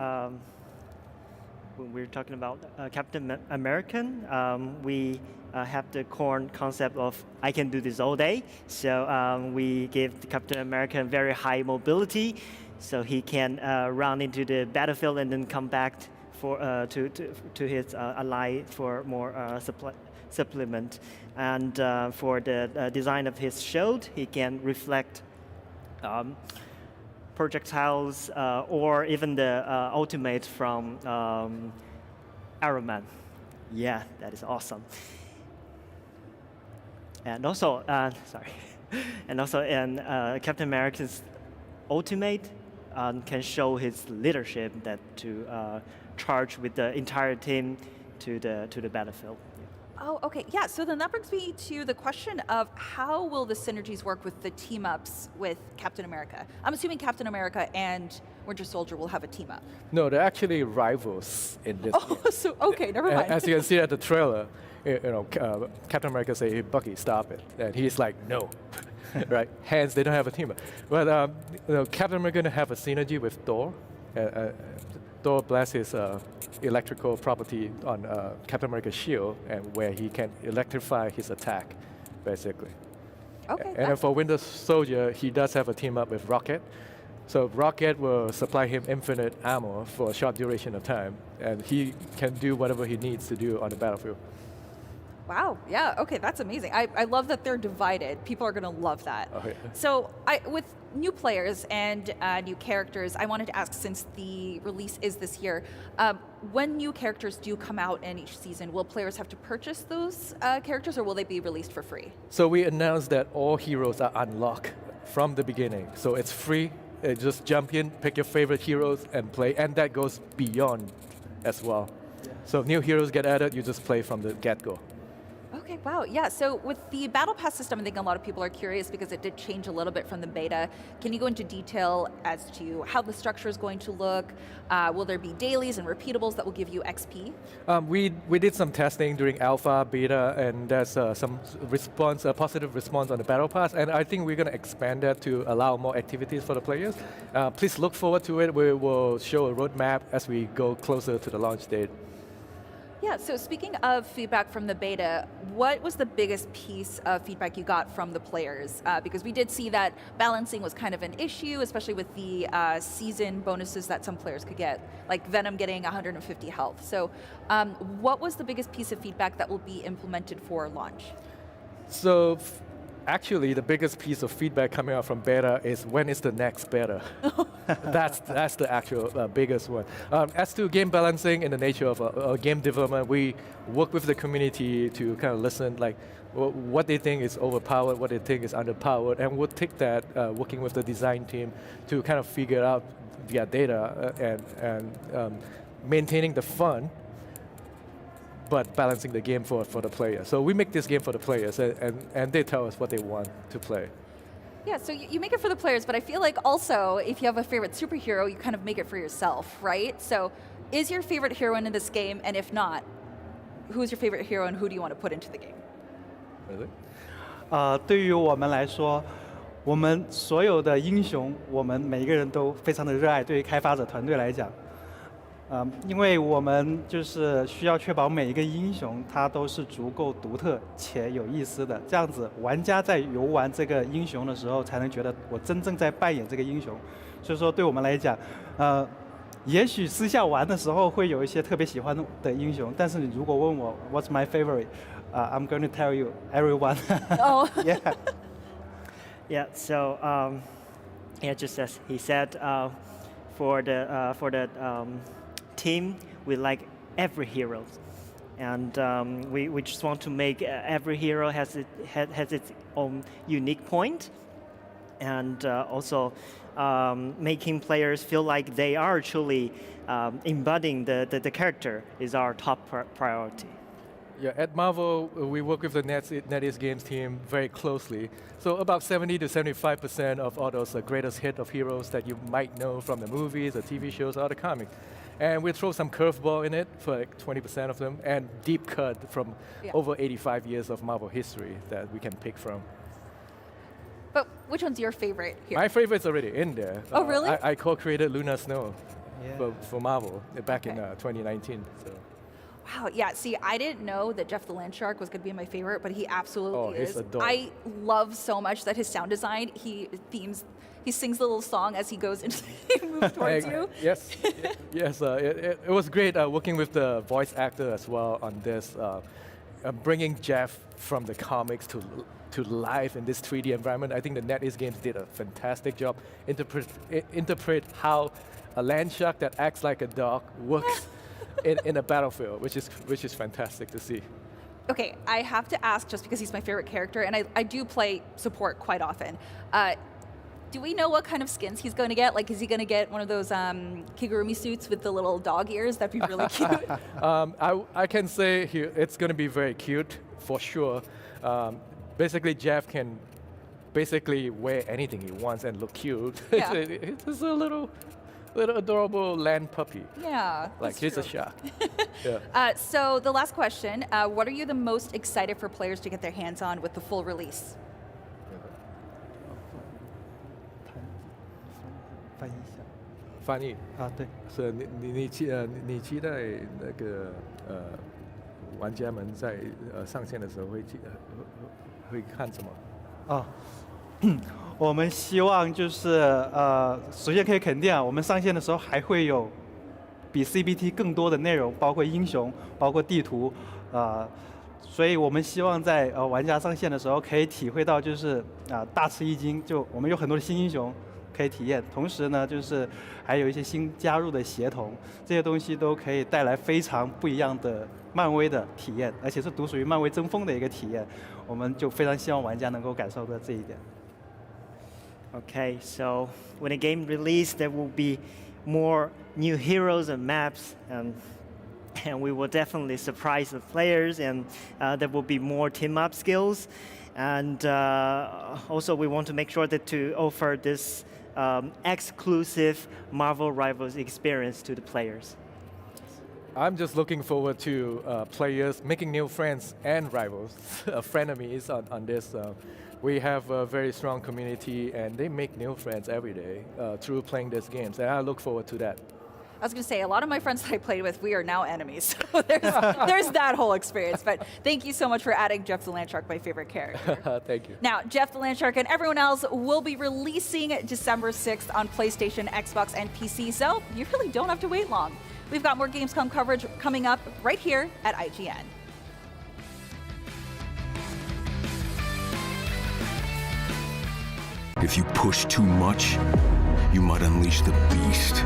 when we're talking about Captain American, we have the core concept of I can do this all day. So we give Captain America very high mobility, so he can run into the battlefield and then come back for to his ally for more supplement. And for the design of his shield, he can reflect projectiles or even the ultimate from Iron Man. Yeah, that is awesome. And also, and also in Captain America's ultimate can show his leadership that to charge with the entire team to the battlefield. Oh, okay. Yeah, so then that brings me to the question of how will the synergies work with the team-ups with Captain America? I'm assuming Captain America and Winter Soldier will have a team-up. No, they're actually rivals in this. Oh, so okay, never mind. As you can see at the trailer, Captain America say, "Hey, Bucky, stop it," and he's like, "No." Right? Hence, they don't have a team-up. But Captain America going to have a synergy with Thor. Thor blasts his electrical property on Captain America's shield, and where he can electrify his attack, basically. Okay. And then for Winter Soldier, he does have a team up with Rocket, So Rocket will supply him infinite ammo for a short duration of time, and he can do whatever he needs to do on the battlefield. Wow, yeah, okay, that's amazing. I love that they're divided. People are going to love that. Oh, yeah. So with new players and new characters, I wanted to ask, since the release is this year, when new characters do come out in each season, will players have to purchase those characters, or will they be released for free? So we announced that all heroes are unlocked from the beginning. So it's free. Just jump in, pick your favorite heroes, and play. And that goes beyond as well. Yeah. So if new heroes get added, you just play from the get-go. Okay, wow, yeah. So with the Battle Pass system, I think a lot of people are curious because it did change a little bit from the beta. Can you go into detail as to how the structure is going to look? Will there be dailies and repeatables that will give you XP? We did some testing during alpha, beta, and there's some response, a positive response on the Battle Pass, and I think we're going to expand that to allow more activities for the players. Please look forward to it. We will show a roadmap as we go closer to the launch date. Yeah, so speaking of feedback from the beta, what was the biggest piece of feedback you got from the players? Because we did see that balancing was kind of an issue, especially with the season bonuses that some players could get, like Venom getting 150 health. So what was the biggest piece of feedback that will be implemented for launch? So actually, the biggest piece of feedback coming out from beta is when is the next beta? That's the actual biggest one. As to game balancing in the nature of game development, we work with the community to kind of listen, like what they think is overpowered, what they think is underpowered, and we'll take that, working with the design team to kind of figure out via data and maintaining the fun, but balancing the game for the player. So we make this game for the players, and they tell us what they want to play. Yeah, so you make it for the players, but I feel like also, if you have a favorite superhero, you kind of make it for yourself, right? So is your favorite hero in this game, and if not, who's your favorite hero and who do you want to put into the game? Really? 对于我们来说，我们所有的英雄，我们每一个人都非常的热爱。对于开发者团队来讲，因为我们就是需要确保每一个英雄他都是足够独特且有意思的，这样子玩家在游玩这个英雄的时候，才能觉得我真正在扮演这个英雄。所以说，对我们来讲，也许私下玩的时候会有一些特别喜欢的英雄，但是你如果问我 What's my favorite? I'm going to tell you everyone. Oh. Yeah. Yeah. So yeah, just as he said, for the team, we like every hero, and we just want to make every hero has its own unique point, and also making players feel like they are truly embodying the character is our top priority. Yeah, at Marvel, we work with the NetEase Games team very closely. So about 70 to 75% of all those greatest hit of heroes that you might know from the movies, the TV shows, or the comics. And we throw some curveball in it for like 20% of them, and deep cut from over 85 years of Marvel history that we can pick from. But which one's your favorite hero? My favorite's already in there. Oh, really? I co-created Luna Snow for Marvel back in 2019. So. Wow, yeah, see, I didn't know that Jeff the Land Shark was going to be my favorite, but he absolutely is. He's adorable. I love so much that his sound design, he sings the little song as he goes and he moves towards you. Yes, yes, it was great working with the voice actor as well on this, bringing Jeff from the comics to life in this 3D environment. I think the NetEase Games did a fantastic job interpret how a land shark that acts like a dog works in a battlefield, which is fantastic to see. Okay, I have to ask, just because he's my favorite character, and I do play support quite often. Do we know what kind of skins he's going to get? Like, is he going to get one of those kigurumi suits with the little dog ears? That'd be really cute. I can say here, it's going to be very cute, for sure. Basically, Jeff can basically wear anything he wants and look cute. Yeah. It's a little adorable land puppy. Yeah. Like, he's true. a shark. Yeah. So the last question, what are you the most excited for players to get their hands on with the full release? 翻译啊，对，是你期待那个玩家们在上线的时候会看什么？我们希望就是首先可以肯定啊，我们上线的时候还会有比 CBT 更多的内容，包括英雄，包括地图，所以我们希望在玩家上线的时候可以体会到就是大吃一惊，就我们有很多的新英雄可以体验，同时呢就是还有一些新加入的协同，这些东西都可以带来非常不一样的漫威的体验，而且是独属于漫威争锋的一个体验，我们就非常希望玩家能够感受到这一点。Okay, so when a game released, there will be more new heroes and maps, and we will definitely surprise the players, and there will be more team-up skills. And also, we want to make sure that to offer this exclusive Marvel Rivals experience to the players. I'm just looking forward to players making new friends and rivals, frenemies on this. We have a very strong community, and they make new friends every day through playing these games, and I look forward to that. I was going to say, a lot of my friends that I played with, we are now enemies. So there's that whole experience. But thank you so much for adding Jeff the Landshark, my favorite character. Thank you. Now, Jeff the Landshark and everyone else will be releasing December 6th on PlayStation, Xbox, and PC, so you really don't have to wait long. We've got more Gamescom coverage coming up right here at IGN. If you push too much, you might unleash the beast.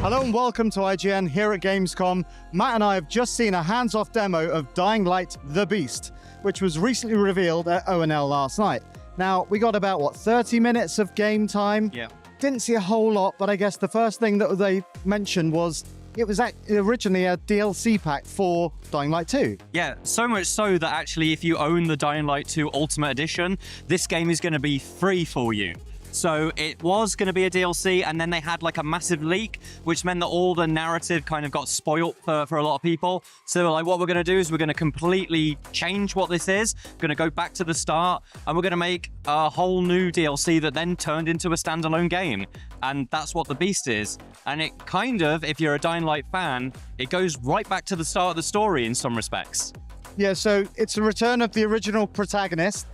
Hello and welcome to IGN here at Gamescom. Matt and I have just seen a hands-off demo of Dying Light The Beast, which was recently revealed at O&L last night. Now, we got about, 30 minutes of game time? Yeah. Didn't see a whole lot, but I guess the first thing that they mentioned was it was originally a DLC pack for Dying Light 2. Yeah, so much so that actually if you own the Dying Light 2 Ultimate Edition, this game is going to be free for you. So it was going to be a DLC, and then they had like a massive leak, which meant that all the narrative kind of got spoilt for a lot of people. So they were like, what we're going to do is we're going to completely change what this is, going to go back to the start, and we're going to make a whole new DLC that then turned into a standalone game. And that's what The Beast is. And it kind of, if you're a Dying Light fan, it goes right back to the start of the story in some respects. Yeah, so it's a return of the original protagonist,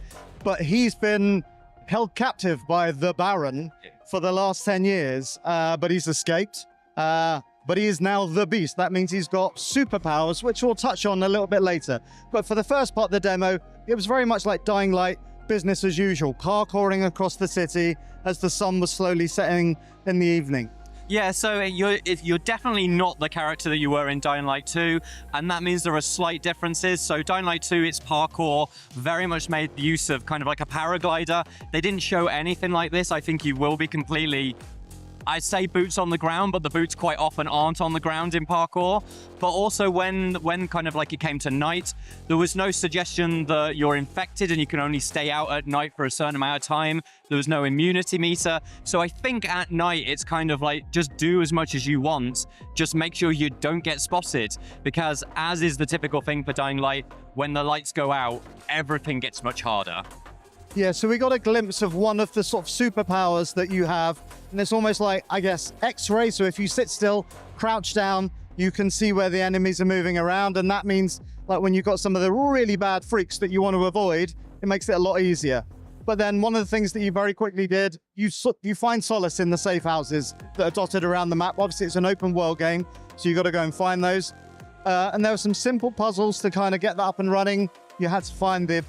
but he's been held captive by the Baron for the last 10 years, but he's escaped. But he is now the Beast. That means he's got superpowers, which we'll touch on a little bit later. But for the first part of the demo, it was very much like Dying Light, business as usual, parkouring across the city as the sun was slowly setting in the evening. Yeah, so you're definitely not the character that you were in Dying Light 2, and that means there are slight differences. So Dying Light 2, its parkour very much made use of kind of like a paraglider. They didn't show anything like this. I think you will be completely, I'd say boots on the ground, but the boots quite often aren't on the ground in parkour. But also when kind of like it came to night, there was no suggestion that you're infected and you can only stay out at night for a certain amount of time. There was no immunity meter. So I think at night, it's kind of like, just do as much as you want. Just make sure you don't get spotted. Because as is the typical thing for Dying Light, when the lights go out, everything gets much harder. Yeah, so we got a glimpse of one of the sort of superpowers that you have. And it's almost like, I guess, X-ray. So if you sit still, crouch down, you can see where the enemies are moving around. And that means, like, when you've got some of the really bad freaks that you want to avoid, it makes it a lot easier. But then one of the things that you very quickly did, you find solace in the safe houses that are dotted around the map. Obviously, it's an open world game, so you got to go and find those. And there were some simple puzzles to kind of get that up and running. You had to find the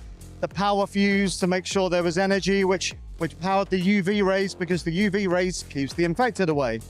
power fuse to make sure there was energy, which powered the UV rays, because the UV rays keeps the infected away.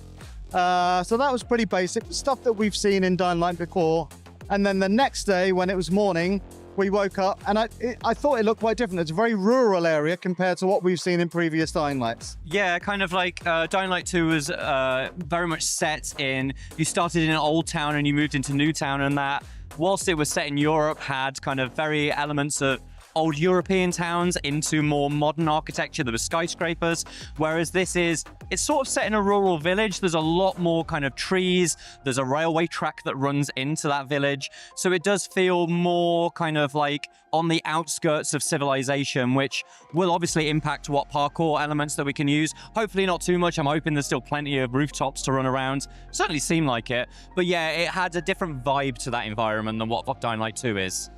So that was pretty basic stuff that we've seen in Dying Light before. And then the next day, when it was morning, we woke up, and I thought it looked quite different. It's a very rural area compared to what we've seen in previous Dying Lights. Yeah, kind of like Dying Light 2 was very much set in, you started in an old town and you moved into new town, and that, whilst it was set in Europe, had kind of very elements of old European towns into more modern architecture. There were skyscrapers, whereas it's sort of set in a rural village. There's a lot more kind of trees. There's a railway track that runs into that village. So it does feel more kind of like on the outskirts of civilization, which will obviously impact what parkour elements that we can use. Hopefully not too much. I'm hoping there's still plenty of rooftops to run around. Certainly seemed like it. But yeah, it had a different vibe to that environment than what Dying Light 2 is.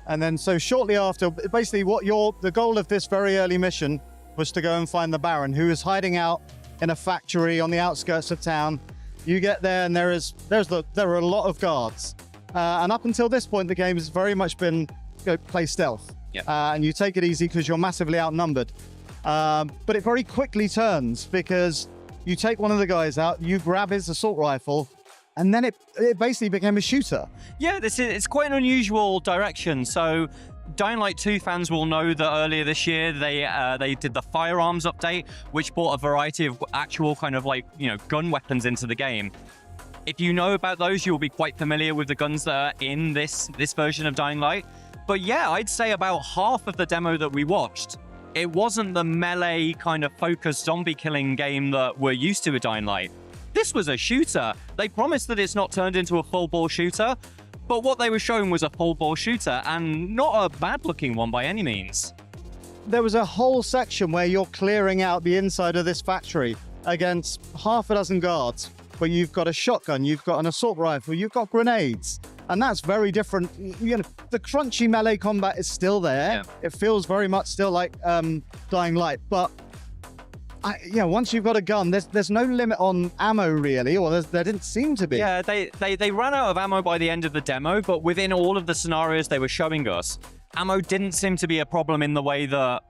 And then so shortly after, basically the goal of this very early mission was to go and find the Baron, who is hiding out in a factory on the outskirts of town. You get there and there are a lot of guards. And up until this point, the game has very much been play stealth. And you take it easy because you're massively outnumbered. But it very quickly turns because you take one of the guys out, you grab his assault rifle, and then it basically became a shooter. Yeah, it's quite an unusual direction. So Dying Light 2 fans will know that earlier this year they did the firearms update, which brought a variety of actual kind of gun weapons into the game. If you know about those, you'll be quite familiar with the guns that are in this version of Dying Light. But yeah, I'd say about half of the demo that we watched, it wasn't the melee kind of focused zombie killing game that we're used to with Dying Light. This was a shooter. They promised that it's not turned into a full-bore shooter, but what they were showing was a full-bore shooter, and not a bad-looking one by any means. There was a whole section where you're clearing out the inside of this factory against half a dozen guards, where you've got a shotgun, you've got an assault rifle, you've got grenades, and that's very different. You know, the crunchy melee combat is still there. It feels very much still like Dying Light, but once you've got a gun, there's no limit on ammo really, or there didn't seem to be. Yeah, they ran out of ammo by the end of the demo, but within all of the scenarios they were showing us, ammo didn't seem to be a problem in the way that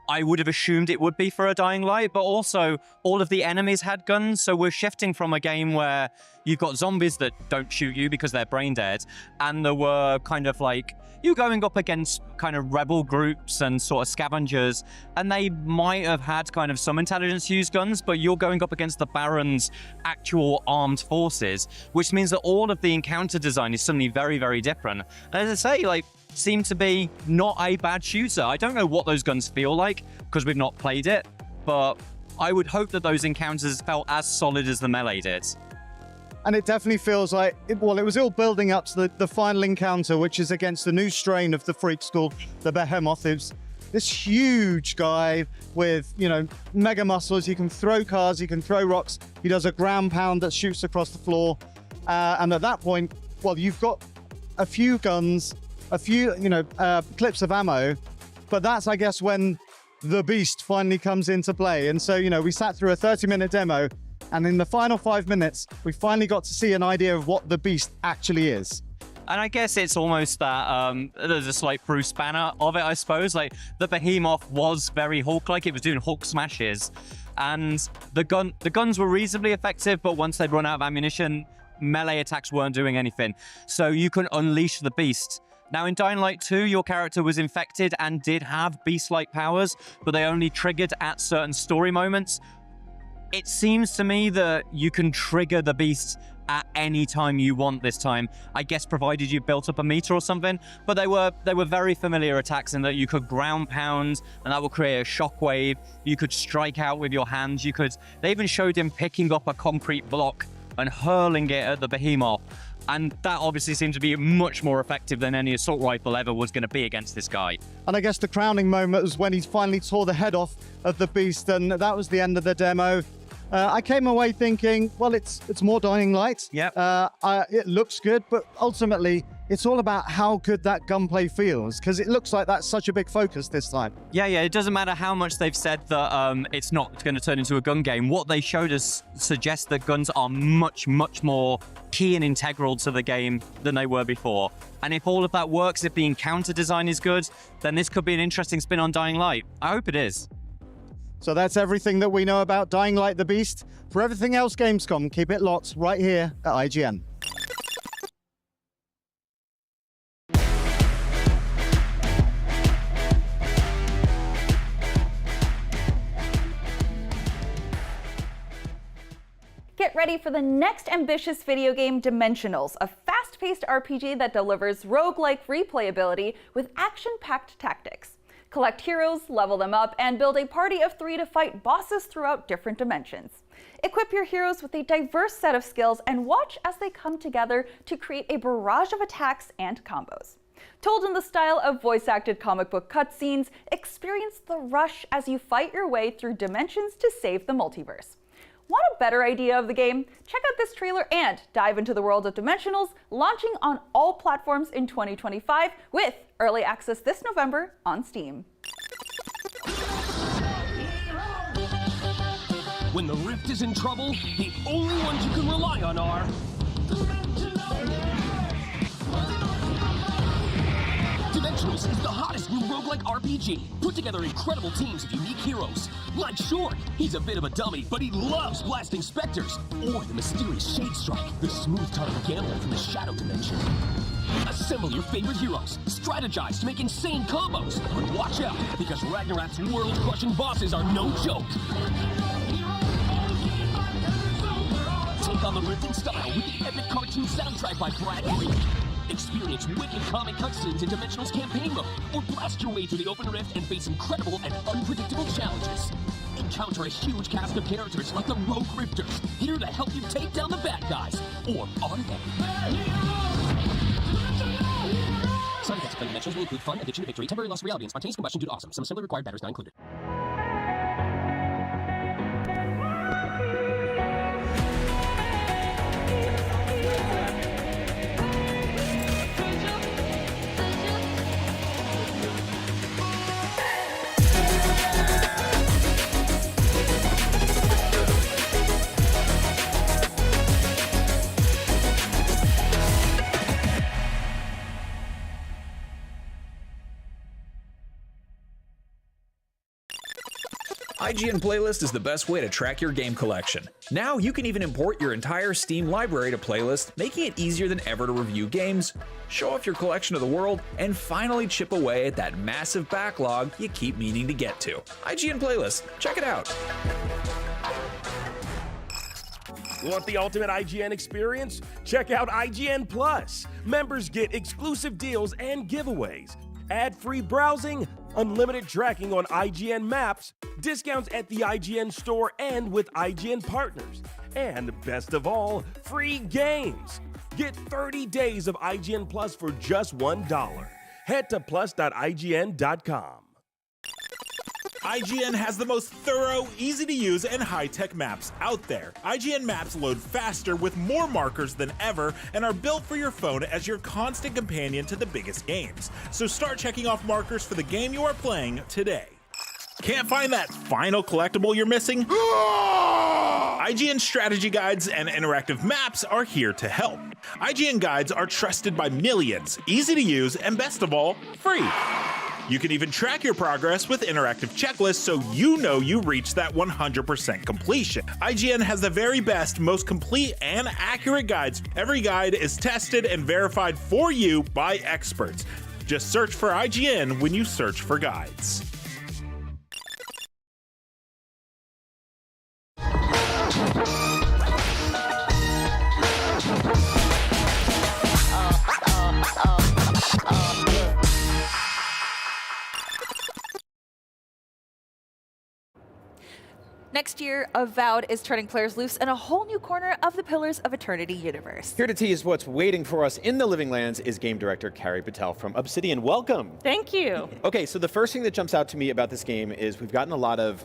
I would have assumed it would be for a Dying Light, but also all of the enemies had guns, so we're shifting from a game where you've got zombies that don't shoot you because they're brain dead, and there were kind of you're going up against kind of rebel groups and sort of scavengers, and they might have had kind of some intelligence use guns, but you're going up against the Baron's actual armed forces, which means that all of the encounter design is suddenly very, very different. And as I say, seem to be not a bad shooter. I don't know what those guns feel like because we've not played it, but I would hope that those encounters felt as solid as the melee did. And it definitely feels like, it was all building up to the final encounter, which is against the new strain of the freaks called the Behemoth. It's this huge guy with, mega muscles. You can throw cars, you can throw rocks. He does a ground pound that shoots across the floor. And at that point, you've got a few guns, a few, clips of ammo, but that's, I guess, when the beast finally comes into play. And so, we sat through a 30-minute demo, and in the final 5 minutes, we finally got to see an idea of what the beast actually is. And I guess it's almost that there's a slight Bruce Banner of it, I suppose. The Behemoth was very Hulk-like. It was doing Hulk smashes, and the guns were reasonably effective, but once they'd run out of ammunition, melee attacks weren't doing anything. So you can unleash the beast. Now, in Dying Light 2, your character was infected and did have beast-like powers, but they only triggered at certain story moments. It seems to me that you can trigger the beast at any time you want this time, I guess provided you built up a meter or something, but they were very familiar attacks in that you could ground pound and that would create a shockwave. You could strike out with your hands. They even showed him picking up a concrete block and hurling it at the Behemoth. And that obviously seemed to be much more effective than any assault rifle ever was going to be against this guy. And I guess the crowning moment was when he finally tore the head off of the beast, and that was the end of the demo. I came away thinking, it's more Dying Light. It looks good, but ultimately, it's all about how good that gunplay feels, because it looks like that's such a big focus this time. Yeah, it doesn't matter how much they've said that it's not going to turn into a gun game. What they showed us suggests that guns are much, much more key and integral to the game than they were before. And if all of that works, if the encounter design is good, then this could be an interesting spin on Dying Light. I hope it is. So that's everything that we know about Dying Light the Beast. For everything else Gamescom, keep it locked right here at IGN. Get ready for the next ambitious video game, Dimensionals, a fast-paced RPG that delivers roguelike replayability with action-packed tactics. Collect heroes, level them up, and build a party of 3 to fight bosses throughout different dimensions. Equip your heroes with a diverse set of skills and watch as they come together to create a barrage of attacks and combos. Told in the style of voice-acted comic book cutscenes, experience the rush as you fight your way through dimensions to save the multiverse. Want a better idea of the game? Check out this trailer and dive into the world of Dimensionals, launching on all platforms in 2025 with early access this November on Steam. When the Rift is in trouble, the only ones you can rely on are... Dimensionals is the hottest new roguelike RPG. Put together incredible teams of unique heroes. Like Short, he's a bit of a dummy, but he loves blasting specters. Or the mysterious Shade Strike, the smooth-tongued gambler from the Shadow Dimension. Assemble your favorite heroes, strategize to make insane combos, but watch out, because Ragnarok's world-crushing bosses are no joke. Take on the Rift in style with the epic cartoon soundtrack by Brad Green. Experience wicked comic cutscenes in Dimensional's campaign mode, or blast your way through the open rift and face incredible and unpredictable challenges. Encounter a huge cast of characters like the Rogue Rifters, here to help you take down the bad guys. Or are they? Side effects of playing Dimensionals will include fun, addiction to victory, temporary loss of reality, and spontaneous combustion due to awesome. Some assembly required batteries not included. IGN Playlist is the best way to track your game collection. Now you can even import your entire Steam library to Playlist, making it easier than ever to review games, show off your collection of the world, and finally chip away at that massive backlog you keep meaning to get to. IGN Playlist, check it out. Want the ultimate IGN experience? Check out IGN Plus. Members get exclusive deals and giveaways, ad-free browsing, unlimited tracking on IGN maps, discounts at the IGN store and with IGN partners, and best of all, free games. Get 30 days of IGN Plus for just $1. Head to plus.ign.com. IGN has the most thorough, easy-to-use, and high-tech maps out there. IGN maps load faster with more markers than ever and are built for your phone as your constant companion to the biggest games. So start checking off markers for the game you are playing today. Can't find that final collectible you're missing? IGN strategy guides and interactive maps are here to help. IGN guides are trusted by millions, easy to use, and best of all, free. You can even track your progress with interactive checklists so you know you reached that 100% completion. IGN has the very best, most complete, and accurate guides. Every guide is tested and verified for you by experts. Just search for IGN when you search for guides. Next year, Avowed is turning players loose in a whole new corner of the Pillars of Eternity universe. Here to tease what's waiting for us in the Living Lands is game director Carrie Patel from Obsidian. Welcome. Thank you. Okay, so the first thing that jumps out to me about this game is we've gotten a lot of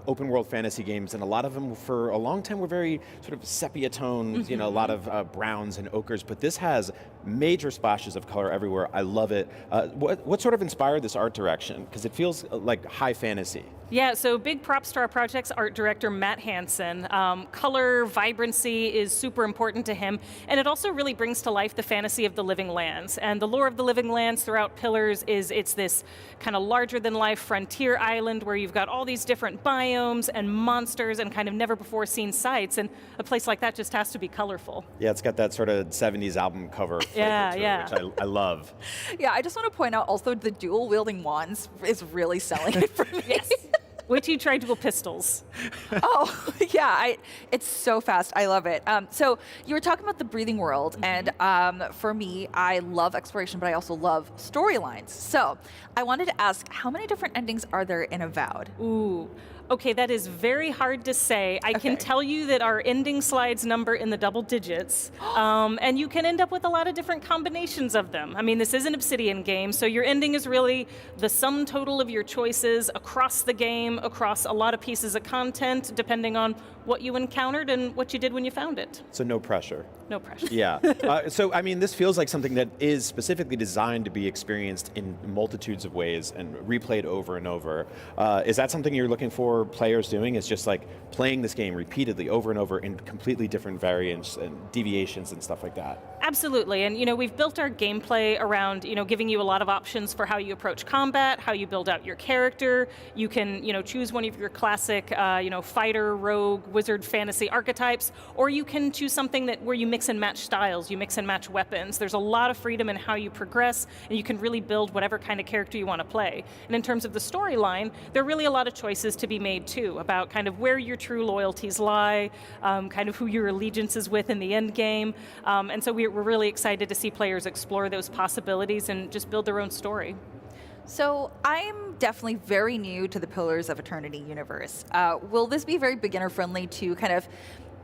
open world fantasy games, and a lot of them for a long time were very sort of sepia tones, you know, a lot of browns and ochres, but this has major splashes of color everywhere. I love it. What sort of inspired this art direction? Because it feels like high fantasy. Yeah, so big props to our project's art director, Matt Hansen. Color, vibrancy is super important to him, and it also really brings to life the fantasy of the Living Lands. And the lore of the Living Lands throughout Pillars is it's this kind of larger-than-life frontier island where you've got all these different biomes and monsters and kind of never-before-seen sights, and a place like that just has to be colorful. Yeah, it's got that sort of 70s album cover flavor Yeah, to it, yeah. which I love. Yeah, I just want to point out also the dual-wielding wands is really selling it for me. Yes. Wait till you try dual pistols. Oh, yeah, it's so fast. I love it. So you were talking about the breathing world, and for me, I love exploration, but I also love storylines. So I wanted to ask, how many different endings are there in Avowed? Ooh. Okay, that is very hard to say. I can tell you that our ending slides number in the double digits, and you can end up with a lot of different combinations of them. I mean, this is an Obsidian game, so your ending is really the sum total of your choices across the game, across a lot of pieces of content, depending on what you encountered and what you did when you found it. So no pressure. No pressure. Yeah. So, I mean, this feels like something that is specifically designed to be experienced in multitudes of ways and replayed over and over. Is that something you're looking for players doing? Is just like playing this game repeatedly over and over in completely different variants and deviations and stuff like that? Absolutely, and we've built our gameplay around giving you a lot of options for how you approach combat, how you build out your character. You can choose one of your classic fighter, rogue, wizard, fantasy archetypes, or you can choose something where you mix and match styles, you mix and match weapons. There's a lot of freedom in how you progress, and you can really build whatever kind of character you want to play. And in terms of the storyline, there are really a lot of choices to be made too about kind of where your true loyalties lie, kind of who your allegiance is with in the end game, and so we're really excited to see players explore those possibilities and just build their own story. So I'm definitely very new to the Pillars of Eternity universe. Will this be very beginner friendly to kind of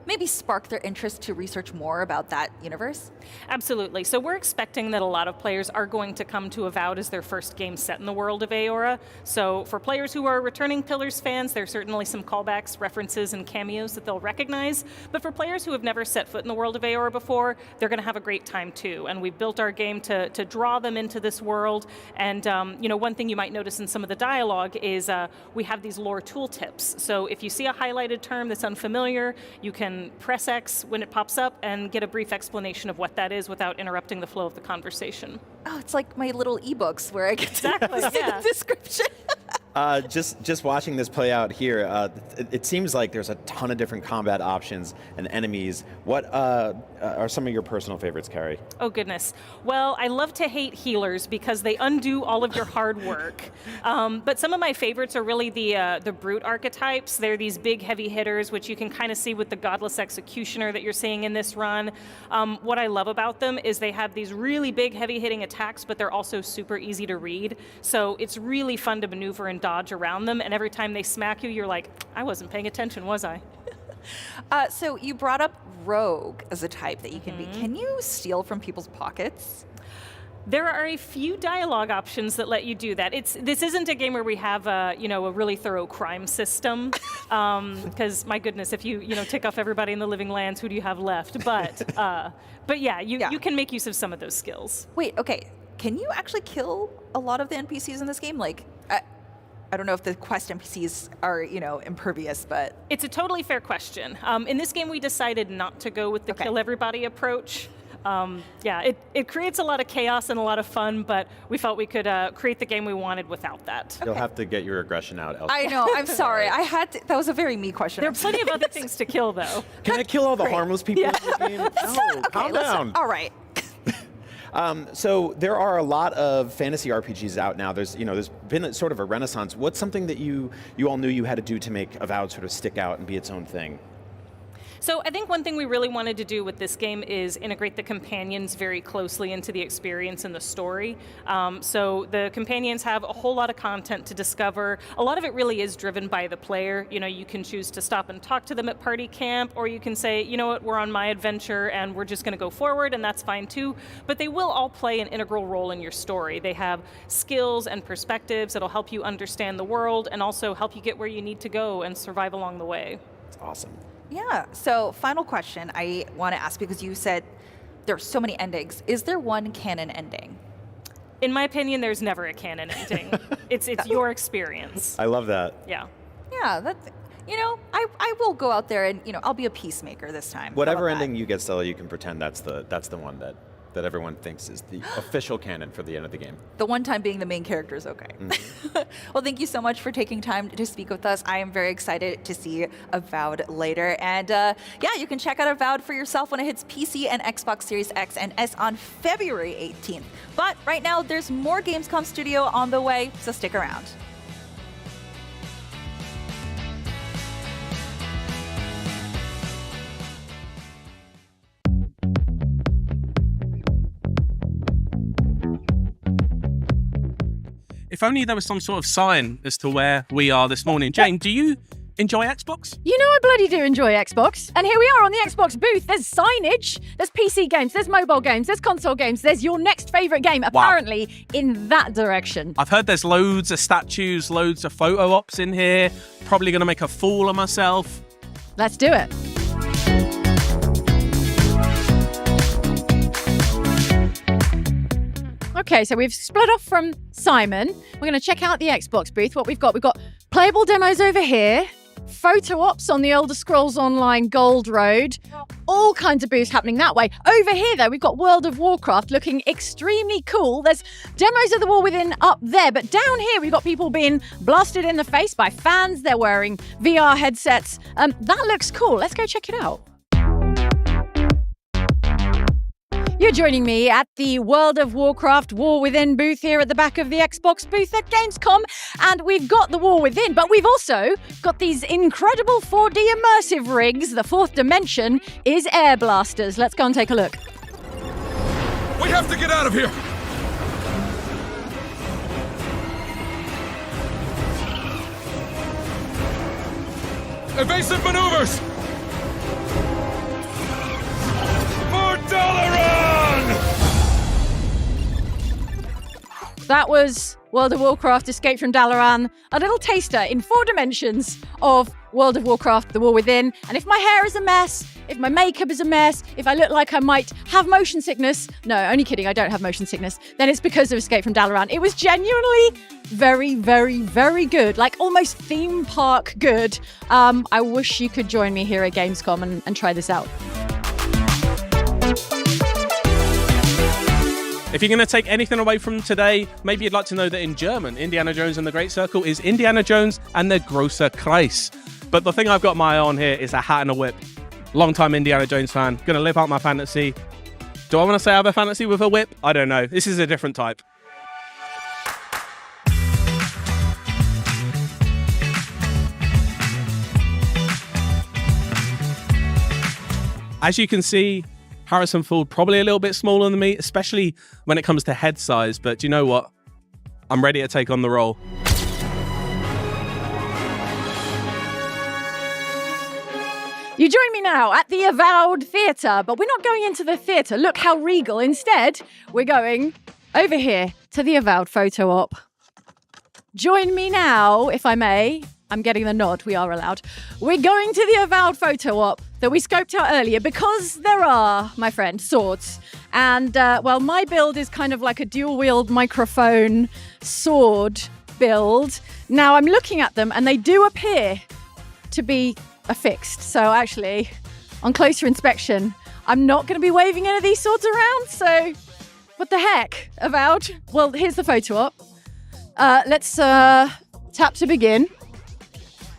maybe spark their interest to research more about that universe? Absolutely. So we're expecting that a lot of players are going to come to Avowed as their first game set in the world of Aora. So for players who are returning Pillars fans, there's certainly some callbacks, references, and cameos that they'll recognize. But for players who have never set foot in the world of Aora before, they're going to have a great time too. And we've built our game to draw them into this world. And one thing you might notice in some of the dialogue is we have these lore tooltips. So if you see a highlighted term that's unfamiliar, you can press X when it pops up and get a brief explanation of what that is without interrupting the flow of the conversation. Oh, it's like my little ebooks where I get exactly, to see the description. Just watching this play out here, it seems like there's a ton of different combat options and enemies. What are some of your personal favorites, Carrie? Oh, goodness. Well, I love to hate healers because they undo all of your hard work. But some of my favorites are really the brute archetypes. They're these big, heavy hitters, which you can kind of see with the Godless Executioner that you're seeing in this run. What I love about them is they have these really big, heavy-hitting attacks, but they're also super easy to read. So it's really fun to maneuver and dodge around them, and every time they smack you, you're like, I wasn't paying attention, was I? So you brought up rogue as a type that you can be. Can you steal from people's pockets? There are a few dialogue options that let you do that. This isn't a game where we have a really thorough crime system, because my goodness, if you tick off everybody in the living lands, who do you have left? But yeah, you can make use of some of those skills. Wait, okay. Can you actually kill a lot of the NPCs in this game? Like, I don't know if the quest NPCs are, impervious, but... It's a totally fair question. In this game, we decided not to go with the kill everybody approach. It creates a lot of chaos and a lot of fun, but we felt we could create the game we wanted without that. You'll have to get your aggression out elsewhere. I know, I'm sorry. That was a very me question. There are plenty of other things to kill, though. Can I kill all the harmless people in the game? No, calm down. All right. So there are a lot of fantasy RPGs out now. There's been sort of a renaissance. What's something that you all knew you had to do to make Avowed sort of stick out and be its own thing? So I think one thing we really wanted to do with this game is integrate the companions very closely into the experience and the story. So the companions have a whole lot of content to discover. A lot of it really is driven by the player. You can choose to stop and talk to them at party camp, or you can say, you know what, we're on my adventure and we're just going to go forward, and that's fine too. But they will all play an integral role in your story. They have skills and perspectives that'll help you understand the world and also help you get where you need to go and survive along the way. It's awesome. Yeah, so final question I want to ask, because you said there's so many endings. Is there one canon ending? In my opinion, there's never a canon ending. It's your experience. I love that. Yeah. Yeah, that's, I will go out there and, I'll be a peacemaker this time. Whatever ending you get, Stella, you can pretend that's the one that everyone thinks is the official canon for the end of the game. The one time being the main character is okay. Mm-hmm. Well, thank you so much for taking time to speak with us. I am very excited to see Avowed later. And you can check out Avowed for yourself when it hits PC and Xbox Series X and S on February 18th. But right now, there's more Gamescom Studio on the way, so stick around. If only there was some sort of sign as to where we are this morning. Jane, do you enjoy Xbox? You know I bloody do enjoy Xbox. And here we are on the Xbox booth. There's signage, there's PC games, there's mobile games, there's console games, there's your next favourite game, apparently in that direction. I've heard there's loads of statues, loads of photo ops in here. Probably going to make a fool of myself. Let's do it. Okay, so we've split off from Simon. We're going to check out the Xbox booth. What we've got playable demos over here, photo ops on the Elder Scrolls Online Gold Road, all kinds of booths happening that way. Over here, though, we've got World of Warcraft looking extremely cool. There's demos of the War Within up there, but down here, we've got people being blasted in the face by fans. They're wearing VR headsets. That looks cool. Let's go check it out. You're joining me at the World of Warcraft War Within booth here at the back of the Xbox booth at Gamescom. And we've got the War Within, but we've also got these incredible 4D immersive rigs. The fourth dimension is air blasters. Let's go and take a look. We have to get out of here! Evasive maneuvers! For Dalaran! That was World of Warcraft Escape from Dalaran, a little taster in 4 dimensions of World of Warcraft The War Within. And if my hair is a mess, if my makeup is a mess, if I look like I might have motion sickness, no, only kidding, I don't have motion sickness, then it's because of Escape from Dalaran. It was genuinely very, very, very good, like almost theme park good. I wish you could join me here at Gamescom and try this out. If you're going to take anything away from today, maybe you'd like to know that in German, Indiana Jones and the Great Circle is Indiana Jones and the Großer Kreis. But the thing I've got my eye on here is a hat and a whip. Long-time Indiana Jones fan, going to live out my fantasy. Do I want to say I have a fantasy with a whip? I don't know. This is a different type. As you can see, Harrison Ford probably a little bit smaller than me, especially when it comes to head size. But do you know what? I'm ready to take on the role. You join me now at the Avowed Theatre, but we're not going into the theatre. Look how regal. Instead, we're going over here to the Avowed photo op. Join me now, if I may. I'm getting the nod, we are allowed. We're going to the Avowed photo op that we scoped out earlier because there are, my friend, swords. And, well, my build is kind of like a dual-wield microphone sword build. Now, I'm looking at them and they do appear to be affixed. So actually, on closer inspection, I'm not going to be waving any of these swords around. So, what the heck, Avowed? Well, here's the photo op. Let's tap to begin.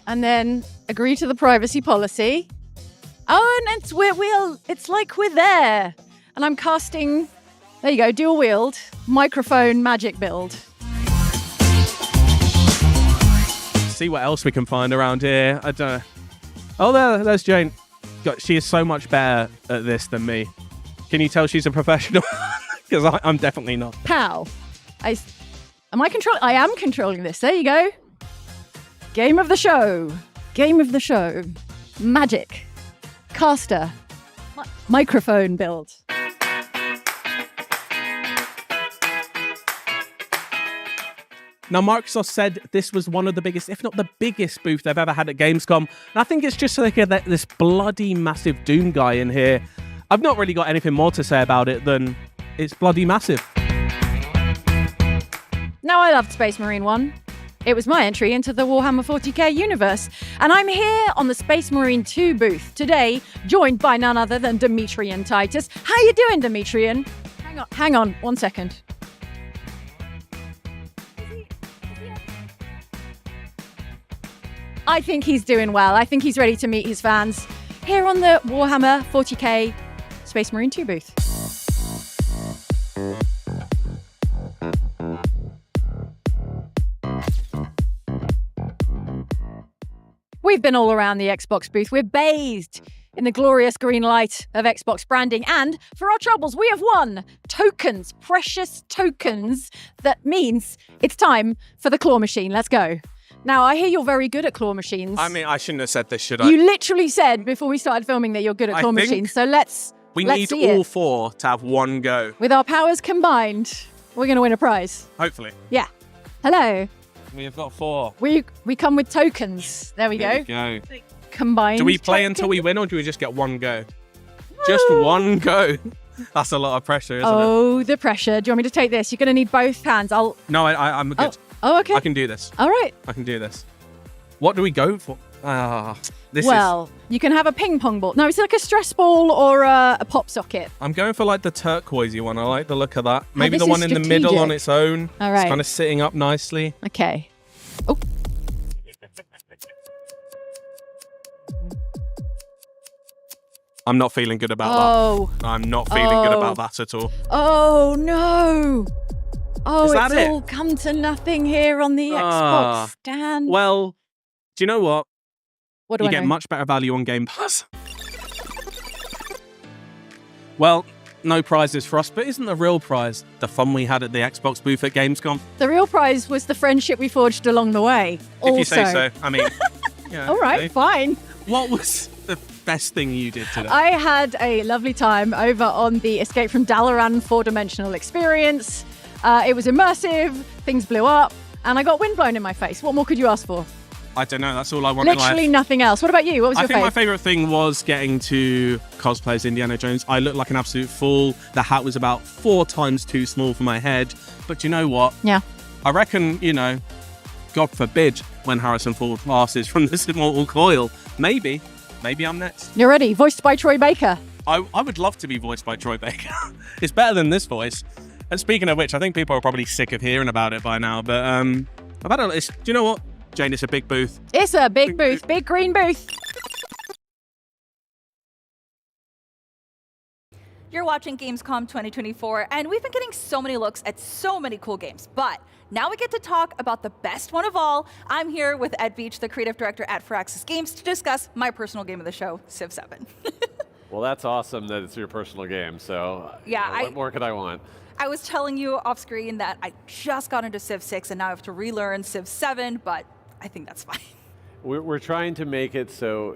And then agree to the privacy policy. Oh, and it's like we're there. And I'm casting, there you go, dual wield, microphone magic build. See what else we can find around here. I don't know. Oh, there's Jane. God, she is so much better at this than me. Can you tell she's a professional? Because I'm definitely not. Pow. I am controlling this. There you go. Game of the show. Game of the show. Magic. Caster. Microphone build. Now, Microsoft said this was one of the biggest, if not the biggest booth they've ever had at Gamescom. And I think it's just like this bloody massive Doom guy in here. I've not really got anything more to say about it than it's bloody massive. Now, I loved Space Marine 1. It was my entry into the Warhammer 40k universe. And I'm here on the Space Marine 2 booth today, joined by none other than Demetrian Titus. How you doing, Demetrian? Hang on, 1 second. I think he's doing well. I think he's ready to meet his fans here on the Warhammer 40k Space Marine 2 booth. We've been all around the Xbox booth. We're bathed in the glorious green light of Xbox branding. And for our troubles, we have won tokens, precious tokens. That means it's time for the claw machine. Let's go. Now, I hear you're very good at claw machines. I mean, I shouldn't have said this, should I? You literally said before we started filming that you're good at claw machines. So let's need see all it. 4 to have one go. With our powers combined, we're going to win a prize. Hopefully. Yeah. Hello. We have got 4. We come with tokens. There we There go. you go. Combined. Do we play tokens. until we win, or do we just get one go? Just one go. That's a lot of pressure, isn't it? Oh, the pressure. Do you want me to take this? You're going to need both hands. No, I'm good. Oh, okay. I can do this. All right. I can do this. What do we go for? You can have a ping pong ball. No, it's like a stress ball or a pop socket. I'm going for like the turquoisey one. I like the look of that. Maybe this the one is in the middle on strategic. its own. All right. It's kind of sitting up nicely. Okay. Oh. I'm not feeling good about that. I'm not feeling good about that at all. Oh, no. Oh, Is that it's it? all come to nothing here on the Xbox stand. Well, do you know what? What do you I get know? much better value on Game Pass. Well, no prizes for us, but isn't the real prize the fun we had at the Xbox booth at Gamescom? The real prize was the friendship we forged along the way. If you say so. I mean, yeah, All right, okay. fine. What was the best thing you did today? I had a lovely time over on the Escape from Dalaran 4-dimensional experience. It was immersive, things blew up, and I got wind blown in my face. What more could you ask for? I don't know. That's all I want in Literally life. nothing else. What about you? What was I your think my favourite? favourite thing was getting to cosplay as Indiana Jones. I looked like an absolute fool. The hat was about 4 times too small for my head. But you know what? Yeah. I reckon, God forbid, when Harrison Ford passes from this immortal coil, maybe I'm next. You're ready. Voiced by Troy Baker. I would love to be voiced by Troy Baker. It's better than this voice. And speaking of which, I think people are probably sick of hearing about it by now. But do you know what, Jane? It's a big booth. It's a big booth, big green booth. You're watching Gamescom 2024, and we've been getting so many looks at so many cool games. But now we get to talk about the best one of all. I'm here with Ed Beach, the creative director at Firaxis Games, to discuss my personal game of the show, Civ 7. Well, that's awesome that it's your personal game. So Yeah, what more could I want? I was telling you off screen that I just got into Civ 6 and now I have to relearn Civ 7, but I think that's fine. We're trying to make it so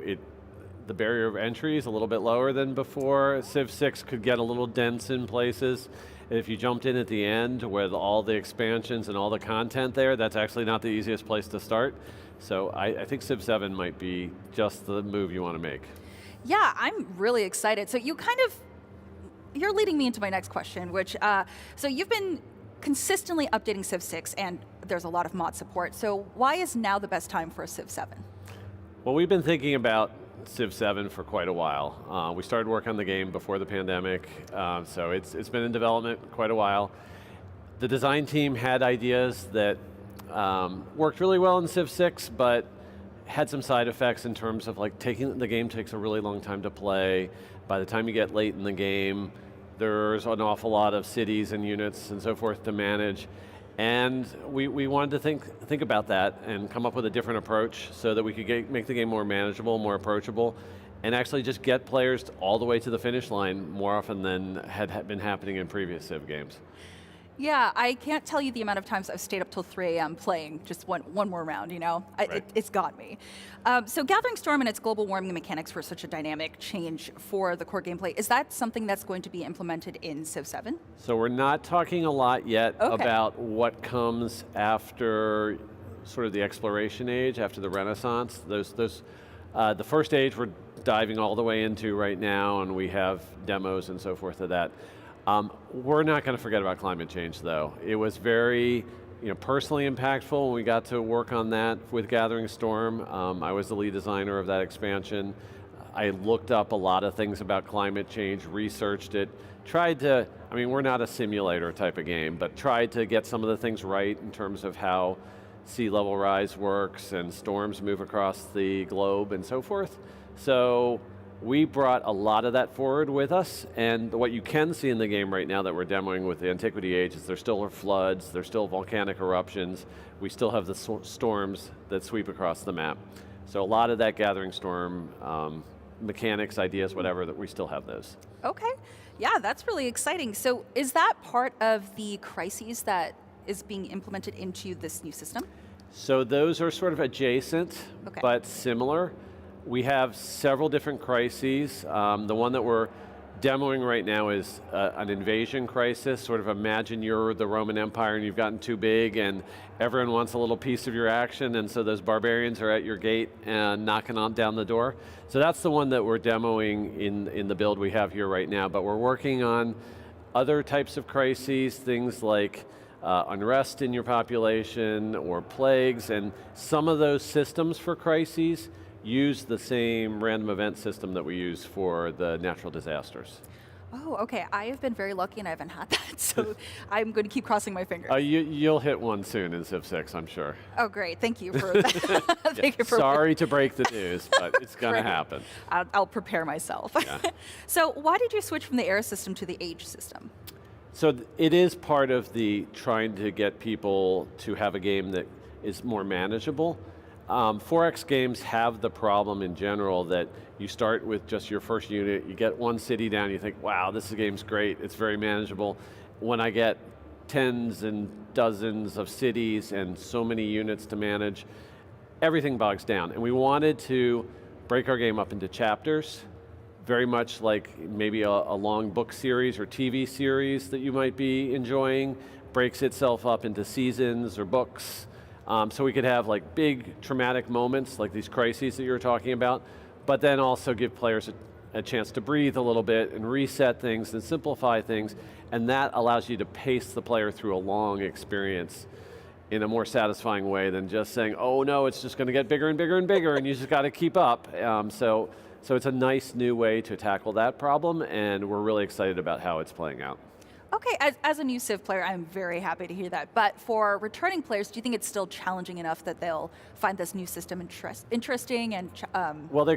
the barrier of entry is a little bit lower than before. Civ 6 could get a little dense in places. If you jumped in at the end with all the expansions and all the content there, that's actually not the easiest place to start. So I think Civ 7 might be just the move you want to make. Yeah, I'm really excited. So you're leading me into my next question, which, so you've been consistently updating Civ 6 and there's a lot of mod support. So why is now the best time for a Civ 7? Well, we've been thinking about Civ 7 for quite a while. We started work on the game before the pandemic, so it's been in development quite a while. The design team had ideas that worked really well in Civ 6, but had some side effects in terms of like the game takes a really long time to play. By the time you get late in the game, there's an awful lot of cities and units and so forth to manage. And we wanted to think about that and come up with a different approach so that we could make the game more manageable, more approachable, and actually just get players all the way to the finish line more often than had been happening in previous Civ games. Yeah, I can't tell you the amount of times I've stayed up till 3 a.m. playing just one more round, Right. It's got me. So Gathering Storm and its global warming mechanics were such a dynamic change for the core gameplay. Is that something that's going to be implemented in Civ 7? So we're not talking a lot yet Okay. about what comes after sort of the exploration age, after the Renaissance. The first age we're diving all the way into right now, and we have demos and so forth of that. We're not going to forget about climate change, though. It was very, personally impactful when we got to work on that with Gathering Storm. I was the lead designer of that expansion. I looked up a lot of things about climate change, researched it, we're not a simulator type of game, but tried to get some of the things right in terms of how sea level rise works and storms move across the globe and so forth. So we brought a lot of that forward with us, and what you can see in the game right now that we're demoing with the Antiquity Age is there still are floods, there's still volcanic eruptions, we still have the storms that sweep across the map. So a lot of that Gathering Storm mechanics, ideas, whatever, that we still have those. Okay. Yeah, that's really exciting. So is that part of the crises that is being implemented into this new system? So those are sort of adjacent, but similar. We have several different crises. The one that we're demoing right now is an invasion crisis. Sort of imagine you're the Roman Empire and you've gotten too big and everyone wants a little piece of your action, and so those barbarians are at your gate and knocking on down the door. So that's the one that we're demoing in the build we have here right now, but we're working on other types of crises, things like unrest in your population or plagues, and some of those systems for crises use the same random event system that we use for the natural disasters. Oh, okay. I have been very lucky and I haven't had that, so I'm going to keep crossing my fingers. You'll hit one soon in Civ 6, I'm sure. Oh, great. Thank you for that. Thank you for Sorry to break the news, but it's going to happen. I'll prepare myself. Yeah. So why did you switch from the era system to the age system? So it is part of the trying to get people to have a game that is more manageable. 4X games have the problem in general that you start with just your first unit, you get one city down, you think, wow, this game's great, it's very manageable. When I get tens and dozens of cities and so many units to manage, everything bogs down. And we wanted to break our game up into chapters, very much like maybe a long book series or TV series that you might be enjoying, breaks itself up into seasons or books. So we could have like big traumatic moments like these crises that you were talking about, but then also give players a chance to breathe a little bit and reset things and simplify things, and that allows you to pace the player through a long experience in a more satisfying way than just saying, oh no, it's just going to get bigger and bigger and bigger and you just got to keep up. So it's a nice new way to tackle that problem, and we're really excited about how it's playing out. Okay, as a new Civ player, I'm very happy to hear that. But for returning players, do you think it's still challenging enough that they'll find this new system interesting and? Well, the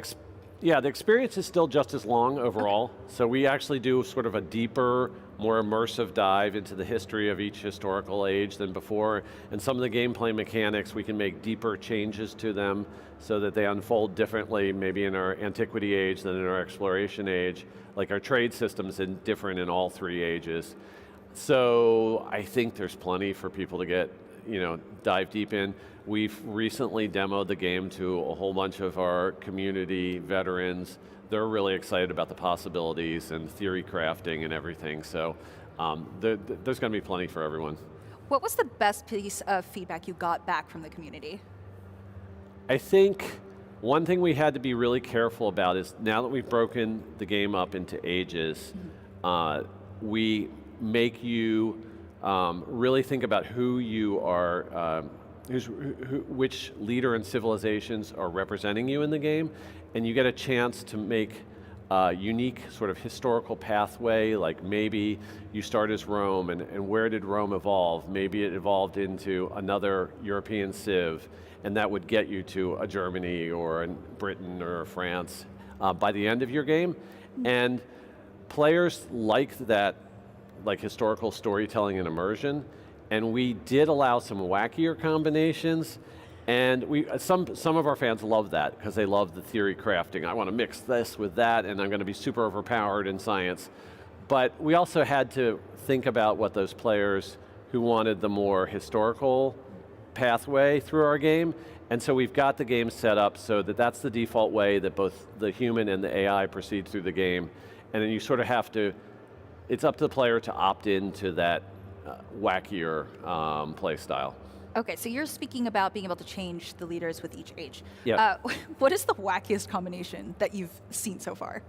experience is still just as long overall. Okay. So we actually do sort of a deeper, more immersive dive into the history of each historical age than before. And some of the gameplay mechanics, we can make deeper changes to them so that they unfold differently, maybe in our antiquity age than in our exploration age. Like our trade systems are different in all three ages. So I think there's plenty for people to get, dive deep in. We've recently demoed the game to a whole bunch of our community veterans. They're really excited about the possibilities and theory crafting and everything. So there's going to be plenty for everyone. What was the best piece of feedback you got back from the community? I think one thing we had to be really careful about is now that we've broken the game up into ages, we make you really think about who you are, which leader and civilizations are representing you in the game, and you get a chance to make a unique sort of historical pathway, like maybe you start as Rome, and where did Rome evolve? Maybe it evolved into another European civ, and that would get you to a Germany or a Britain or France by the end of your game. And players liked that, like historical storytelling and immersion, and we did allow some wackier combinations, and some of our fans love that because they love the theory crafting. I want to mix this with that, and I'm going to be super overpowered in science. But we also had to think about what those players who wanted the more historical pathway through our game, and so we've got the game set up so that that's the default way that both the human and the AI proceed through the game, and then you sort of have to, it's up to the player to opt into that wackier play style. Okay, so you're speaking about being able to change the leaders with each age. Yeah. What is the wackiest combination that you've seen so far?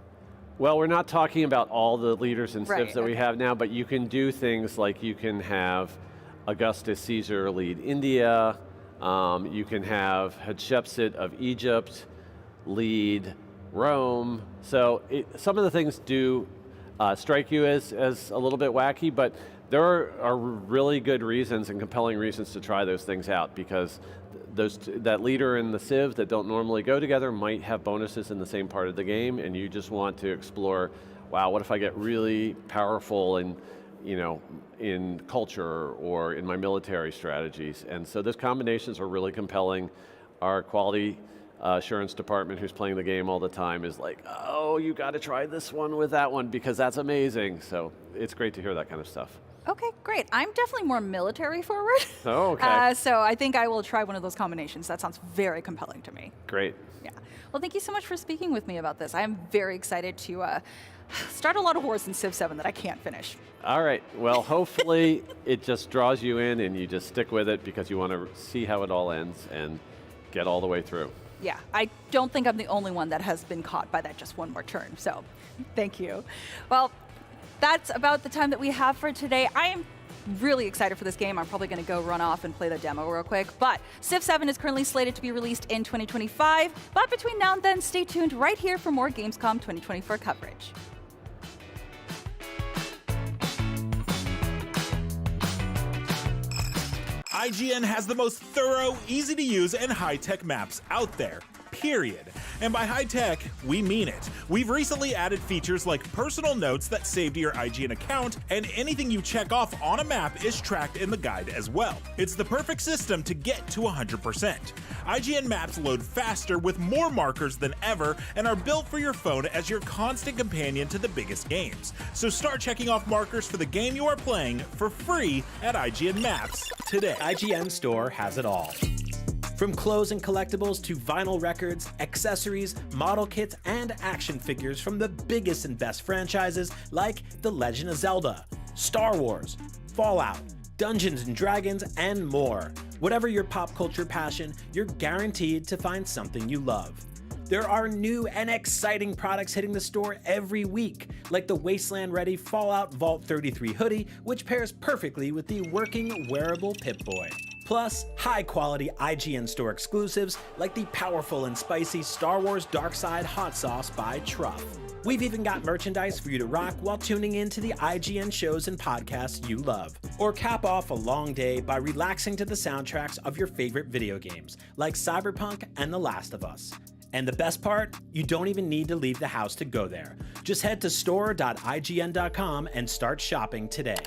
Well, we're not talking about all the leaders and civs that we have now, but you can do things like you can have Augustus Caesar lead India, you can have Hatshepsut of Egypt lead Rome. So some of the things do strike you as a little bit wacky, but there are really good reasons and compelling reasons to try those things out, because that leader and the civ that don't normally go together might have bonuses in the same part of the game, and you just want to explore, wow, what if I get really powerful in culture or in my military strategies? And so those combinations are really compelling. Our quality assurance department, who's playing the game all the time, is like, oh, you got to try this one with that one because that's amazing. So it's great to hear that kind of stuff. Okay, great. I'm definitely more military forward. Oh, okay. So I think I will try one of those combinations. That sounds very compelling to me. Great. Yeah. Well, thank you so much for speaking with me about this. I am very excited to start a lot of wars in Civ 7 that I can't finish. All right. Well, hopefully it just draws you in and you just stick with it because you want to see how it all ends and get all the way through. Yeah, I don't think I'm the only one that has been caught by that just one more turn. So thank you. Well, that's about the time that we have for today. I am really excited for this game. I'm probably going to go run off and play the demo real quick. But Civ 7 is currently slated to be released in 2025. But between now and then, stay tuned right here for more Gamescom 2024 coverage. IGN has the most thorough, easy-to-use, and high-tech maps out there. Period. And by high-tech, we mean it. We've recently added features like personal notes that save to your IGN account, and anything you check off on a map is tracked in the guide as well. It's the perfect system to get to 100%. IGN maps load faster with more markers than ever and are built for your phone as your constant companion to the biggest games. So start checking off markers for the game you are playing for free at IGN Maps today. IGN Store has it all. From clothes and collectibles to vinyl records, accessories, model kits, and action figures from the biggest and best franchises like The Legend of Zelda, Star Wars, Fallout, Dungeons & Dragons, and more. Whatever your pop culture passion, you're guaranteed to find something you love. There are new and exciting products hitting the store every week, like the Wasteland-ready Fallout Vault 33 hoodie, which pairs perfectly with the working wearable Pip-Boy. Plus, high-quality IGN Store exclusives like the powerful and spicy Star Wars Darkside Hot Sauce by Truff. We've even got merchandise for you to rock while tuning in to the IGN shows and podcasts you love. Or cap off a long day by relaxing to the soundtracks of your favorite video games, like Cyberpunk and The Last of Us. And the best part? You don't even need to leave the house to go there. Just head to store.ign.com and start shopping today.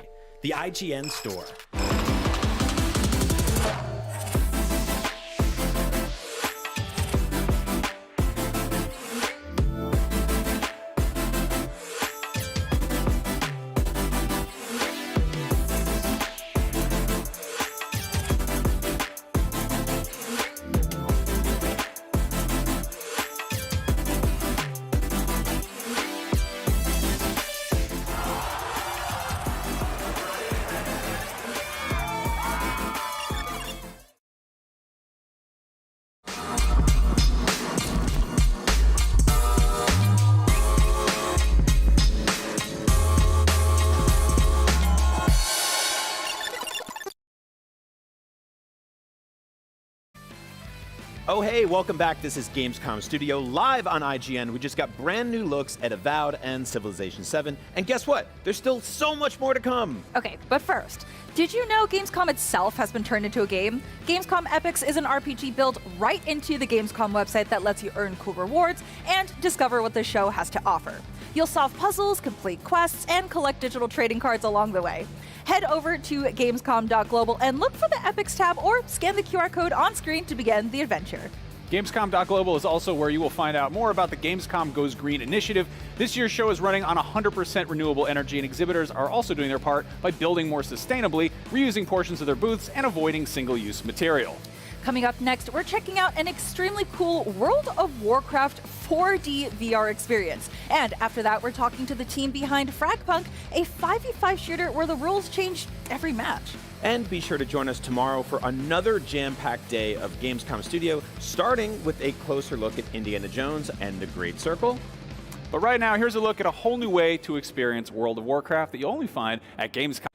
The IGN Store. Oh hey, welcome back. This is Gamescom Studio live on IGN. We just got brand new looks at Avowed and Civilization 7. And guess what? There's still so much more to come. Okay, but first, did you know Gamescom itself has been turned into a game? Gamescom Epics is an RPG built right into the Gamescom website that lets you earn cool rewards and discover what the show has to offer. You'll solve puzzles, complete quests, and collect digital trading cards along the way. Head over to gamescom.global and look for the Epics tab or scan the QR code on screen to begin the adventure. Gamescom.global is also where you will find out more about the Gamescom Goes Green initiative. This year's show is running on 100% renewable energy, and exhibitors are also doing their part by building more sustainably, reusing portions of their booths, and avoiding single-use material. Coming up next, we're checking out an extremely cool World of Warcraft 4D VR experience. And after that, we're talking to the team behind Fragpunk, a 5v5 shooter where the rules change every match. And be sure to join us tomorrow for another jam-packed day of Gamescom Studio, starting with a closer look at Indiana Jones and the Great Circle. But right now, here's a look at a whole new way to experience World of Warcraft that you'll only find at Gamescom.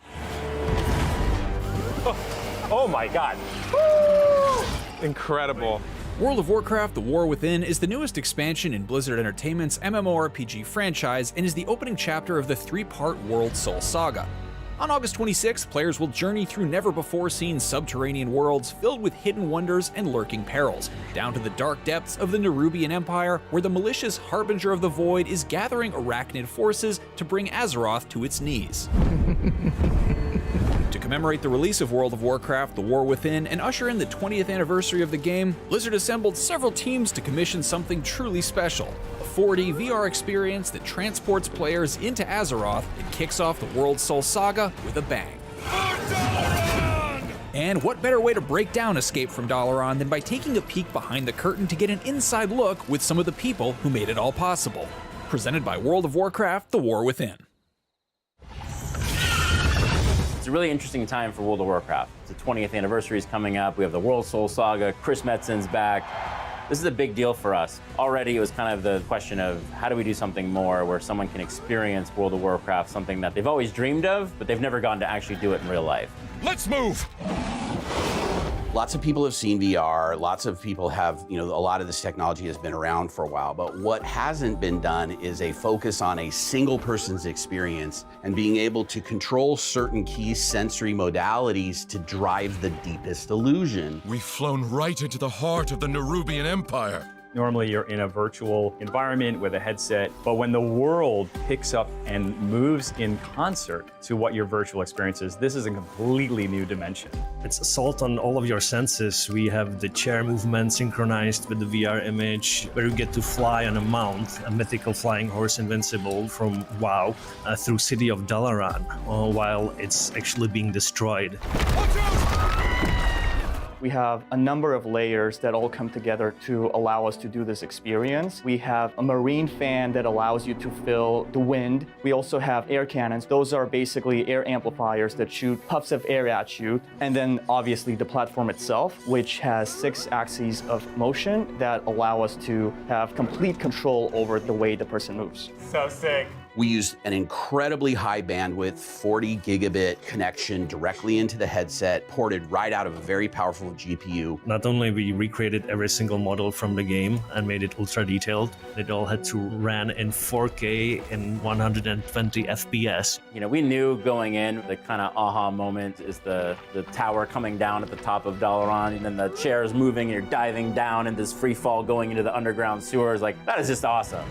Oh my God. Woo! Incredible. World of Warcraft: The War Within is the newest expansion in Blizzard Entertainment's MMORPG franchise and is the opening chapter of the three-part World Soul Saga. On August 26th, players will journey through never-before-seen subterranean worlds filled with hidden wonders and lurking perils, down to the dark depths of the Nerubian Empire, where the malicious Harbinger of the Void is gathering arachnid forces to bring Azeroth to its knees. To commemorate the release of World of Warcraft: The War Within and usher in the 20th anniversary of the game, Blizzard assembled several teams to commission something truly special. A 4D VR experience that transports players into Azeroth and kicks off the World Soul Saga with a bang. And what better way to break down Escape from Dalaran than by taking a peek behind the curtain to get an inside look with some of the people who made it all possible. Presented by World of Warcraft: The War Within. It's a really interesting time for World of Warcraft. The 20th anniversary is coming up. We have the World Soul Saga. Chris Metzen's back. This is a big deal for us. Already, it was kind of the question of how do we do something more where someone can experience World of Warcraft, something that they've always dreamed of, but they've never gotten to actually do it in real life. Let's move! Lots of people have seen VR, lots of people have, a lot of this technology has been around for a while, but what hasn't been done is a focus on a single person's experience and being able to control certain key sensory modalities to drive the deepest illusion. We've flown right into the heart of the Nerubian Empire. Normally you're in a virtual environment with a headset, but when the world picks up and moves in concert to what your virtual experience is, this is a completely new dimension. It's assault on all of your senses. We have the chair movement synchronized with the VR image, where you get to fly on a mount, a mythical flying horse invincible from WoW, through City of Dalaran, while it's actually being destroyed. We have a number of layers that all come together to allow us to do this experience. We have a marine fan that allows you to feel the wind. We also have air cannons. Those are basically air amplifiers that shoot puffs of air at you. And then obviously the platform itself, which has 6 axes of motion that allow us to have complete control over the way the person moves. So sick. We used an incredibly high bandwidth 40 gigabit connection directly into the headset, ported right out of a very powerful GPU. Not only we recreated every single model from the game and made it ultra detailed, it all had to run in 4K in 120 FPS. We knew going in, the kind of aha moment is the tower coming down at the top of Dalaran, and then the chairs moving and you're diving down in this free fall going into the underground sewers. That is just awesome.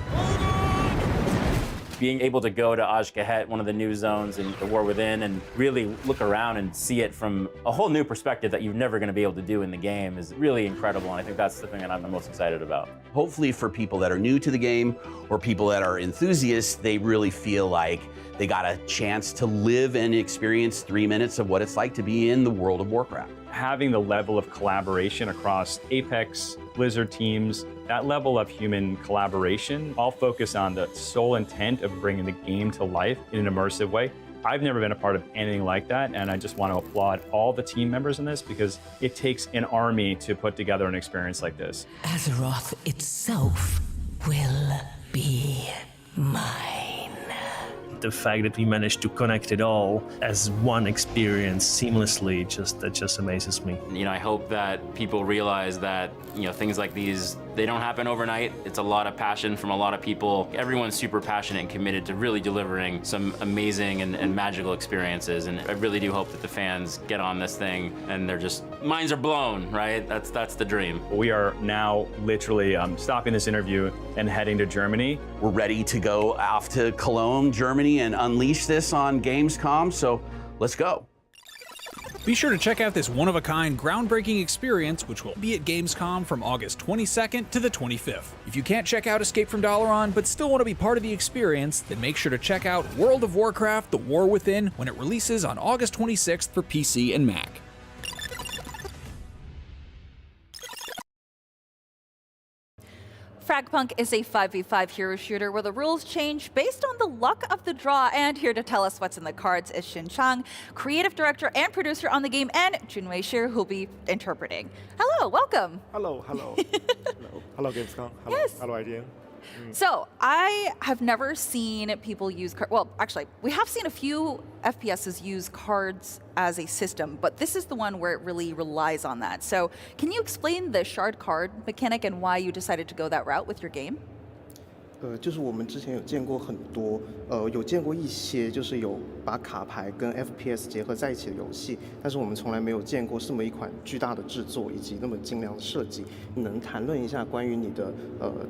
Being able to go to Azj-Kahet, one of the new zones in The War Within, and really look around and see it from a whole new perspective that you're never going to be able to do in the game is really incredible, and I think that's the thing that I'm the most excited about. Hopefully for people that are new to the game or people that are enthusiasts, they really feel like they got a chance to live and experience 3 minutes of what it's like to be in the World of Warcraft. Having the level of collaboration across Apex, Blizzard teams, that level of human collaboration, all focus on the sole intent of bringing the game to life in an immersive way. I've never been a part of anything like that, and I just want to applaud all the team members in this because it takes an army to put together an experience like this. Azeroth itself will be mine. The fact that we managed to connect it all as one experience seamlessly, that just amazes me. I hope that people realize that, things like these, they don't happen overnight. It's a lot of passion from a lot of people. Everyone's super passionate and committed to really delivering some amazing and magical experiences. And I really do hope that the fans get on this thing and they're just, minds are blown, right? That's the dream. We are now literally stopping this interview and heading to Germany. We're ready to go off to Cologne, Germany, and unleash this on Gamescom, so let's go. Be sure to check out this one-of-a-kind, groundbreaking experience, which will be at Gamescom from August 22nd to the 25th. If you can't check out Escape from Dalaran, but still want to be part of the experience, then make sure to check out World of Warcraft: The War Within when it releases on August 26th for PC and Mac. Fragpunk is a 5v5 hero shooter where the rules change based on the luck of the draw. And here to tell us what's in the cards is Xin Chang, creative director and producer on the game, and Junwei Shi, who'll be interpreting. Hello, welcome. Hello, hello. Hello, Gamescom. Hello, yes. Hello, IGN. So I have never seen people use cards. Well, actually, we have seen a few FPSs use cards as a system, but this is the one where it really relies on that. So can you explain the shard card mechanic and why you decided to go that route with your game? 就是我们之前有见过很多，有见过一些就是有把卡牌跟 FPS 结合在一起的游戏，但是我们从来没有见过这么一款巨大的制作以及那么精良的设计。你能谈论一下关于你的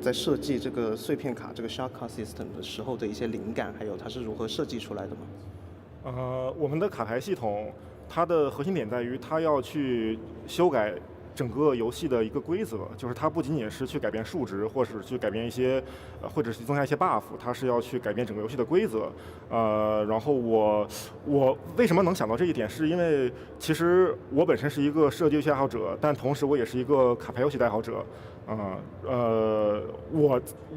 在设计这个碎片卡这个 S.T.A.L.K.E.R system 的时候的一些灵感，还有它是如何设计出来的吗？我们的卡牌系统它的核心点在于它要去修改整个游戏的一个规则，就是它不仅仅是去改变数值，或是去改变一些，或者是增加一些 buff， 它是要去改变整个游戏的规则。然后我为什么能想到这一点，是因为其实我本身是一个射击游戏爱好者，但同时我也是一个卡牌游戏的爱好者。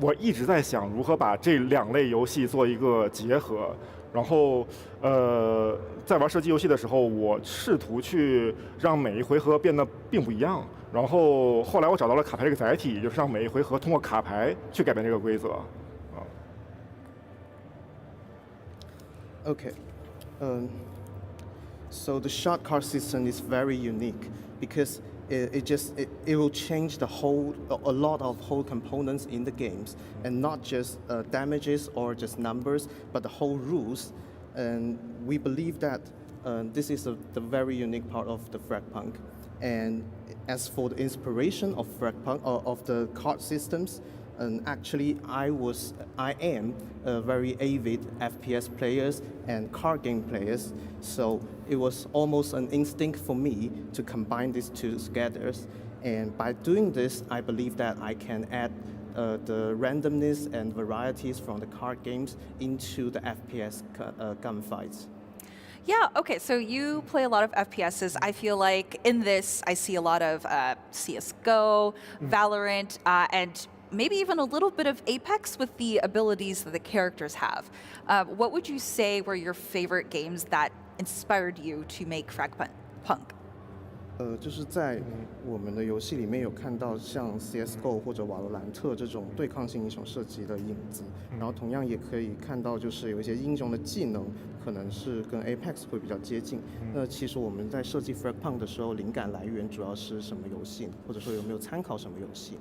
我一直在想如何把这2类游戏做一个结合。然后，在玩射击游戏的时候，我试图去让每一回合变得并不一样。然后后来我找到了卡牌这个载体，也就是让每一回合通过卡牌去改变这个规则。Okay, so the shot card system is very unique because it will change a lot of whole components in the games, and not just damages or just numbers, but the whole rules. And we believe that this is the very unique part of the Fragpunk. And as for the inspiration of Fragpunk of the card systems, and actually I am a very avid FPS players and card game players, so it was almost an instinct for me to combine these two together. And by doing this, I believe that I can add the randomness and varieties from the card games into the FPS gunfights. Yeah, okay, so you play a lot of FPSs. I feel like in this, I see a lot of CSGO, Valorant, and maybe even a little bit of Apex with the abilities that the characters have. What would you say were your favorite games that inspired you to make Fragpunk? 就是在我们的游戏里面有看到像 CSGO 或者瓦罗兰特这种对抗性英雄射击的影子，然后同样也可以看到就是有一些英雄的技能可能是跟 Apex 会比较接近。那其实我们在设计 Fragpunk 的时候，灵感来源主要是什么游戏，或者说有没有参考什么游戏？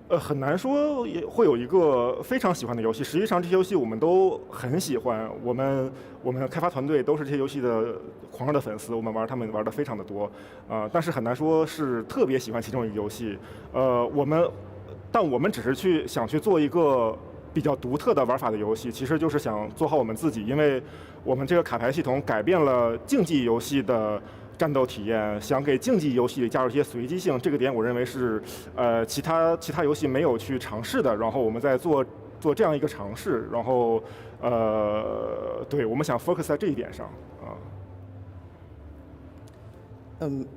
很难说也会有一个非常喜欢的游戏。实际上这些游戏我们都很喜欢，我们开发团队都是这些游戏的狂热的粉丝，我们他们玩的非常的多。但是很难说是特别喜欢其中一个游戏。但我们只是想去做一个比较独特的玩法的游戏，其实就是想做好我们自己，因为我们这个卡牌系统改变了竞技游戏的战斗体验，想给竞技游戏里加入一些随机性，这个点我认为是其他游戏没有去尝试的。然后我们在做这样一个尝试，然后对，我们想 focus 在这一点上啊。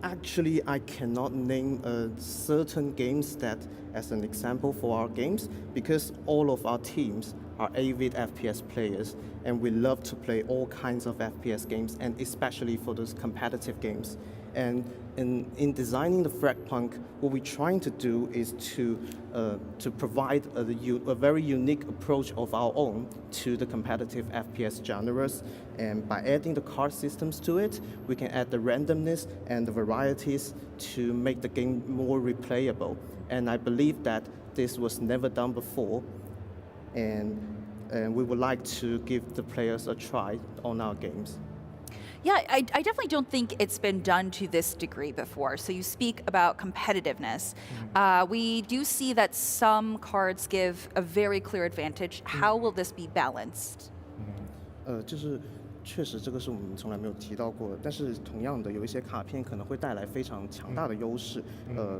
Actually, I cannot name certain games that as an example for our games because all of our teams are avid FPS players and we love to play all kinds of FPS games and especially for those competitive games. And in designing the Fragpunk, what we're trying to do is to provide a very unique approach of our own to the competitive FPS genres. And by adding the card systems to it, we can add the randomness and the varieties to make the game more replayable. And I believe that this was never done before. And we would like to give the players a try on our games. Yeah, I definitely don't think it's been done to this degree before. So you speak about competitiveness. We do see that some cards give a very clear advantage. How will this be balanced? 就是确实这个是我们从来没有提到过的，但是同样的有一些卡片可能会带来非常强大的优势。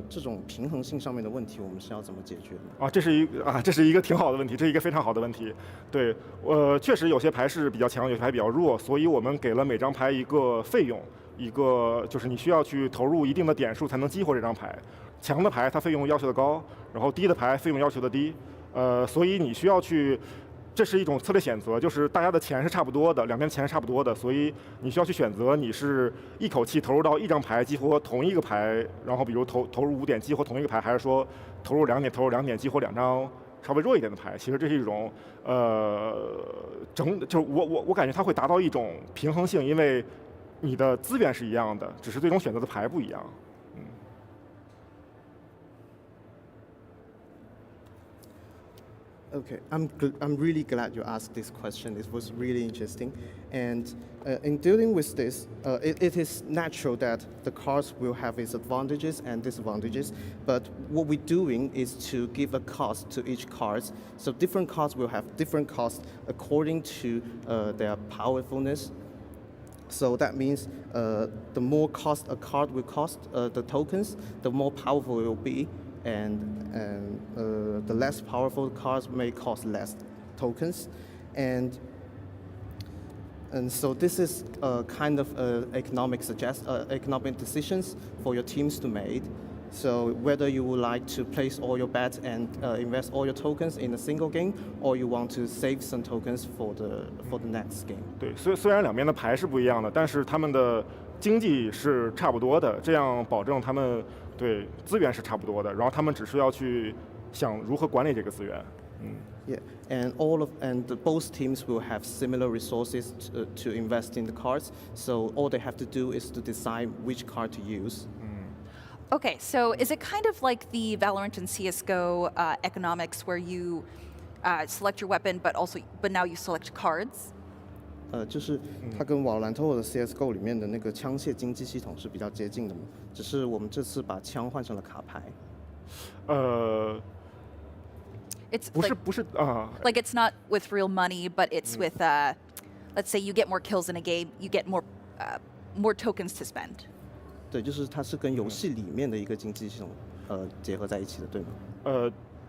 这种平衡性上面的问题，我们是要怎么解决的？这是一个挺好的问题，这是一个非常好的问题。对，确实有些牌是比较强，有些牌比较弱，所以我们给了每张牌一个费用，一个就是你需要去投入一定的点数才能激活这张牌。强的牌它费用要求的高，然后低的牌费用要求的低。所以你需要去。这是一种策略选择，就是大家的钱是差不多的，两边的钱是差不多的，所以你需要去选择，你是一口气投入到一张牌激活同一个牌，然后比如投入5点激活同一个牌，还是说投入2点激活2张稍微弱一点的牌。其实这是一种就是我感觉它会达到一种平衡性，因为你的资源是一样的，只是最终选择的牌不一样。Okay, I'm really glad you asked this question. It was really interesting. And in dealing with this, it is natural that the cards will have its advantages and disadvantages. But what we're doing is to give a cost to each card. So different cards will have different costs according to their powerfulness. So that means the more cost a card will cost the tokens, the more powerful it will be, and the less powerful cards may cost less tokens, and so this is kind of economic decisions for your teams to make. So whether you would like to place all your bets and invest all your tokens in a single game, or you want to save some tokens for the next game. 对，虽然两边的牌是不一样的，但是他们的经济是差不多的，这样保证他们对资源是差不多的，然后他们只需要去想如何管理这个资源。Yeah, and both teams will have similar resources to invest in the cards. So all they have to do is to decide which card to use. Okay, so is it kind of like the Valorant and CS:GO economics, where you select your weapon, but now you select cards? 就是它跟瓦罗兰特或者 CS:GO 里面的那个枪械经济系统是比较接近的嘛，只是我们这次把枪换成了卡牌。It's 不是 like it's not with real money, but it's with let's say you get more kills in a game, you get more tokens to spend. 对，就是它是跟游戏里面的一个经济系统结合在一起的，对吗？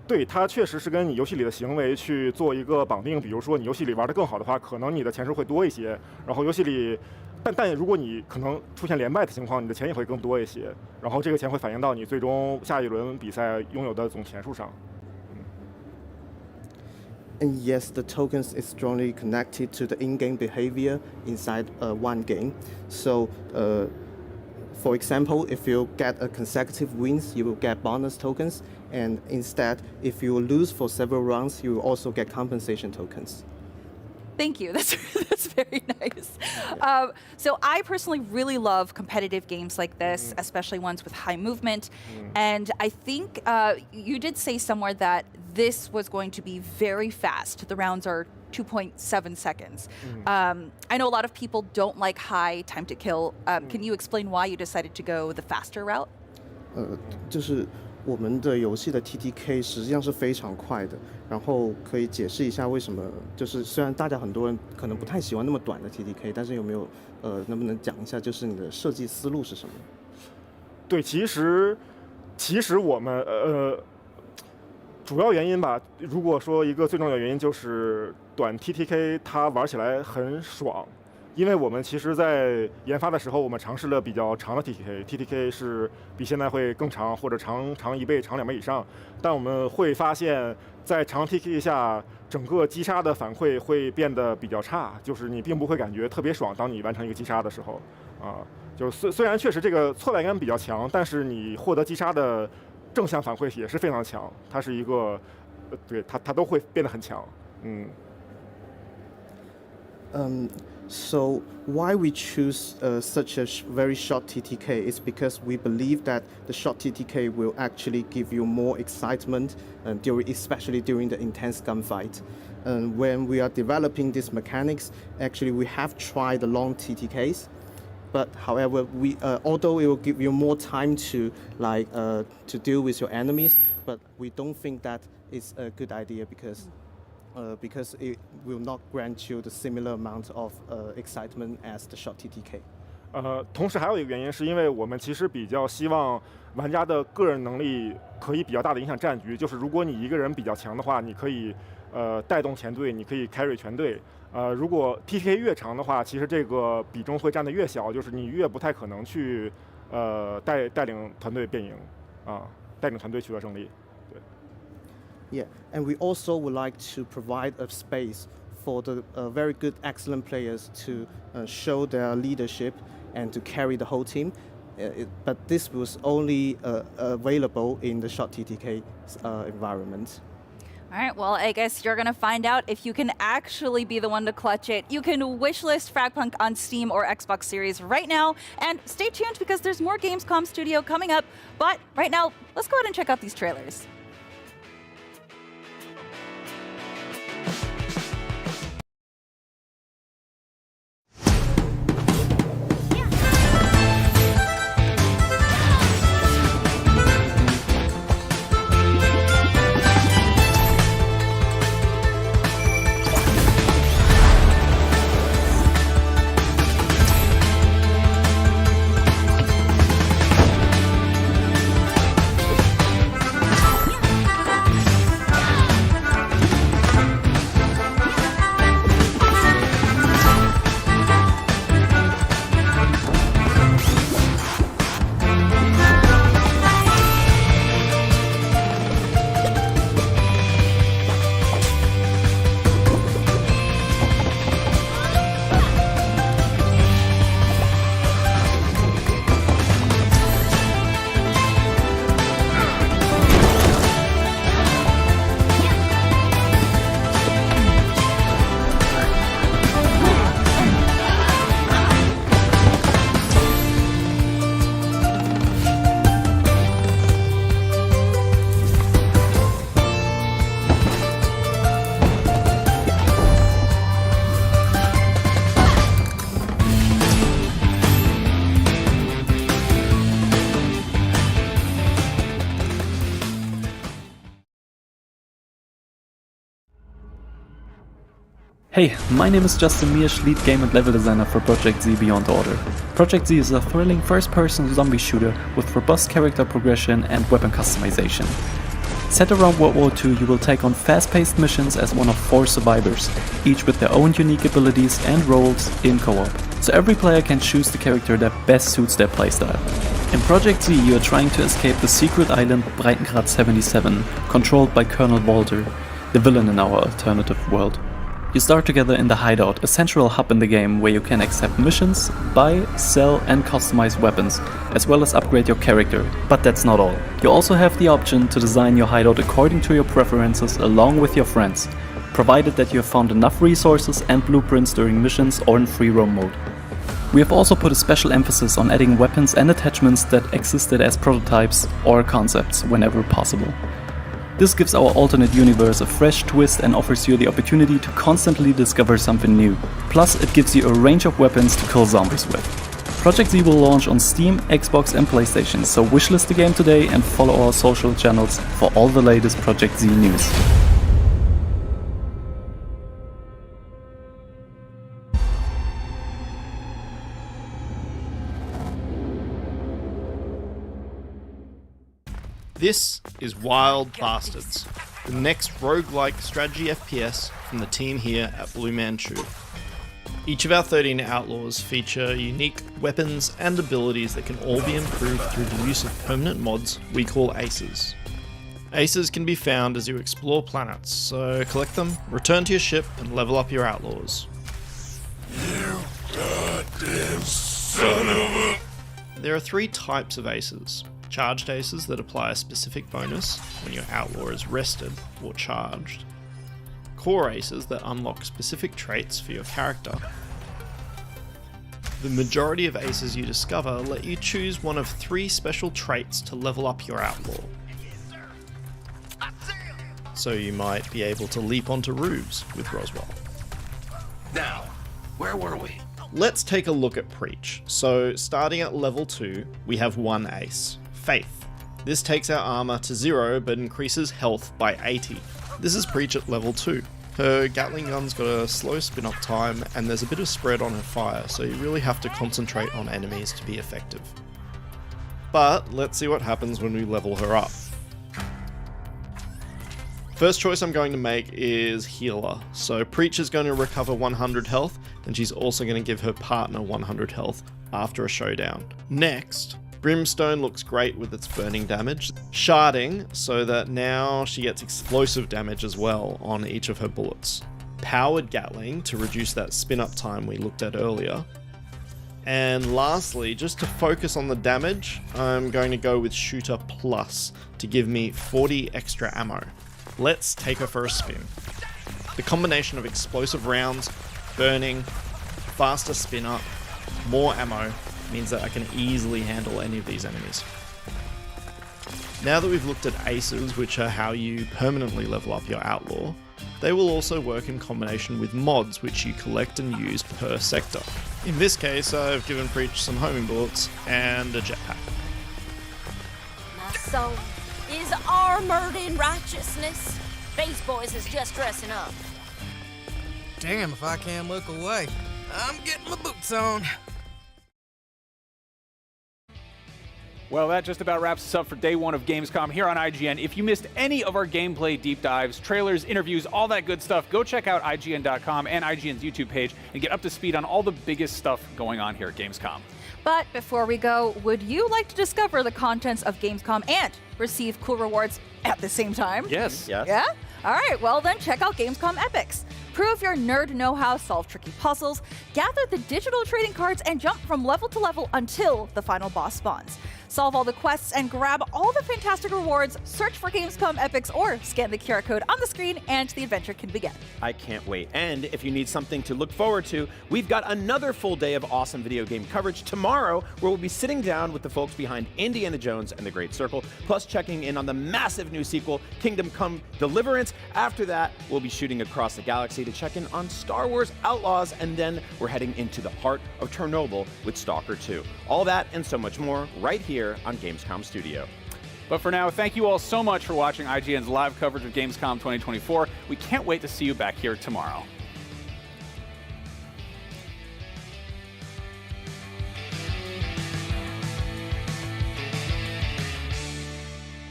对，它确实是跟你游戏里的行为去做一个绑定。比如说你游戏里玩得更好的话，可能你的钱数会多一些。然后游戏里，但如果你可能出现连败的情况，你的钱也会更多一些。然后这个钱会反映到你最终下一轮比赛拥有的总钱数上。And yes, the tokens is strongly connected to the in-game behavior inside one game. So, for example, if you get a consecutive wins, you will get bonus tokens. And instead, if you lose for several rounds, you will also get compensation tokens. Thank you. That's very nice. So I personally really love competitive games like this, especially ones with high movement. And I think you did say somewhere that this was going to be very fast. The rounds are 2.7 seconds. I know a lot of people don't like high time to kill. Can you explain why you decided to go the faster route? 就是我们的游戏的 TTK 实际上是非常快的，然后可以解释一下为什么？就是虽然大家很多人可能不太喜欢那么短的 TTK， 但是有没有能不能讲一下，就是你的设计思路是什么？对，其实我们主要原因吧，如果说一个最重要的原因就是短 TTK 它玩起来很爽。因为我们其实在研发的时候，我们尝试了比较长的 TTK 是比现在会更长，或者长1倍、长2倍以上。但我们会发现，在长 TTK 下，整个击杀的反馈会变得比较差，就是你并不会感觉特别爽。当你完成一个击杀的时候，就虽然确实这个挫败感比较强，但是你获得击杀的正向反馈也是非常强。它是一个，对它都会变得很强。So why we choose such a very short TTK is because we believe that the short TTK will actually give you more excitement, especially during the intense gunfight. And when we are developing these mechanics, actually we have tried the long TTKs, but however, although it will give you more time to deal with your enemies, but we don't think that is a good idea because it will not grant you the similar amount of excitement as the short TTK. 同时还有一个原因，是因为我们其实比较希望玩家的个人能力可以比较大的影响战局。就是如果你一个人比较强的话，你可以带动全队，你可以 carry 全队。如果 TTK 越长的话，其实这个比重会占得越小，就是你越不太可能去带领团队变赢带领团队取得胜利。Yeah, and we also would like to provide a space for the very good, excellent players to show their leadership and to carry the whole team. But this was only available in the short TTK environment. All right, well, I guess you're going to find out if you can actually be the one to clutch it. You can wishlist Fragpunk on Steam or Xbox Series right now. And stay tuned because there's more Gamescom Studio coming up. But right now, let's go ahead and check out these trailers. Hey, my name is Justin Miersch, lead game and level designer for Project Z Beyond Order. Project Z is a thrilling first-person zombie shooter with robust character progression and weapon customization. Set around World War II, you will take on fast-paced missions as one of 4 survivors, each with their own unique abilities and roles in co-op, so every player can choose the character that best suits their playstyle. In Project Z, you are trying to escape the secret island Breitengrad 77, controlled by Colonel Walter, the villain in our alternative world. You start together in the Hideout, a central hub in the game where you can accept missions, buy, sell and customize weapons, as well as upgrade your character. But that's not all. You also have the option to design your hideout according to your preferences along with your friends, provided that you have found enough resources and blueprints during missions or in free roam mode. We have also put a special emphasis on adding weapons and attachments that existed as prototypes or concepts whenever possible. This gives our alternate universe a fresh twist and offers you the opportunity to constantly discover something new. Plus, it gives you a range of weapons to kill zombies with. Project Z will launch on Steam, Xbox and PlayStation, so wishlist the game today and follow our social channels for all the latest Project Z news. This is Wild Bastards, the next roguelike strategy FPS from the team here at Blue Manchu. Each of our 13 outlaws feature unique weapons and abilities that can all be improved through the use of permanent mods we call aces. Aces can be found as you explore planets, so collect them, return to your ship and level up your outlaws. You goddamn son of a... There are 3 types of aces. Charged aces that apply a specific bonus when your outlaw is rested or charged. Core aces that unlock specific traits for your character. The majority of aces you discover let you choose one of 3 special traits to level up your outlaw. So you might be able to leap onto roofs with Roswell. Now, where were we? Let's take a look at Preach. So starting at level 2, we have 1 ace. Faith. This takes our armor to 0 but increases health by 80. This is Preach at level 2. Her Gatling gun's got a slow spin up time and there's a bit of spread on her fire, so you really have to concentrate on enemies to be effective. But let's see what happens when we level her up. First choice I'm going to make is Healer. So Preach is going to recover 100 health and she's also going to give her partner 100 health after a showdown. Next, Brimstone looks great with its burning damage, sharding so that now she gets explosive damage as well on each of her bullets. Powered Gatling to reduce that spin up time we looked at earlier. And lastly, just to focus on the damage, I'm going to go with Shooter Plus to give me 40 extra ammo. Let's take her for a spin. The combination of explosive rounds, burning, faster spin up, more ammo, means that I can easily handle any of these enemies. Now that we've looked at aces, which are how you permanently level up your outlaw, they will also work in combination with mods which you collect and use per sector. In this case, I've given Preach some homing bullets and a jetpack. My soul is armored in righteousness. These boys is just dressing up. Damn if I can't look away. I'm getting my boots on. Well, that just about wraps us up for day 1 of Gamescom here on IGN. If you missed any of our gameplay deep dives, trailers, interviews, all that good stuff, go check out IGN.com and IGN's YouTube page and get up to speed on all the biggest stuff going on here at Gamescom. But before we go, would you like to discover the contents of Gamescom and receive cool rewards at the same time? Yes. Yeah? All right, well then check out Gamescom Epics. Prove your nerd know-how, solve tricky puzzles, gather the digital trading cards, and jump from level to level until the final boss spawns. Solve all the quests and grab all the fantastic rewards, search for Gamescom Epics, or scan the QR code on the screen and the adventure can begin. I can't wait. And if you need something to look forward to, we've got another full day of awesome video game coverage tomorrow, where we'll be sitting down with the folks behind Indiana Jones and the Great Circle, plus checking in on the massive new sequel, Kingdom Come Deliverance. After that, we'll be shooting across the galaxy to check in on Star Wars Outlaws, and then we're heading into the heart of Chornobyl with S.T.A.L.K.E.R 2. All that and so much more right here on Gamescom Studio. But for now, thank you all so much for watching IGN's live coverage of Gamescom 2024. We can't wait to see you back here tomorrow.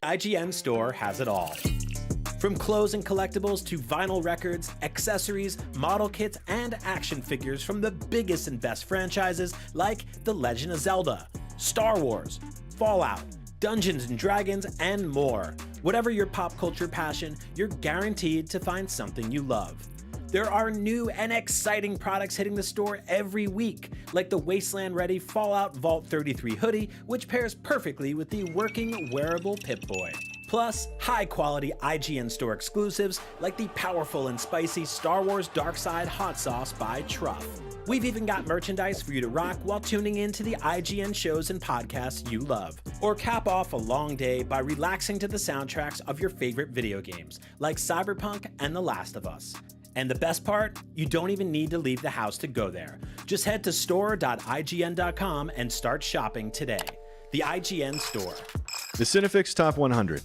IGN Store has it all. From clothes and collectibles to vinyl records, accessories, model kits, and action figures from the biggest and best franchises like The Legend of Zelda, Star Wars, Fallout, Dungeons & Dragons, and more. Whatever your pop culture passion, you're guaranteed to find something you love. There are new and exciting products hitting the store every week, like the Wasteland-ready Fallout Vault 33 hoodie, which pairs perfectly with the working wearable Pip-Boy. Plus, high-quality IGN Store exclusives like the powerful and spicy Star Wars Darkside Hot Sauce by Truff. We've even got merchandise for you to rock while tuning in to the IGN shows and podcasts you love. Or cap off a long day by relaxing to the soundtracks of your favorite video games, like Cyberpunk and The Last of Us. And the best part? You don't even need to leave the house to go there. Just head to store.ign.com and start shopping today. The IGN Store. The Cinefix Top 100.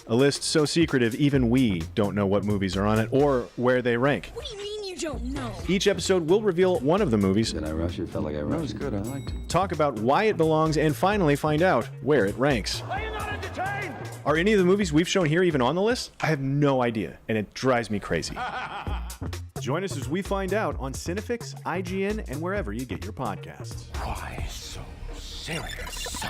A list so secretive even we don't know what movies are on it or where they rank. What do you mean you don't know? Each episode will reveal one of the movies. Did I rush it? Felt like I rushed. That was good. I liked it. Talk about why it belongs and finally find out where it ranks. Are you not entertained? Are any of the movies we've shown here even on the list? I have no idea, and it drives me crazy. Join us as we find out on Cinefix, IGN, and wherever you get your podcasts. Why so serious?